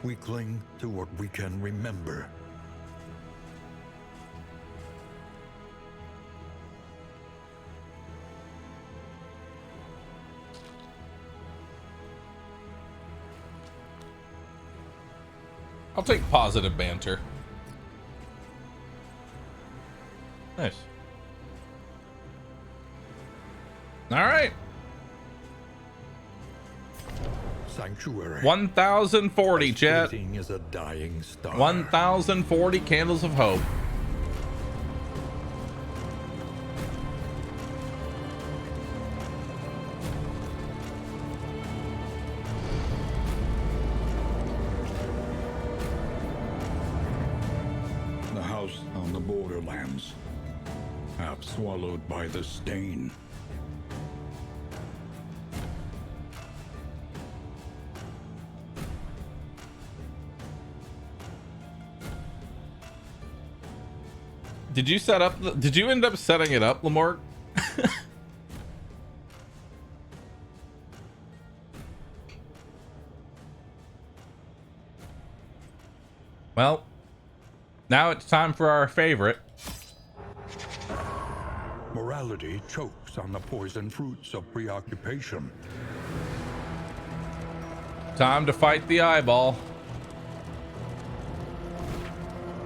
we cling to what we can remember.
I'll take positive banter. Nice. All right.
Sanctuary.
1,040, chat.
Fleeting as a dying star.
1,040 candles of hope.
The house on the borderlands, half swallowed by the stain.
Did you set up? Did you end up setting it up, Lamort? Well, now it's time for our favorite.
Morality chokes on the poison fruits of preoccupation.
Time to fight the eyeball.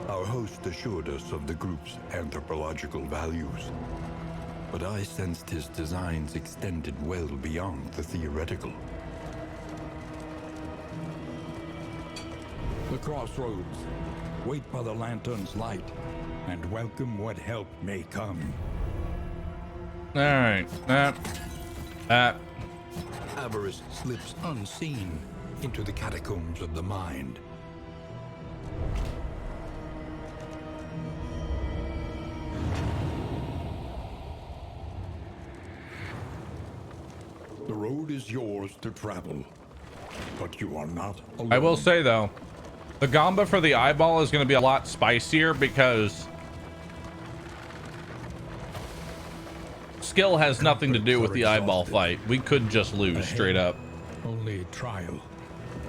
Our host assured us of the group's anthropological values, but I sensed his designs extended well beyond the theoretical.
The crossroads. Wait by the lantern's light, and welcome what help may come.
All right.
Avarice slips unseen into the catacombs of the mind.
The road is yours to travel, but you are not alone.
I will say though, the gamba for the eyeball is going to be a lot spicier because skill has nothing to do with the eyeball fight. We could just lose straight up.
Only trial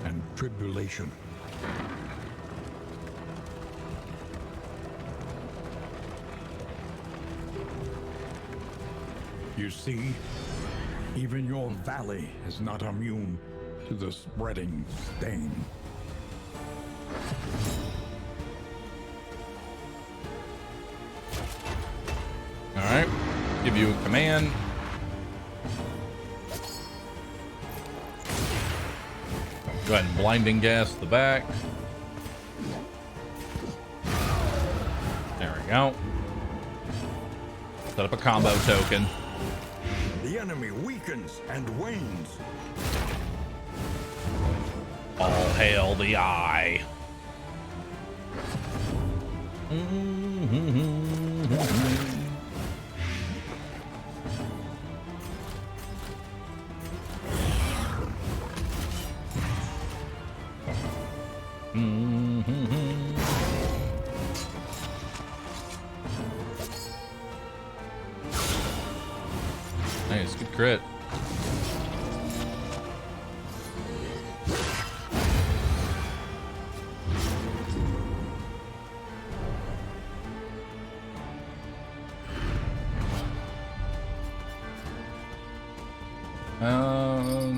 and tribulation. You see, even your valley is not immune to the spreading stain.
All right, give you a command. Go ahead and blinding gas the back. There we go. Set up a combo token.
The enemy weakens and wanes.
All hail the eye. Nice, good crit.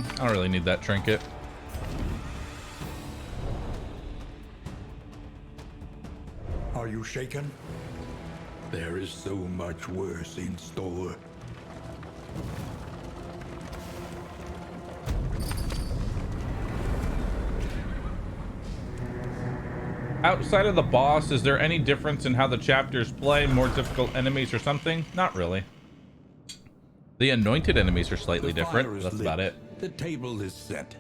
I don't really need that trinket.
Are you shaken? There is so much worse in store.
Outside of the boss, is there any difference in how the chapters play? More difficult enemies or something? Not really. The anointed enemies are slightly different. But that's about it.
The table is set.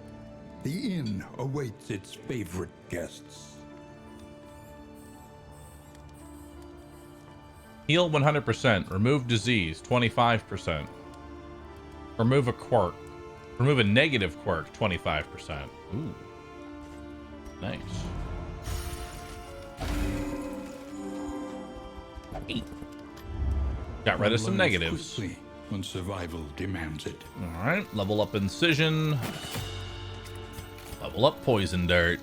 The inn awaits its favorite guests.
Heal 100%. Remove disease 25%. Remove a quirk. Remove a negative quirk 25%. Ooh. Nice. Got rid of some negatives.
Quickly when survival demands it.
All right, level up incision. Level up poison dart.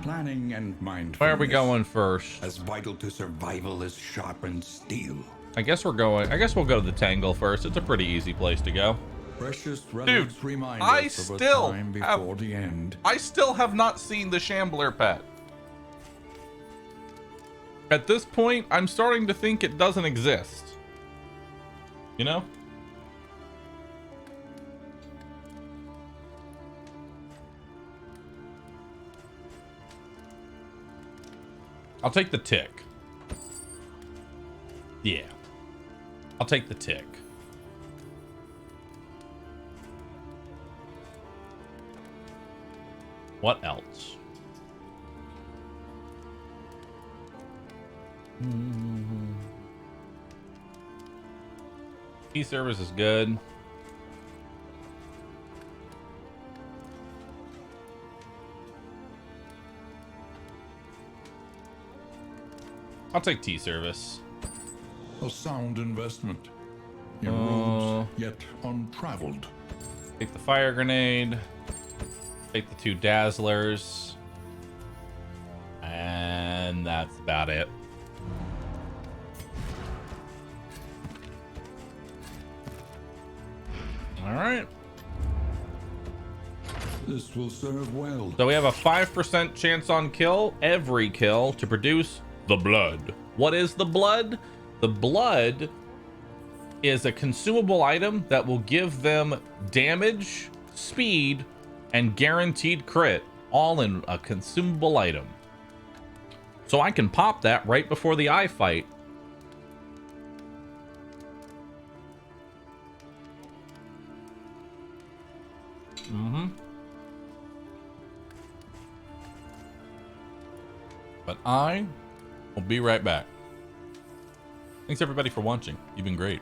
Planning and mindfulness.
Where are we going first?
As vital to survival as sharpened steel.
I guess we'll go to the Tangle first. It's a pretty easy place to go.
Precious relics remind
I
us of a
still
time
have-
before the end.
I still have not seen the Shambler pet.
At this point, I'm starting to think it doesn't exist. You know? I'll take the tick. Yeah. I'll take the tick. What else? Key service is good. I'll take T service.
A sound investment. In roads yet untraveled.
Take the fire grenade. Take the 2 dazzlers. And that's about it. All right.
This will serve well.
So we have a 5% chance on kill, every kill, to produce the blood. What is the blood? The blood is a consumable item that will give them damage, speed, and guaranteed crit, all in a consumable item. So I can pop that right before the eye fight. But I will be right back. Thanks everybody for watching. You've been great.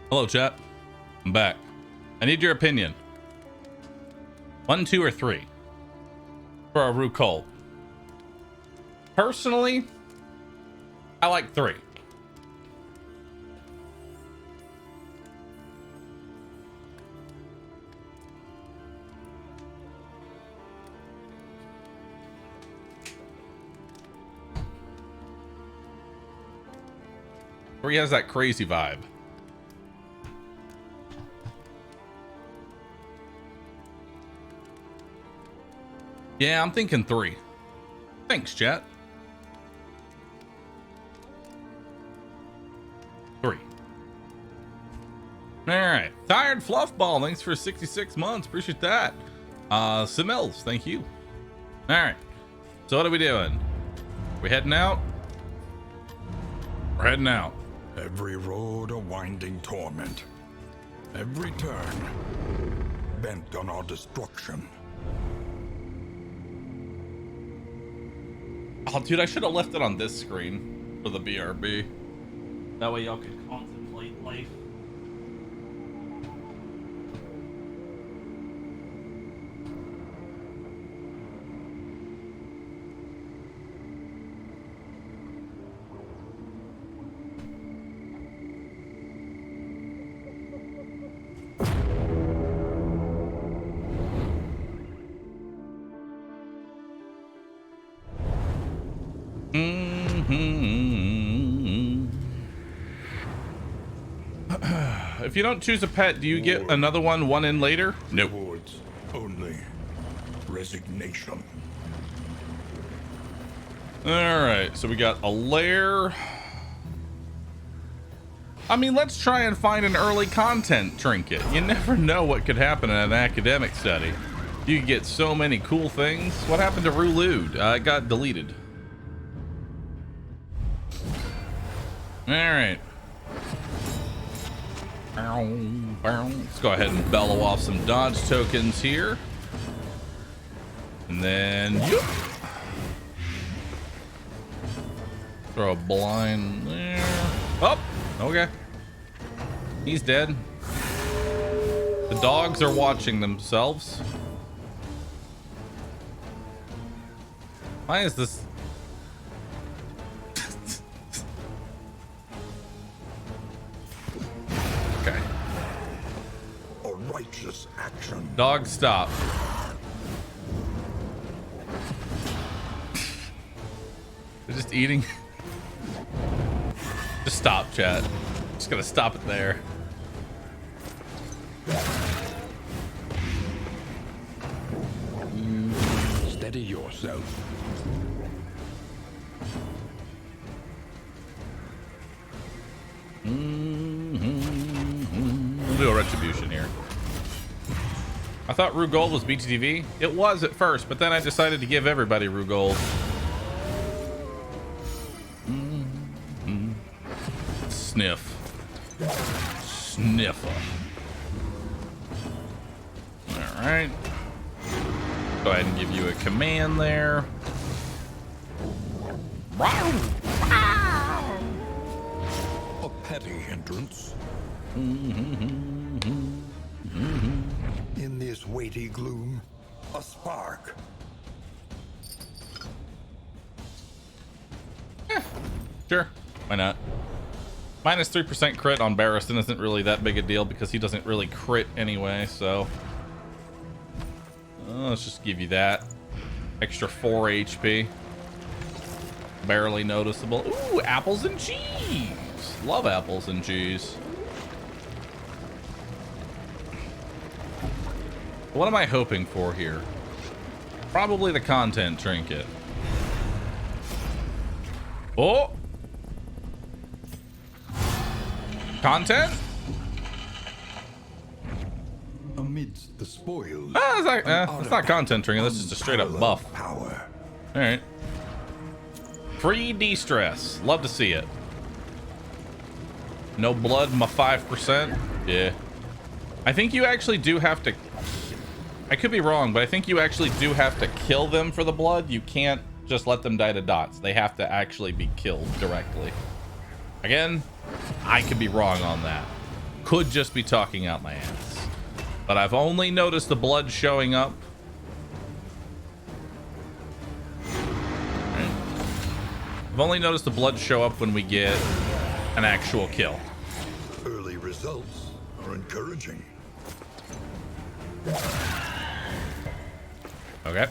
Hello, chat. I'm back. I need your opinion. 1, 2, or 3 for a Rue cult. Personally, I like 3. Where he has that crazy vibe. Yeah, I'm thinking 3. Thanks, chat. 3. All right. Tired Fluffball, thanks for 66 months. Appreciate that. Simels, thank you. All right. So what are we doing? We heading out? We're heading out.
Every road a winding torment. Every turn bent on our destruction.
Oh, dude, I should have left it on this screen for the BRB. That way y'all could contemplate life. If you don't choose a pet, do you get another one in later? Nope.
Rewards only resignation.
All right, so we got a lair. I mean, let's try and find an early content trinket. You never know what could happen in an academic study. You could get so many cool things. What happened to Rulude? It got deleted. All right. Let's go ahead and bellow off some dodge tokens here. And then throw a blind there. Oh, okay. He's dead. The dogs are watching themselves. Why is this? Okay.
A righteous action.
Dog, stop. They're just eating. Just stop, chat. Just gonna stop it there.
Steady yourself.
We'll do a retribution here. I thought Rue Gold was BTTV. It was at first, but then I decided to give everybody Rue Gold. Sniff. Sniffer. All right. Go ahead and give you a command there.
A petty hindrance. In this weighty gloom, a spark.
Sure. Why not? Minus 3% crit on Barristan isn't really that big a deal because he doesn't really crit anyway, so let's just give you that. Extra 4 HP. Barely noticeable. Ooh, apples and cheese. Love apples and cheese. What am I hoping for here? Probably the content trinket. Oh! Content?
Amidst the spoils.
That's not content trinket. That's just a straight up buff.
Power.
All right. Free de-stress. Love to see it. No blood, my 5%. Yeah. I think you actually do have to. I could be wrong, but I think you actually do have to kill them for the blood. You can't just let them die to dots. They have to actually be killed directly. Again, I could be wrong on that. could just be talking out my ass. But I've only noticed the blood showing up. Right. I've only noticed the blood show up when we get an actual kill.
Early results are encouraging.
Okay.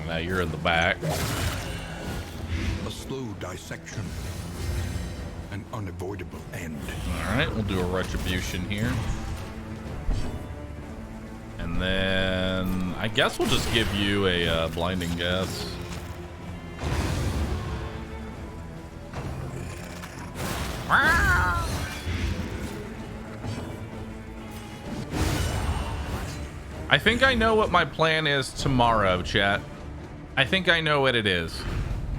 Now you're in the back.
A slow dissection. An unavoidable end.
All right, we'll do a retribution here. And then I guess we'll just give you a blinding gas. I think I know what my plan is tomorrow, chat. I think I know what it is.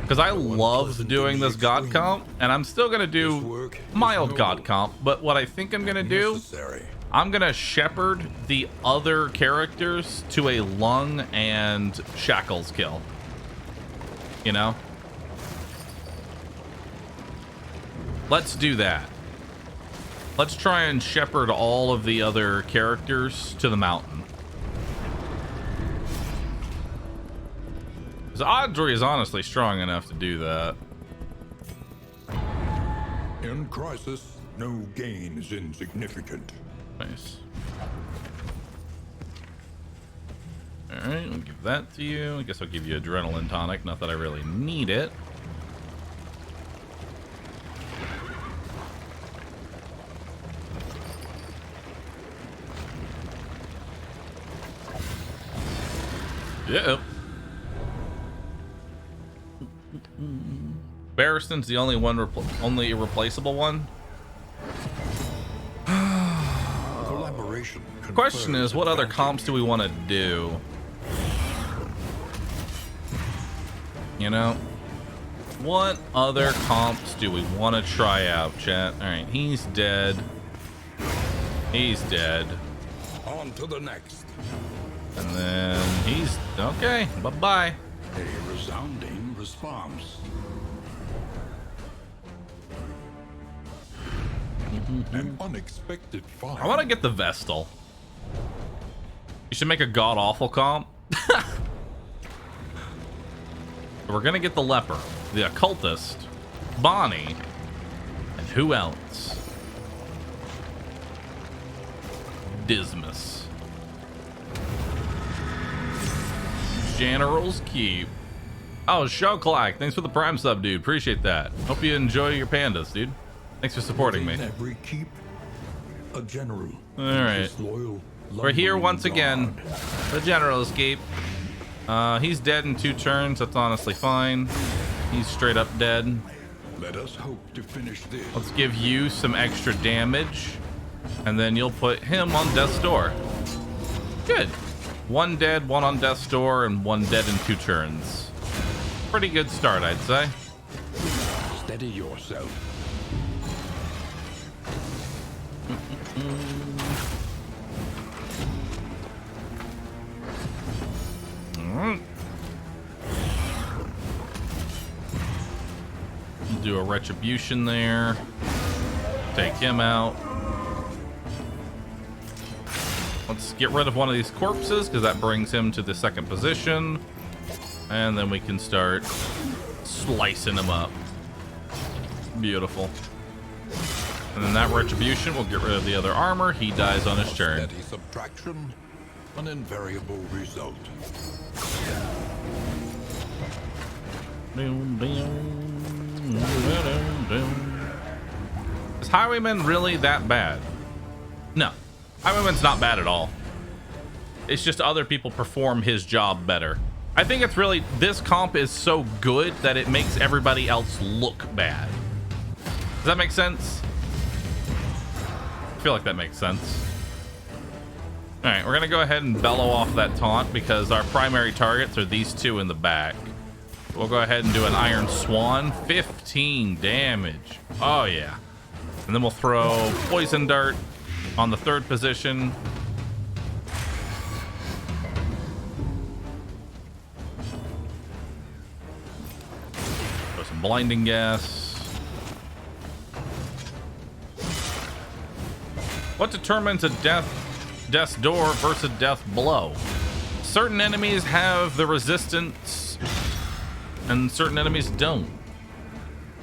Because I love doing this God comp, and I'm still going to do mild God comp, but what I think I'm going to do, I'm going to shepherd the other characters to a lung and shackles kill. You know? Let's do that. Let's try and shepherd all of the other characters to the mountain. Because Audrey is honestly strong enough to do that.
In crisis, no gain is insignificant.
Nice. Alright, we'll give that to you. I guess I'll give you adrenaline tonic. Not that I really need it. Yeah. Barristan's the only one, only irreplaceable one.
Collaboration.
The question is, what other comps do we want to do? You know, what other comps do we want to try out, chat? All right, he's dead. He's dead.
On to the next.
And then he's okay. Bye-bye.
A resounding response. An unexpected find.
I want to get the Vestal. You should make a god-awful comp. We're gonna get the Leper, the Occultist, Bonnie, and who else? Dismas. General's Keep. Oh, Shcool, thanks for the Prime sub, dude. Appreciate that. Hope you enjoy your pandas, dude. Thanks for supporting me.
Every keep, a general.
All right. We're here once again. The General's Keep. He's dead in 2 turns. That's honestly fine. He's straight up dead.
Let us hope to finish this.
Let's give you some extra damage, and then you'll put him on death's door. Good. 1 dead, 1 on death's door, and 1 dead in 2 turns. Pretty good start, I'd say.
Steady yourself.
Do a retribution there. Take him out. Let's get rid of one of these corpses because that brings him to the 2nd position. And then we can start slicing him up. Beautiful. And then that retribution will get rid of the other armor. He dies on his turn.
Steady subtraction, an invariable result.
Is Highwayman really that bad? No. Highwayman's not bad at all. It's just other people perform his job better. I think it's really, this comp is so good that it makes everybody else look bad. Does that make sense? I feel like that makes sense. All right, we're gonna go ahead and bellow off that taunt because our primary targets are these 2 in the back. We'll go ahead and do an Iron Swan. 15 damage. Oh yeah. And then we'll throw Poison Dart on the 3rd position. blinding gas. What determines a death's door versus death blow? Certain enemies have the resistance and certain enemies don't.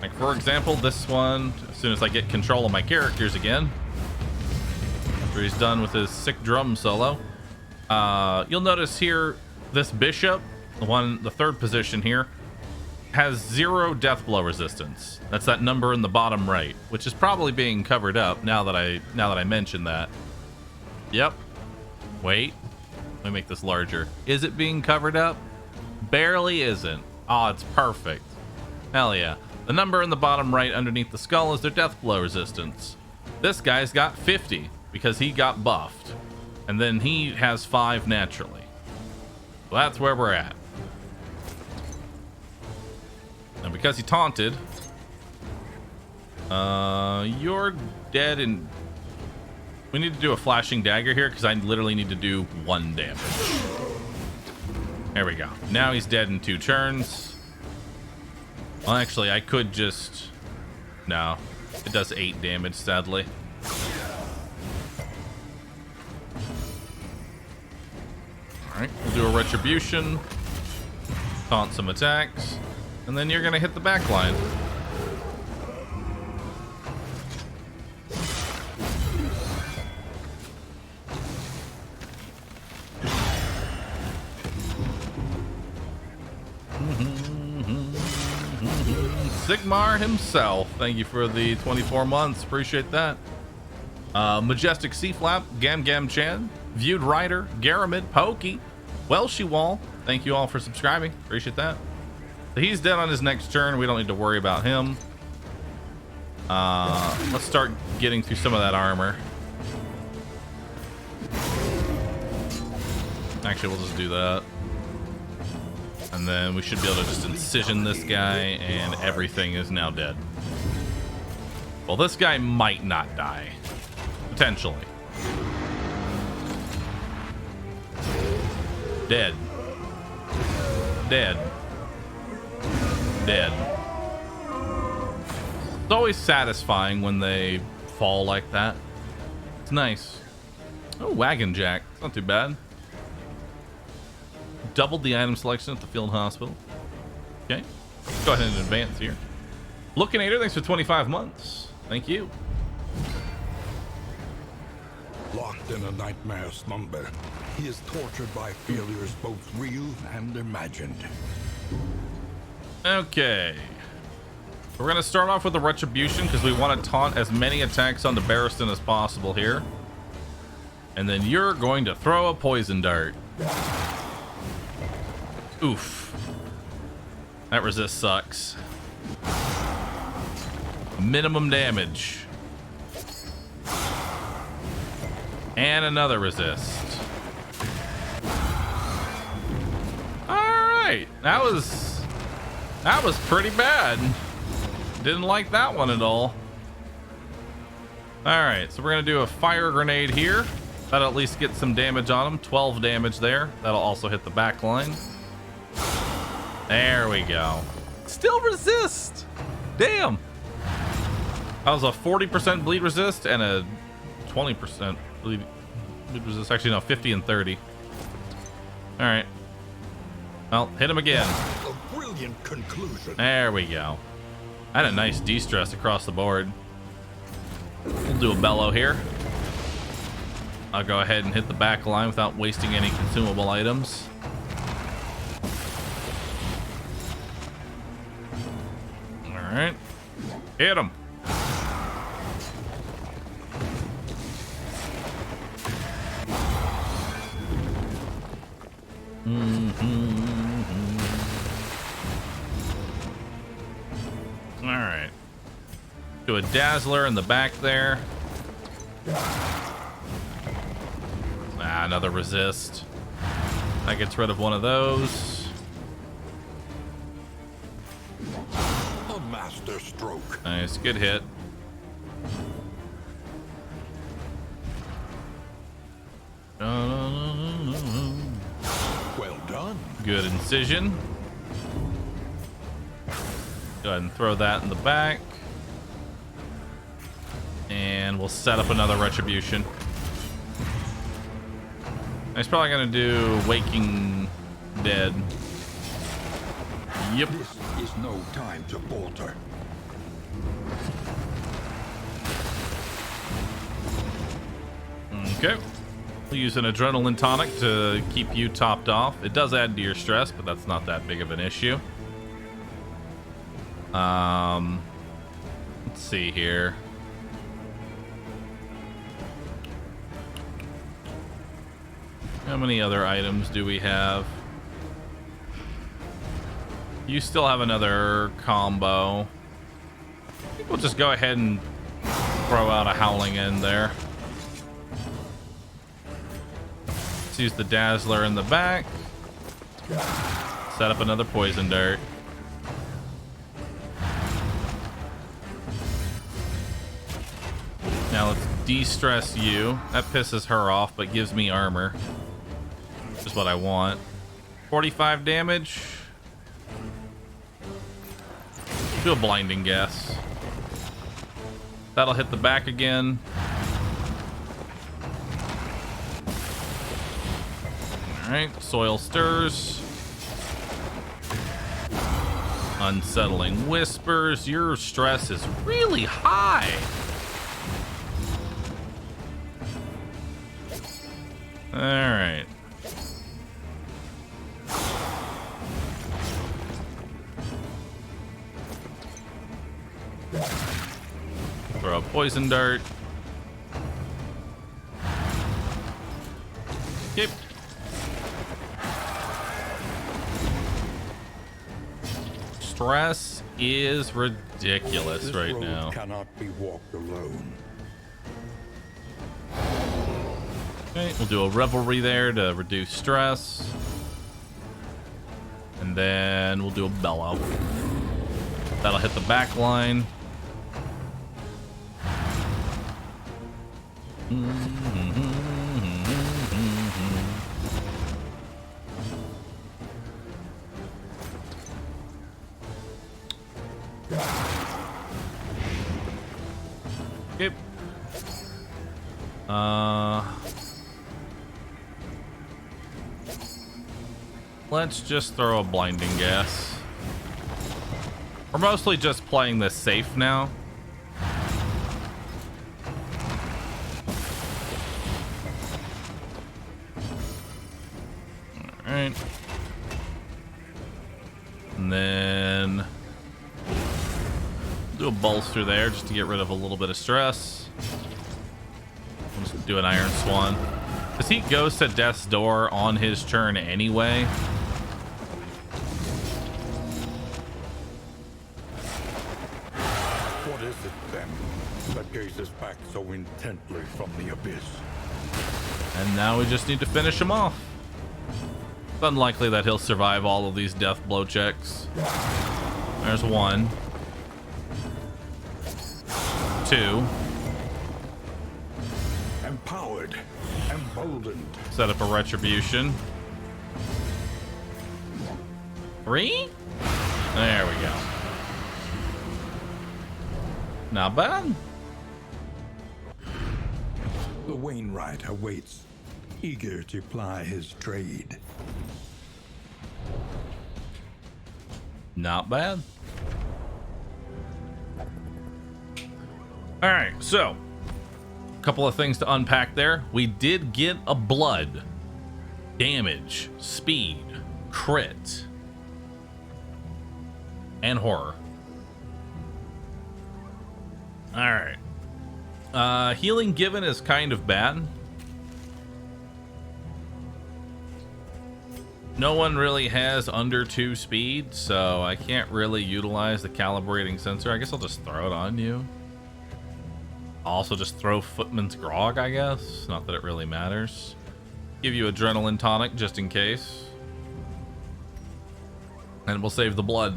Like, for example, this one, as soon as I get control of my characters again, after he's done with his sick drum solo, you'll notice here, this bishop, the third position here, has 0 death blow resistance. That's that number in the bottom right, which is probably being covered up now that I mentioned that. Yep. Wait. Let me make this larger. Is it being covered up? Barely isn't. Oh, it's perfect. Hell yeah. The number in the bottom right underneath the skull is their death blow resistance. This guy's got 50 because he got buffed. And then he has 5 naturally. So that's where we're at. And because he taunted, you're dead, and we need to do a flashing dagger here because I literally need to do 1 damage. There we go. Now he's dead in 2 turns. Well, actually, I could just... No. It does 8 damage, sadly. Alright, we'll do a retribution. Taunt some attacks. And then you're going to hit the back line. Sigmar himself, thank you for the 24 months. Appreciate that. Majestic Sea Flap, Gam Gam Chan, Viewed Rider, Garamid, Pokey, Welshy Wall, thank you all for subscribing. Appreciate that. So he's dead on his next turn. We don't need to worry about him. Let's start getting through some of that armor. Actually, we'll just do that. And then we should be able to just incision this guy, and everything is now dead. Well, this guy might not die. Potentially. Dead. Dead. Dead. It's always satisfying when they fall like that. It's nice. Oh, Wagon Jack. It's not too bad. Doubled the item selection at the field hospital. Okay. Let's go ahead and advance here. Lookinator, thanks for 25 months. Thank you.
Locked in a nightmare slumber, he is tortured by failures both real and imagined.
Okay. We're going to start off with a retribution because we want to taunt as many attacks onto Barristan as possible here. And then you're going to throw a poison dart. Oof. That resist sucks. Minimum damage. And another resist. Alright. That was pretty bad. Didn't like that one at all. Alright, so we're going to do a fire grenade here. That'll at least get some damage on him. 12 damage there. That'll also hit the back line. There we go. Still resist. Damn. That was a 40% bleed resist and a 20% bleed resist. Actually, no, 50 and 30. All right. Well, hit him again.
A brilliant conclusion.
There we go. I had a nice de-stress across the board. We'll do a bellow here. I'll go ahead and hit the back line without wasting any consumable items. All right. Hit him. All right. Do a dazzler in the back there. Ah, another resist. That gets rid of one of those.
A master stroke.
Nice, good hit.
Well done.
Good incision. Go ahead and throw that in the back. And we'll set up another retribution. He's probably gonna do Waking Dead. Yep.
This is no time to falter.
Okay. We'll use an adrenaline tonic to keep you topped off. It does add to your stress, but that's not that big of an issue. Let's see here. How many other items do we have? You still have another combo. I think we'll just go ahead and throw out a Howling in there. Let's use the Dazzler in the back. Set up another Poison Dart. Now let's de-stress you. That pisses her off, but gives me armor. Just what I want. 45 damage. Do a blinding guess. That'll hit the back again. Alright, Soil Stirs. Unsettling Whispers. Your stress is really high. Alright. Throw a Poison Dart. Yep. Stress is ridiculous
This
right
road
now.
cannot be walked alone.
Okay, we'll do a Revelry there to reduce stress. And then we'll do a Bellow. That'll hit the back line. Yep. Let's just throw a blinding gas. We're mostly just playing this safe now. Alright. And then do a bolster there just to get rid of a little bit of stress. We'll just do an Iron Swan. Because he goes to Death's Door on his turn anyway.
What is it then that gazes back so intently from the abyss?
And now we just need to finish him off. It's unlikely that he'll survive all of these death blow checks. There's one. Two.
Empowered, emboldened.
Set up a retribution. Three? There we go. Not bad.
The Wainwright awaits, eager to ply his trade.
Not bad. All right, so a couple of things to unpack there. We did get a blood, damage, speed, crit, and horror. All right. Healing given is kind of bad. No one really has under 2 speed, so I can't really utilize the calibrating sensor. I guess I'll just throw it on you. Also just throw Footman's Grog, I guess. Not that it really matters. Give you adrenaline tonic just in case. And we'll save the blood.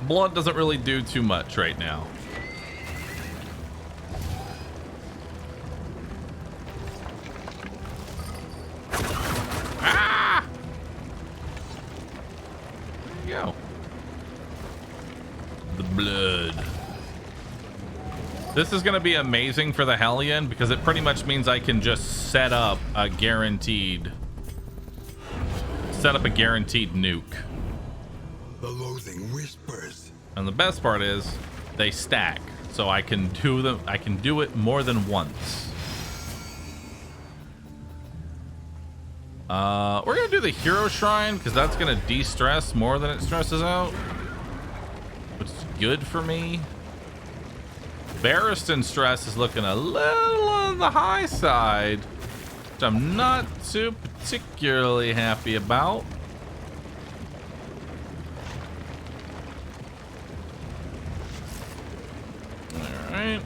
Blood doesn't really do too much right now. There you go. blood. This is going to be amazing for the Hellion because it pretty much means I can just set up a guaranteed nuke.
The loathing whispers.
And the best part is they stack, so I can do them. I can do it more than once. We're gonna do the hero shrine because that's gonna de-stress more than it stresses out, which is good for me. Barristan stress is looking a little on the high side, which I'm not too particularly happy about. All right,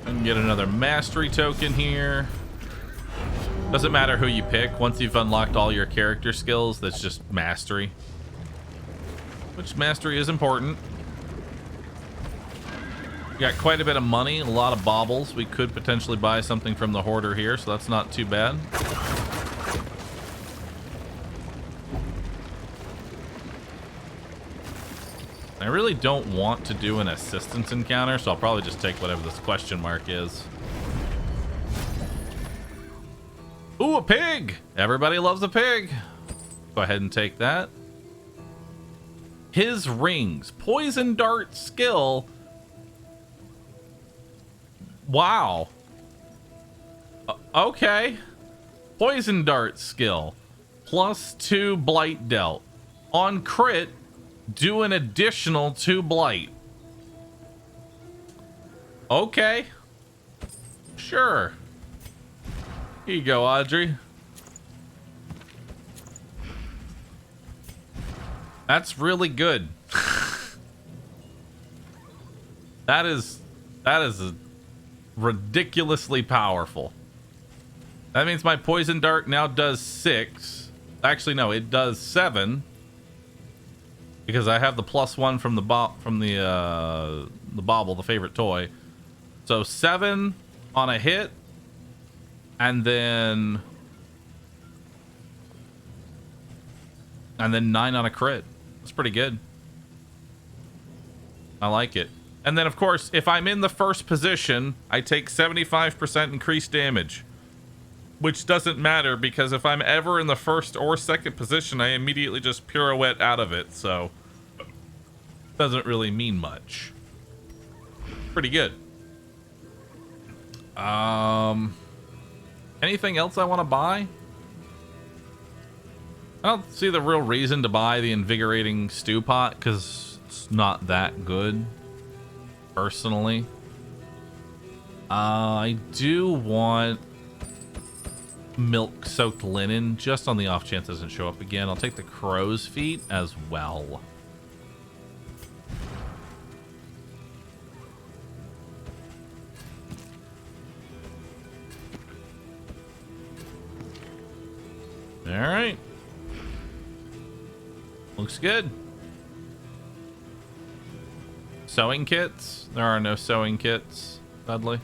I can get another mastery token here. Doesn't matter who you pick. Once you've unlocked all your character skills, that's just mastery, which mastery is important. We got quite a bit of money, a lot of baubles. We could potentially buy something from the hoarder here, so that's not too bad. I really don't want to do an assistance encounter, so I'll probably just take whatever this question mark is. Ooh, a pig! Everybody loves a pig. Go ahead and take that. His rings. Poison dart skill. Wow. Okay. Poison dart skill. +2 blight dealt. On crit, do an additional 2 blight. Okay. Sure. Here you go, Audrey. That's really good. That is ridiculously powerful. That means my poison dart now does 6. Actually, no, it does 7 because I have the +1 from the bauble, the favorite toy. So 7 on a hit, and then 9 on a crit. That's pretty good. I like it. And then, of course, if I'm in the first position, I take 75% increased damage, which doesn't matter because if I'm ever in the first or second position, I immediately just pirouette out of it. So doesn't really mean much. Pretty good. Anything else I want to buy? I don't see the real reason to buy the invigorating stew pot because it's not that good. Personally, I do want milk soaked linen just on the off chance it doesn't show up again. I'll take the crow's feet as well. All right, looks good. Sewing kits? There are no sewing kits, sadly.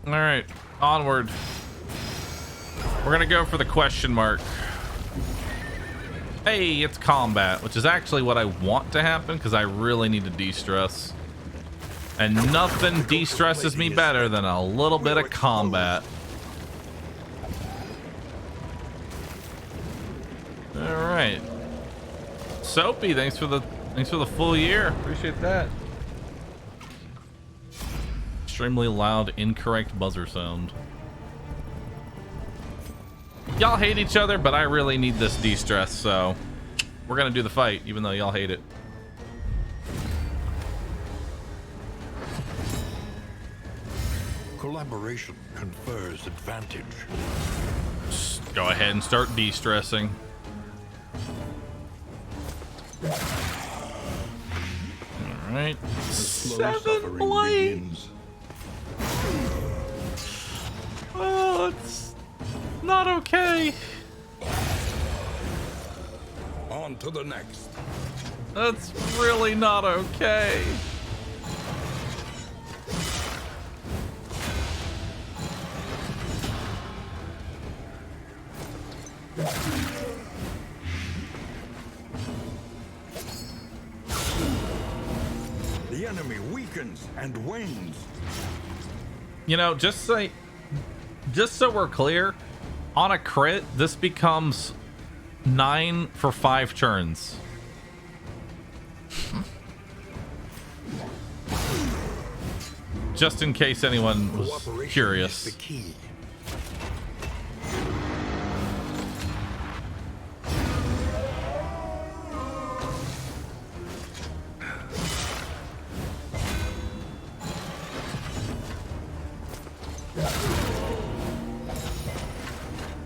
All right, onward. We're gonna go for the question mark. Hey, it's combat, which is actually what I want to happen because I really need to de-stress. And nothing de-stresses me better than a little bit of combat. All right, Soapy, thanks for the full year. Appreciate that. Extremely loud, incorrect buzzer sound. Y'all hate each other, but I really need this de-stress, so we're gonna do the fight, even though y'all hate it.
Collaboration confers advantage.
Just go ahead and start de-stressing. All right, 7 blight. Oh, it's not okay.
On to the next.
That's really not okay.
enemy weakens and wanes.
You know, just so we're clear, on a crit, this becomes 9 for 5 turns. Just in case anyone was curious.
Is the key.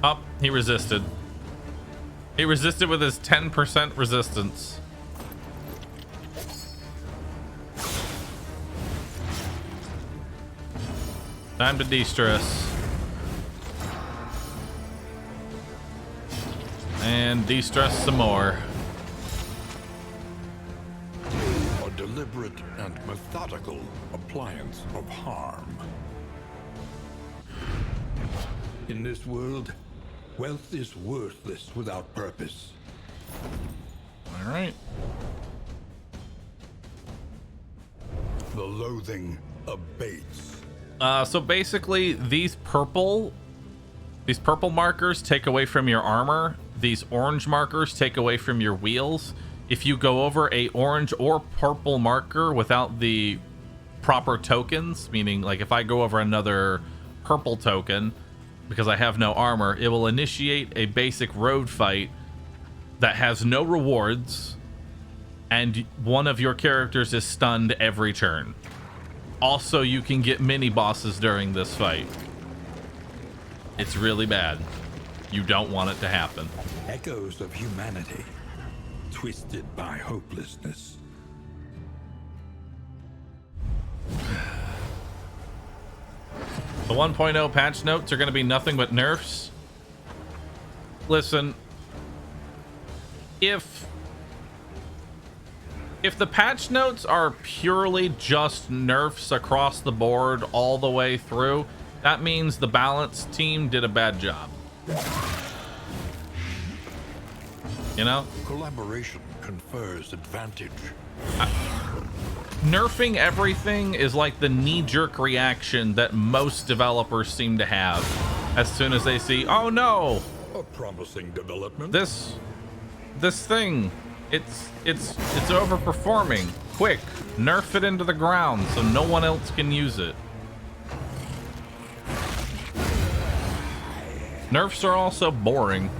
Up, he resisted. He resisted with his 10% resistance. Time to de-stress. And de-stress some more.
A deliberate and methodical appliance of harm. In this world, wealth is worthless without purpose.
All right.
The loathing abates.
So basically, these purple markers take away from your armor. These orange markers take away from your wheels. If you go over a orange or purple marker without the proper tokens, meaning like if I go over another purple token because I have no armor, it will initiate a basic road fight that has no rewards, and one of your characters is stunned every turn. Also, you can get mini bosses during this fight. It's really bad. You don't want it to happen.
Echoes of humanity, twisted by hopelessness.
The 1.0 patch notes are going to be nothing but nerfs. Listen, if the patch notes are purely just nerfs across the board all the way through, that means the balance team did a bad job. You know?
Collaboration confers advantage.
Nerfing everything is like the knee-jerk reaction that most developers seem to have as soon as they see, oh no,
A promising development.
this thing, it's overperforming. Quick, nerf it into the ground so no one else can use it. Nerfs are also boring.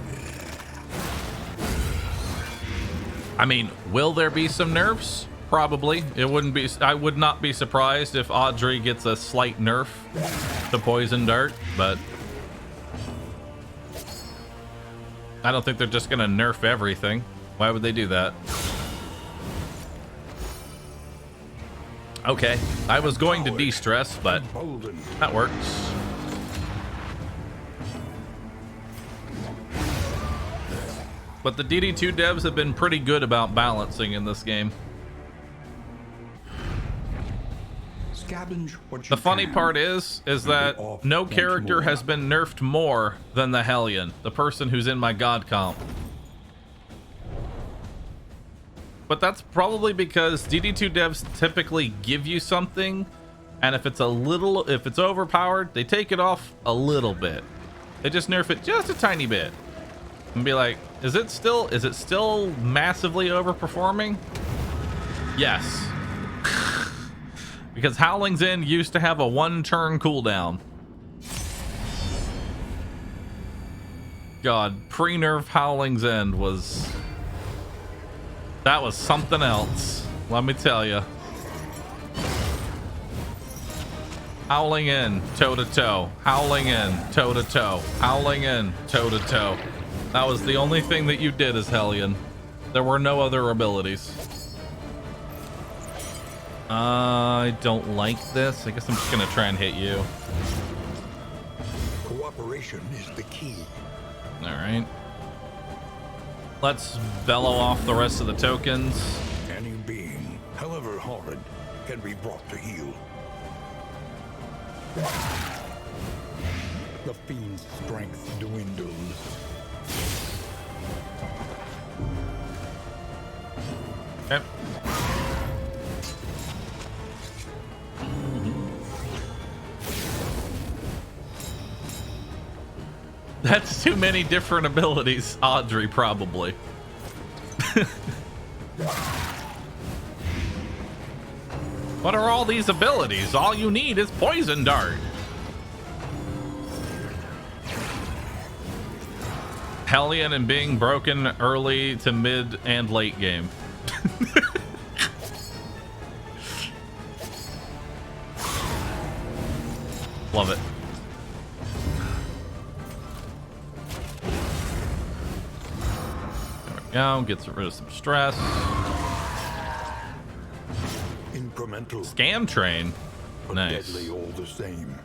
I mean, will there be some nerfs? Probably. I would not be surprised if Audrey gets a slight nerf to Poison Dart, but I don't think they're just gonna nerf everything. Why would they do that? Okay, I was going to de-stress, but
Emboldened.
that works. But the DD2 devs have been pretty good about balancing in this game.
Scavenge what you
The funny
can.
part is that
Off
no
once
character
more.
has been nerfed more than the Hellion, the person who's in my god comp. But that's probably because DD2 devs typically give you something, and if it's overpowered, they take it off a little bit. They just nerf it just a tiny bit. And be like, is it still massively overperforming? Yes. Because Howling's End used to have a 1-turn cooldown. God, pre-nerf Howling's End was something else, let me tell you. Howling in, toe-to-toe. Howling in, toe-to-toe. Howling in, toe-to-toe. That was the only thing that you did as Hellion. There were no other abilities. I don't like this. I guess I'm just gonna try and hit you.
Cooperation is the key.
All right. Let's bellow off the rest of the tokens.
Any being, however horrid, can be brought to heel. The fiend's strength dwindles.
Okay. That's too many different abilities, Audrey, probably. What are all these abilities? All you need is Poison Dart. Hellion and being broken early to mid and late game. Love it. There we go. Gets rid of some stress.
Incremental.
Scam train.
But
Nice.
deadly all the same.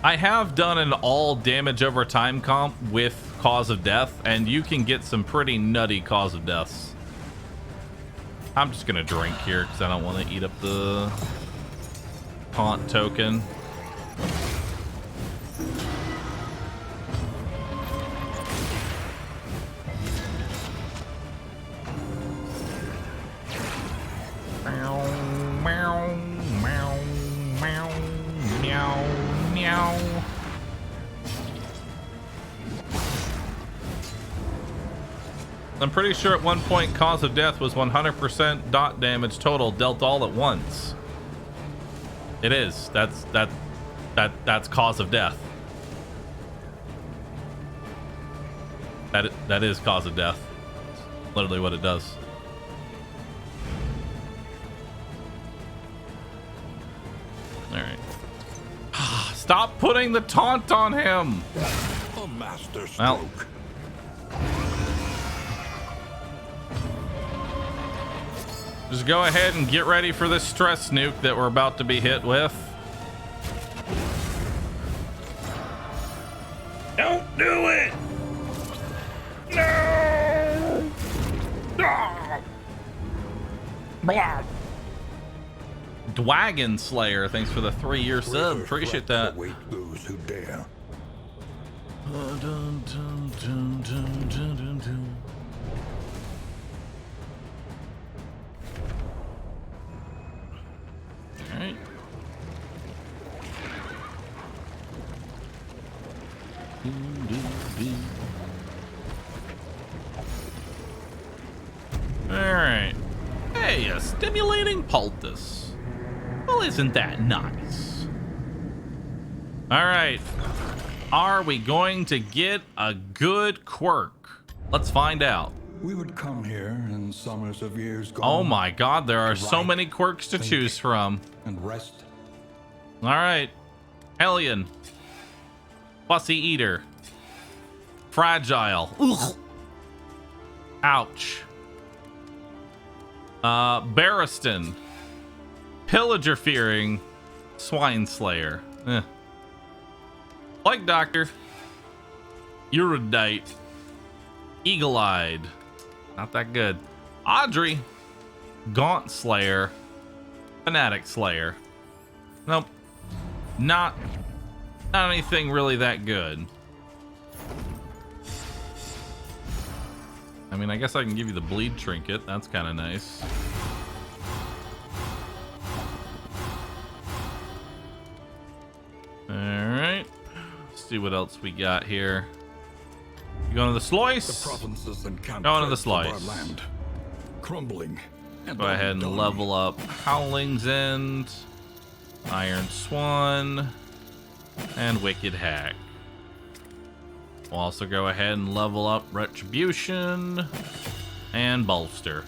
I have done an all damage over time comp with cause of death, and you can get some pretty nutty cause of deaths. I'm just gonna drink here because I don't want to eat up the taunt token. I'm pretty sure at one point cause of death was 100% dot damage total dealt all at once. It is. That's cause of death. That is cause of death. It's literally what it does. All right. Stop putting the taunt on him.
A master stroke.
Well. Just go ahead and get ready for this stress nuke that we're about to be hit with. Don't do it! No! Ah! Blah. Dwagon Slayer, thanks for the 3-year sub. Appreciate that.
Await those who dare.
Alright. Alright. Hey, a stimulating poultice. Well, isn't that nice? Alright. Are we going to get a good quirk? Let's find out.
We would come here in summers of years gone.
Oh my god, there are so
write,
many quirks to
think,
choose from.
And rest.
Alright. Hellion. Fussy Eater. Fragile. Ugh. Ouch. Barristan. Pillager Fearing. Swine Slayer. Plague Doctor. Erudite. Eagle-Eyed. Not that good. Audrey. Gaunt Slayer. Fanatic Slayer. Nope. Not anything really that good. I mean, I guess I can give you the bleed trinket. That's kind of nice. All right. Let's see what else we got here. You going to the slice?
The provinces and
Going to the
cantreds of our
slice.
land, crumbling. And
Go ahead and
undone.
level up Howling's End, Iron Swan, and Wicked Hack. We'll also go ahead and level up Retribution and Bolster.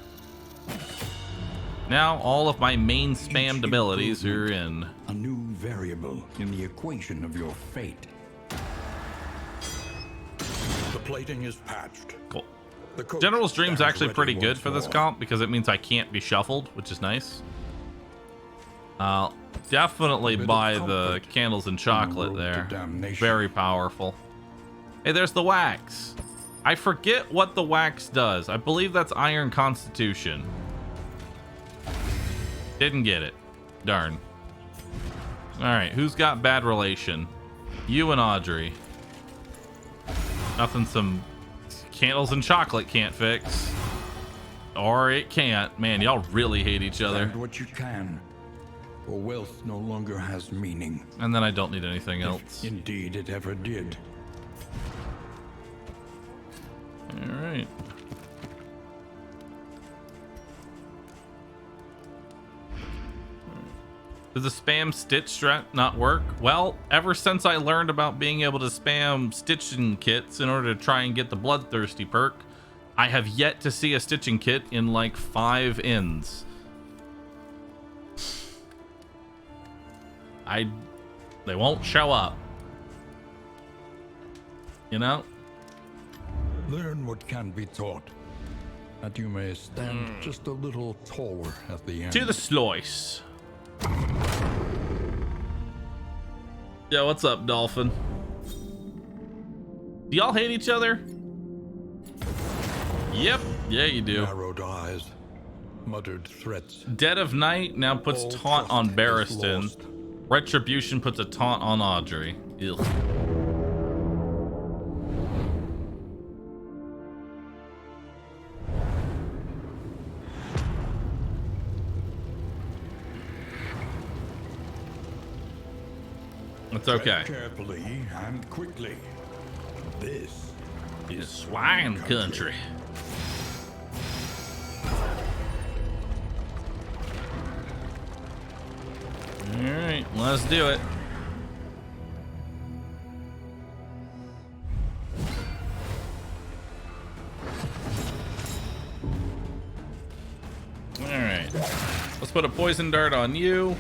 Now all of my main spammed
Each
abilities are
improvement,
in.
A new variable in the equation of your fate. The plating is patched.
Cool.
The coach
General's Dream's
stands
actually
ready
pretty good
once
for this
more.
comp because it means I can't be shuffled, which is nice. I'll definitely
Bit of
buy the
comfort
candles and
on the
chocolate
road to
there.
damnation.
Very powerful. Hey, there's the wax. I forget what the wax does. I believe that's Iron Constitution. Didn't get it. Darn. Alright, who's got bad relation? You and Audrey. Nothing some candles and chocolate can't fix. or it can't. Man, y'all really hate each other.
Find what you can, for wealth no longer has meaning.
And then I don't need anything else.
Indeed, it ever did.
All right. Does the spam stitch strat not work? Well, ever since I learned about being able to spam stitching kits in order to try and get the bloodthirsty perk, I have yet to see a stitching kit in like 5 inns. They won't show up. You know?
Learn what can be taught, that you may stand just a little taller at the end.
To the slice. Yo, what's up, Dolphin? Do y'all hate each other? Yep. Yeah, you do.
Narrowed eyes, muttered threats.
Dead of Night now puts
All
taunt
trust
on
is
Barristan.
lost.
Retribution puts a taunt on Audrey. Ew. It's okay.
Tread carefully and quickly. This
It's swine country. All right, let's do it. All right, let's put a poison dart on you.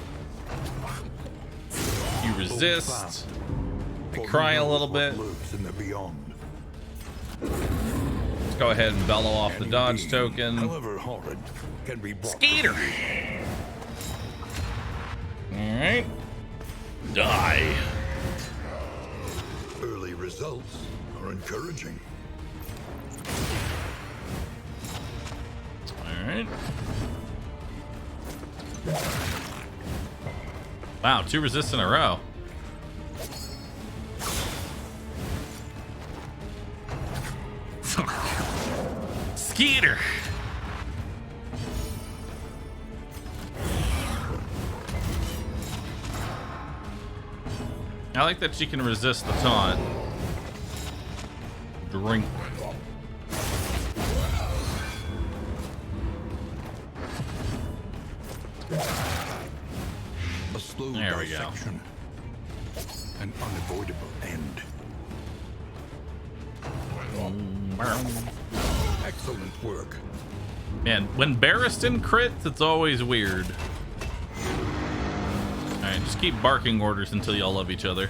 You resist.
for
Cry a
who knows
little
what
bit.
lurks in the beyond.
Let's go ahead and bellow off the
Any
dodge
being,
token.
however horrid, can be brought
Skeeter. All right. Die.
Early results are encouraging.
All right. Wow, 2 resists in a row. Skeeter. I like that she can resist the taunt. Drink.
A slow
There we go.
dissection. An unavoidable end. Excellent work.
Man, when Barristan crits, it's always weird. Alright, just keep barking orders until y'all love each other.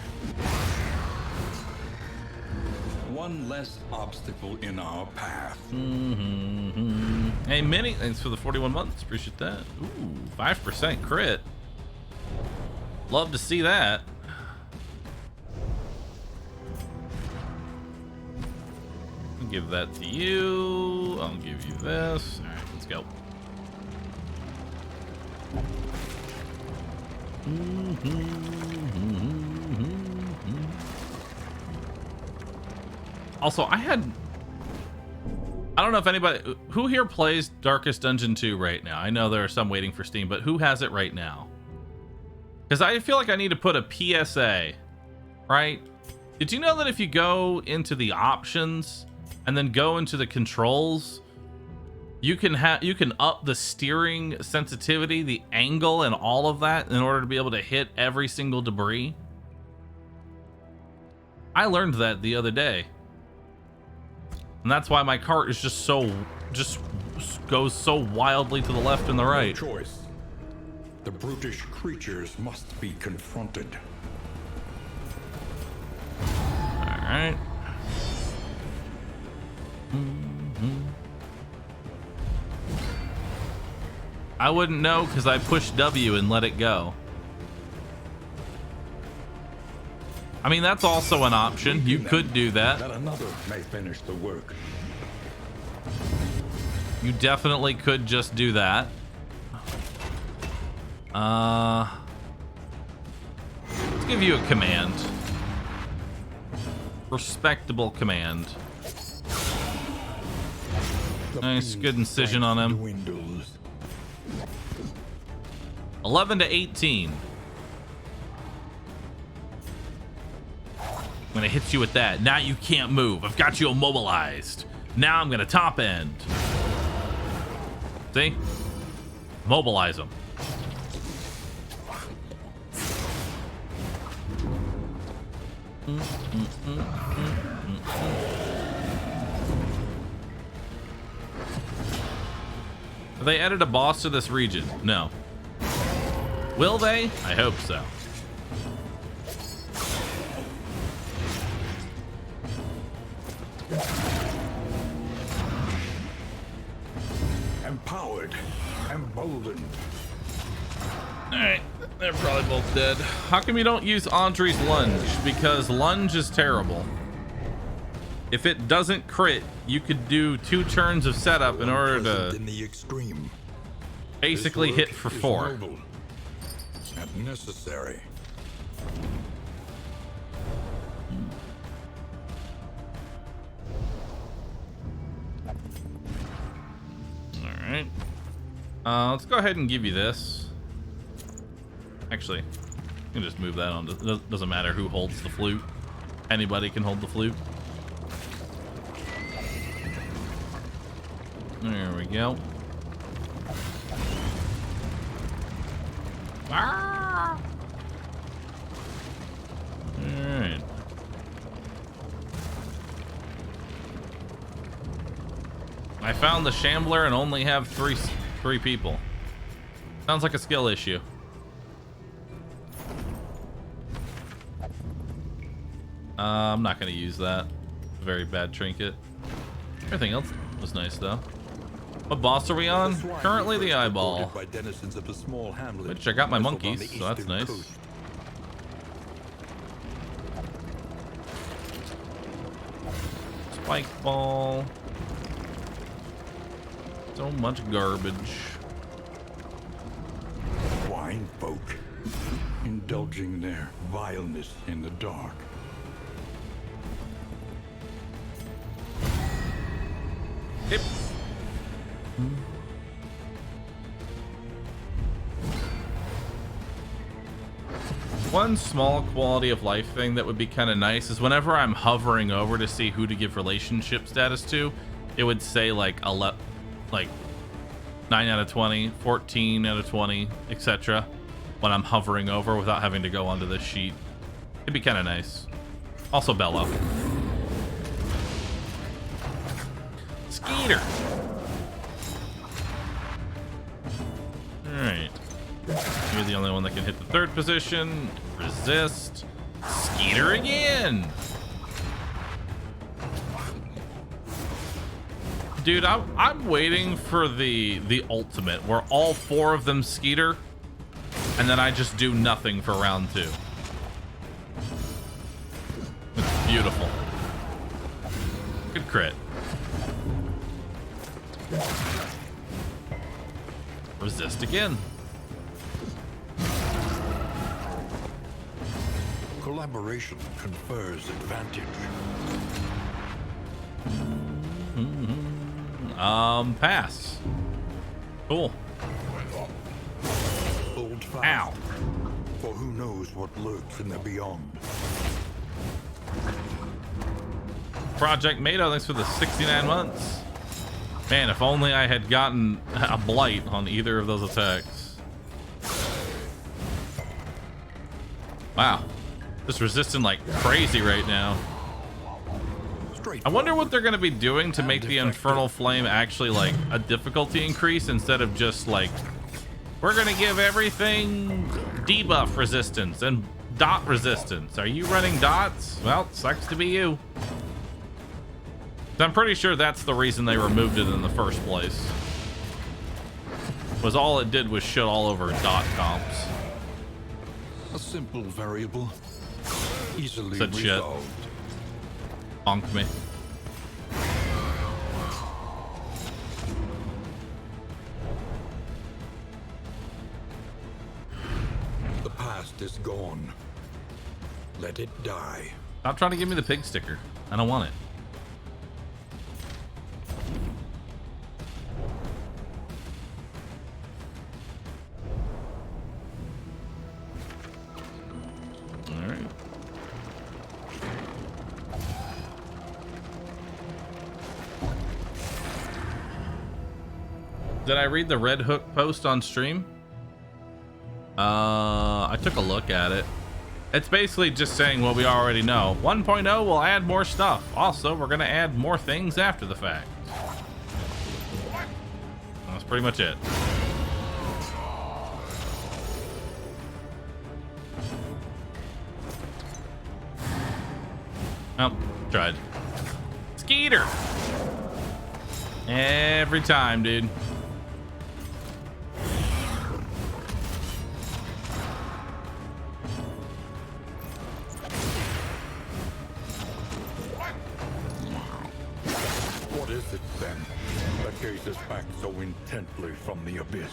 One less obstacle in our path.
Hey, Minnie, thanks for the 41 months. Appreciate that. Ooh, 5% crit. Love to see that. I'll give that to you. I'll give you this. Alright, let's go. Also, I don't know if anybody who here plays Darkest Dungeon 2 right now. I know there are some waiting for Steam, but who has it right now? Because I feel like I need to put a PSA, right? Did you know that if you go into the options and then go into the controls, you can up the steering sensitivity, the angle, and all of that in order to be able to hit every single debris? I learned that the other day. And that's why my cart is just goes so wildly to the left and the right.
No choice. The brutish creatures must be confronted.
All right. I wouldn't know because I pushed W and let it go. I mean, that's also an option. You could do that.
That another may finish the work.
You definitely could just do that. Let's give you a command. Respectable command.
The
Nice,
fiend's
good incision on
strength
him.
dwindles.
11 to 18. I'm gonna hit you with that. Now you can't move. I've got you immobilized. Now I'm gonna top end. See? Mobilize him. Have they added a boss to this region? No. Will they? I hope so.
Empowered, emboldened.
Alright, they're probably both dead. How come you don't use Audrey's lunge? Because lunge is terrible. If it doesn't crit, you could do 2 turns of setup in order to
in the extreme.
basically
This
hit
work
for
is
4.
noble and necessary.
Alright. Let's go ahead and give you this. Actually, you can just move that on. It doesn't matter who holds the flute. Anybody can hold the flute. There we go. Ah! Alright. I found the Shambler and only have three people. Sounds like a skill issue. I'm not gonna use that. Very bad trinket. Everything else was nice though. What boss are we on? Currently the eyeball. Which I got my monkeys, so that's nice. Spike ball. So much garbage.
Swine folk, indulging their vileness in the dark.
Yep. One small quality of life thing that would be kind of nice is whenever I'm hovering over to see who to give relationship status to, it would say like 9 out of 20, 14 out of 20, etc. when I'm hovering over without having to go onto this sheet. It'd be kind of nice. Also Bello. Skeeter. Alright. You're the only one that can hit the 3rd position. Resist. Skeeter again. Dude, I'm waiting for the ultimate where all 4 of them skeeter and then I just do nothing for round 2. It's beautiful. Good crit. Resist again.
Collaboration confers advantage.
Pass. Cool.
Hold fast.
Ow.
For who knows what lurks in the beyond.
Project Mato, thanks for the 69 months. Man, if only I had gotten a blight on either of those attacks. Wow. Just resisting like crazy right now. I wonder what they're going to be doing to make the Infernal Flame actually like a difficulty increase instead of just like, we're going to give everything debuff resistance and dot resistance. Are you running dots? Well, sucks to be you. I'm pretty sure that's the reason they removed it in the first place. Was all it did was shit all over dot comps.
A simple variable, easily
Said shit.
resolved.
Bonk me.
The past is gone. Let it die.
Stop trying to give me the pig sticker. I don't want it. Did I read the Red Hook post on stream? I took a look at it. It's basically just saying what we already know. 1.0 will add more stuff. Also, we're gonna add more things after the fact. That's pretty much it. Oh, tried. Skeeter! Every time, dude.
What is it then that gazes back so intently from the abyss?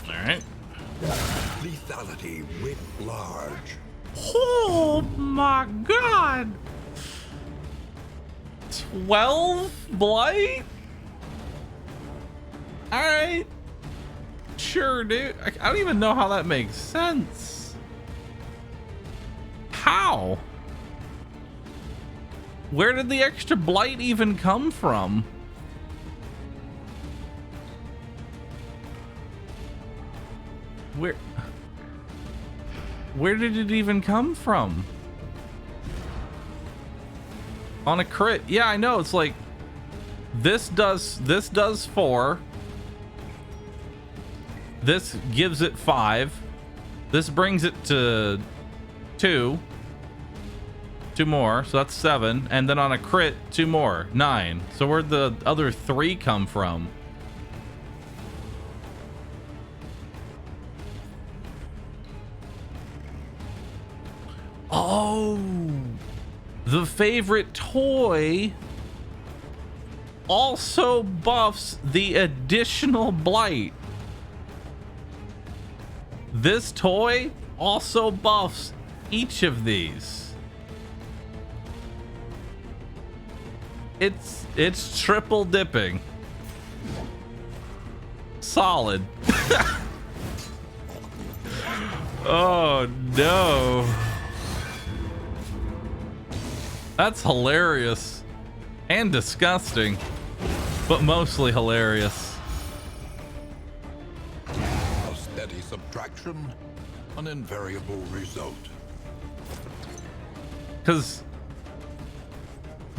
All right.
Lethality writ large.
Oh my god. 12 blight? All right. Sure, dude. I don't even know how that makes sense. How? Where did the extra blight even come from? Where did it even come from? On a crit. Yeah, I know. It's like this does 4. This gives it 5. This brings it to 2. 2 more, so that's 7. And then on a crit, 2 more, 9. So where'd the other 3 come from? Oh, the favorite toy also buffs the additional blight. This toy also buffs each of these. It's triple dipping. Solid. Oh no. That's hilarious and disgusting, but mostly hilarious.
A steady subtraction, an invariable result.
Because,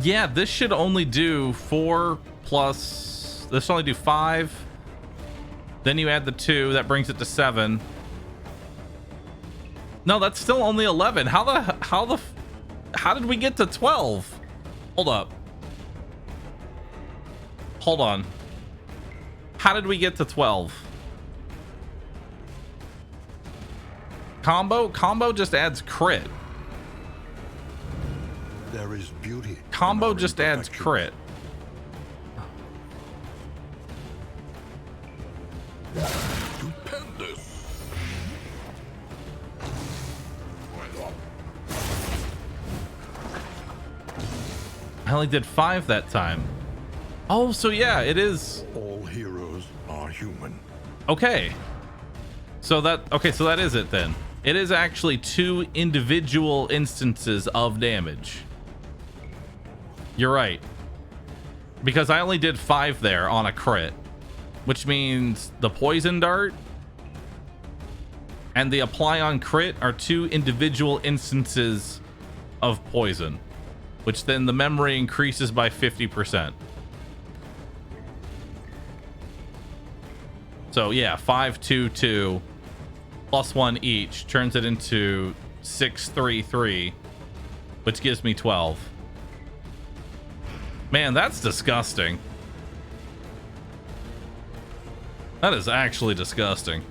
yeah, this should only do 4 plus, this should only do 5. Then you add the 2, that brings it to 7. No, that's still only 11. How did we get to 12? Hold up. Hold on. How did we get to 12? Combo just adds crit.
There is beauty.
Combo just adds crit.
Stupendous.
I only did 5 that time. Oh, so yeah, it is.
All heroes are human.
Okay. So that is it then. It is actually 2 individual instances of damage. You're right. Because I only did 5 there on a crit, which means the poison dart and the apply on crit are 2 individual instances of poison, which then the memory increases by 50%. So yeah, 5, 2, 2 plus 1 each turns it into 6, 3, 3, which gives me 12. Man, that's disgusting. That is actually disgusting.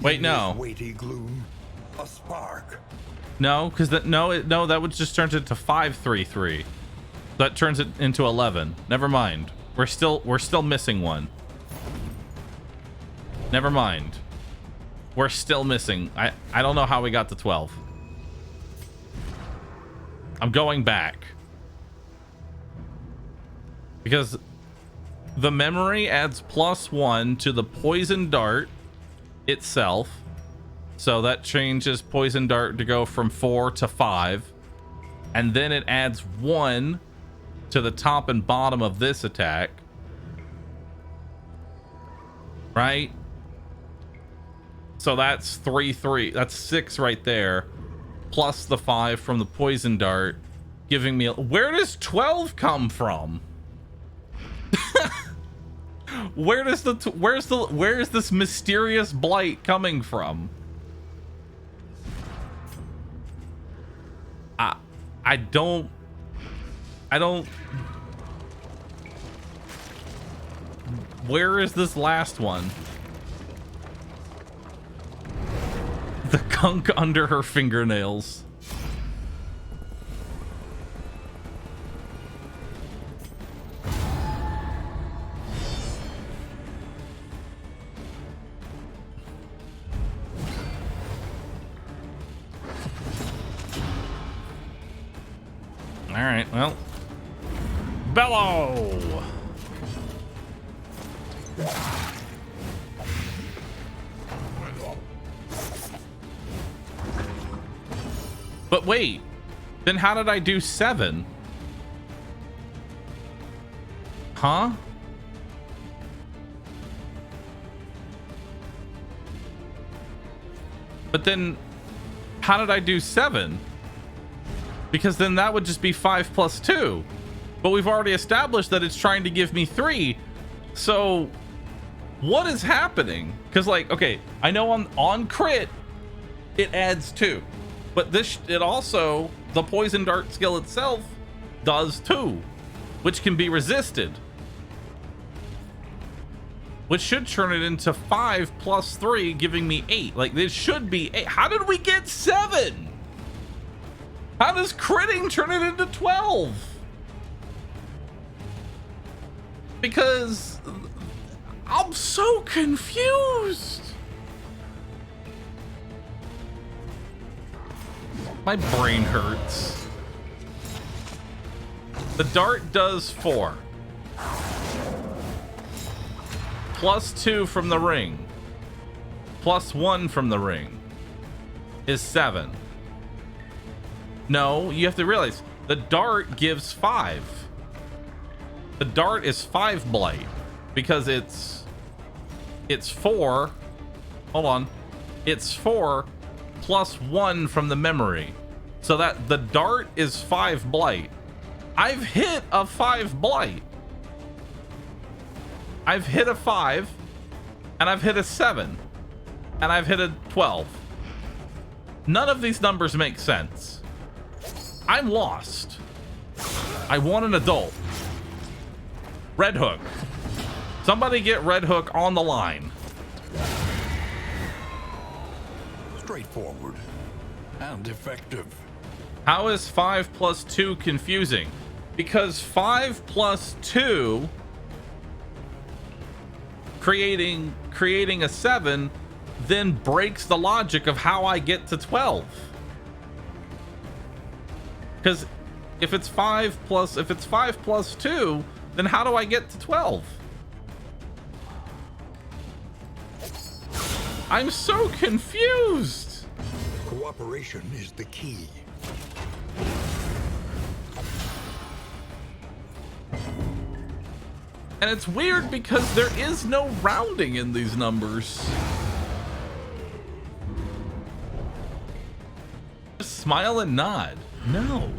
Wait, no.
Weighty gloom, a spark.
No, because that that would just turn it to 5, 3, 3. That turns it into 11. Never mind. We're still missing one. Never mind. We're still missing. I don't know how we got to 12. I'm going back. Because the memory adds +1 to the poison dart itself. So that changes poison dart to go from 4 to 5. And then it adds 1 to the top and bottom of this attack. Right? So that's 3. That's 6 right there. Plus the 5 from the poison dart, giving me... Where does 12 come from? Where's this mysterious blight coming from? I don't. Where is this last one? The gunk under her fingernails. All right, well, bellow. But wait, then how did I do 7? Huh? But then how did I do 7? Because then that would just be 5 plus 2. But we've already established that it's trying to give me 3. So what is happening? Because, like, okay, I know on crit it adds 2. But this, it also, the poison dart skill itself does 2, which can be resisted. Which should turn it into 5 plus 3, giving me 8. Like, this should be 8. How did we get 7? How does critting turn it into 12? Because I'm so confused. My brain hurts. The dart does 4. Plus 2 from the ring. Plus 1 from the ring is 7. No, you have to realize the dart gives 5. The dart is 5 blight because it's 4. Hold on. It's 4 plus 1 from the memory. So that the dart is 5 blight. I've hit a 5 blight. I've hit a 5 and I've hit a 7 and I've hit a 12. None of these numbers make sense. I'm lost. I want an adult. Red Hook. Somebody get Red Hook on the line.
Straightforward and effective.
How is 5 plus 2 confusing? Because 5 plus 2 creating a 7 then breaks the logic of how I get to 12. Because if it's 5 plus 2, then how do I get to 12? I'm so confused.
Cooperation is the key.
And it's weird because there is no rounding in these numbers. Just smile and nod. No.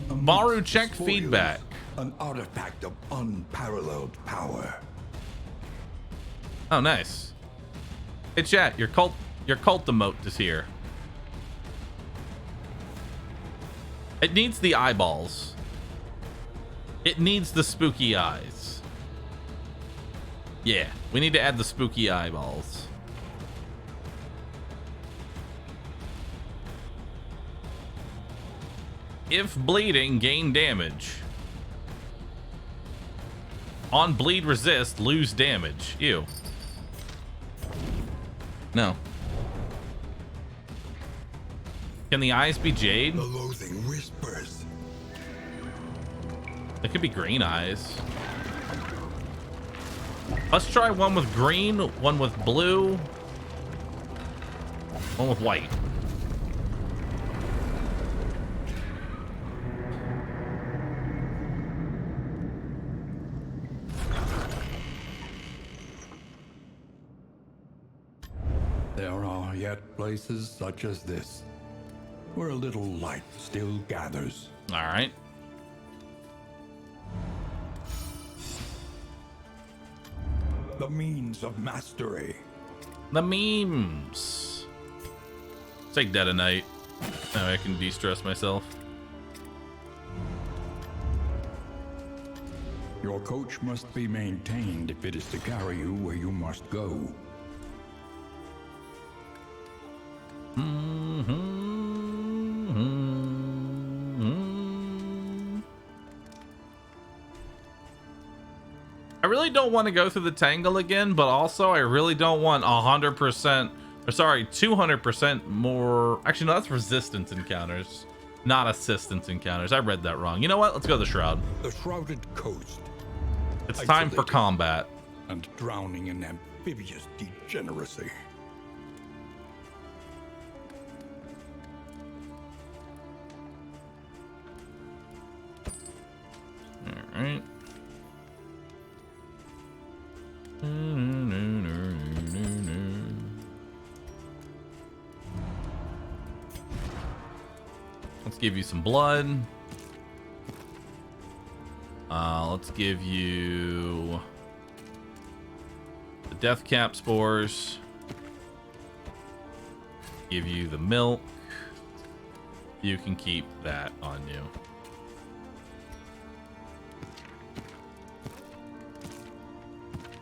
Bahroo, check feedback.
An artifact of unparalleled power.
Oh, nice. Hey, chat, your cult emote is here. It needs the eyeballs. It needs the spooky eyes. Yeah, we need to add the spooky eyeballs. If bleeding, gain damage. On bleed resist, lose damage. Ew. No. Can the eyes be jade?
The loathing whispers.
It could be green eyes. Let's try one with green, one with blue, one with white.
There are yet places such as this, where a little light still gathers.
All right.
The means of mastery.
The memes. Take Dead of Night. Now I can de-stress myself.
Your coach must be maintained if it is to carry you where you must go.
I really don't want to go through the tangle again, but also I really don't want 100%, or sorry, 200% more. Actually, no, that's resistance encounters, not assistance encounters. I read that wrong. You know what? Let's go to the Shroud.
The shrouded coast.
It's time for
Isolated
combat.
And drowning in amphibious degeneracy.
All right. Let's give you some blood. Let's give you the death cap spores. Give you the milk. You can keep that on you.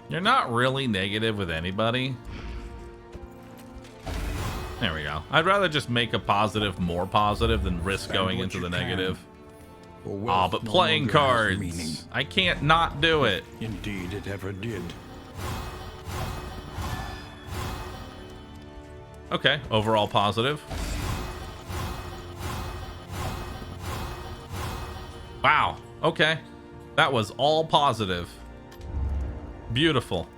You're not really negative with anybody. There we go. I'd rather just make a positive more positive than risk going into the negative. Oh, but playing cards. I can't not do it.
Indeed, it ever did.
Okay, overall positive. Wow. Okay. That was all positive. Beautiful.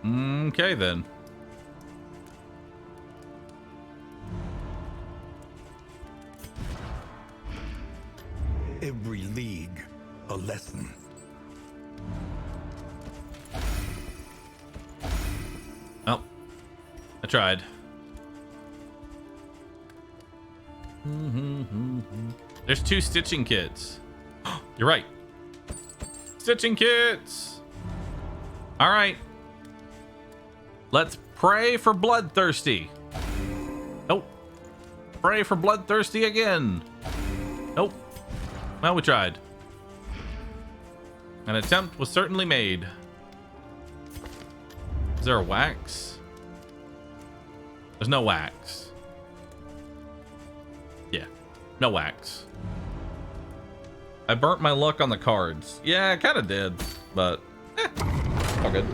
Okay, then.
Every league, a lesson.
Oh, I tried. There's 2 stitching kits. You're right. Stitching kits. All right. Let's pray for Bloodthirsty. Nope. Pray for Bloodthirsty again. Nope. Well, we tried. An attempt was certainly made. Is there a wax? There's no wax. Yeah, no wax. I burnt my luck on the cards. Yeah, I kind of did, but all good.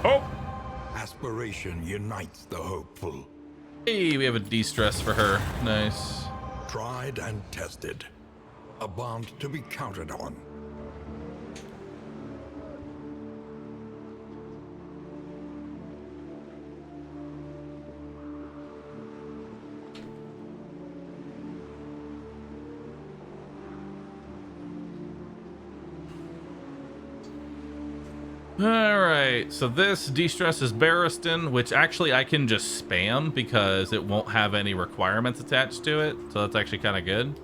Oh!
Aspiration unites the hopeful.
Hey, we have a de-stress for her. Nice.
Tried and tested. A bond to be counted on.
Alright, so this de-stresses Barristan, which actually I can just spam because it won't have any requirements attached to it. So that's actually kind of good.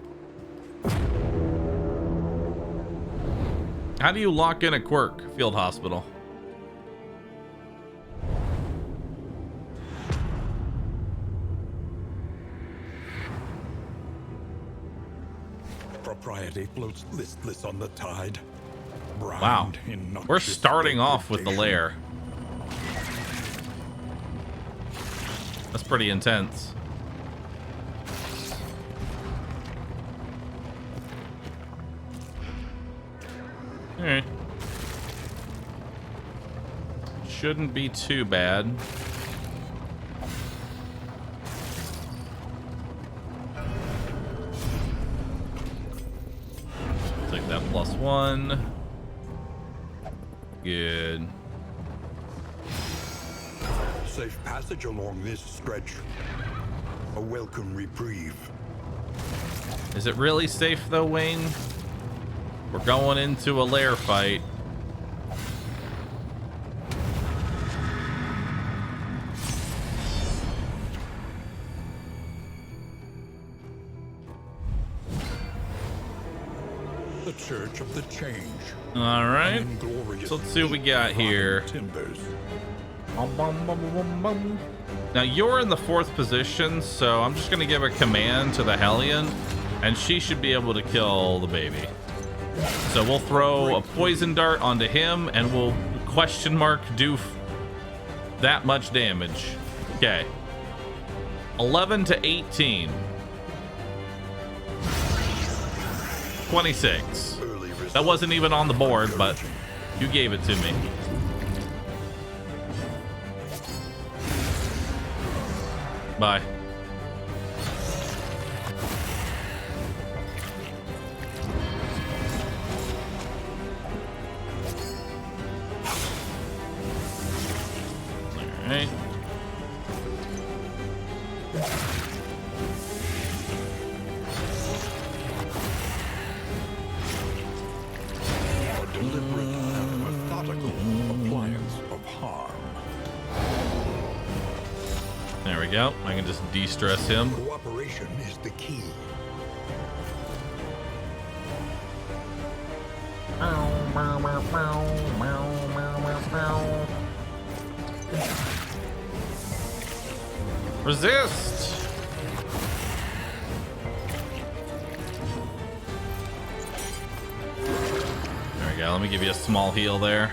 How do you lock in a quirk? Field hospital.
Propriety floats listless on the tide.
Wow, we're starting off with the lair. That's pretty intense. All right. shouldn't be too bad. Take that +1. Good.
Safe passage along this stretch. A welcome reprieve.
Is it really safe though, Wayne? We're going into a lair fight.
The Church of the Change.
All right.
Inglorious
So let's see what we got here.
Timbers.
Now you're in the 4th position, so I'm just gonna give a command to the Hellion, and she should be able to kill the baby. So we'll throw a poison dart onto him, and we'll do that much damage. Okay. 11 to 18. 26. That wasn't even on the board, but you gave it to me. Bye. All right.
A deliberate and methodical appliance of harm.
There we go. I can just de-stress him.
Cooperation is the key.
Resist! There we go. Let me give you a small heal there.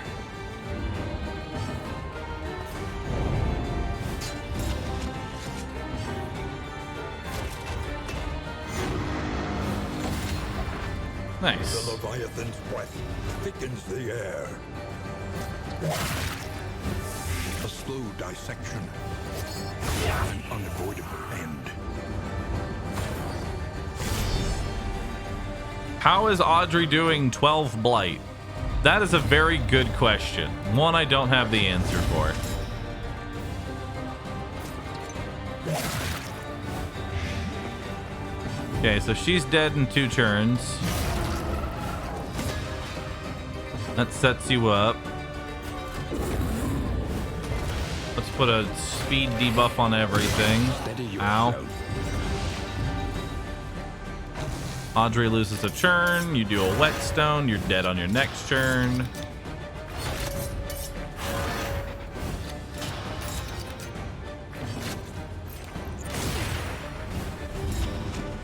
Nice.
The Leviathan's breath thickens the air. A slow dissection. An unavoidable end.
How is Audrey doing 12 blight? That is a very good question. One I don't have the answer for. Okay, so she's dead in 2 turns. That sets you up. Let's put a speed debuff on everything. Ow. Audrey loses a turn. You do a whetstone. You're dead on your next turn.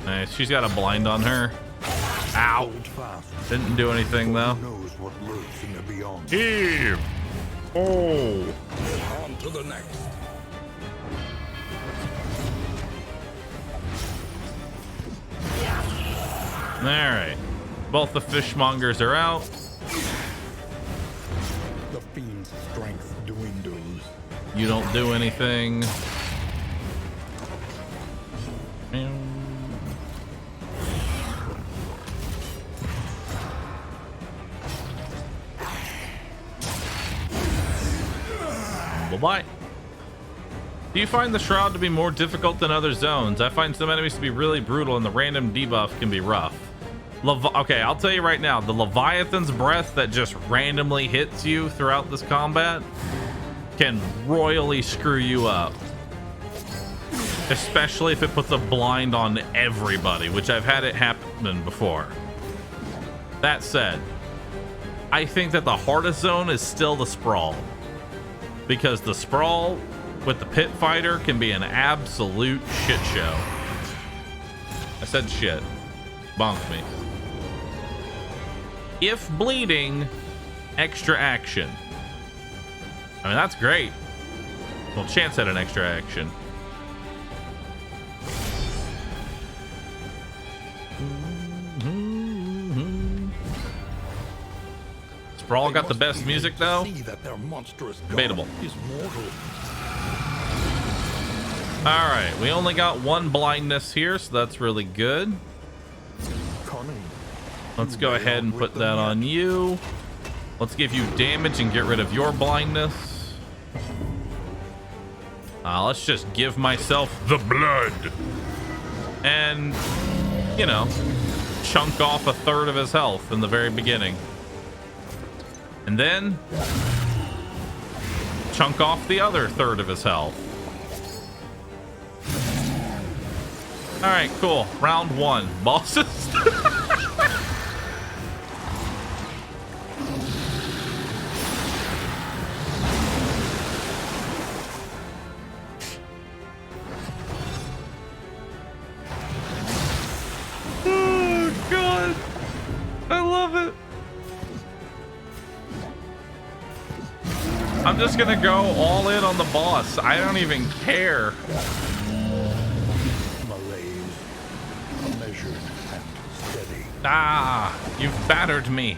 Nice. She's got a blind on her. Ow. Didn't do anything though.
Knows what lurks in the beyond.
Here. Oh.
On to the next.
All right. Both the fishmongers are out.
The fiend's strength dwindles.
You don't do anything. Bye-bye. Do you find the Shroud to be more difficult than other zones? I find some enemies to be really brutal and the random debuff can be rough. Okay, I'll tell you right now, the Leviathan's breath that just randomly hits you throughout this combat can royally screw you up. Especially if it puts a blind on everybody, which I've had it happen before. That said, I think that the hardest zone is still the Sprawl. Because the Sprawl with the Pit Fighter can be an absolute shit show. I said shit. Bonk me. If bleeding, extra action. I mean, that's great. Well, Chance had an extra action. Brawl got the best music though.
See that their monstrous god
Debatable.
is mortal.
All right, we only got one blindness here, so that's really good.
Cunning.
Let's go ahead and put that on you. Let's give you damage and get rid of your blindness. Let's just give myself the blood. And, you know, chunk off a third of his health in the very beginning. And then chunk off the other third of his health. All right, cool. Round one, bosses. Oh, God. I love it. I'm just gonna go all in on the boss. I don't even care.
Measured and steady.
Ah, you've battered me.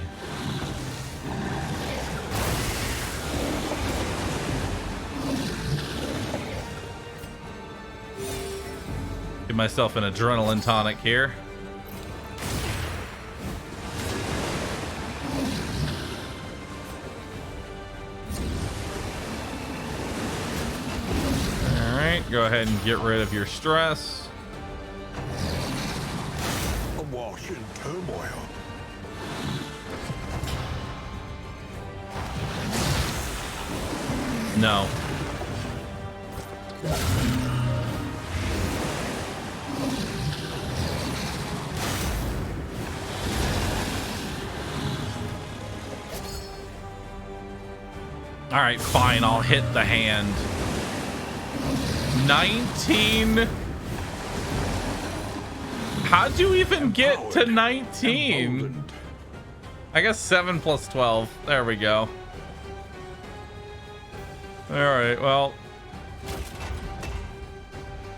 Give myself an adrenaline tonic here. All right, go ahead and get rid of your stress.
Awash in turmoil.
No. All right, fine. I'll hit the hand. 19. How'd you even get to 19? I guess 7 plus 12. There we go. All right, well.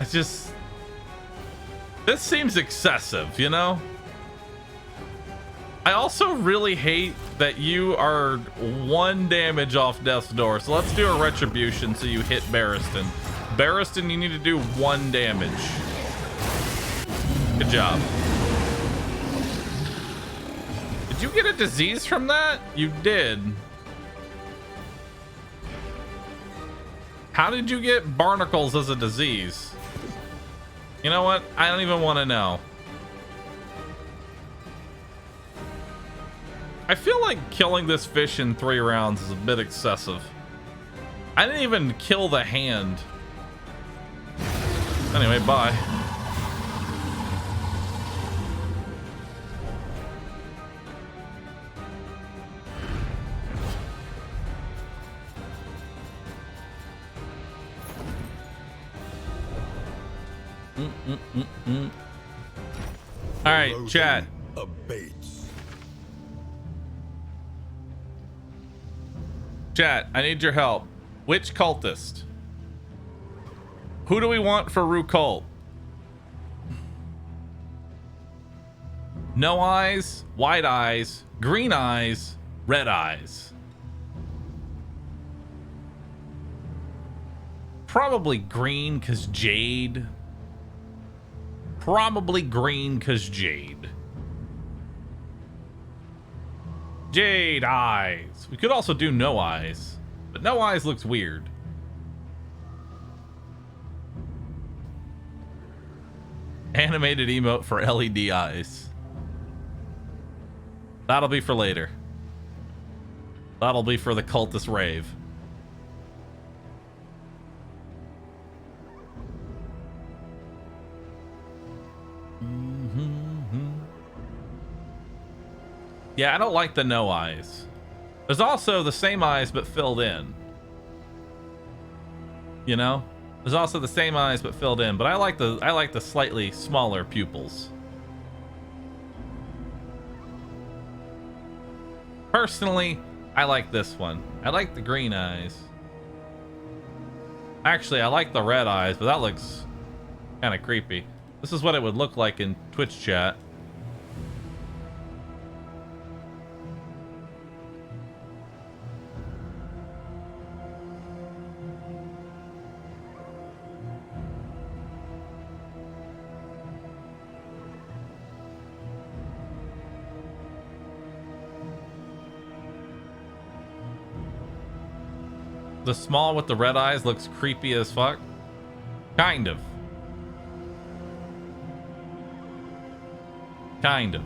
It's just... This seems excessive, you know? I also really hate that you are 1 damage off death's door. So let's do a retribution so you hit Barristan. Barristan, you need to do 1 damage. Good job. Did you get a disease from that? You did. How did you get barnacles as a disease? You know what? I don't even want to know. I feel like killing this fish in 3 rounds is a bit excessive. I didn't even kill the hand. Anyway, bye. All right, chat.
Abates.
Chat, I need your help. Which cultist? Who do we want for Rue Cult? No eyes, white eyes, green eyes, red eyes. Probably green because Jade. Probably green because Jade. Jade eyes. We could also do no eyes, but no eyes looks weird. Animated emote for LED eyes. That'll be for later. That'll be for the cultist rave. Yeah, I don't like the no eyes. There's also the same eyes but filled in. You know? There's also the same eyes but filled in, but I like the slightly smaller pupils. Personally, I like this one. I like the green eyes. Actually, I like the red eyes, but that looks kind of creepy. This is what it would look like in Twitch chat. The small with the red eyes looks creepy as fuck. Kind of. Kind of.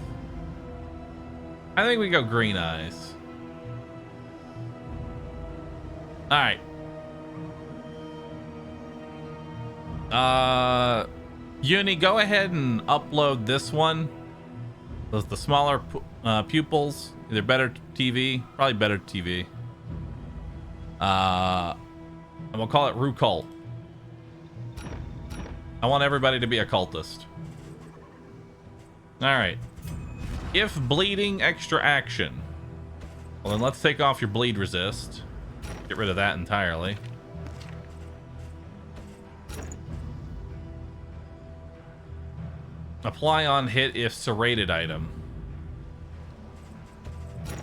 I think we go green eyes. All right. Uni, go ahead and upload this one. The smaller pupils, either better TV, probably better TV. And we'll call it Rue-Cult. I want everybody to be a cultist. All right. If bleeding, extra action. Well, then let's take off your bleed resist. Get rid of that entirely. Apply on hit if serrated item.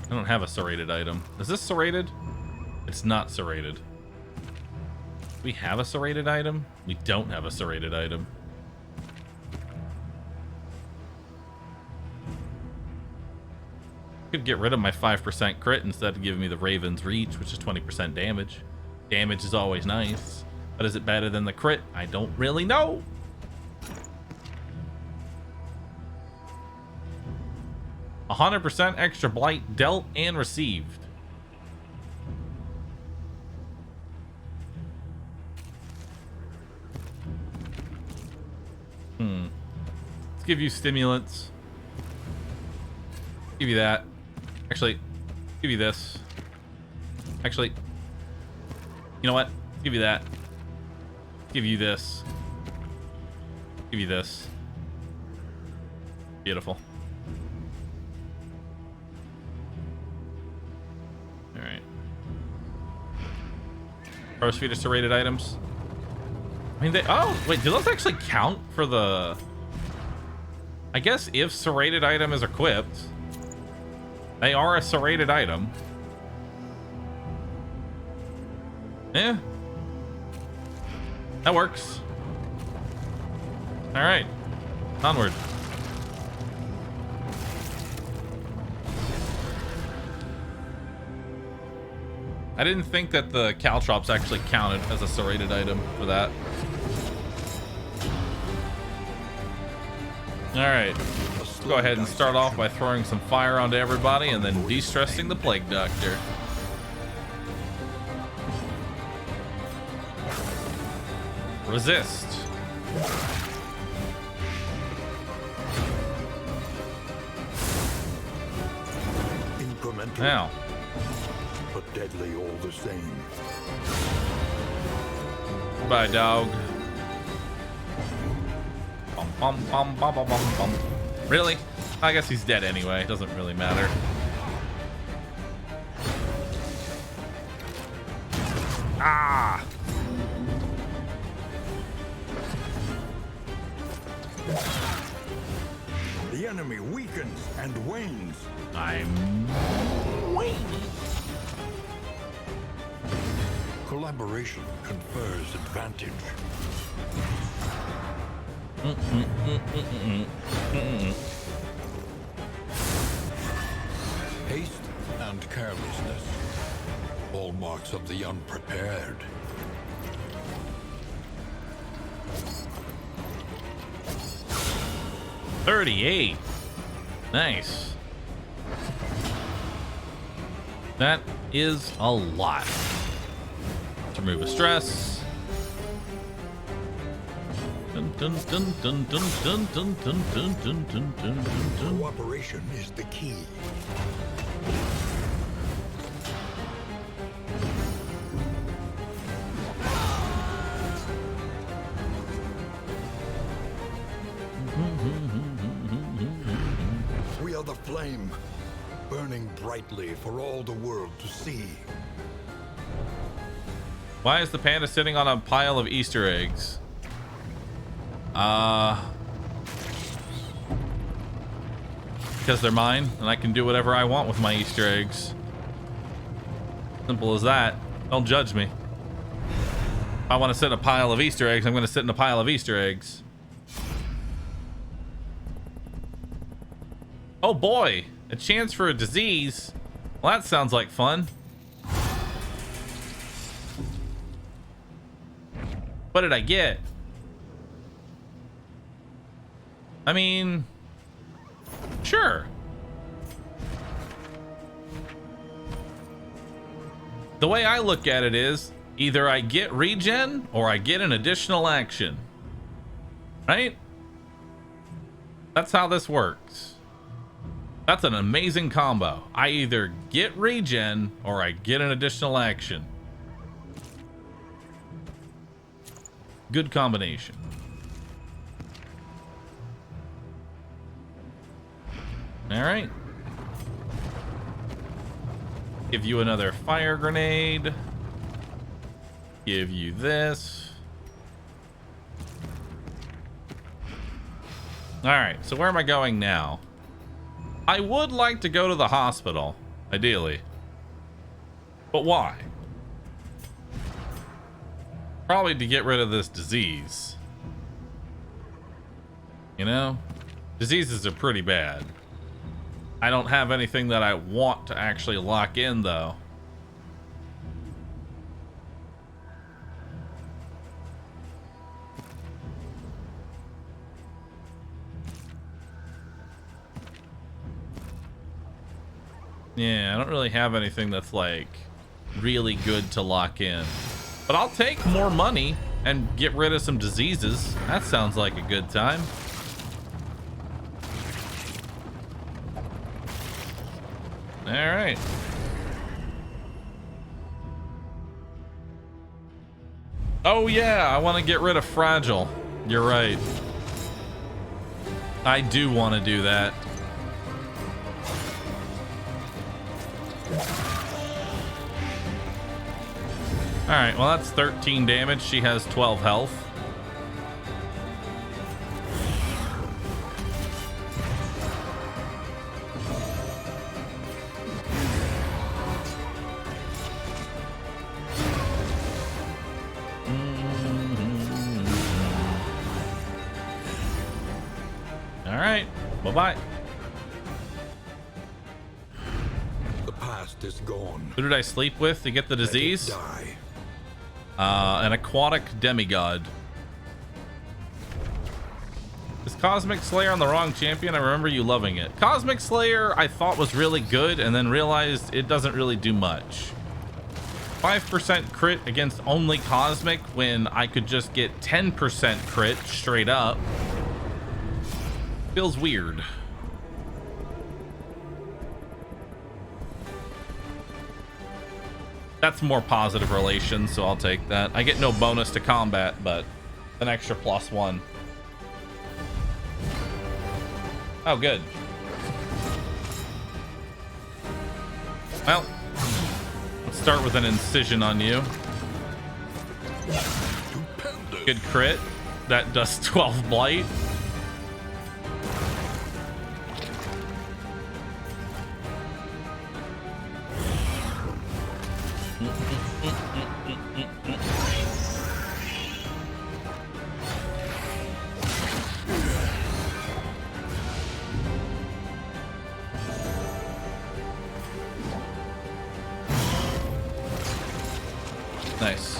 I don't have a serrated item. Is this serrated? It's not serrated. We have a serrated item? We don't have a serrated item. Could get rid of my 5% crit instead of giving me the Raven's Reach, which is 20% damage. Damage is always nice. But is it better than the crit? I don't really know. A 100% extra blight dealt and received. Let's give you stimulants. Give you that. Actually, give you this. Actually, you know what? Give you that. Give you this. Give you this. Beautiful. All right. Crow's feet are serrated items. I mean, they. Oh, wait. Do those actually count for the? I guess if serrated item is equipped, they are a serrated item. Yeah. That works. All right. Onward. I didn't think that the caltrops actually counted as a serrated item for that. All right. Let's go ahead and start off by throwing some fire onto everybody and then de-stressing the Plague Doctor. Resist.
Incremental,
Now.
but deadly all the same.
Goodbye, dog. Bum, bum, bum, bum, bum, bum. Really? I guess he's dead anyway. It doesn't really matter. Ah!
The enemy weakens and wanes.
I'm waiting.
Collaboration confers advantage. Haste and carelessness, hallmarks of the unprepared.
$38. Nice. That is a lot. To remove a stress. Dun, dun, dun, dun, dun, dun, dun, dun, dun, dun, dun, dun, dun.
Cooperation is the key. We are the flame, burning brightly for all the world to see.
Why is the panda sitting on a pile of Easter eggs? Because they're mine, and I can do whatever I want with my Easter eggs. Simple as that. Don't judge me. If I want to sit in a pile of Easter eggs, I'm going to sit in a pile of Easter eggs. Oh boy, a chance for a disease. Well, that sounds like fun. What did I get? I mean, sure. The way I look at it is either I get regen or I get an additional action. Right? That's how this works. That's an amazing combo. I either get regen or I get an additional action. Good combination. All right. Give you another fire grenade. Give you this. All right, so where am I going now? I would like to go to the hospital, ideally. But why? Probably to get rid of this disease. You know? Diseases are pretty bad. I don't have anything that I want to actually lock in, though. Yeah, I don't really have anything that's like really good to lock in. But I'll take more money and get rid of some diseases. That sounds like a good time. All right. Oh yeah, I want to get rid of fragile. You're right. I do want to do that. All right, well, that's 13 damage. She has 12 health. All right, bye-bye.
The past is gone.
Who did I sleep with to get the disease?
Let it die.
An aquatic demigod. Is Cosmic Slayer on the wrong champion? I remember you loving it. Cosmic Slayer I thought was really good and then realized it doesn't really do much. 5% crit against only Cosmic when I could just get 10% crit straight up. Feels weird. That's more positive relations, so I'll take that. I get no bonus to combat, but an extra +1. Oh, good. Well, let's start with an incision on you. Good crit. That does 12 blight. Nice.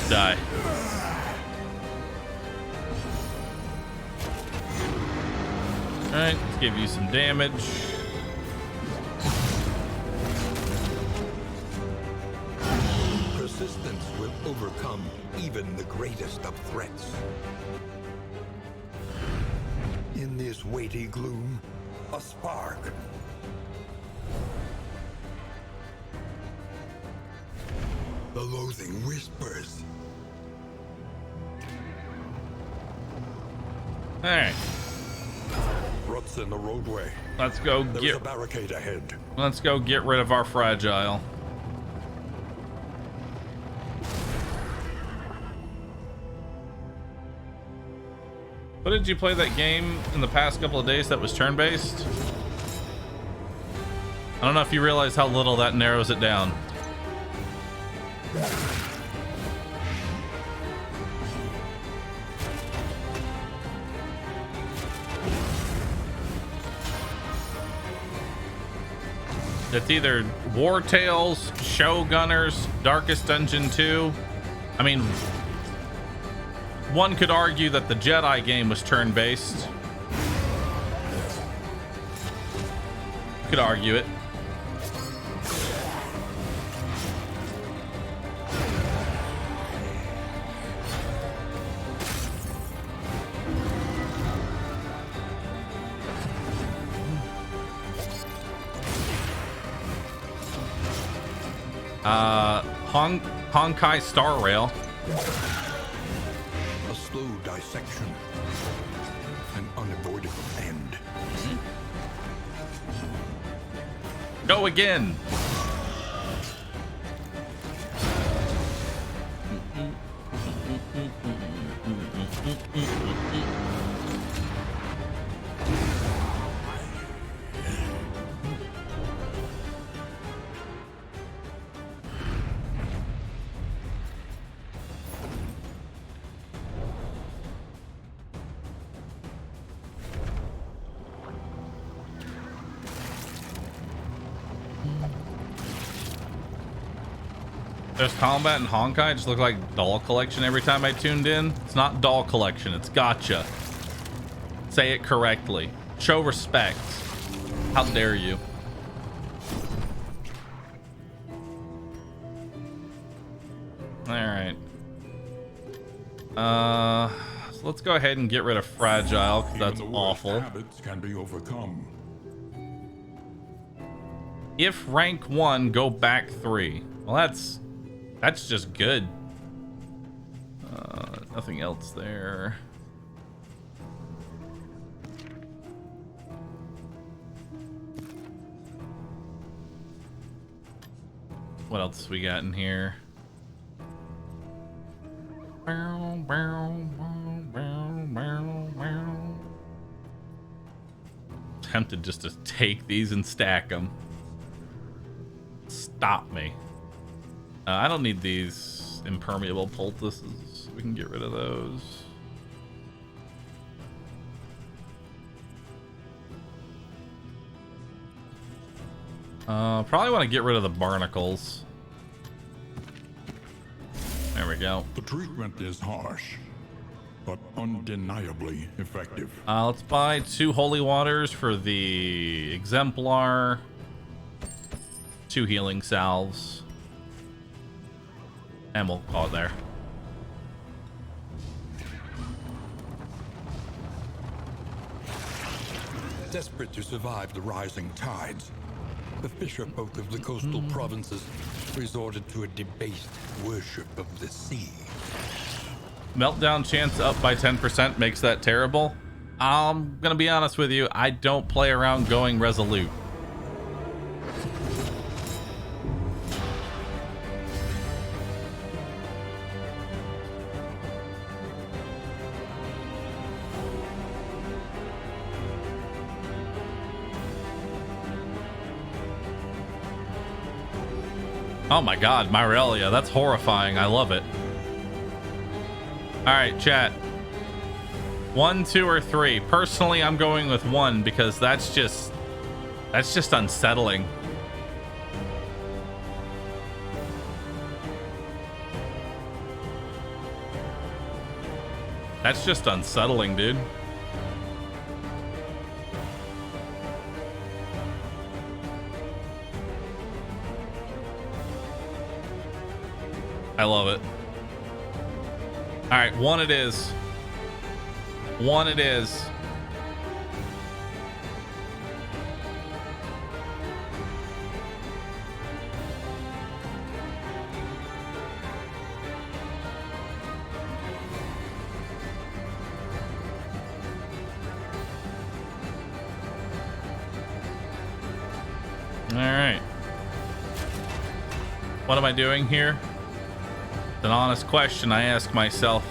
Die. All right, let's give you some damage.
Persistence will overcome even the greatest of threats. In this weighty gloom, a spark. The loathing whispers.
All right,
Ruts in the roadway.
let's go
There's
get.
a barricade ahead.
Let's go get rid of our fragile. What did you play that game in the past couple of days that was turn-based? I don't know if you realize how little that narrows it down. It's either War Tales, Showgunners, Darkest Dungeon 2. I mean, one could argue that the Jedi game was turn-based. Could argue it. Honkai Star Rail.
A slow dissection. An unavoidable end.
Go again. There's combat in Honkai. Just look like doll collection every time I tuned in. It's not doll collection. It's gotcha. Say it correctly. Show respect. How dare you? All right. So let's go ahead and get rid of Fragile, because that's awful.
Habits can be overcome.
If rank 1, go back 3. Well, that's just good. Nothing else there. What else we got in here? Tempted just to take these and stack them. Stop me. I don't need these impermeable poultices. We can get rid of those. Probably want to get rid of the barnacles. There we go.
The treatment is harsh, but undeniably effective.
Let's buy 2 holy waters for the exemplar. 2 healing salves. And we'll call it there.
Desperate to survive the rising tides, the fisher folk of the coastal provinces resorted to a debased worship of the sea.
Meltdown chance up by 10% makes that terrible. I'm gonna be honest with you, I don't play around going resolute. Oh my god, Myrelia, that's horrifying. I love it. Alright, chat. 1, 2, or 3. Personally, I'm going with 1 because that's just unsettling. That's just unsettling, dude. I love it. All right, 1 it is. 1 it is. All right. What am I doing here? It's an honest question I ask myself.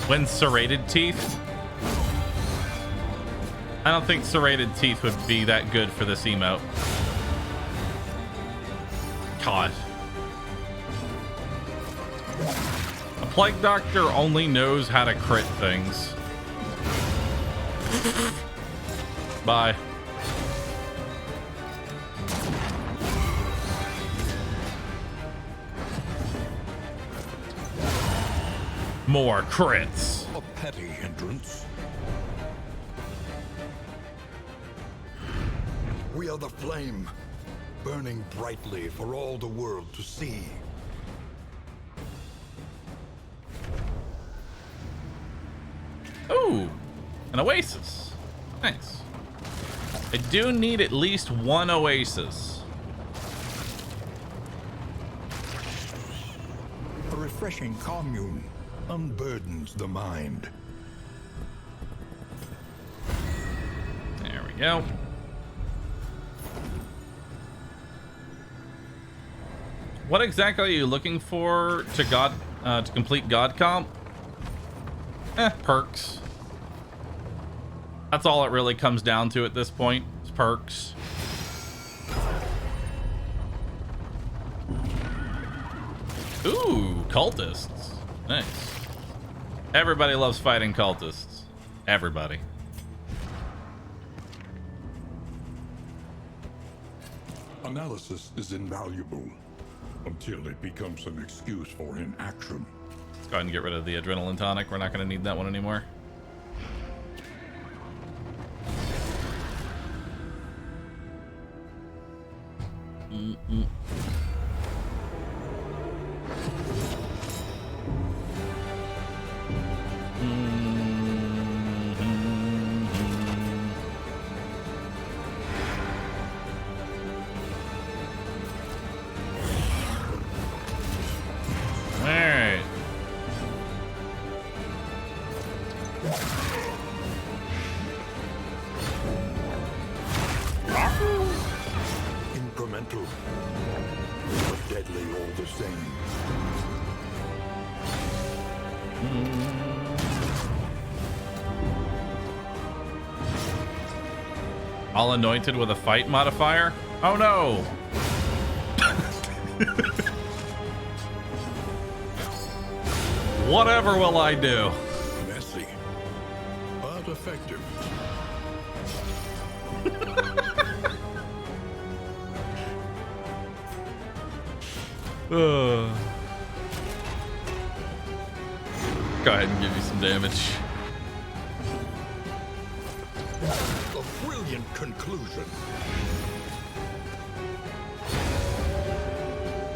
When serrated teeth? I don't think serrated teeth would be that good for this emote. God. A plague doctor only knows how to crit things. Bye. More crits.
A petty hindrance.
We are the flame, burning brightly for all the world to see.
Ooh, an oasis. Nice. I do need at least one oasis.
A refreshing commune
Unburdens the mind.
There we go. What exactly are you looking for to complete God Comp? Perks. That's all it really comes down to at this point. Is perks. Ooh, cultists. Nice. Everybody loves fighting cultists. Everybody.
analysis is invaluable until it becomes an excuse for inaction.
Let's go ahead and get rid of the adrenaline tonic. We're not going to need that one anymore. Alright.
Incremental, but deadly all the same.
All anointed with a fight modifier? Oh no! Whatever will I do?
Messy, but effective.
Go ahead and give you some damage.
A brilliant conclusion.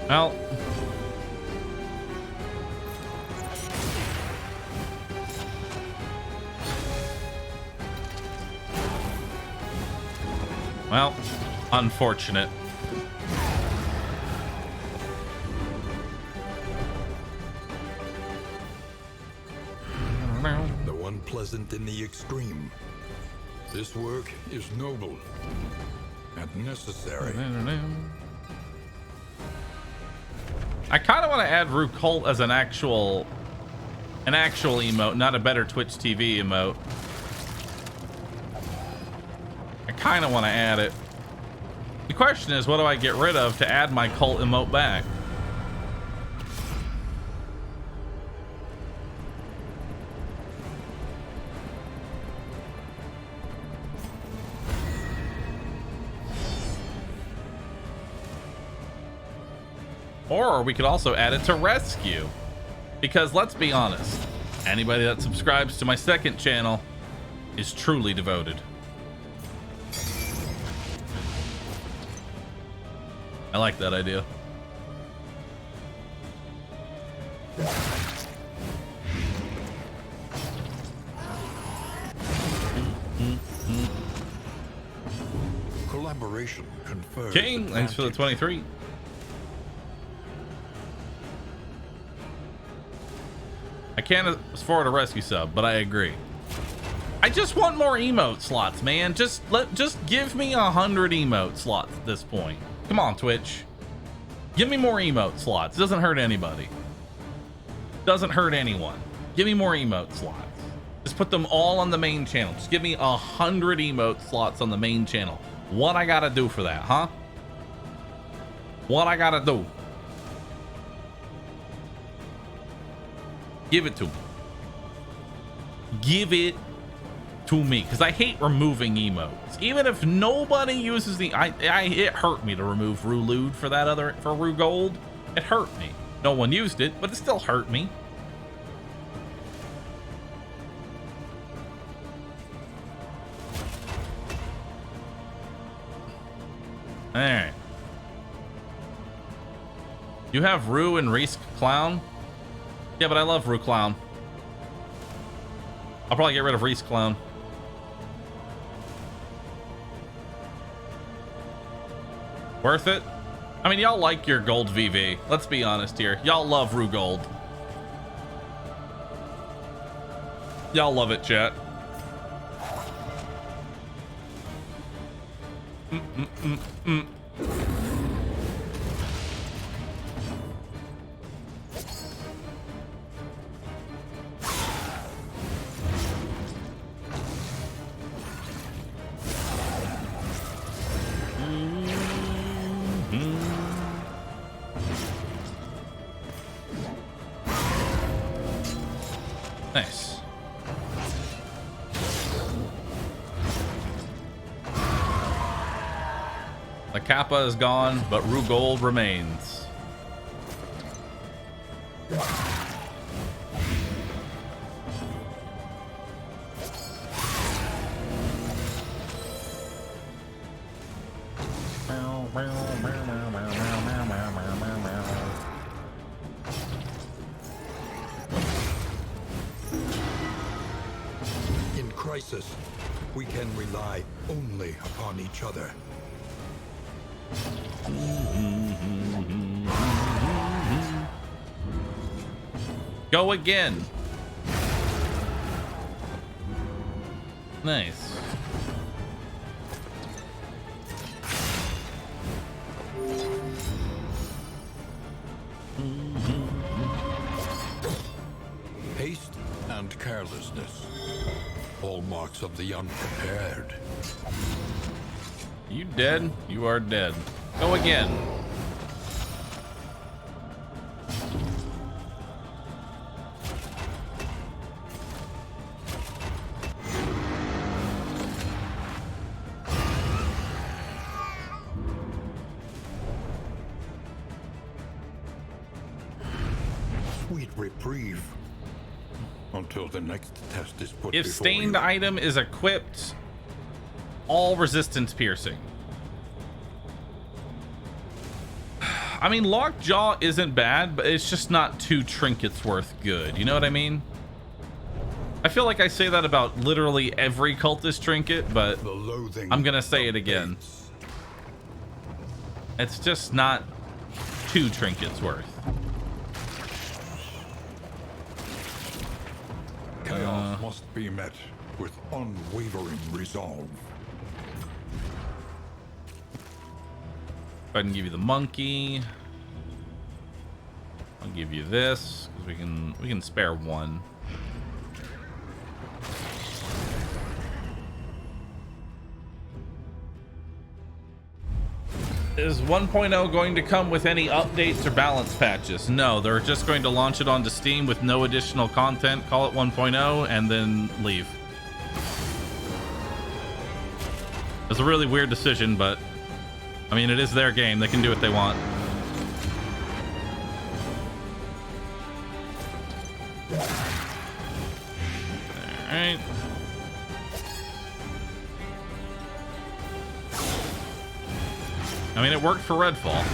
Well. Well, unfortunate.
Though unpleasant in the extreme, this work is noble and necessary.
I kind of want to add Cult as an actual emote, not a better Twitch TV emote. I kind of want to add it. The question is, what do I get rid of to add my cult emote back? Or we could also add it to rescue. Because let's be honest, anybody that subscribes to my second channel is truly devoted. I like that idea.
Collaboration confers.
King, thanks for the 23. I can't afford a rescue sub, but I agree. I just want more emote slots, man. Just give me 100 emote slots at this point. Come on, Twitch. Give me more emote slots. Doesn't hurt anybody. Doesn't hurt anyone. Give me more emote slots. Just put them all on the main channel. Just give me 100 emote slots on the main channel. What I gotta do for that, huh? What I gotta do? Give it to me. Give it
to me, because I hate removing emotes. Even if nobody uses the, it hurt me to remove Rulude for that other, for Rue Gold. It hurt me. No one used it, but it still hurt me. All right. You have Rue and Reese Clown? Yeah, but I love Rue Clown. I'll probably get rid of Reese Clown. Worth it? I mean, y'all like your gold VV. Let's be honest here. Y'all love Rue Gold. Y'all love it, chat. Nice. The Kappa is gone, but Rue Gold remains.
In crisis, we can rely only upon each other.
Go again. Nice.
Haste and carelessness, hallmarks of the unprepared.
You dead? You are dead. Go again.
Sweet reprieve until the next test is put
If
before
stained
you.
item is equipped, all resistance piercing. I mean, Lockjaw isn't bad, but it's just not two trinkets worth good. You know what I mean? I feel like I say that about literally every cultist trinket, but
The loathing
I'm gonna say it again.
abates.
It's just not two trinkets worth.
Chaos must be met with unwavering resolve.
Go ahead and give you the monkey. I'll give you this because we can spare one. Is 1.0 going to come with any updates or balance patches? No, they're just going to launch it onto Steam with no additional content, call it 1.0, and then leave. It's a really weird decision, but I mean, it is their game. They can do what they want. All right. I mean, it worked for Redfall.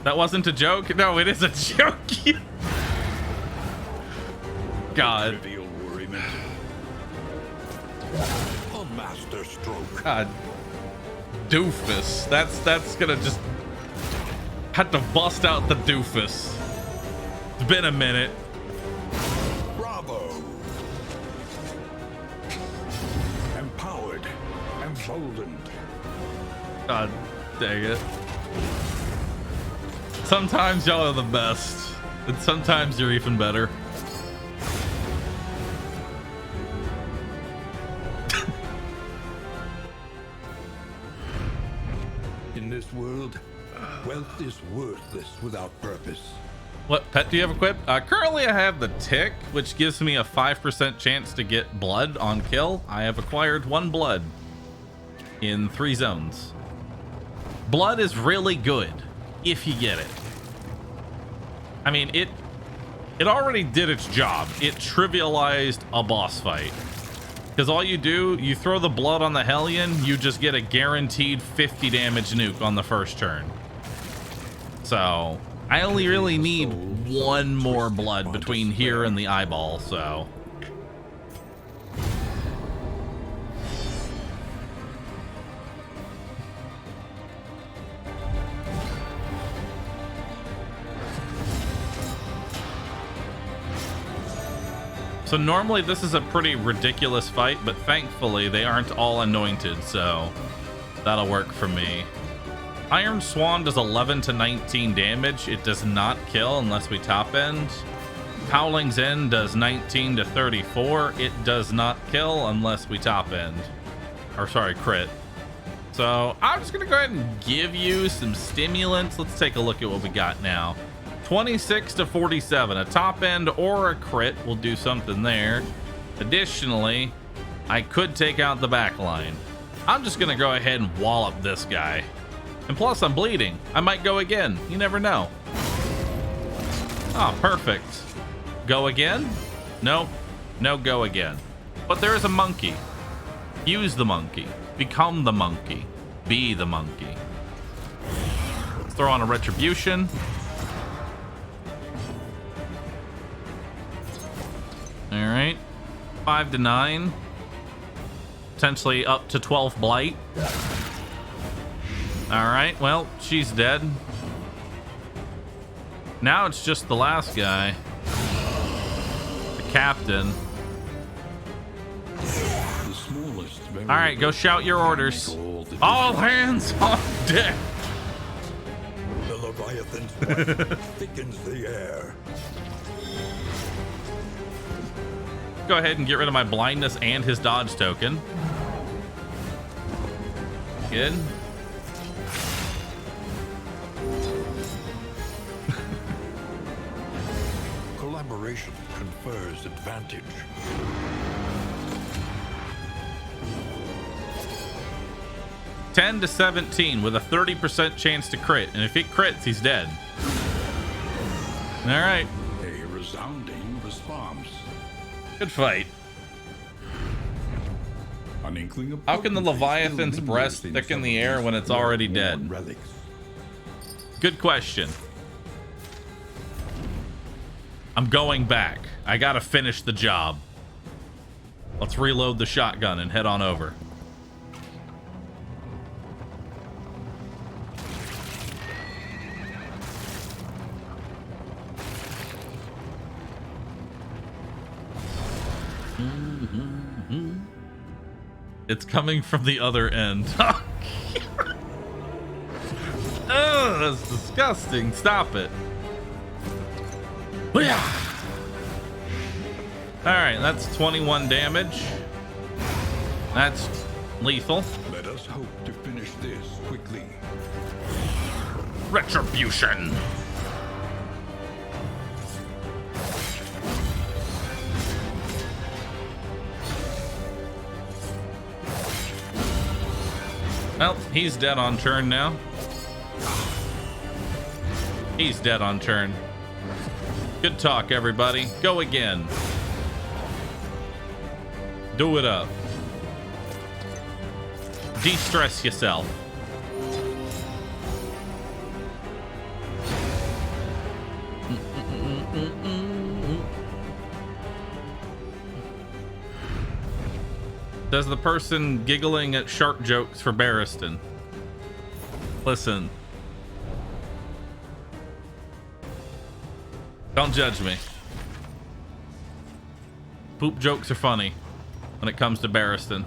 That wasn't a joke? No, it is a joke. God.
Trivial worriment. A master stroke.
God. Doofus. That's gonna just had to bust out the doofus. It's been a minute.
Bravo. Empowered. Emboldened.
God dang it. Sometimes y'all are the best, and sometimes you're even better.
this world, wealth is worthless without purpose.
What pet do you have equipped? Currently I have the tick, which gives me a 5% chance to get blood on kill. I have acquired 1 blood in 3 zones. Blood is really good if you get it. I mean, it already did its job. It trivialized a boss fight. Because all you do, you throw the blood on the Hellion, you just get a guaranteed 50 damage nuke on the first turn. So I only really need 1 more blood between here and the eyeball, so. So normally this is a pretty ridiculous fight, but thankfully they aren't all anointed, so that'll work for me. Iron Swan does 11 to 19 damage. It does not kill unless we top end. Howling's End does 19 to 34. It does not kill unless we top end. Or sorry, crit. So I'm just gonna go ahead and give you some stimulants. Let's take a look at what we got now. 26 to 47. A top end or a crit will do something there. Additionally, I could take out the back line. I'm just gonna go ahead and wallop this guy. And plus I'm bleeding. I might go again. You never know. Oh, perfect. Go again? Nope. No go again. But there is a monkey. Use the monkey. Become the monkey. Be the monkey. Let's throw on a retribution. All right. 5 to 9. Potentially up to 12 blight. All right, well, she's dead. Now it's just the last guy. The captain. All right, go shout your orders. All hands on deck.
The Leviathan's breath thickens the air.
Go ahead and get rid of my blindness and his dodge token. Good.
Collaboration confers advantage.
$10 to 17 with a 30% chance to crit, and if he crits, he's dead. All right.
A resounding response.
Good fight.
An inkling of
How can the
potency
Leviathan's
still
breast
lingers in
thicken
some
the
of
air
these
when it's already
well-worn
dead?
relics.
Good question. I'm going back. I gotta finish the job. Let's reload the shotgun and head on over. It's coming from the other end. Oh, that's disgusting. Stop it. All right, that's 21 damage. That's lethal.
Let us hope to finish this quickly.
Retribution. Well, he's dead on turn now. He's dead on turn. Good talk, everybody. Go again. Do it up. De-stress yourself. Does the person giggling at shark jokes for Barristan? Listen. Don't judge me. Poop jokes are funny when it comes to Barristan.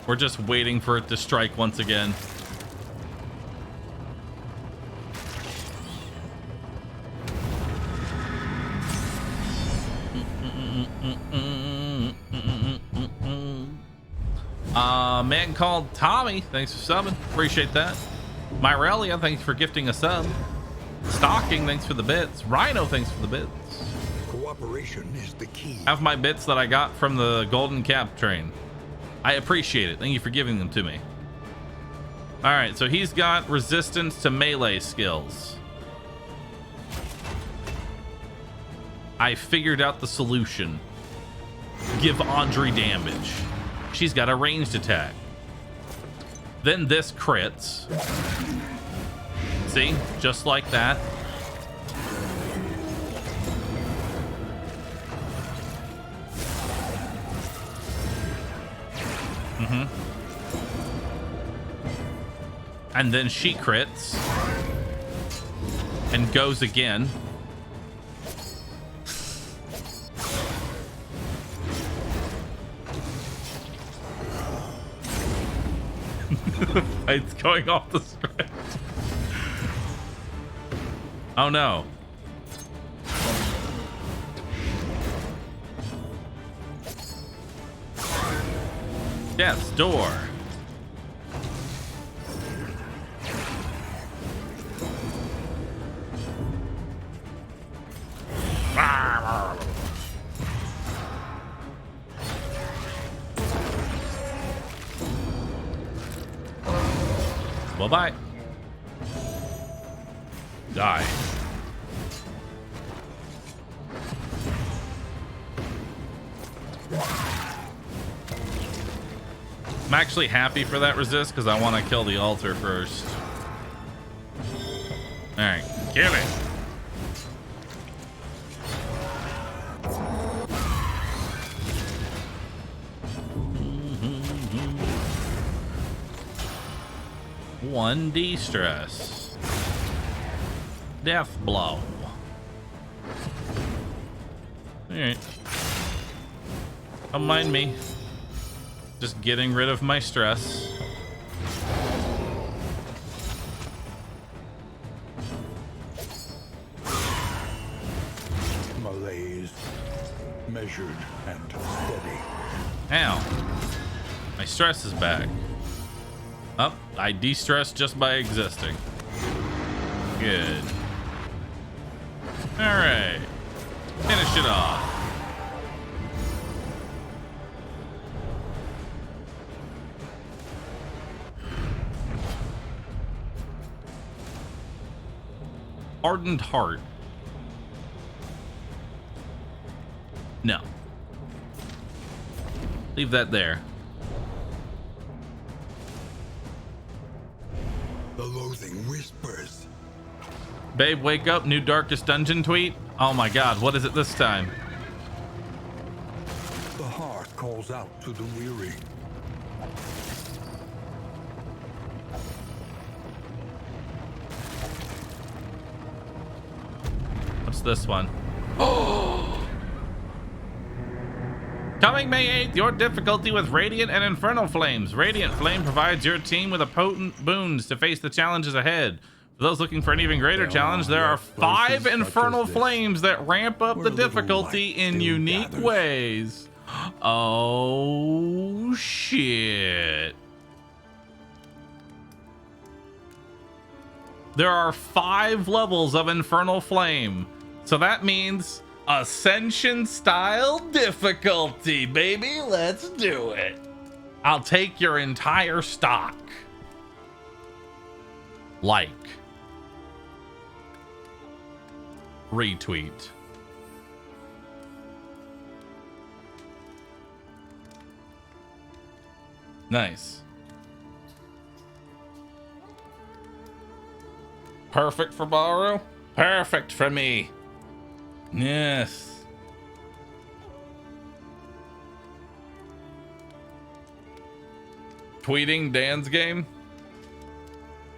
We're just waiting for it to strike once again. Man called Tommy, thanks for subbing. Appreciate that. Myrelia, thanks for gifting a sub. Stalking, thanks for the bits. Rhino, thanks for the bits.
Cooperation is the key.
Have my bits that I got from the Golden Cap train. I appreciate it. Thank you for giving them to me. All right, so he's got resistance to melee skills. I figured out the solution. Give Audrey damage. She's got a ranged attack. Then this crits. See? Just like that. And then she crits. And goes again. It's going off the script. Oh no. Death's door. Bye-bye. Die. I'm actually happy for that resist because I want to kill the altar first. All right, kill it. One de-stress. Death blow. Alright. Don't mind me. Just getting rid of my stress.
Malaise, measured and steady.
Ow. My stress is back. Up, I de-stress just by existing. Good. All right. Finish it off. Ardent Heart. No. Leave that there.
The loathing whispers.
Babe, wake up. New Darkest Dungeon tweet. Oh my god, what is it this time?
The heart calls out to the weary.
What's this one? Coming May 8th, your difficulty with Radiant and Infernal Flames. Radiant Flame provides your team with a potent boons to face the challenges ahead. For those looking for an even greater challenge, there are 5 Infernal Flames that ramp up the difficulty in unique ways. Oh, shit. There are 5 levels of Infernal Flame. So that means Ascension style difficulty, baby. Let's do it. I'll take your entire stock. Like. Retweet. Nice. Perfect for Bahroo? Perfect for me. Yes. Tweeting Dan's game?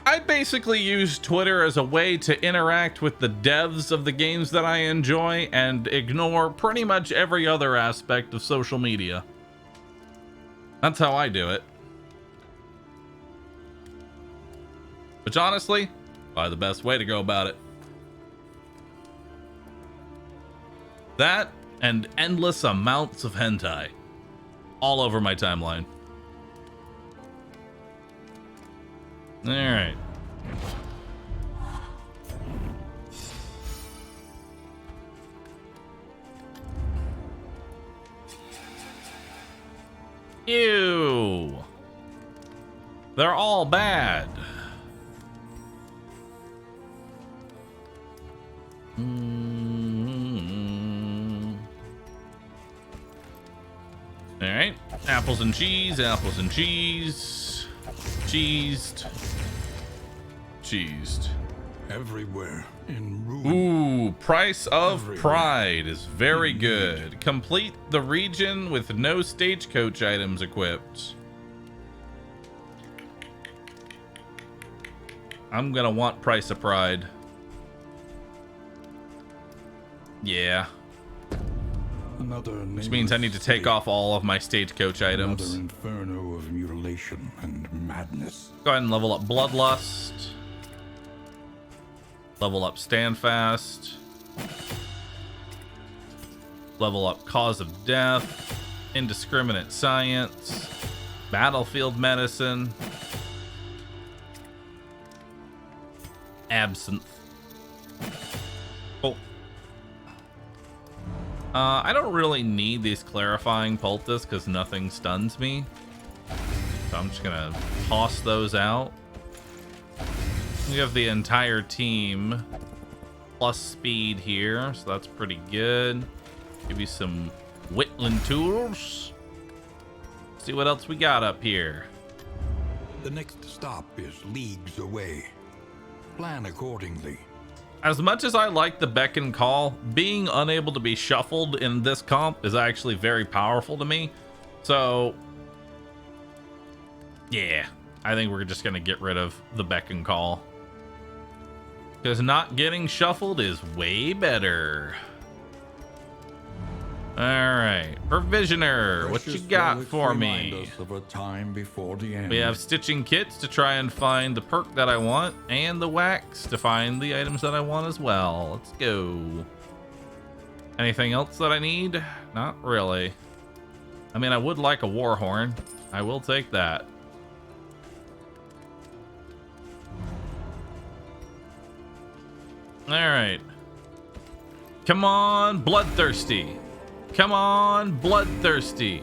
I basically use Twitter as a way to interact with the devs of the games that I enjoy and ignore pretty much every other aspect of social media. That's how I do it. Which honestly, probably the best way to go about it. That and endless amounts of hentai all over my timeline. All right. Ew. They're all bad. All right. Apples and cheese, apples and cheese. Cheesed. Cheesed.
Everywhere in ruin.
Ooh, Price of
Everywhere.
Pride is very good. Complete the region with no stagecoach items equipped. I'm gonna want Price of Pride. Yeah. Which means I need to take off all of my stagecoach items.
Another inferno of mutilation and madness.
Go ahead and level up Bloodlust. Level up Standfast. Level up Cause of Death. Indiscriminate Science. Battlefield Medicine. Absinthe. Oh. I don't really need these clarifying poultices because nothing stuns me. So I'm just gonna toss those out. We have the entire team plus speed here, so that's pretty good. Give you some whittling tools. See what else we got up here.
The next stop is leagues away. Plan accordingly.
As much as I like the beck and call, being unable to be shuffled in this comp is actually very powerful to me. So, yeah, I think we're just going to get rid of the beck and call. Because not getting shuffled is way better. All right, Provisioner, what you got for me?
Of a time before the end.
We have stitching kits to try and find the perk that I want, and the wax to find the items that I want as well. Let's go. Anything else that I need? Not really. I mean, I would like a war horn. I will take that. All right. Come on, Bloodthirsty. Come on, Bloodthirsty.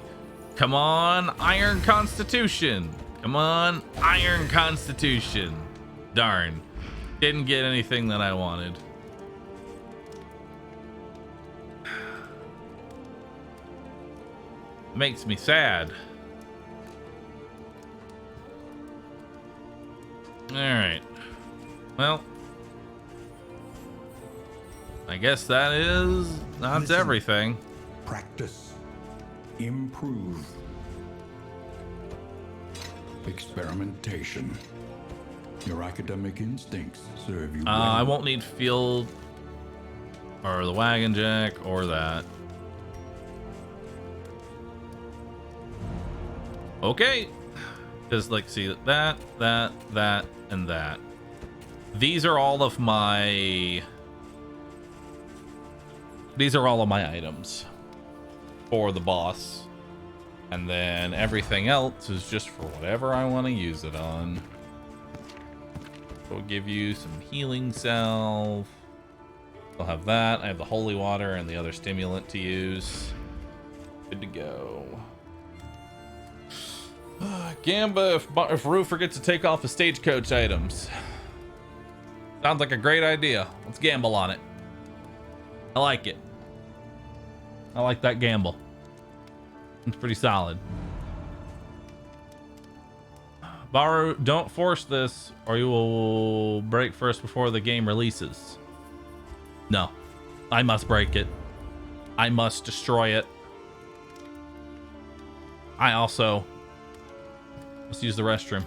Come on, Iron Constitution. Come on, Iron Constitution. Darn. Didn't get anything that I wanted. Makes me sad. All right. Well, I guess that's everything.
Practice. Improve. Experimentation. Your academic instincts serve you well.
I won't need field or the wagon jack or that. Okay. Because, like, see, that, and that. These are all of my items for the boss. And then everything else is just for whatever I want to use it on. We'll give you some healing salve. I'll have that. I have the holy water and the other stimulant to use. Good to go. Gamba, if Roo forgets to take off the stagecoach items. Sounds like a great idea. Let's gamble on it. I like it. I like that gamble. It's pretty solid. Bahroo, don't force this or you will break first before the game releases. No, I must break it. I must destroy it. I also must use the restroom.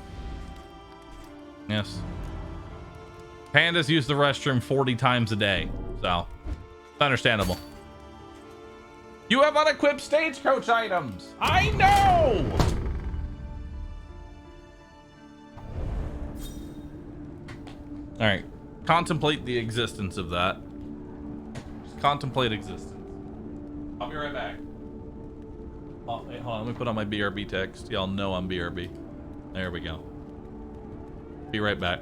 Yes. Pandas use the restroom 40 times a day, so it's understandable. You have unequipped stagecoach items. I know. All right. Contemplate the existence of that. Just contemplate existence. I'll be right back. Oh, wait, hold on. Let me put on my BRB text. Y'all know I'm BRB. There we go. Be right back.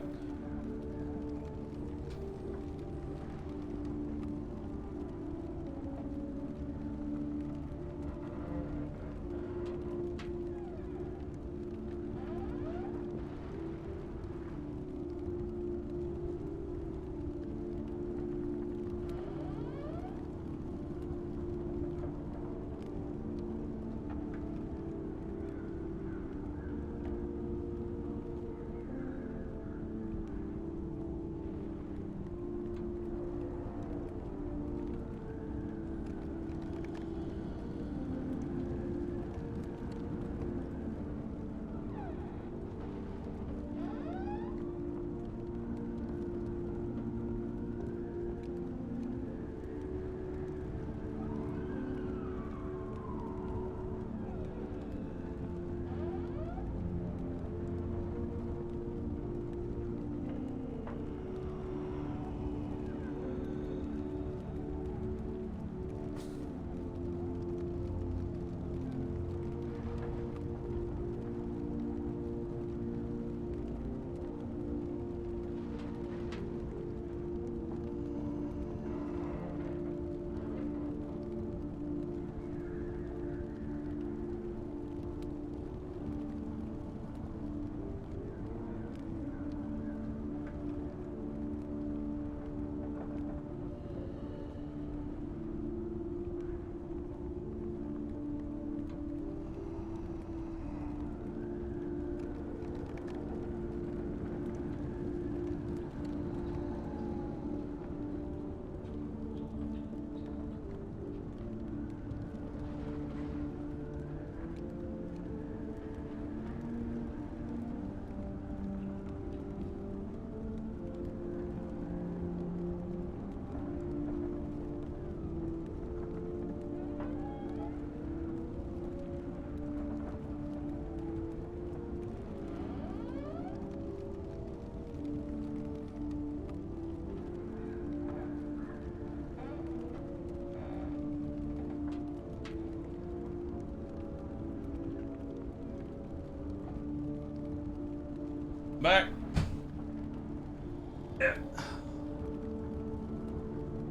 Back.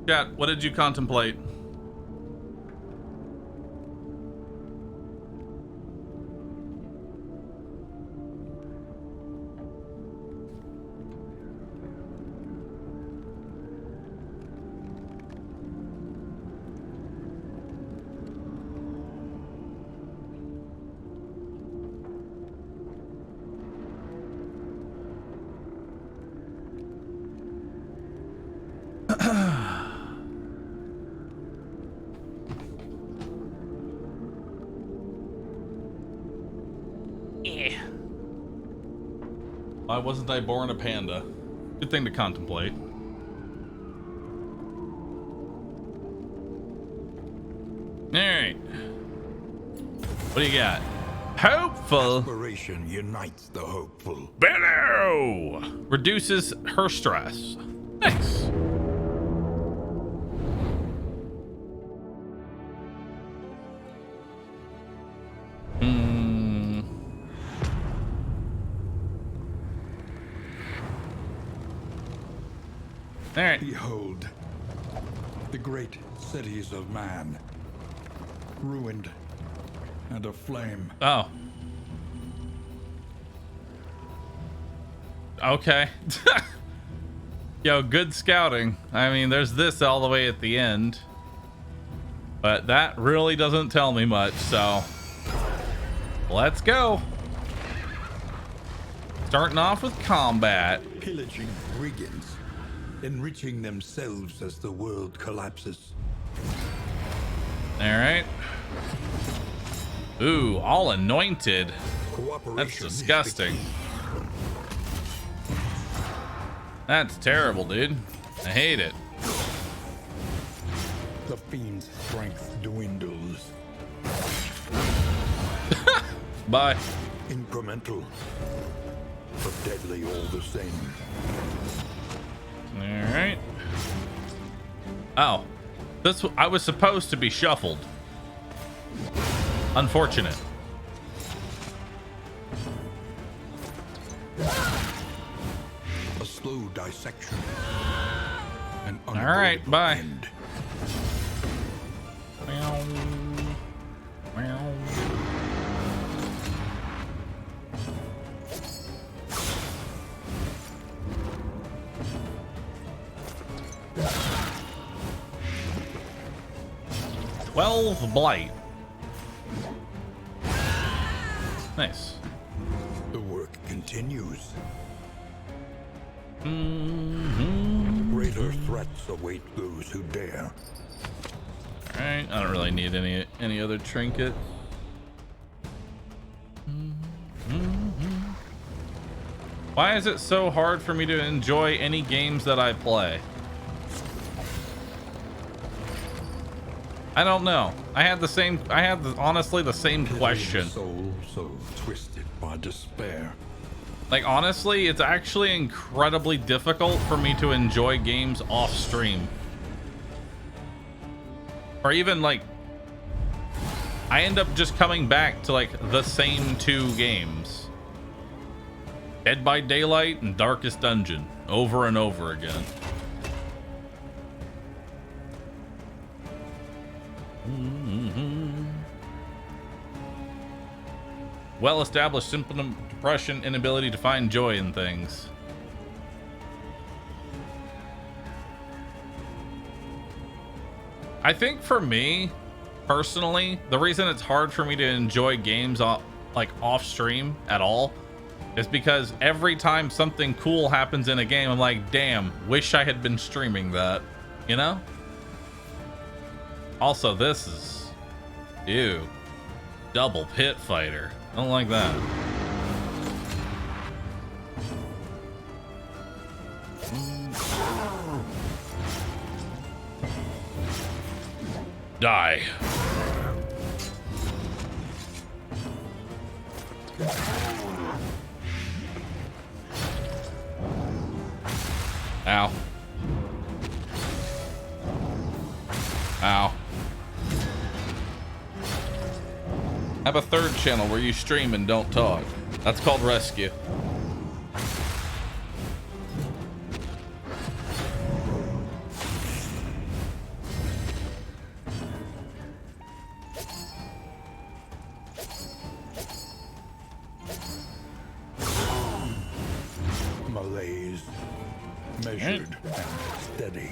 Chat, what did you contemplate? Why wasn't I born a panda? Good thing to contemplate. Alright. What do you got? Hopeful.
Aspiration unites the hopeful.
Bellow! Reduces her stress. Nice. All right.
Behold, the great cities of man, ruined and aflame.
Oh. Okay. Yo, good scouting. I mean, there's this all the way at the end. But that really doesn't tell me much, so let's go. Starting off with combat.
Pillaging brigands, enriching themselves as the world collapses.
All right. Ooh, all anointed.
Cooperation
That's
is the
disgusting.
key.
That's terrible, dude. I hate it.
The fiend's strength dwindles.
Bye.
Incremental, but deadly all the same.
All right. Oh, I was supposed to be shuffled. Unfortunate.
dissection. An
All right,
unavoidable
bye.
end.
Meow. Meow. Blight. Nice.
The work continues.
Greater threats await those who dare.
All right, I don't really need any other trinket. Why is it so hard for me to enjoy any games that I play? I don't know. I had honestly the same question.
Soul so twisted by despair.
Like, honestly, it's actually incredibly difficult for me to enjoy games off stream. Or even, like, I end up just coming back to, like, the same 2 games. Dead by Daylight and Darkest Dungeon. Over and over again. Well-established symptom of depression, inability to find joy in things. I think for me, personally, the reason it's hard for me to enjoy games off stream at all is because every time something cool happens in a game, I'm like, damn, wish I had been streaming that, you know? Also, this is, ew, double pit fighter. I don't like that. Die. Ow. Ow. Have a third channel where you stream and don't talk. That's called rescue.
Malaise, measured and steady.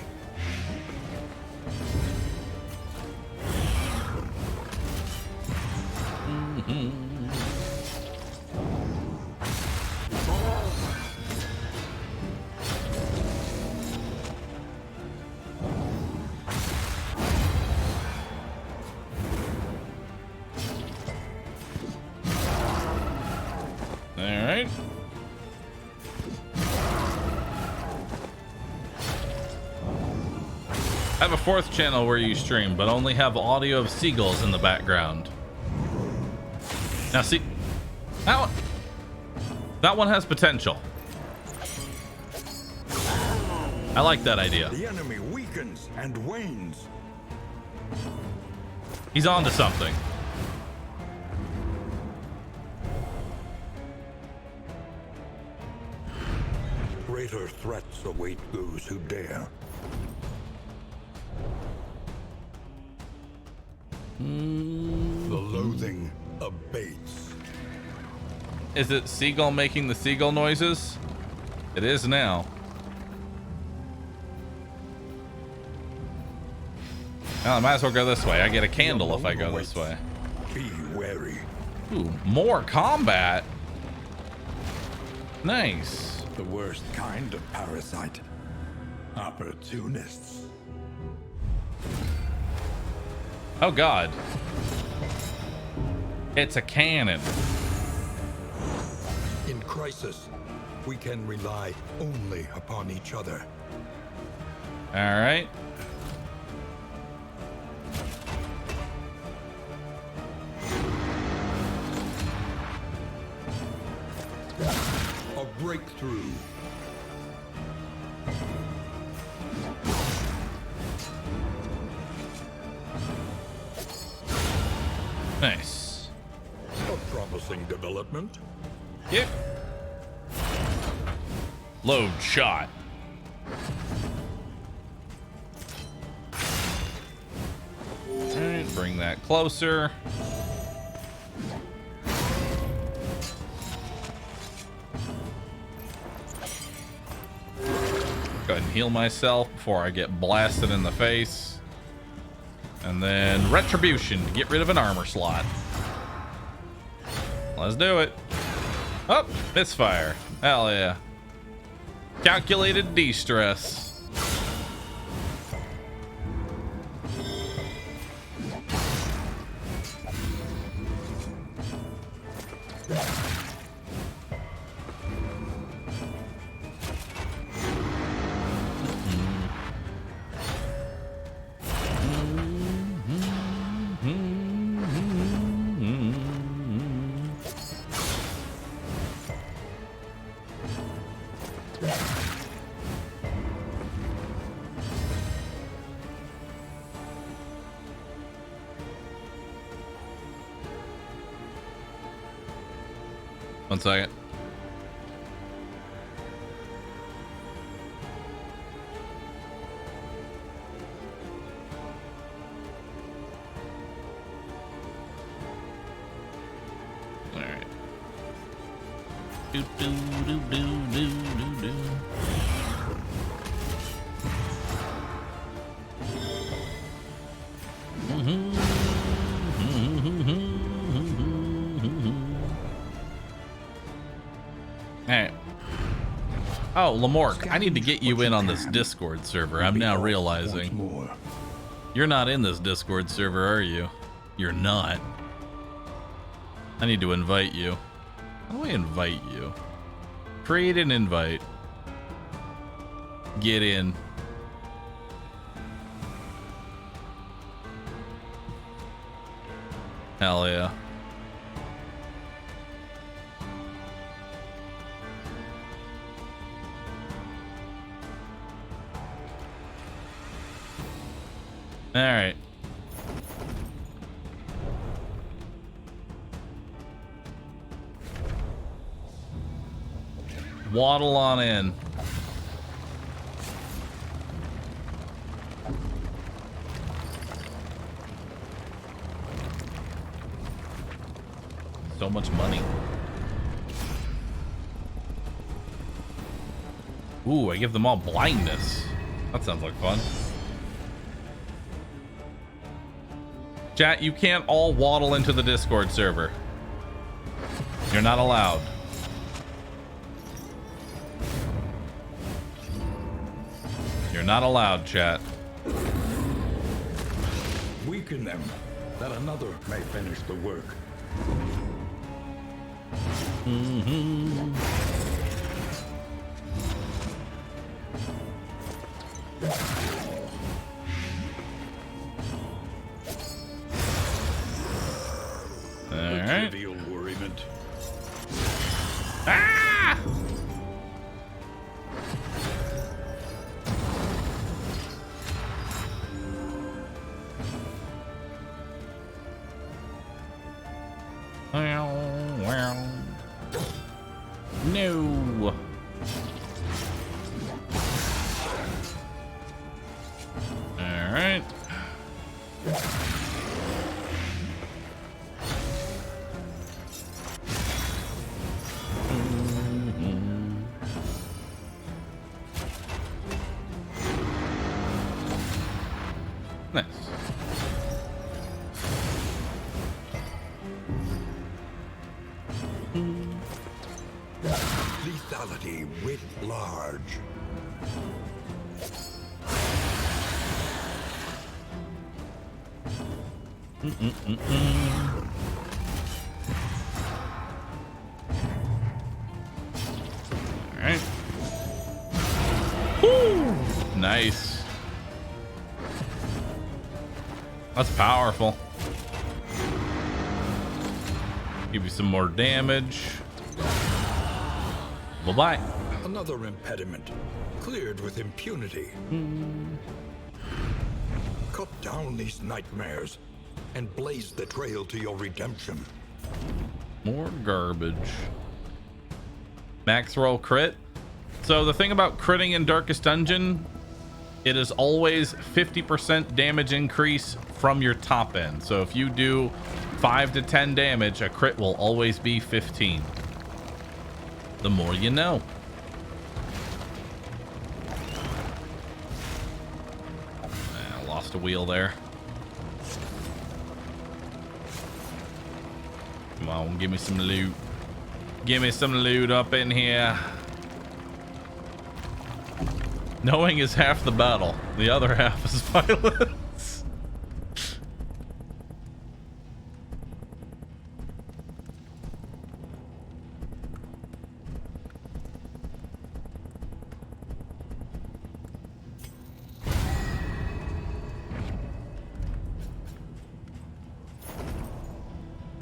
Alright. I have a 4th channel where you stream, but only have audio of seagulls in the background. Now see, that one has potential. I like that idea.
The enemy weakens and wanes.
He's on to something.
Greater threats await those who dare.
The loathing abates.
Is it seagull making the seagull noises? It is now. Well, I might as well go this way. I get a candle if I go this way.
Be wary.
Ooh, more combat. Nice.
The worst kind of parasite. Opportunists.
Oh God. It's a cannon.
In crisis, we can rely only upon each other.
All right.
A breakthrough.
Nice.
A promising development.
Yep. Load shot.
All right, bring that closer. Go ahead and heal myself before I get blasted in the face. And then retribution to get rid of an armor slot. Let's do it. Oh, misfire. Hell yeah. Calculated de-stress. One second. All right. Do do do do do do do. Hey. Oh, Lamork, I need to get you in on this Discord server. I'm now realizing. You're not in this Discord server, are you? You're not. I need to invite you. How do I invite you? Create an invite. Get in. Hell yeah. All right. Waddle on in. So much money. Ooh, I give them all blindness. That sounds like fun. Chat, you can't all waddle into the Discord server. You're not allowed. You're not allowed, chat.
Weaken them, that another may finish the work.
Alright.
Trivial worriment.
Ah! No. All right. Nice.
Lethality writ large.
All right. Woo! Nice. That's powerful. Give you some more damage. Bye-bye.
Another impediment, cleared with impunity. Cut down these nightmares and blaze the trail to your redemption.
More garbage. Max roll crit.
So the thing about critting in Darkest Dungeon, it is always 50% damage increase from your top end. So if you do 5 to 10 damage, a crit will always be 15. The more you know. I lost a wheel there. Come on, give me some loot. Give me some loot up in here. Knowing is half the battle. The other half is violence.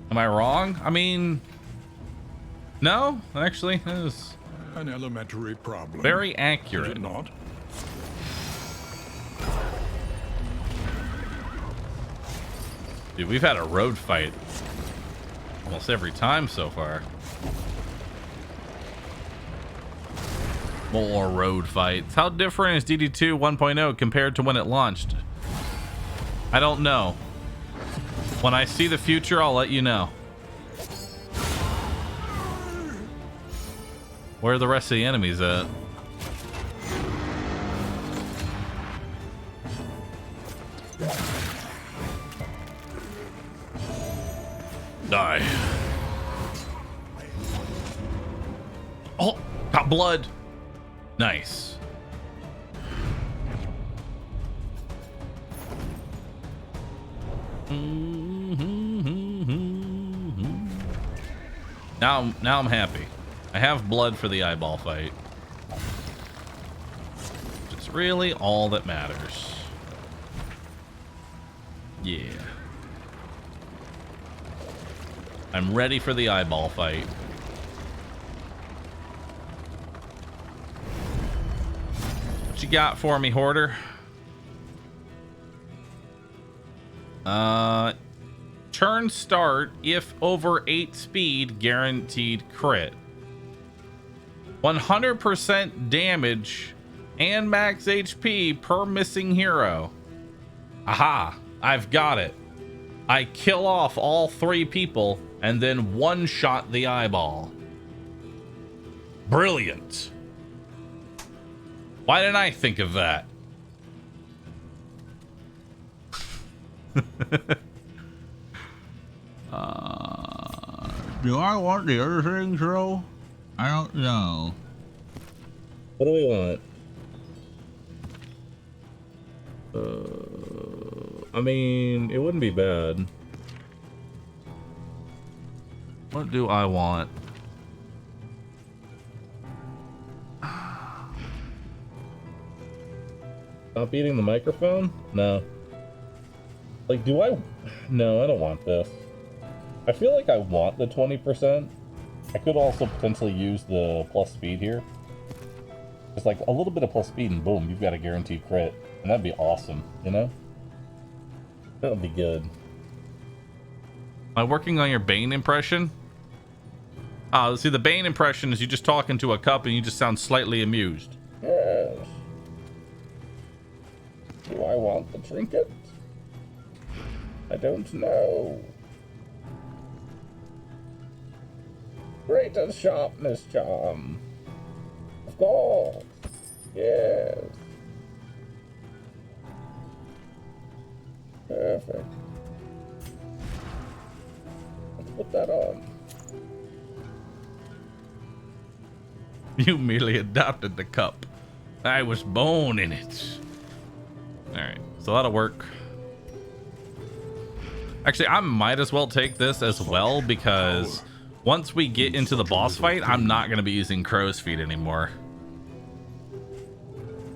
Am I wrong? I mean, no, actually, it is
An elementary problem.
very
Is
accurate.
it not?
Dude, we've had a road fight almost every time so far. More road fights. How different is DD2 1.0 compared to when it launched? I don't know. When I see the future, I'll let you know. Where are the rest of the enemies at? Die. Oh, got blood. Nice. Now I'm happy. I have blood for the eyeball fight. It's really all that matters. Yeah. I'm ready for the eyeball fight. What you got for me, Hoarder? Turn start if over 8 speed, guaranteed crit. 100% damage and max HP per missing hero. Aha, I've got it. I kill off all 3 people and then one-shot the eyeball. Brilliant. Why didn't I think of that?
Do I want the other things, though? I don't know.
What do we want? I mean, it wouldn't be bad. What do I want? Stop eating the microphone? No. Like, do I? No, I don't want this. I feel like I want the 20%. I could also potentially use the plus speed here. Just like a little bit of plus speed and boom, you've got a guaranteed crit. And that'd be awesome, you know? That would be good. Am I working on your Bane impression? See, the Bane impression is you just talk into a cup and you just sound slightly amused. Yes. Do I want the trinket? I don't know. Greater sharpness charm. Of course. Yes. Perfect. Let's put that on. You merely adopted the cup. I was born in it. Alright, so that'll work. Actually, I might as well take this as well because once we get into the boss fight, I'm not going to be using crow's feet anymore.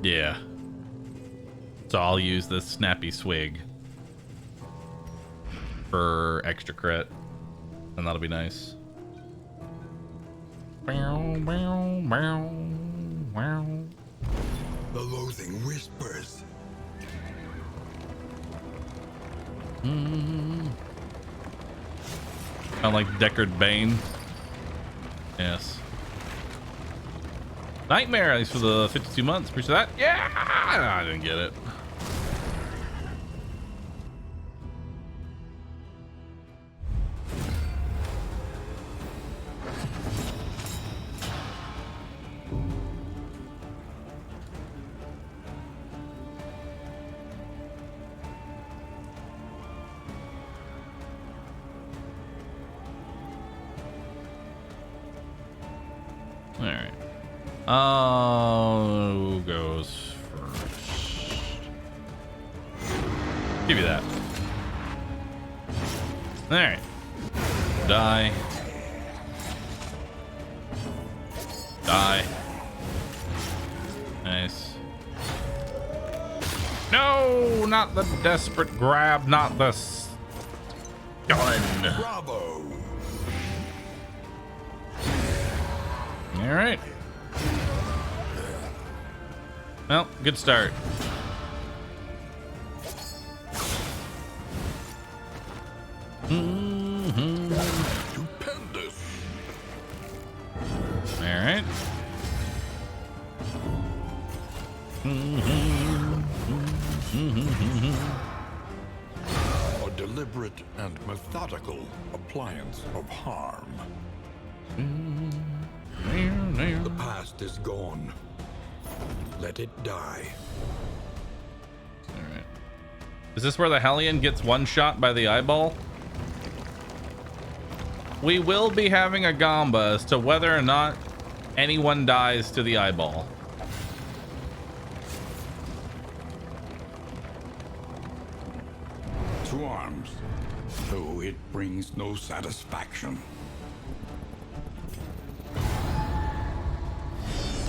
Yeah. So I'll use this snappy swig for extra crit, and that'll be nice.
The loathing whispers.
Kind of like Deckard Bane. Yes. Nightmare, thanks for the 52 months. Appreciate that. Yeah, I didn't get it. All right. Who goes first? Give you that. All right. Die. Die. Nice. No, not the desperate grab, not the gun.
Bravo!
All right. Well, good start.
Stupendous!
All right.
A deliberate and methodical appliance of harm. The past is gone. Let it die.
All right. Is this where the Hellion gets one shot by the eyeball? We will be having a gamba as to whether or not anyone dies to the eyeball.
To arms, though it brings no satisfaction.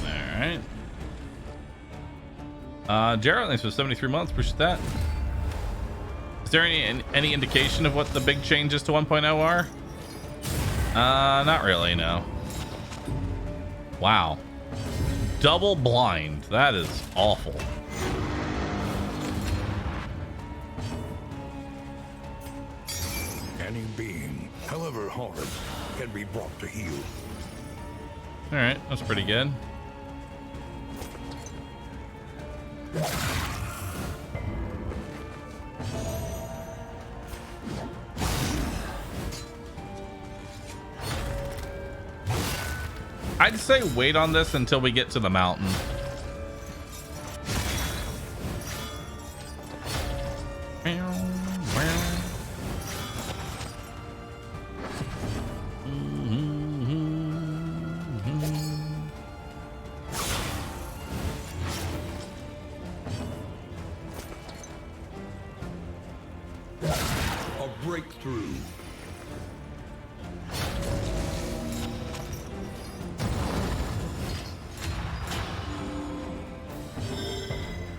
All right. Jared, thanks for 73 months. Appreciate that. Is there any indication of what the big changes to 1.0 are? Not really, no. Wow. Double blind. That is awful.
Any being, however hard, can be brought to heel.
All right, that's pretty good. I'd say wait on this until we get to the mountain.
A breakthrough.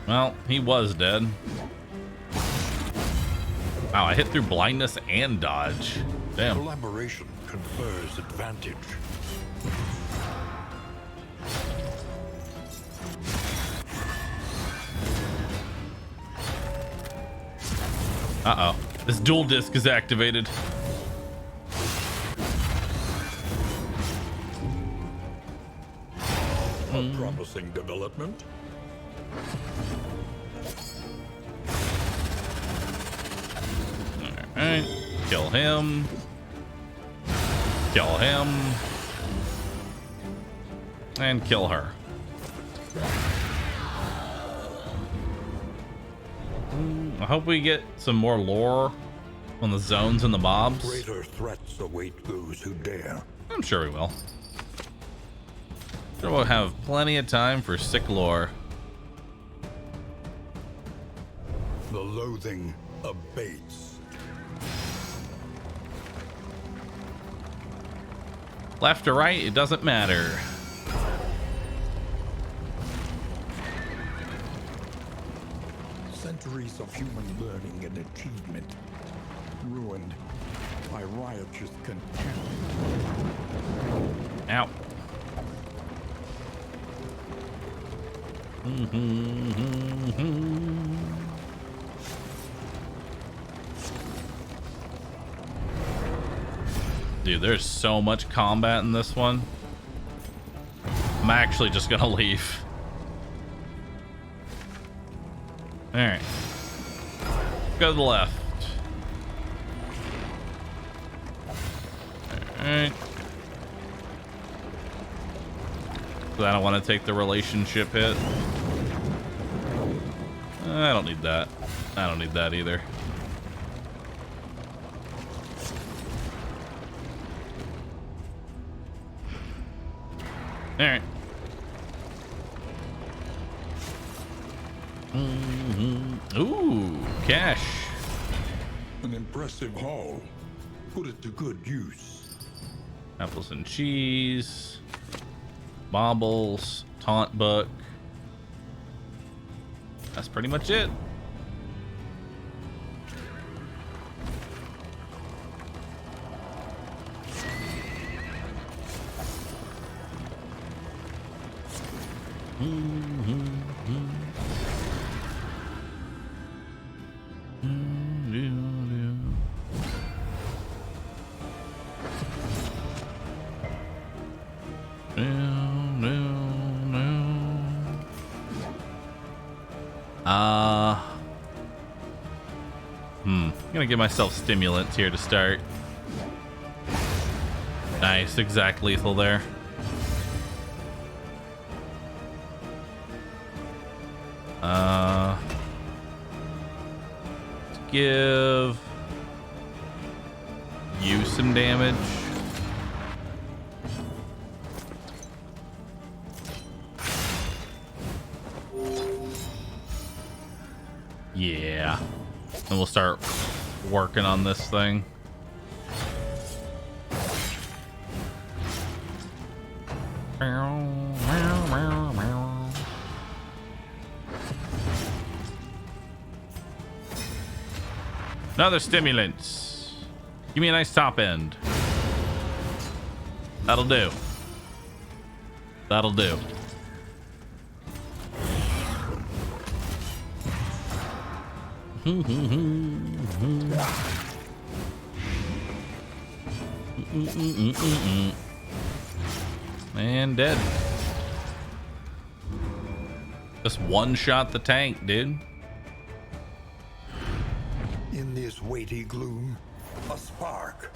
Well, he was dead. Wow, I hit through blindness and dodge. Damn.
Collaboration confers advantage.
Uh-oh. This dual disc is activated.
A promising development.
Alright. Kill him. Kill him. And kill her. I hope we get some more lore on the zones and the mobs.
Greater threats await those who dare.
I'm sure we will. Sure we'll have plenty of time for sick lore.
The loathing abates.
Left or right, it doesn't matter.
Centuries of human learning and achievement ruined by riotous contempt.
Ow. Dude, there's so much combat in this one. I'm actually just gonna leave. All right. Go to the left. All right. So I don't want to take the relationship hit. I don't need that. I don't need that either. All right. Ooh, cash.
An impressive haul. Put it to good use.
Apples and cheese. Baubles. Taunt book. That's pretty much it. I'm gonna give myself stimulants here to start. Nice, exact lethal there. Let's give you some damage. Yeah. And we'll start working on this thing. Another stimulants. Give me a nice top end. That'll do. That'll do. And dead. Just one shot the tank, dude.
In this weighty gloom, a spark.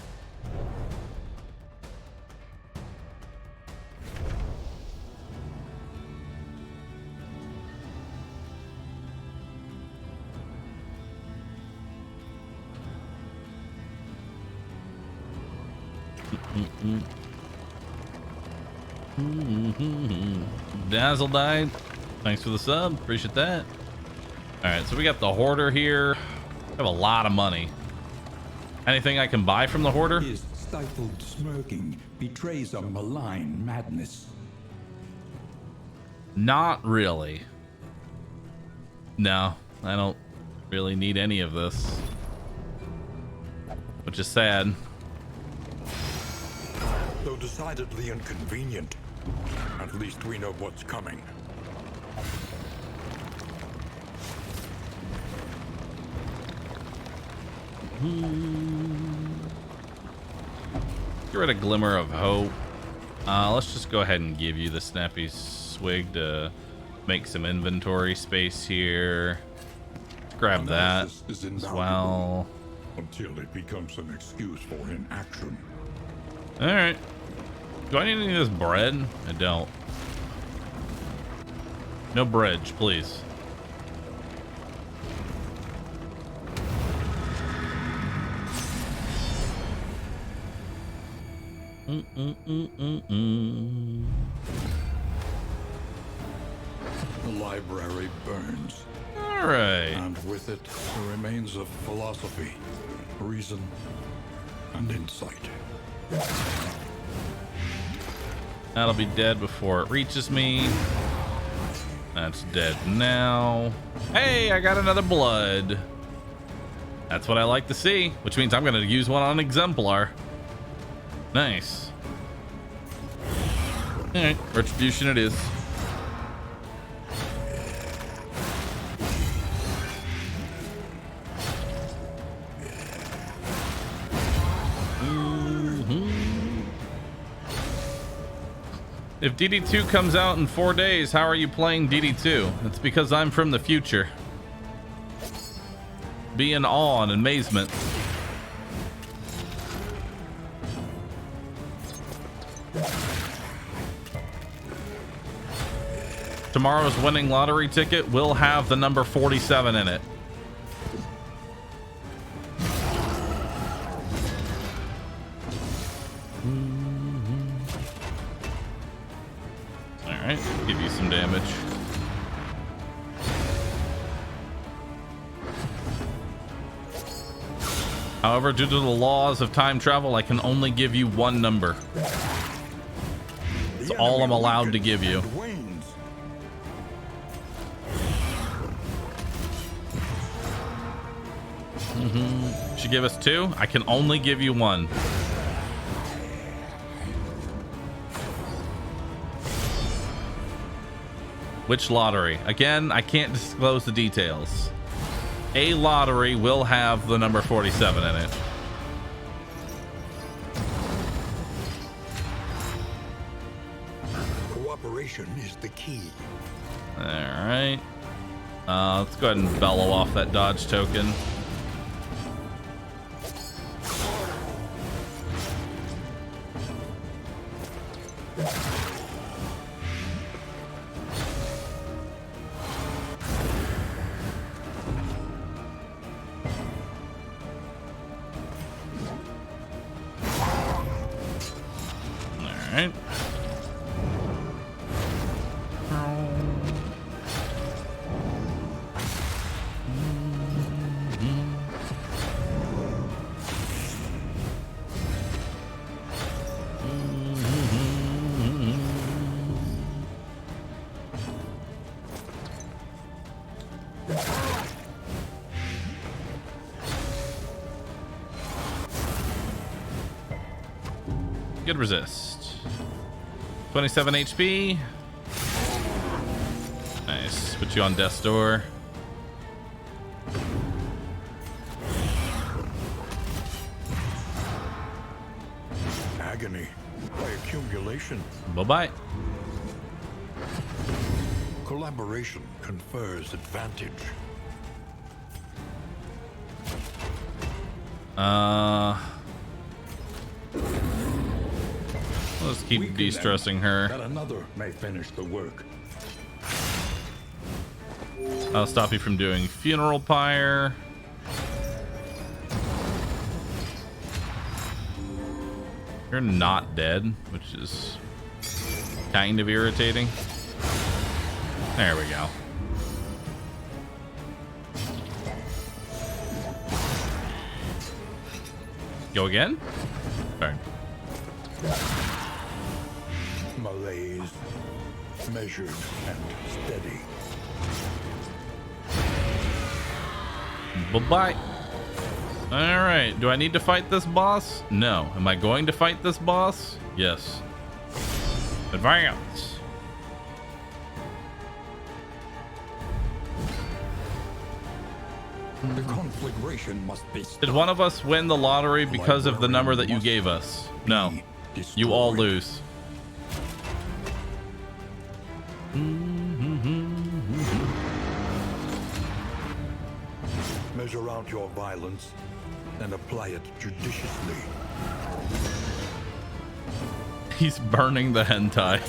Dazzle died. Thanks for the sub. Appreciate that. All right, so we got the hoarder here. I have a lot of money. Anything I can buy from the hoarder?
His stifled smirking betrays a malign madness.
Not really. No, I don't really need any of this. Which is sad.
Though decidedly inconvenient, at least we know what's coming.
Get rid of Glimmer of Hope. Let's just go ahead and give you the Snappy Swig to make some inventory space here. Grab that
Analysis is
as
invaluable
well.
until it becomes an excuse for inaction.
All right. Do I need any of this bread? I don't. No bread, please.
The library burns,
All right.
and with it the remains of philosophy, reason, and insight.
That'll be dead before it reaches me. That's dead now. Hey, I got another blood. That's what I like to see, which means I'm going to use one on Exemplar. Nice. All right, retribution it is. If DD2 comes out in 4 days, how are you playing DD2? It's because I'm from the future. Be in awe and amazement. Tomorrow's winning lottery ticket will have the number 47 in it. Alright, give you some damage. However, due to the laws of time travel, I can only give you one number. That's all I'm allowed to give you. Should give us 2. I can only give you 1. Which lottery? Again, I can't disclose the details. A lottery will have the number 47 in it.
Cooperation is the key.
All right. Let's go ahead and bellow off that dodge token. Alright. Good resist. 27 HP. Nice. Put you on death's door.
Agony by accumulation.
Bye-bye.
Collaboration confers advantage.
Let's keep de-stressing her.
That another may finish the work.
I'll stop you from doing funeral pyre. You're not dead, which is kind of irritating. There we go. Go again? Burn.
Malaise, measured and steady.
Bye-bye. Alright, do I need to fight this boss? No. Am I going to fight this boss? Yes. Advance.
The conflagration must be stopped.
Did one of us win the lottery because of the number that you gave us? No. You all lose.
Measure out your violence and apply it judiciously.
He's burning the hentai.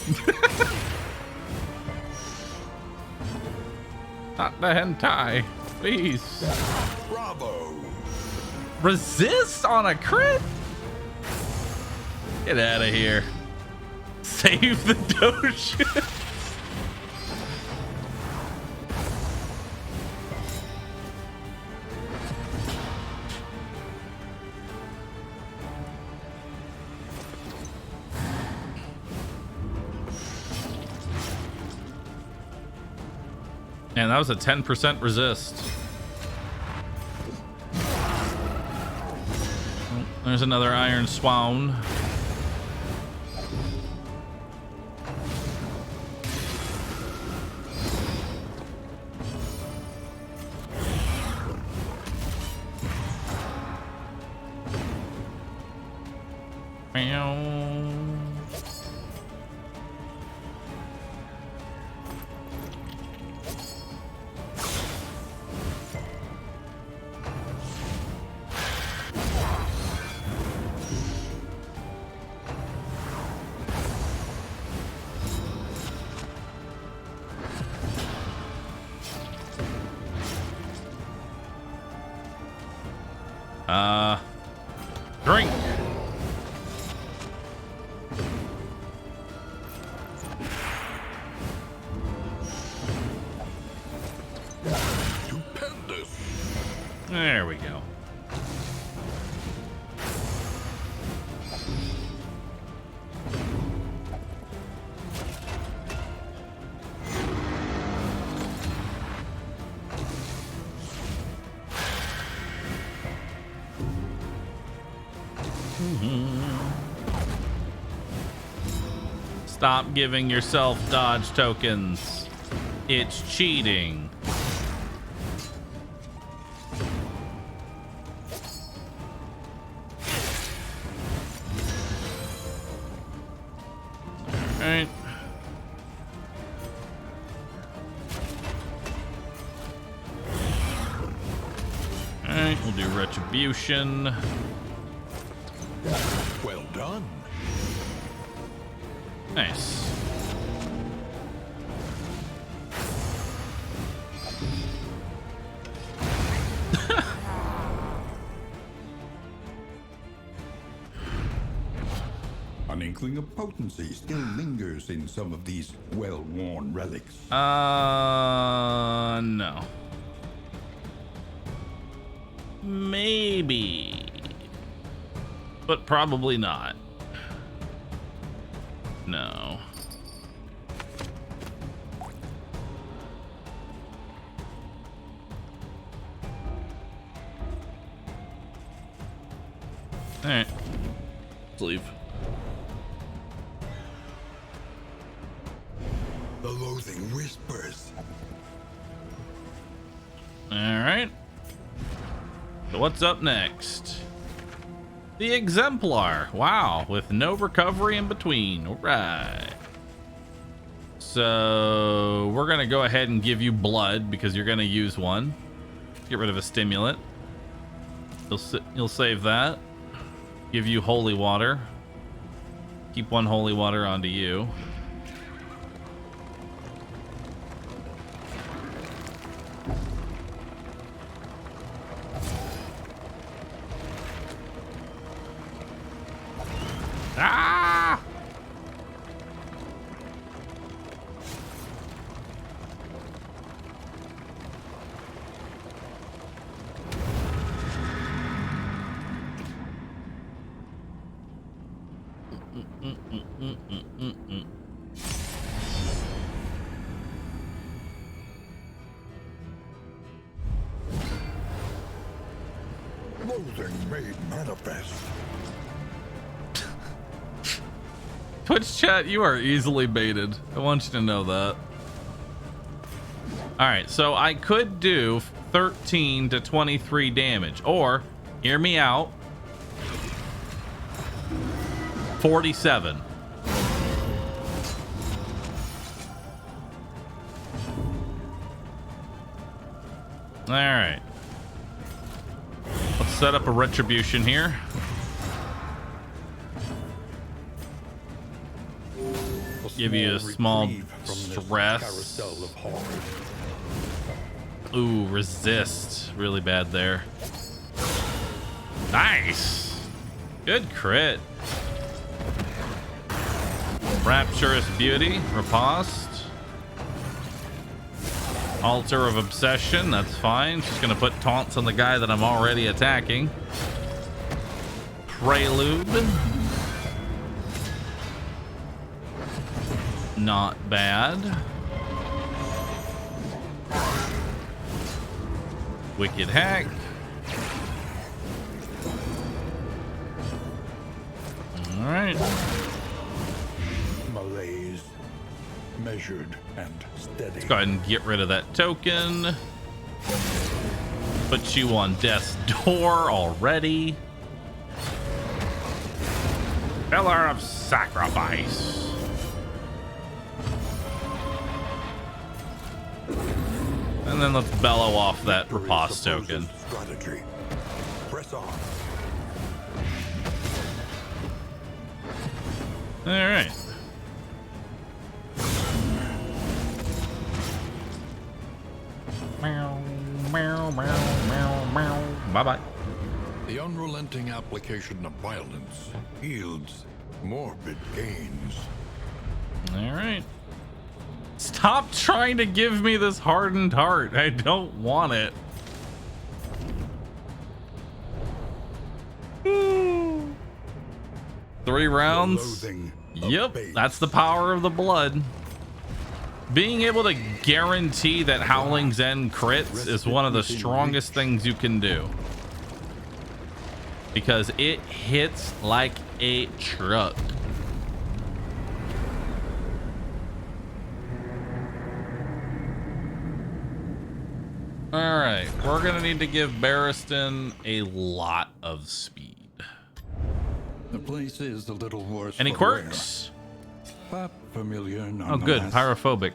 Not the hentai, please.
Bravo!
Resist on a crit? Get out of here. Save the Doge. And that was a 10% resist. Oh, there's another Iron Swan. Stop giving yourself dodge tokens. It's cheating. All right. All right, we'll do retribution.
Well done.
Nice.
An inkling of potency still lingers in some of these well-worn relics.
No. Maybe. But probably not. No. All right. Let's leave.
The loathing whispers.
All right. So what's up next? The exemplar. Wow, with no recovery in between. All right. So we're gonna go ahead and give you blood because you're gonna use one. Get rid of a stimulant. You'll save that. Give you holy water. Keep one holy water onto you. Ah!
Loathing made manifest.
Twitch chat, you are easily baited. I want you to know that. All right, so I could do 13 to 23 damage, or hear me out, 47. All right. Let's set up a retribution here. Give you a small stress. Ooh, resist. Really bad there. Nice. Good crit. Rapturous Beauty. Riposte. Altar of Obsession. That's fine. She's going to put taunts on the guy that I'm already attacking. Prelude. Not bad. Wicked Hack. All right.
Malaise, measured and steady.
Let's go ahead and get rid of that token. Put you on death's door already. Pillar of Sacrifice. And then let's bellow off that riposte token.
Strategy. Press on.
All right. Bye-bye.
The unrelenting application of violence yields morbid gains.
All right. Stop trying to give me this hardened heart. I don't want it. 3 rounds. Yep, that's the power of the blood. Being able to guarantee that Howling's End crits is one of the strongest things you can do. Because it hits like a truck. All right, we're gonna need to give Barristan a lot of speed.
The place is a little worse.
Any
for
quirks?
wear, but familiar nonetheless.
Oh, good. Pyrophobic.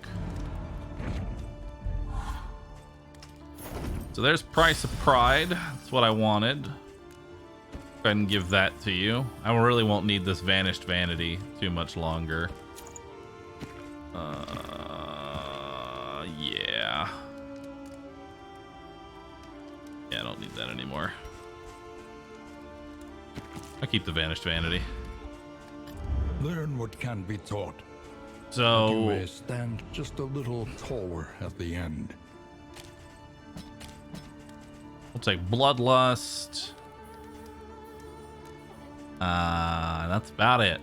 So there's Price of Pride. That's what I wanted. Go ahead and give that to you. I really won't need this Vanished Vanity too much longer. Yeah. Yeah, I don't need that anymore. I'll keep the Vanished Vanity.
Learn what can be taught.
So
You may stand just a little taller at the end.
we'll take Bloodlust. That's about it.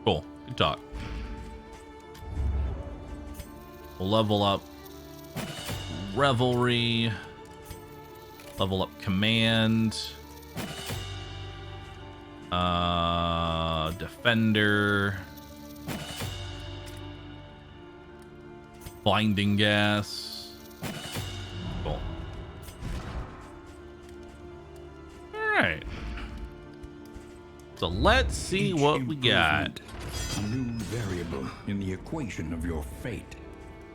Cool. Good talk. We'll level up Revelry. Level up Command. Defender. Blinding Gas. Cool. Alright. So let's see
Each
what we got.
improvement, a new variable in the equation of your fate.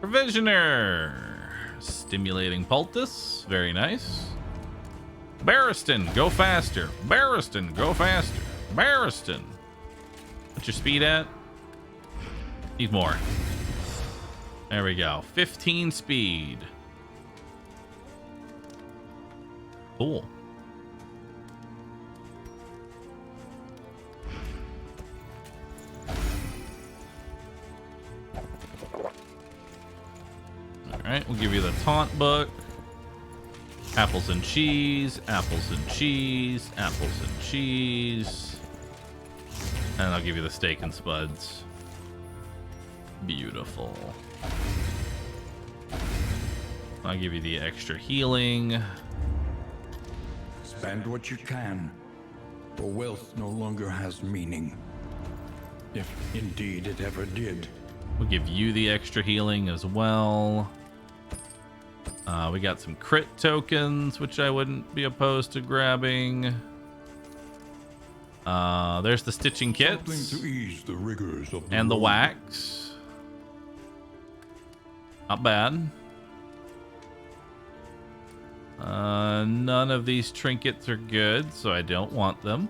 Provisioner. Stimulating Poultice. Very nice. Barristan, go faster. Barristan, go faster. Barristan. What's your speed at? Need more. There we go. 15 speed. Cool. Alright, we'll give you the taunt book. Apples and cheese, apples and cheese, apples and cheese. And I'll give you the steak and spuds. Beautiful. I'll give you the extra healing.
Spend what you can, for wealth no longer has meaning. If indeed it ever did.
We'll give you the extra healing as well. We got some crit tokens, which I wouldn't be opposed to grabbing. There's the stitching kits.
Something to ease the rigors of
And the
road.
wax. Not bad. None of these trinkets are good, so I don't want them.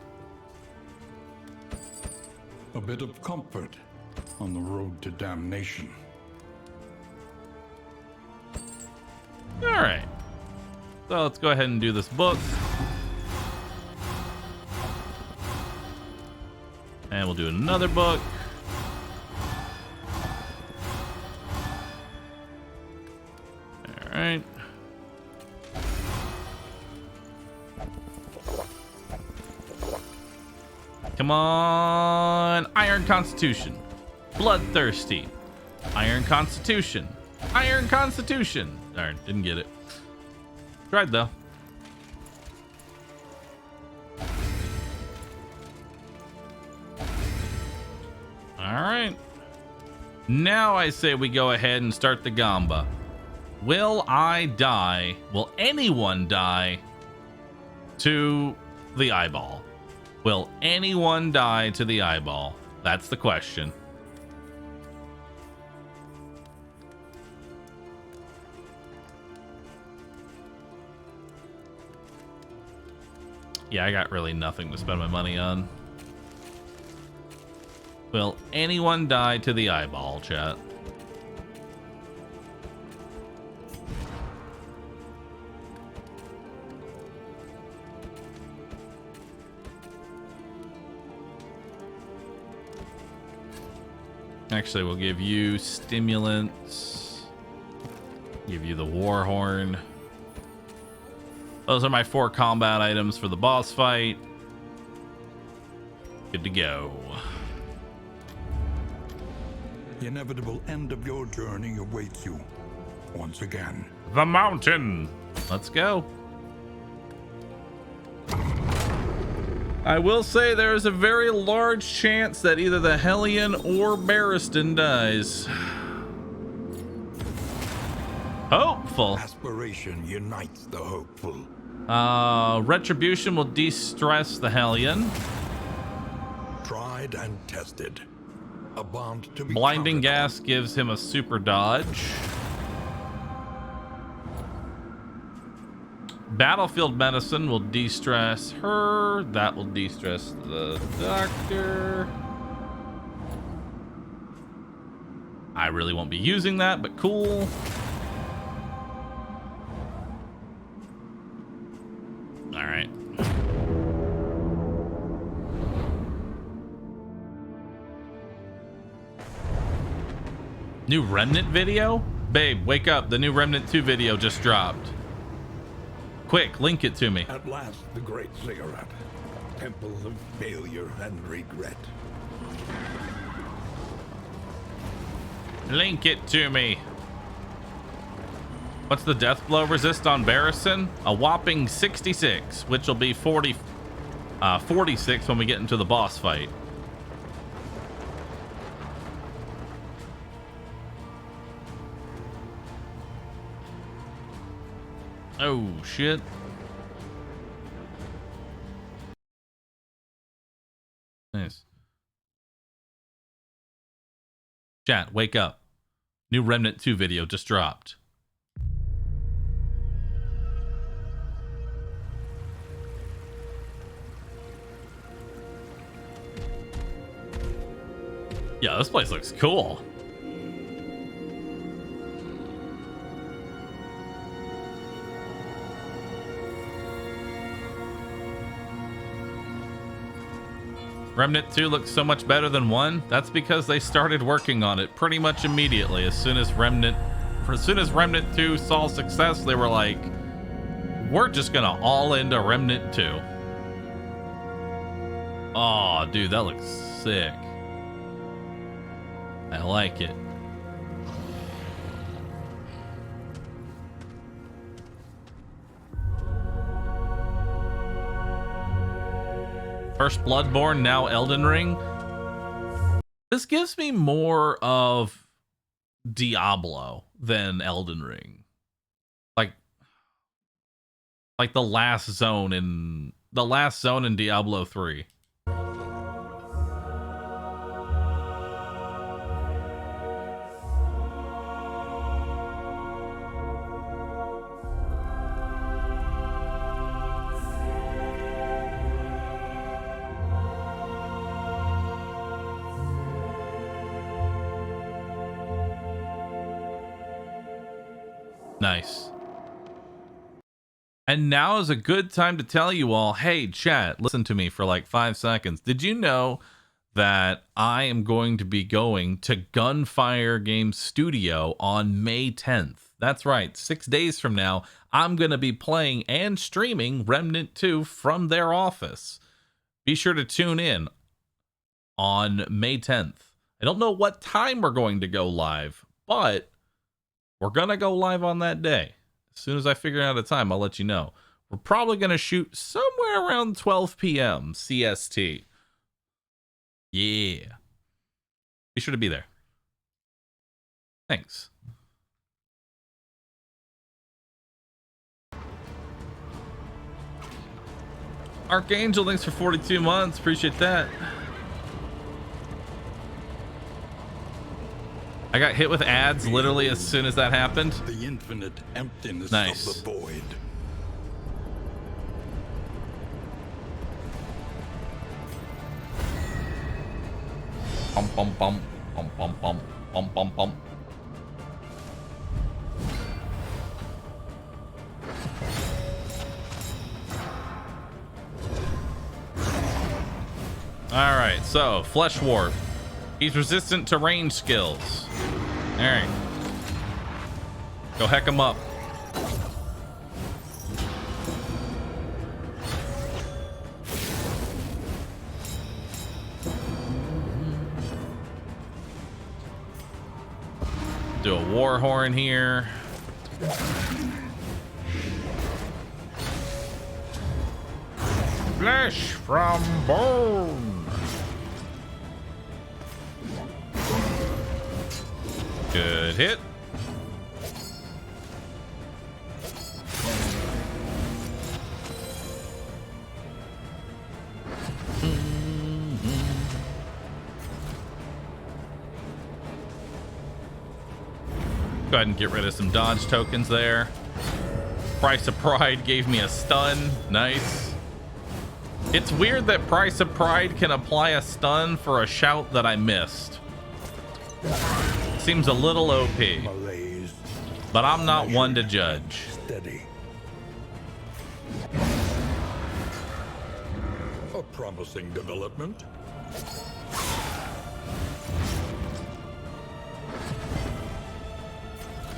A bit of comfort on the road to damnation.
All right. So let's go ahead and do this book. And we'll do another book. All right. Come on. Iron Constitution. Bloodthirsty. Iron Constitution. Iron Constitution. Darn, didn't get it. Tried though. All right. Now I say we go ahead and start the Gamba. Will I die? Will anyone die to the eyeball? Will anyone die to the eyeball? That's the question. Yeah, I got really nothing to spend my money on. Will anyone die to the eyeball, chat? Actually, we'll give you stimulants. Give you the war horn. Those are my 4 combat items for the boss fight. Good to go.
The inevitable end of your journey awaits you once again.
The mountain. Let's go. I will say there is a very large chance that either the Hellion or Barristan dies. Hopeful.
Aspiration unites the hopeful.
Retribution will de-stress the Hellion.
Tried and tested. A bond to be
Blinding
counted on.
gas gives him a super dodge. Battlefield medicine will de-stress her. That will de-stress the doctor. I really won't be using that, but cool. All right. New Remnant video? Babe, wake up. The new Remnant 2 video just dropped. Quick, link it to me.
At last, the great ziggurat. Temple of failure and regret.
Link it to me. What's the death blow resist on Barrison? A whopping 66, which will be 46 when we get into the boss fight. Oh, shit. Nice. Chat, wake up. New Remnant 2 video just dropped. Yeah, this place looks cool. Remnant 2 looks so much better than 1. That's because they started working on it pretty much immediately. As soon as Remnant 2 saw success, they were like, we're just gonna all into Remnant 2. Oh, dude, that looks sick. I like it. First Bloodborne, now Elden Ring. This gives me more of Diablo than Elden Ring. Like the last zone in Diablo 3. Nice. And now is a good time to tell you all, hey, chat, listen to me for like 5 seconds. Did you know that I am going to be going to Gunfire Games Studio on May 10th? That's right. 6 days from now, I'm going to be playing and streaming Remnant 2 from their office. Be sure to tune in on May 10th. I don't know what time we're going to go live, but we're going to go live on that day. As soon as I figure out a time, I'll let you know. We're probably going to shoot somewhere around 12 p.m. CST. Yeah. Be sure to be there. Thanks. Archangel, thanks for 42 months. Appreciate that. I got hit with ads literally as soon as that happened.
The infinite emptiness
Nice.
of the void.
Bum bum bum bum bum bum bum bum bum. All right, so Flesh Warp. He's resistant to range skills. All right, go heck him up. Do a war horn here. Flesh from bone. Good hit. Go ahead and get rid of some dodge tokens there. Price of Pride gave me a stun. Nice. It's weird that Price of Pride can apply a stun for a shout that I missed. Seems a little OP.
Malaise.
But I'm not one to judge.
Steady. A promising development.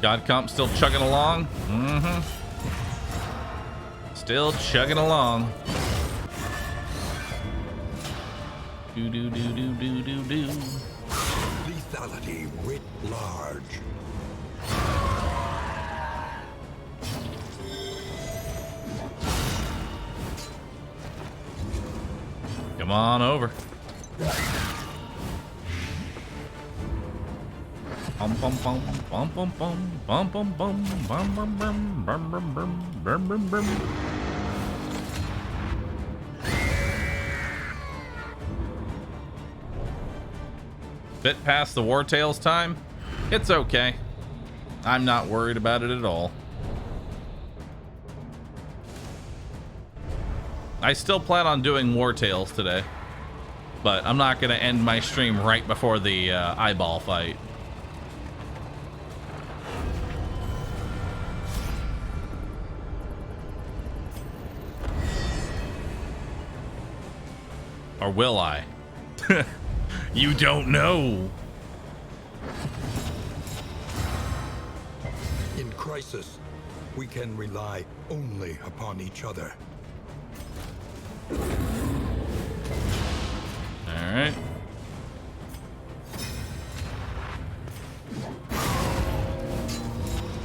God Comp still chugging along. Still chugging along. Do do do do do do do.
Lethality writ large.
Come on over. Bum bum bum bum bum bum bum bum bum bum bum bum bum bum bum bum bum. Bit past the War Tales time. It's okay. I'm not worried about it at all. I still plan on doing War Tales today, but I'm not going to end my stream right before the eyeball fight. Or will I? You don't know.
In crisis, we can rely only upon each other.
All right.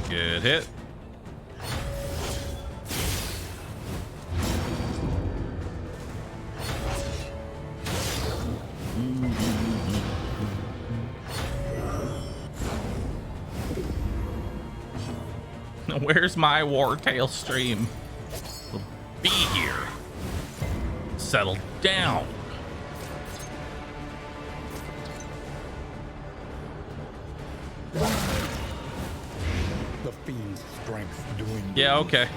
Good hit. Where's my Wartail stream? We'll be here. Settle down.
The fiend's strength doing.
Yeah, okay.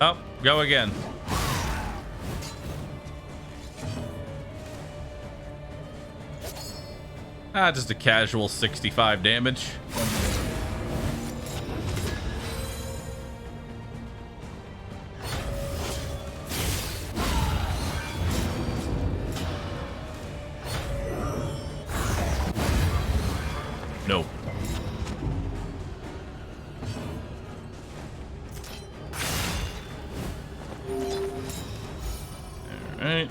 Oh, go again. Ah, just a casual 65 damage. Nope. All right.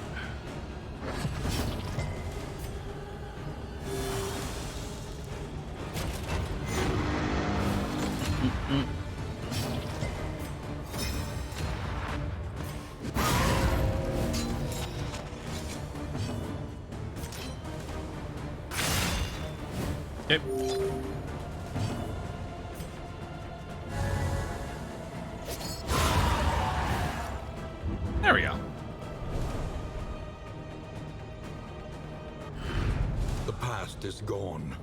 Yep. There we go.
The past is gone.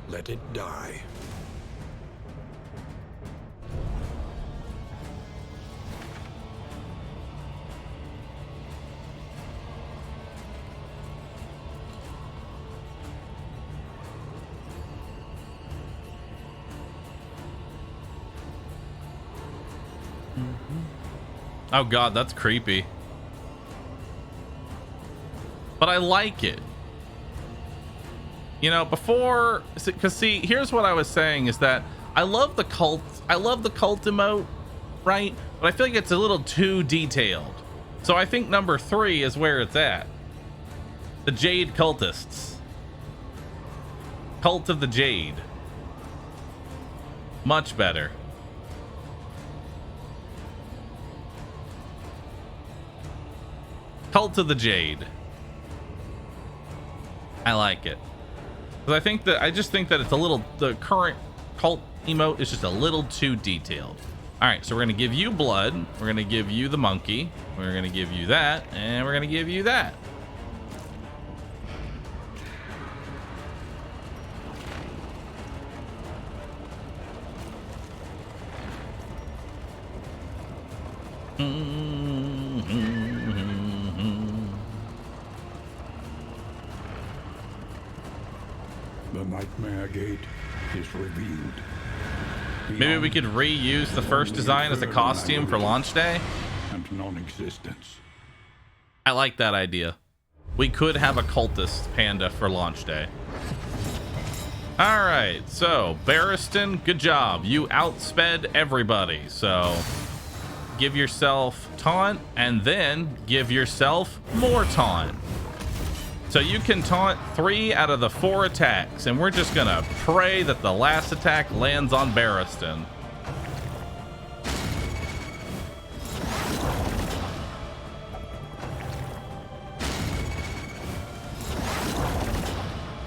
Let it die.
Oh god, that's creepy. But I like it. You know, before, because see, here's what I was saying is that I love the cult emote, right? But I feel like it's a little too detailed. So I think number 3 is where it's at. The Jade Cultists. Cult of the Jade. Much better. Cult of the Jade. I like it. I just think that it's a little, the current cult emote is just a little too detailed. All right, so we're gonna give you blood. We're gonna give you the monkey. We're gonna give you that, and we're gonna give you that.
The Nightmare Gate is revealed.
Maybe we could reuse the first design as a costume for launch day.
And non-existence.
I like that idea. We could have a cultist panda for launch day. All right, so Barristan, good job. You outsped everybody. So give yourself taunt and then give yourself more taunt. So you can taunt 3 out of the 4 attacks, and we're just gonna pray that the last attack lands on Barristan.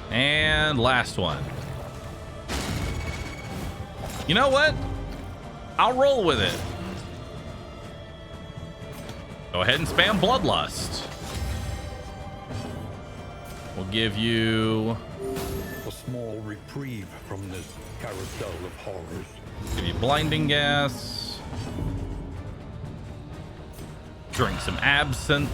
And last one. You know what? I'll roll with it. Go ahead and spam Bloodlust. We'll give you
A small reprieve from this carousel of horrors.
give you blinding gas. Drink some absinthe.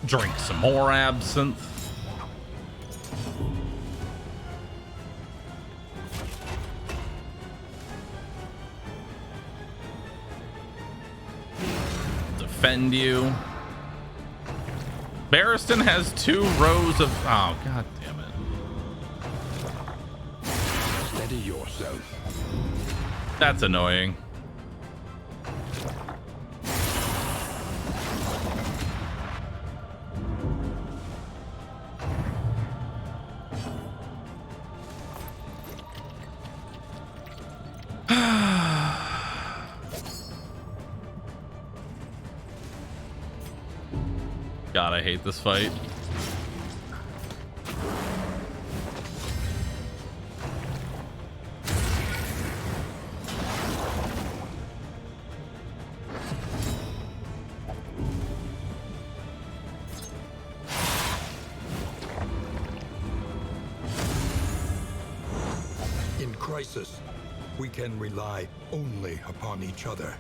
Drink some more absinthe. Defend you. Barristan has 2 rows of... Oh, god damn it.
Steady yourself.
That's annoying. God, I hate this fight.
In crisis, we can rely only upon each other.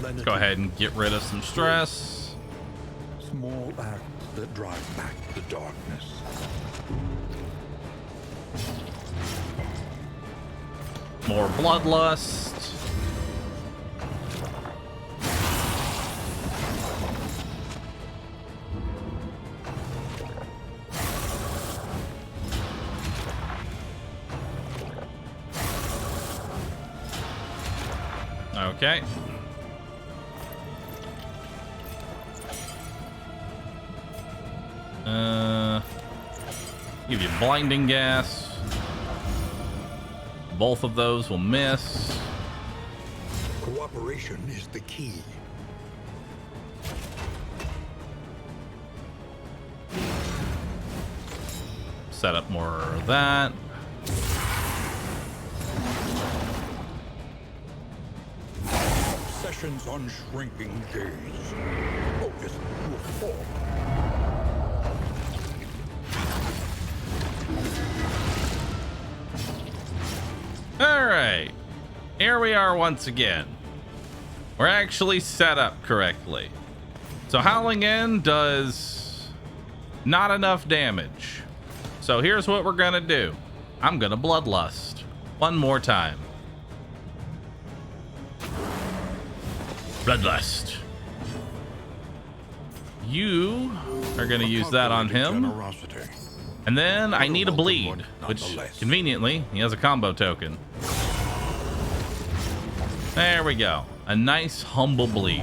Let's go ahead and get rid of some stress.
Small acts that drive back the darkness.
More bloodlust. Okay. Give you blinding gas. Both of those will miss.
Cooperation is the key.
Set up more of that.
Sessions on shrinking days. Focus to a fall.
All right. Here we are once again. We're actually set up correctly. So Howling End does not enough damage. So here's what we're gonna do. I'm gonna Bloodlust one more time. Bloodlust. You are gonna use that on him.
Generosity.
And then I need a bleed, which conveniently he has a combo token. There we go. A nice humble bleed.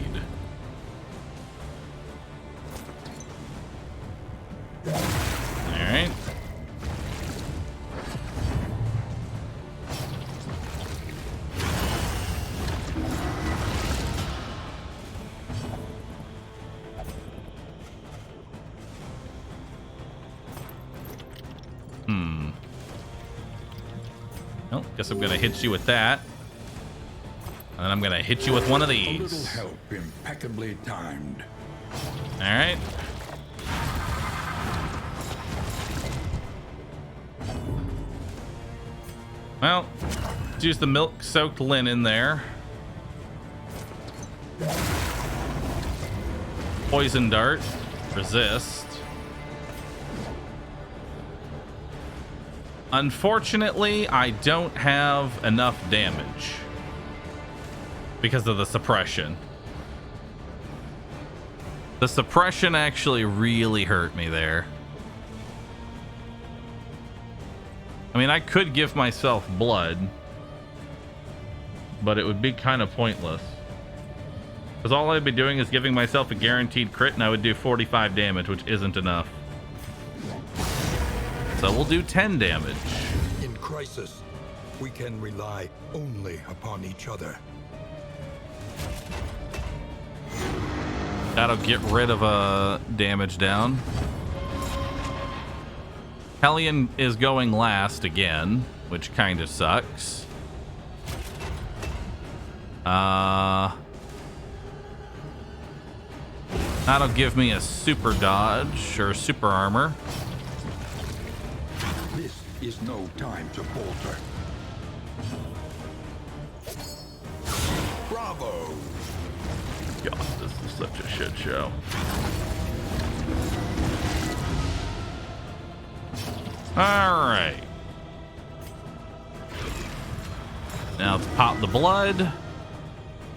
All right. Well, guess I'm gonna hit you with that. And then I'm gonna hit you with one of
A little
these.
help impeccably timed.
Alright. Well, let's use the milk-soaked linen there. Poison dart. Resist. Unfortunately, I don't have enough damage because of the suppression. The suppression actually really hurt me there. I mean, I could give myself blood, but it would be kind of pointless. Because all I'd be doing is giving myself a guaranteed crit, and I would do 45 damage, which isn't enough. So we'll do 10 damage.
In crisis, we can rely only upon each other.
That'll get rid of a damage down. Hellion is going last again, which kind of sucks. That'll give me a super dodge or super armor.
This is no time to falter.
Bravo!
God, this is such a shit show. All right. Now let's pop the blood.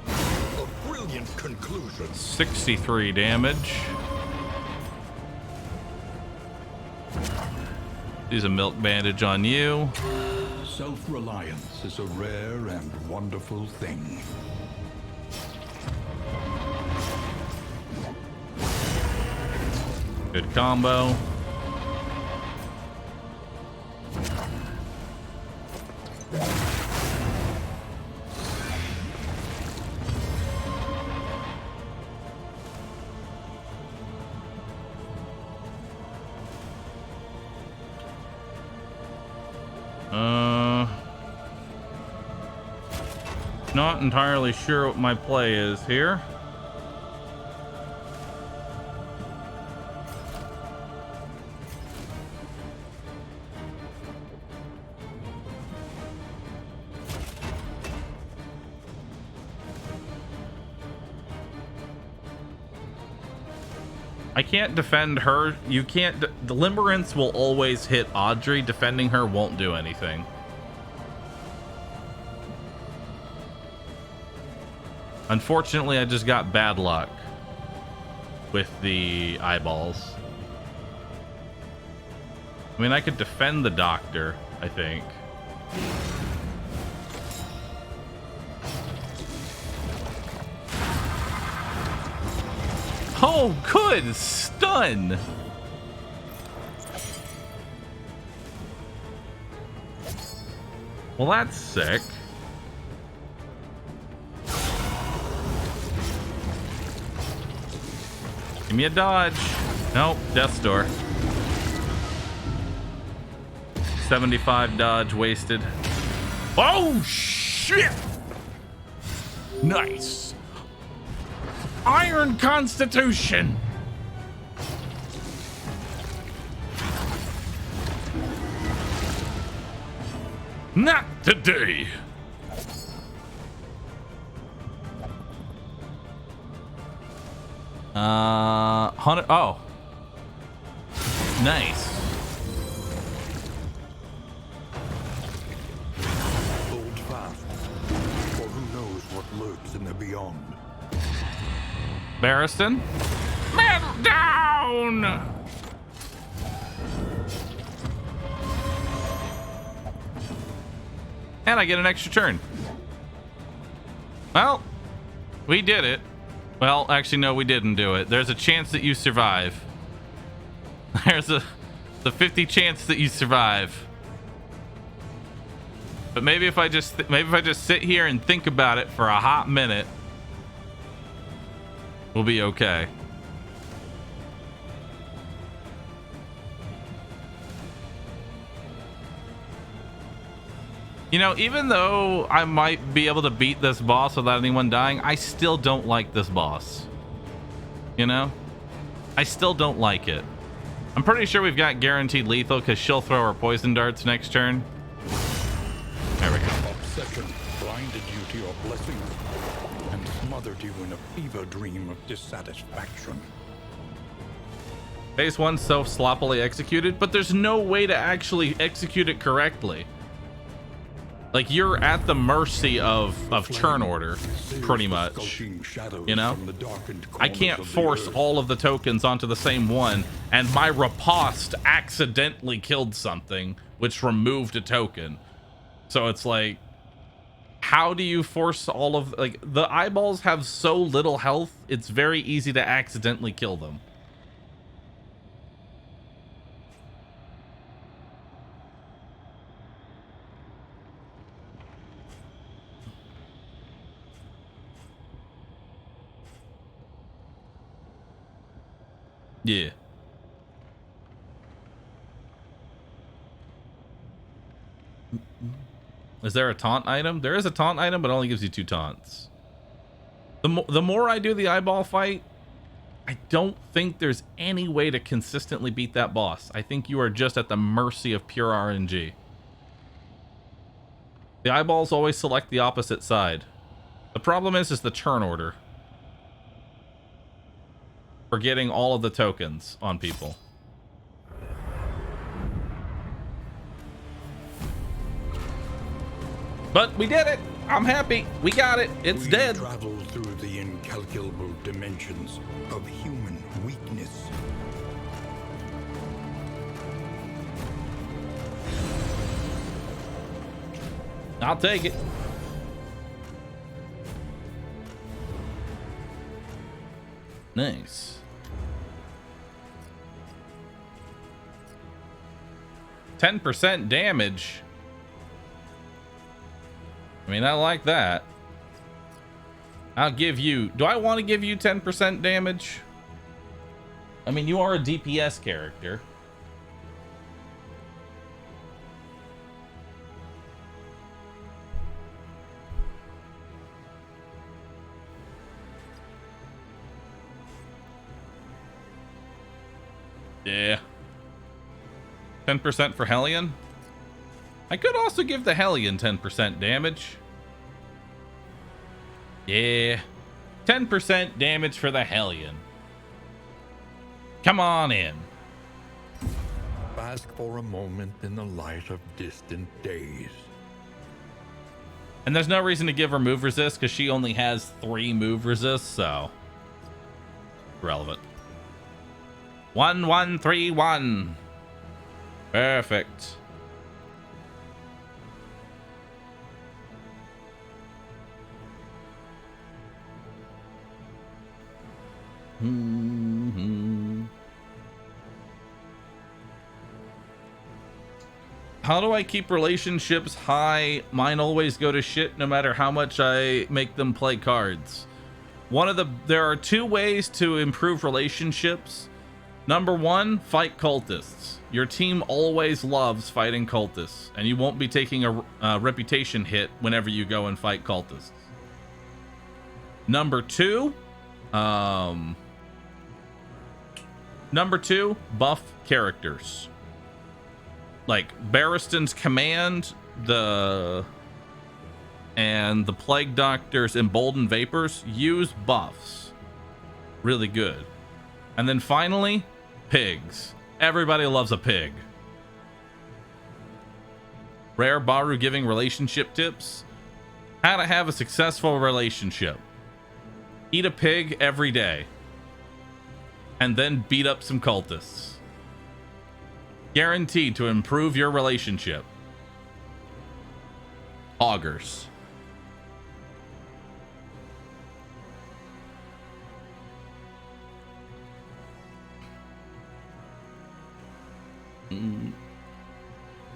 A brilliant conclusion.
63 damage. Use a milk bandage on you.
Self-reliance is a rare and wonderful thing.
Good combo. Not entirely sure what my play is here. I can't defend her. You can't. The Limerence will always hit Audrey. Defending her won't do anything. Unfortunately, I just got bad luck with the eyeballs. I mean, I could defend the doctor, I think. Oh, good! Stun! Well, that's sick. Give me a dodge. Nope, Death's Door. 75 dodge wasted. Oh, shit! Nice. Iron Constitution. Not today. Hunter. Oh, nice.
Hold fast, for who knows what lurks in the beyond.
Barristan. Man down. And I get an extra turn. Well, we did it. Well, actually, no, we didn't do it. There's a chance that you survive. There's the 50 chance that you survive. But maybe if I just sit here and think about it for a hot minute, we'll be okay. You know, even though I might be able to beat this boss without anyone dying, I still don't like this boss. You know? I still don't like it. I'm pretty sure we've got guaranteed lethal because she'll throw her poison darts next turn. There we go.
Obsession blinded you to your blessings and smothered you in a fever dream of dissatisfaction.
Phase 1 so sloppily executed, but there's no way to actually execute it correctly. Like, you're at the mercy of turn order, pretty much. You know? I can't force all of the tokens onto the same one, and my riposte accidentally killed something, which removed a token. So it's like, how do you force all of... Like, the eyeballs have so little health, it's very easy to accidentally kill them. Yeah. Is there a taunt item? There is a taunt item, but it only gives you 2 taunts. The more I do the eyeball fight, I don't think there's any way to consistently beat that boss. I think you are just at the mercy of pure RNG. The eyeballs always select the opposite side. The problem is the turn order. For getting all of the tokens on people. But we did it! I'm happy! We got it! It's dead!
We travel through the incalculable dimensions of human weakness.
I'll take it. Nice. 10% damage. I mean, I like that. I'll give you... Do I want to give you 10% damage? I mean, you are a DPS character. Yeah. 10% for Hellion. I could also give the Hellion 10% damage. Yeah. 10% damage for the Hellion. Come on in.
Bask for a moment in the light of distant days.
And there's no reason to give her move resist because she only has 3 move resists, so relevant. 1131. Perfect. How do I keep relationships high? Mine always go to shit no matter how much I make them play cards. There are 2 ways to improve relationships. Number 1, fight cultists. Your team always loves fighting cultists, and you won't be taking a reputation hit whenever you go and fight cultists. Number 2, buff characters. Like Barristan's Command, and the Plague Doctor's Emboldened Vapors use buffs. Really good. And then finally, pigs. Everybody loves a pig. Rare Bahroo giving relationship tips. How to have a successful relationship. Eat a pig every day. And then beat up some cultists. Guaranteed to improve your relationship. Augers.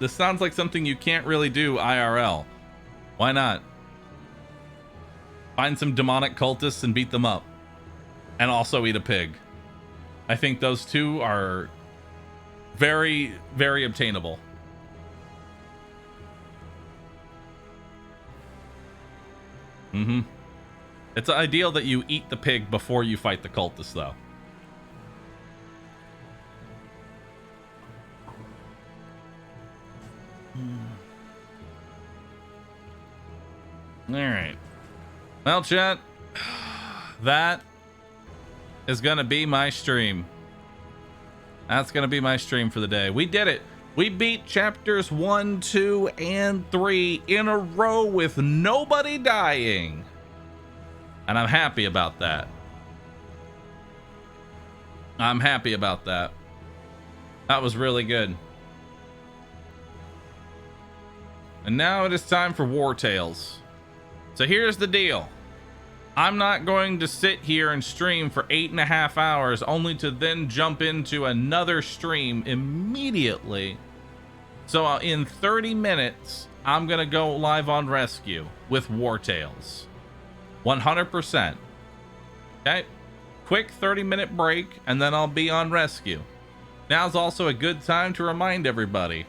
This sounds like something you can't really do IRL. Why not? Find some demonic cultists and beat them up. And also eat a pig. I think those 2 are very, very obtainable.
Mm-hmm. It's ideal that you eat the pig before you fight the cultists, though. All right. Well, chat, that is going to be my stream. That's going to be my stream for the day. We did it. We beat chapters 1, 2, and 3 in a row with nobody dying. And I'm happy about that. I'm happy about that. That was really good. And now it is time for War Tales. So here's the deal. I'm not going to sit here and stream for 8.5 hours only to then jump into another stream immediately. So in 30 minutes, I'm going to go live on Rescue with War Tales. 100%. Okay? Quick 30-minute break, and then I'll be on Rescue. Now's also a good time to remind everybody.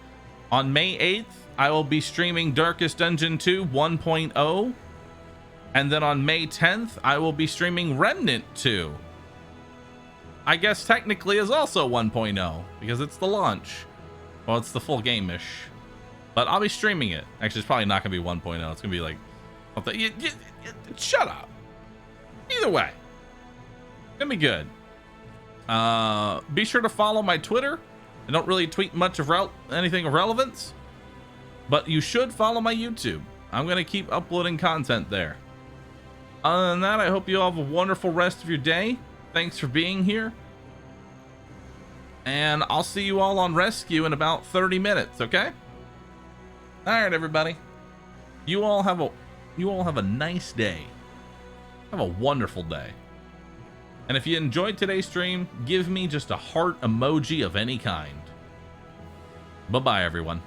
On May 8th, I will be streaming Darkest Dungeon 2 1.0. And then on May 10th, I will be streaming Remnant 2. I guess technically is also 1.0 because it's the launch. Well, it's the full game-ish. But I'll be streaming it. Actually, it's probably not going to be 1.0. It's going to be like... shut up. Either way. It's going to be good. Be sure to follow my Twitter. I don't really tweet much of anything of relevance. But you should follow my YouTube. I'm going to keep uploading content there. Other than that, I hope you all have a wonderful rest of your day. Thanks for being here. And I'll see you all on Rescue in about 30 minutes, okay? All right, everybody. You all have a nice day. Have a wonderful day. And if you enjoyed today's stream, give me just a heart emoji of any kind. Bye-bye, everyone.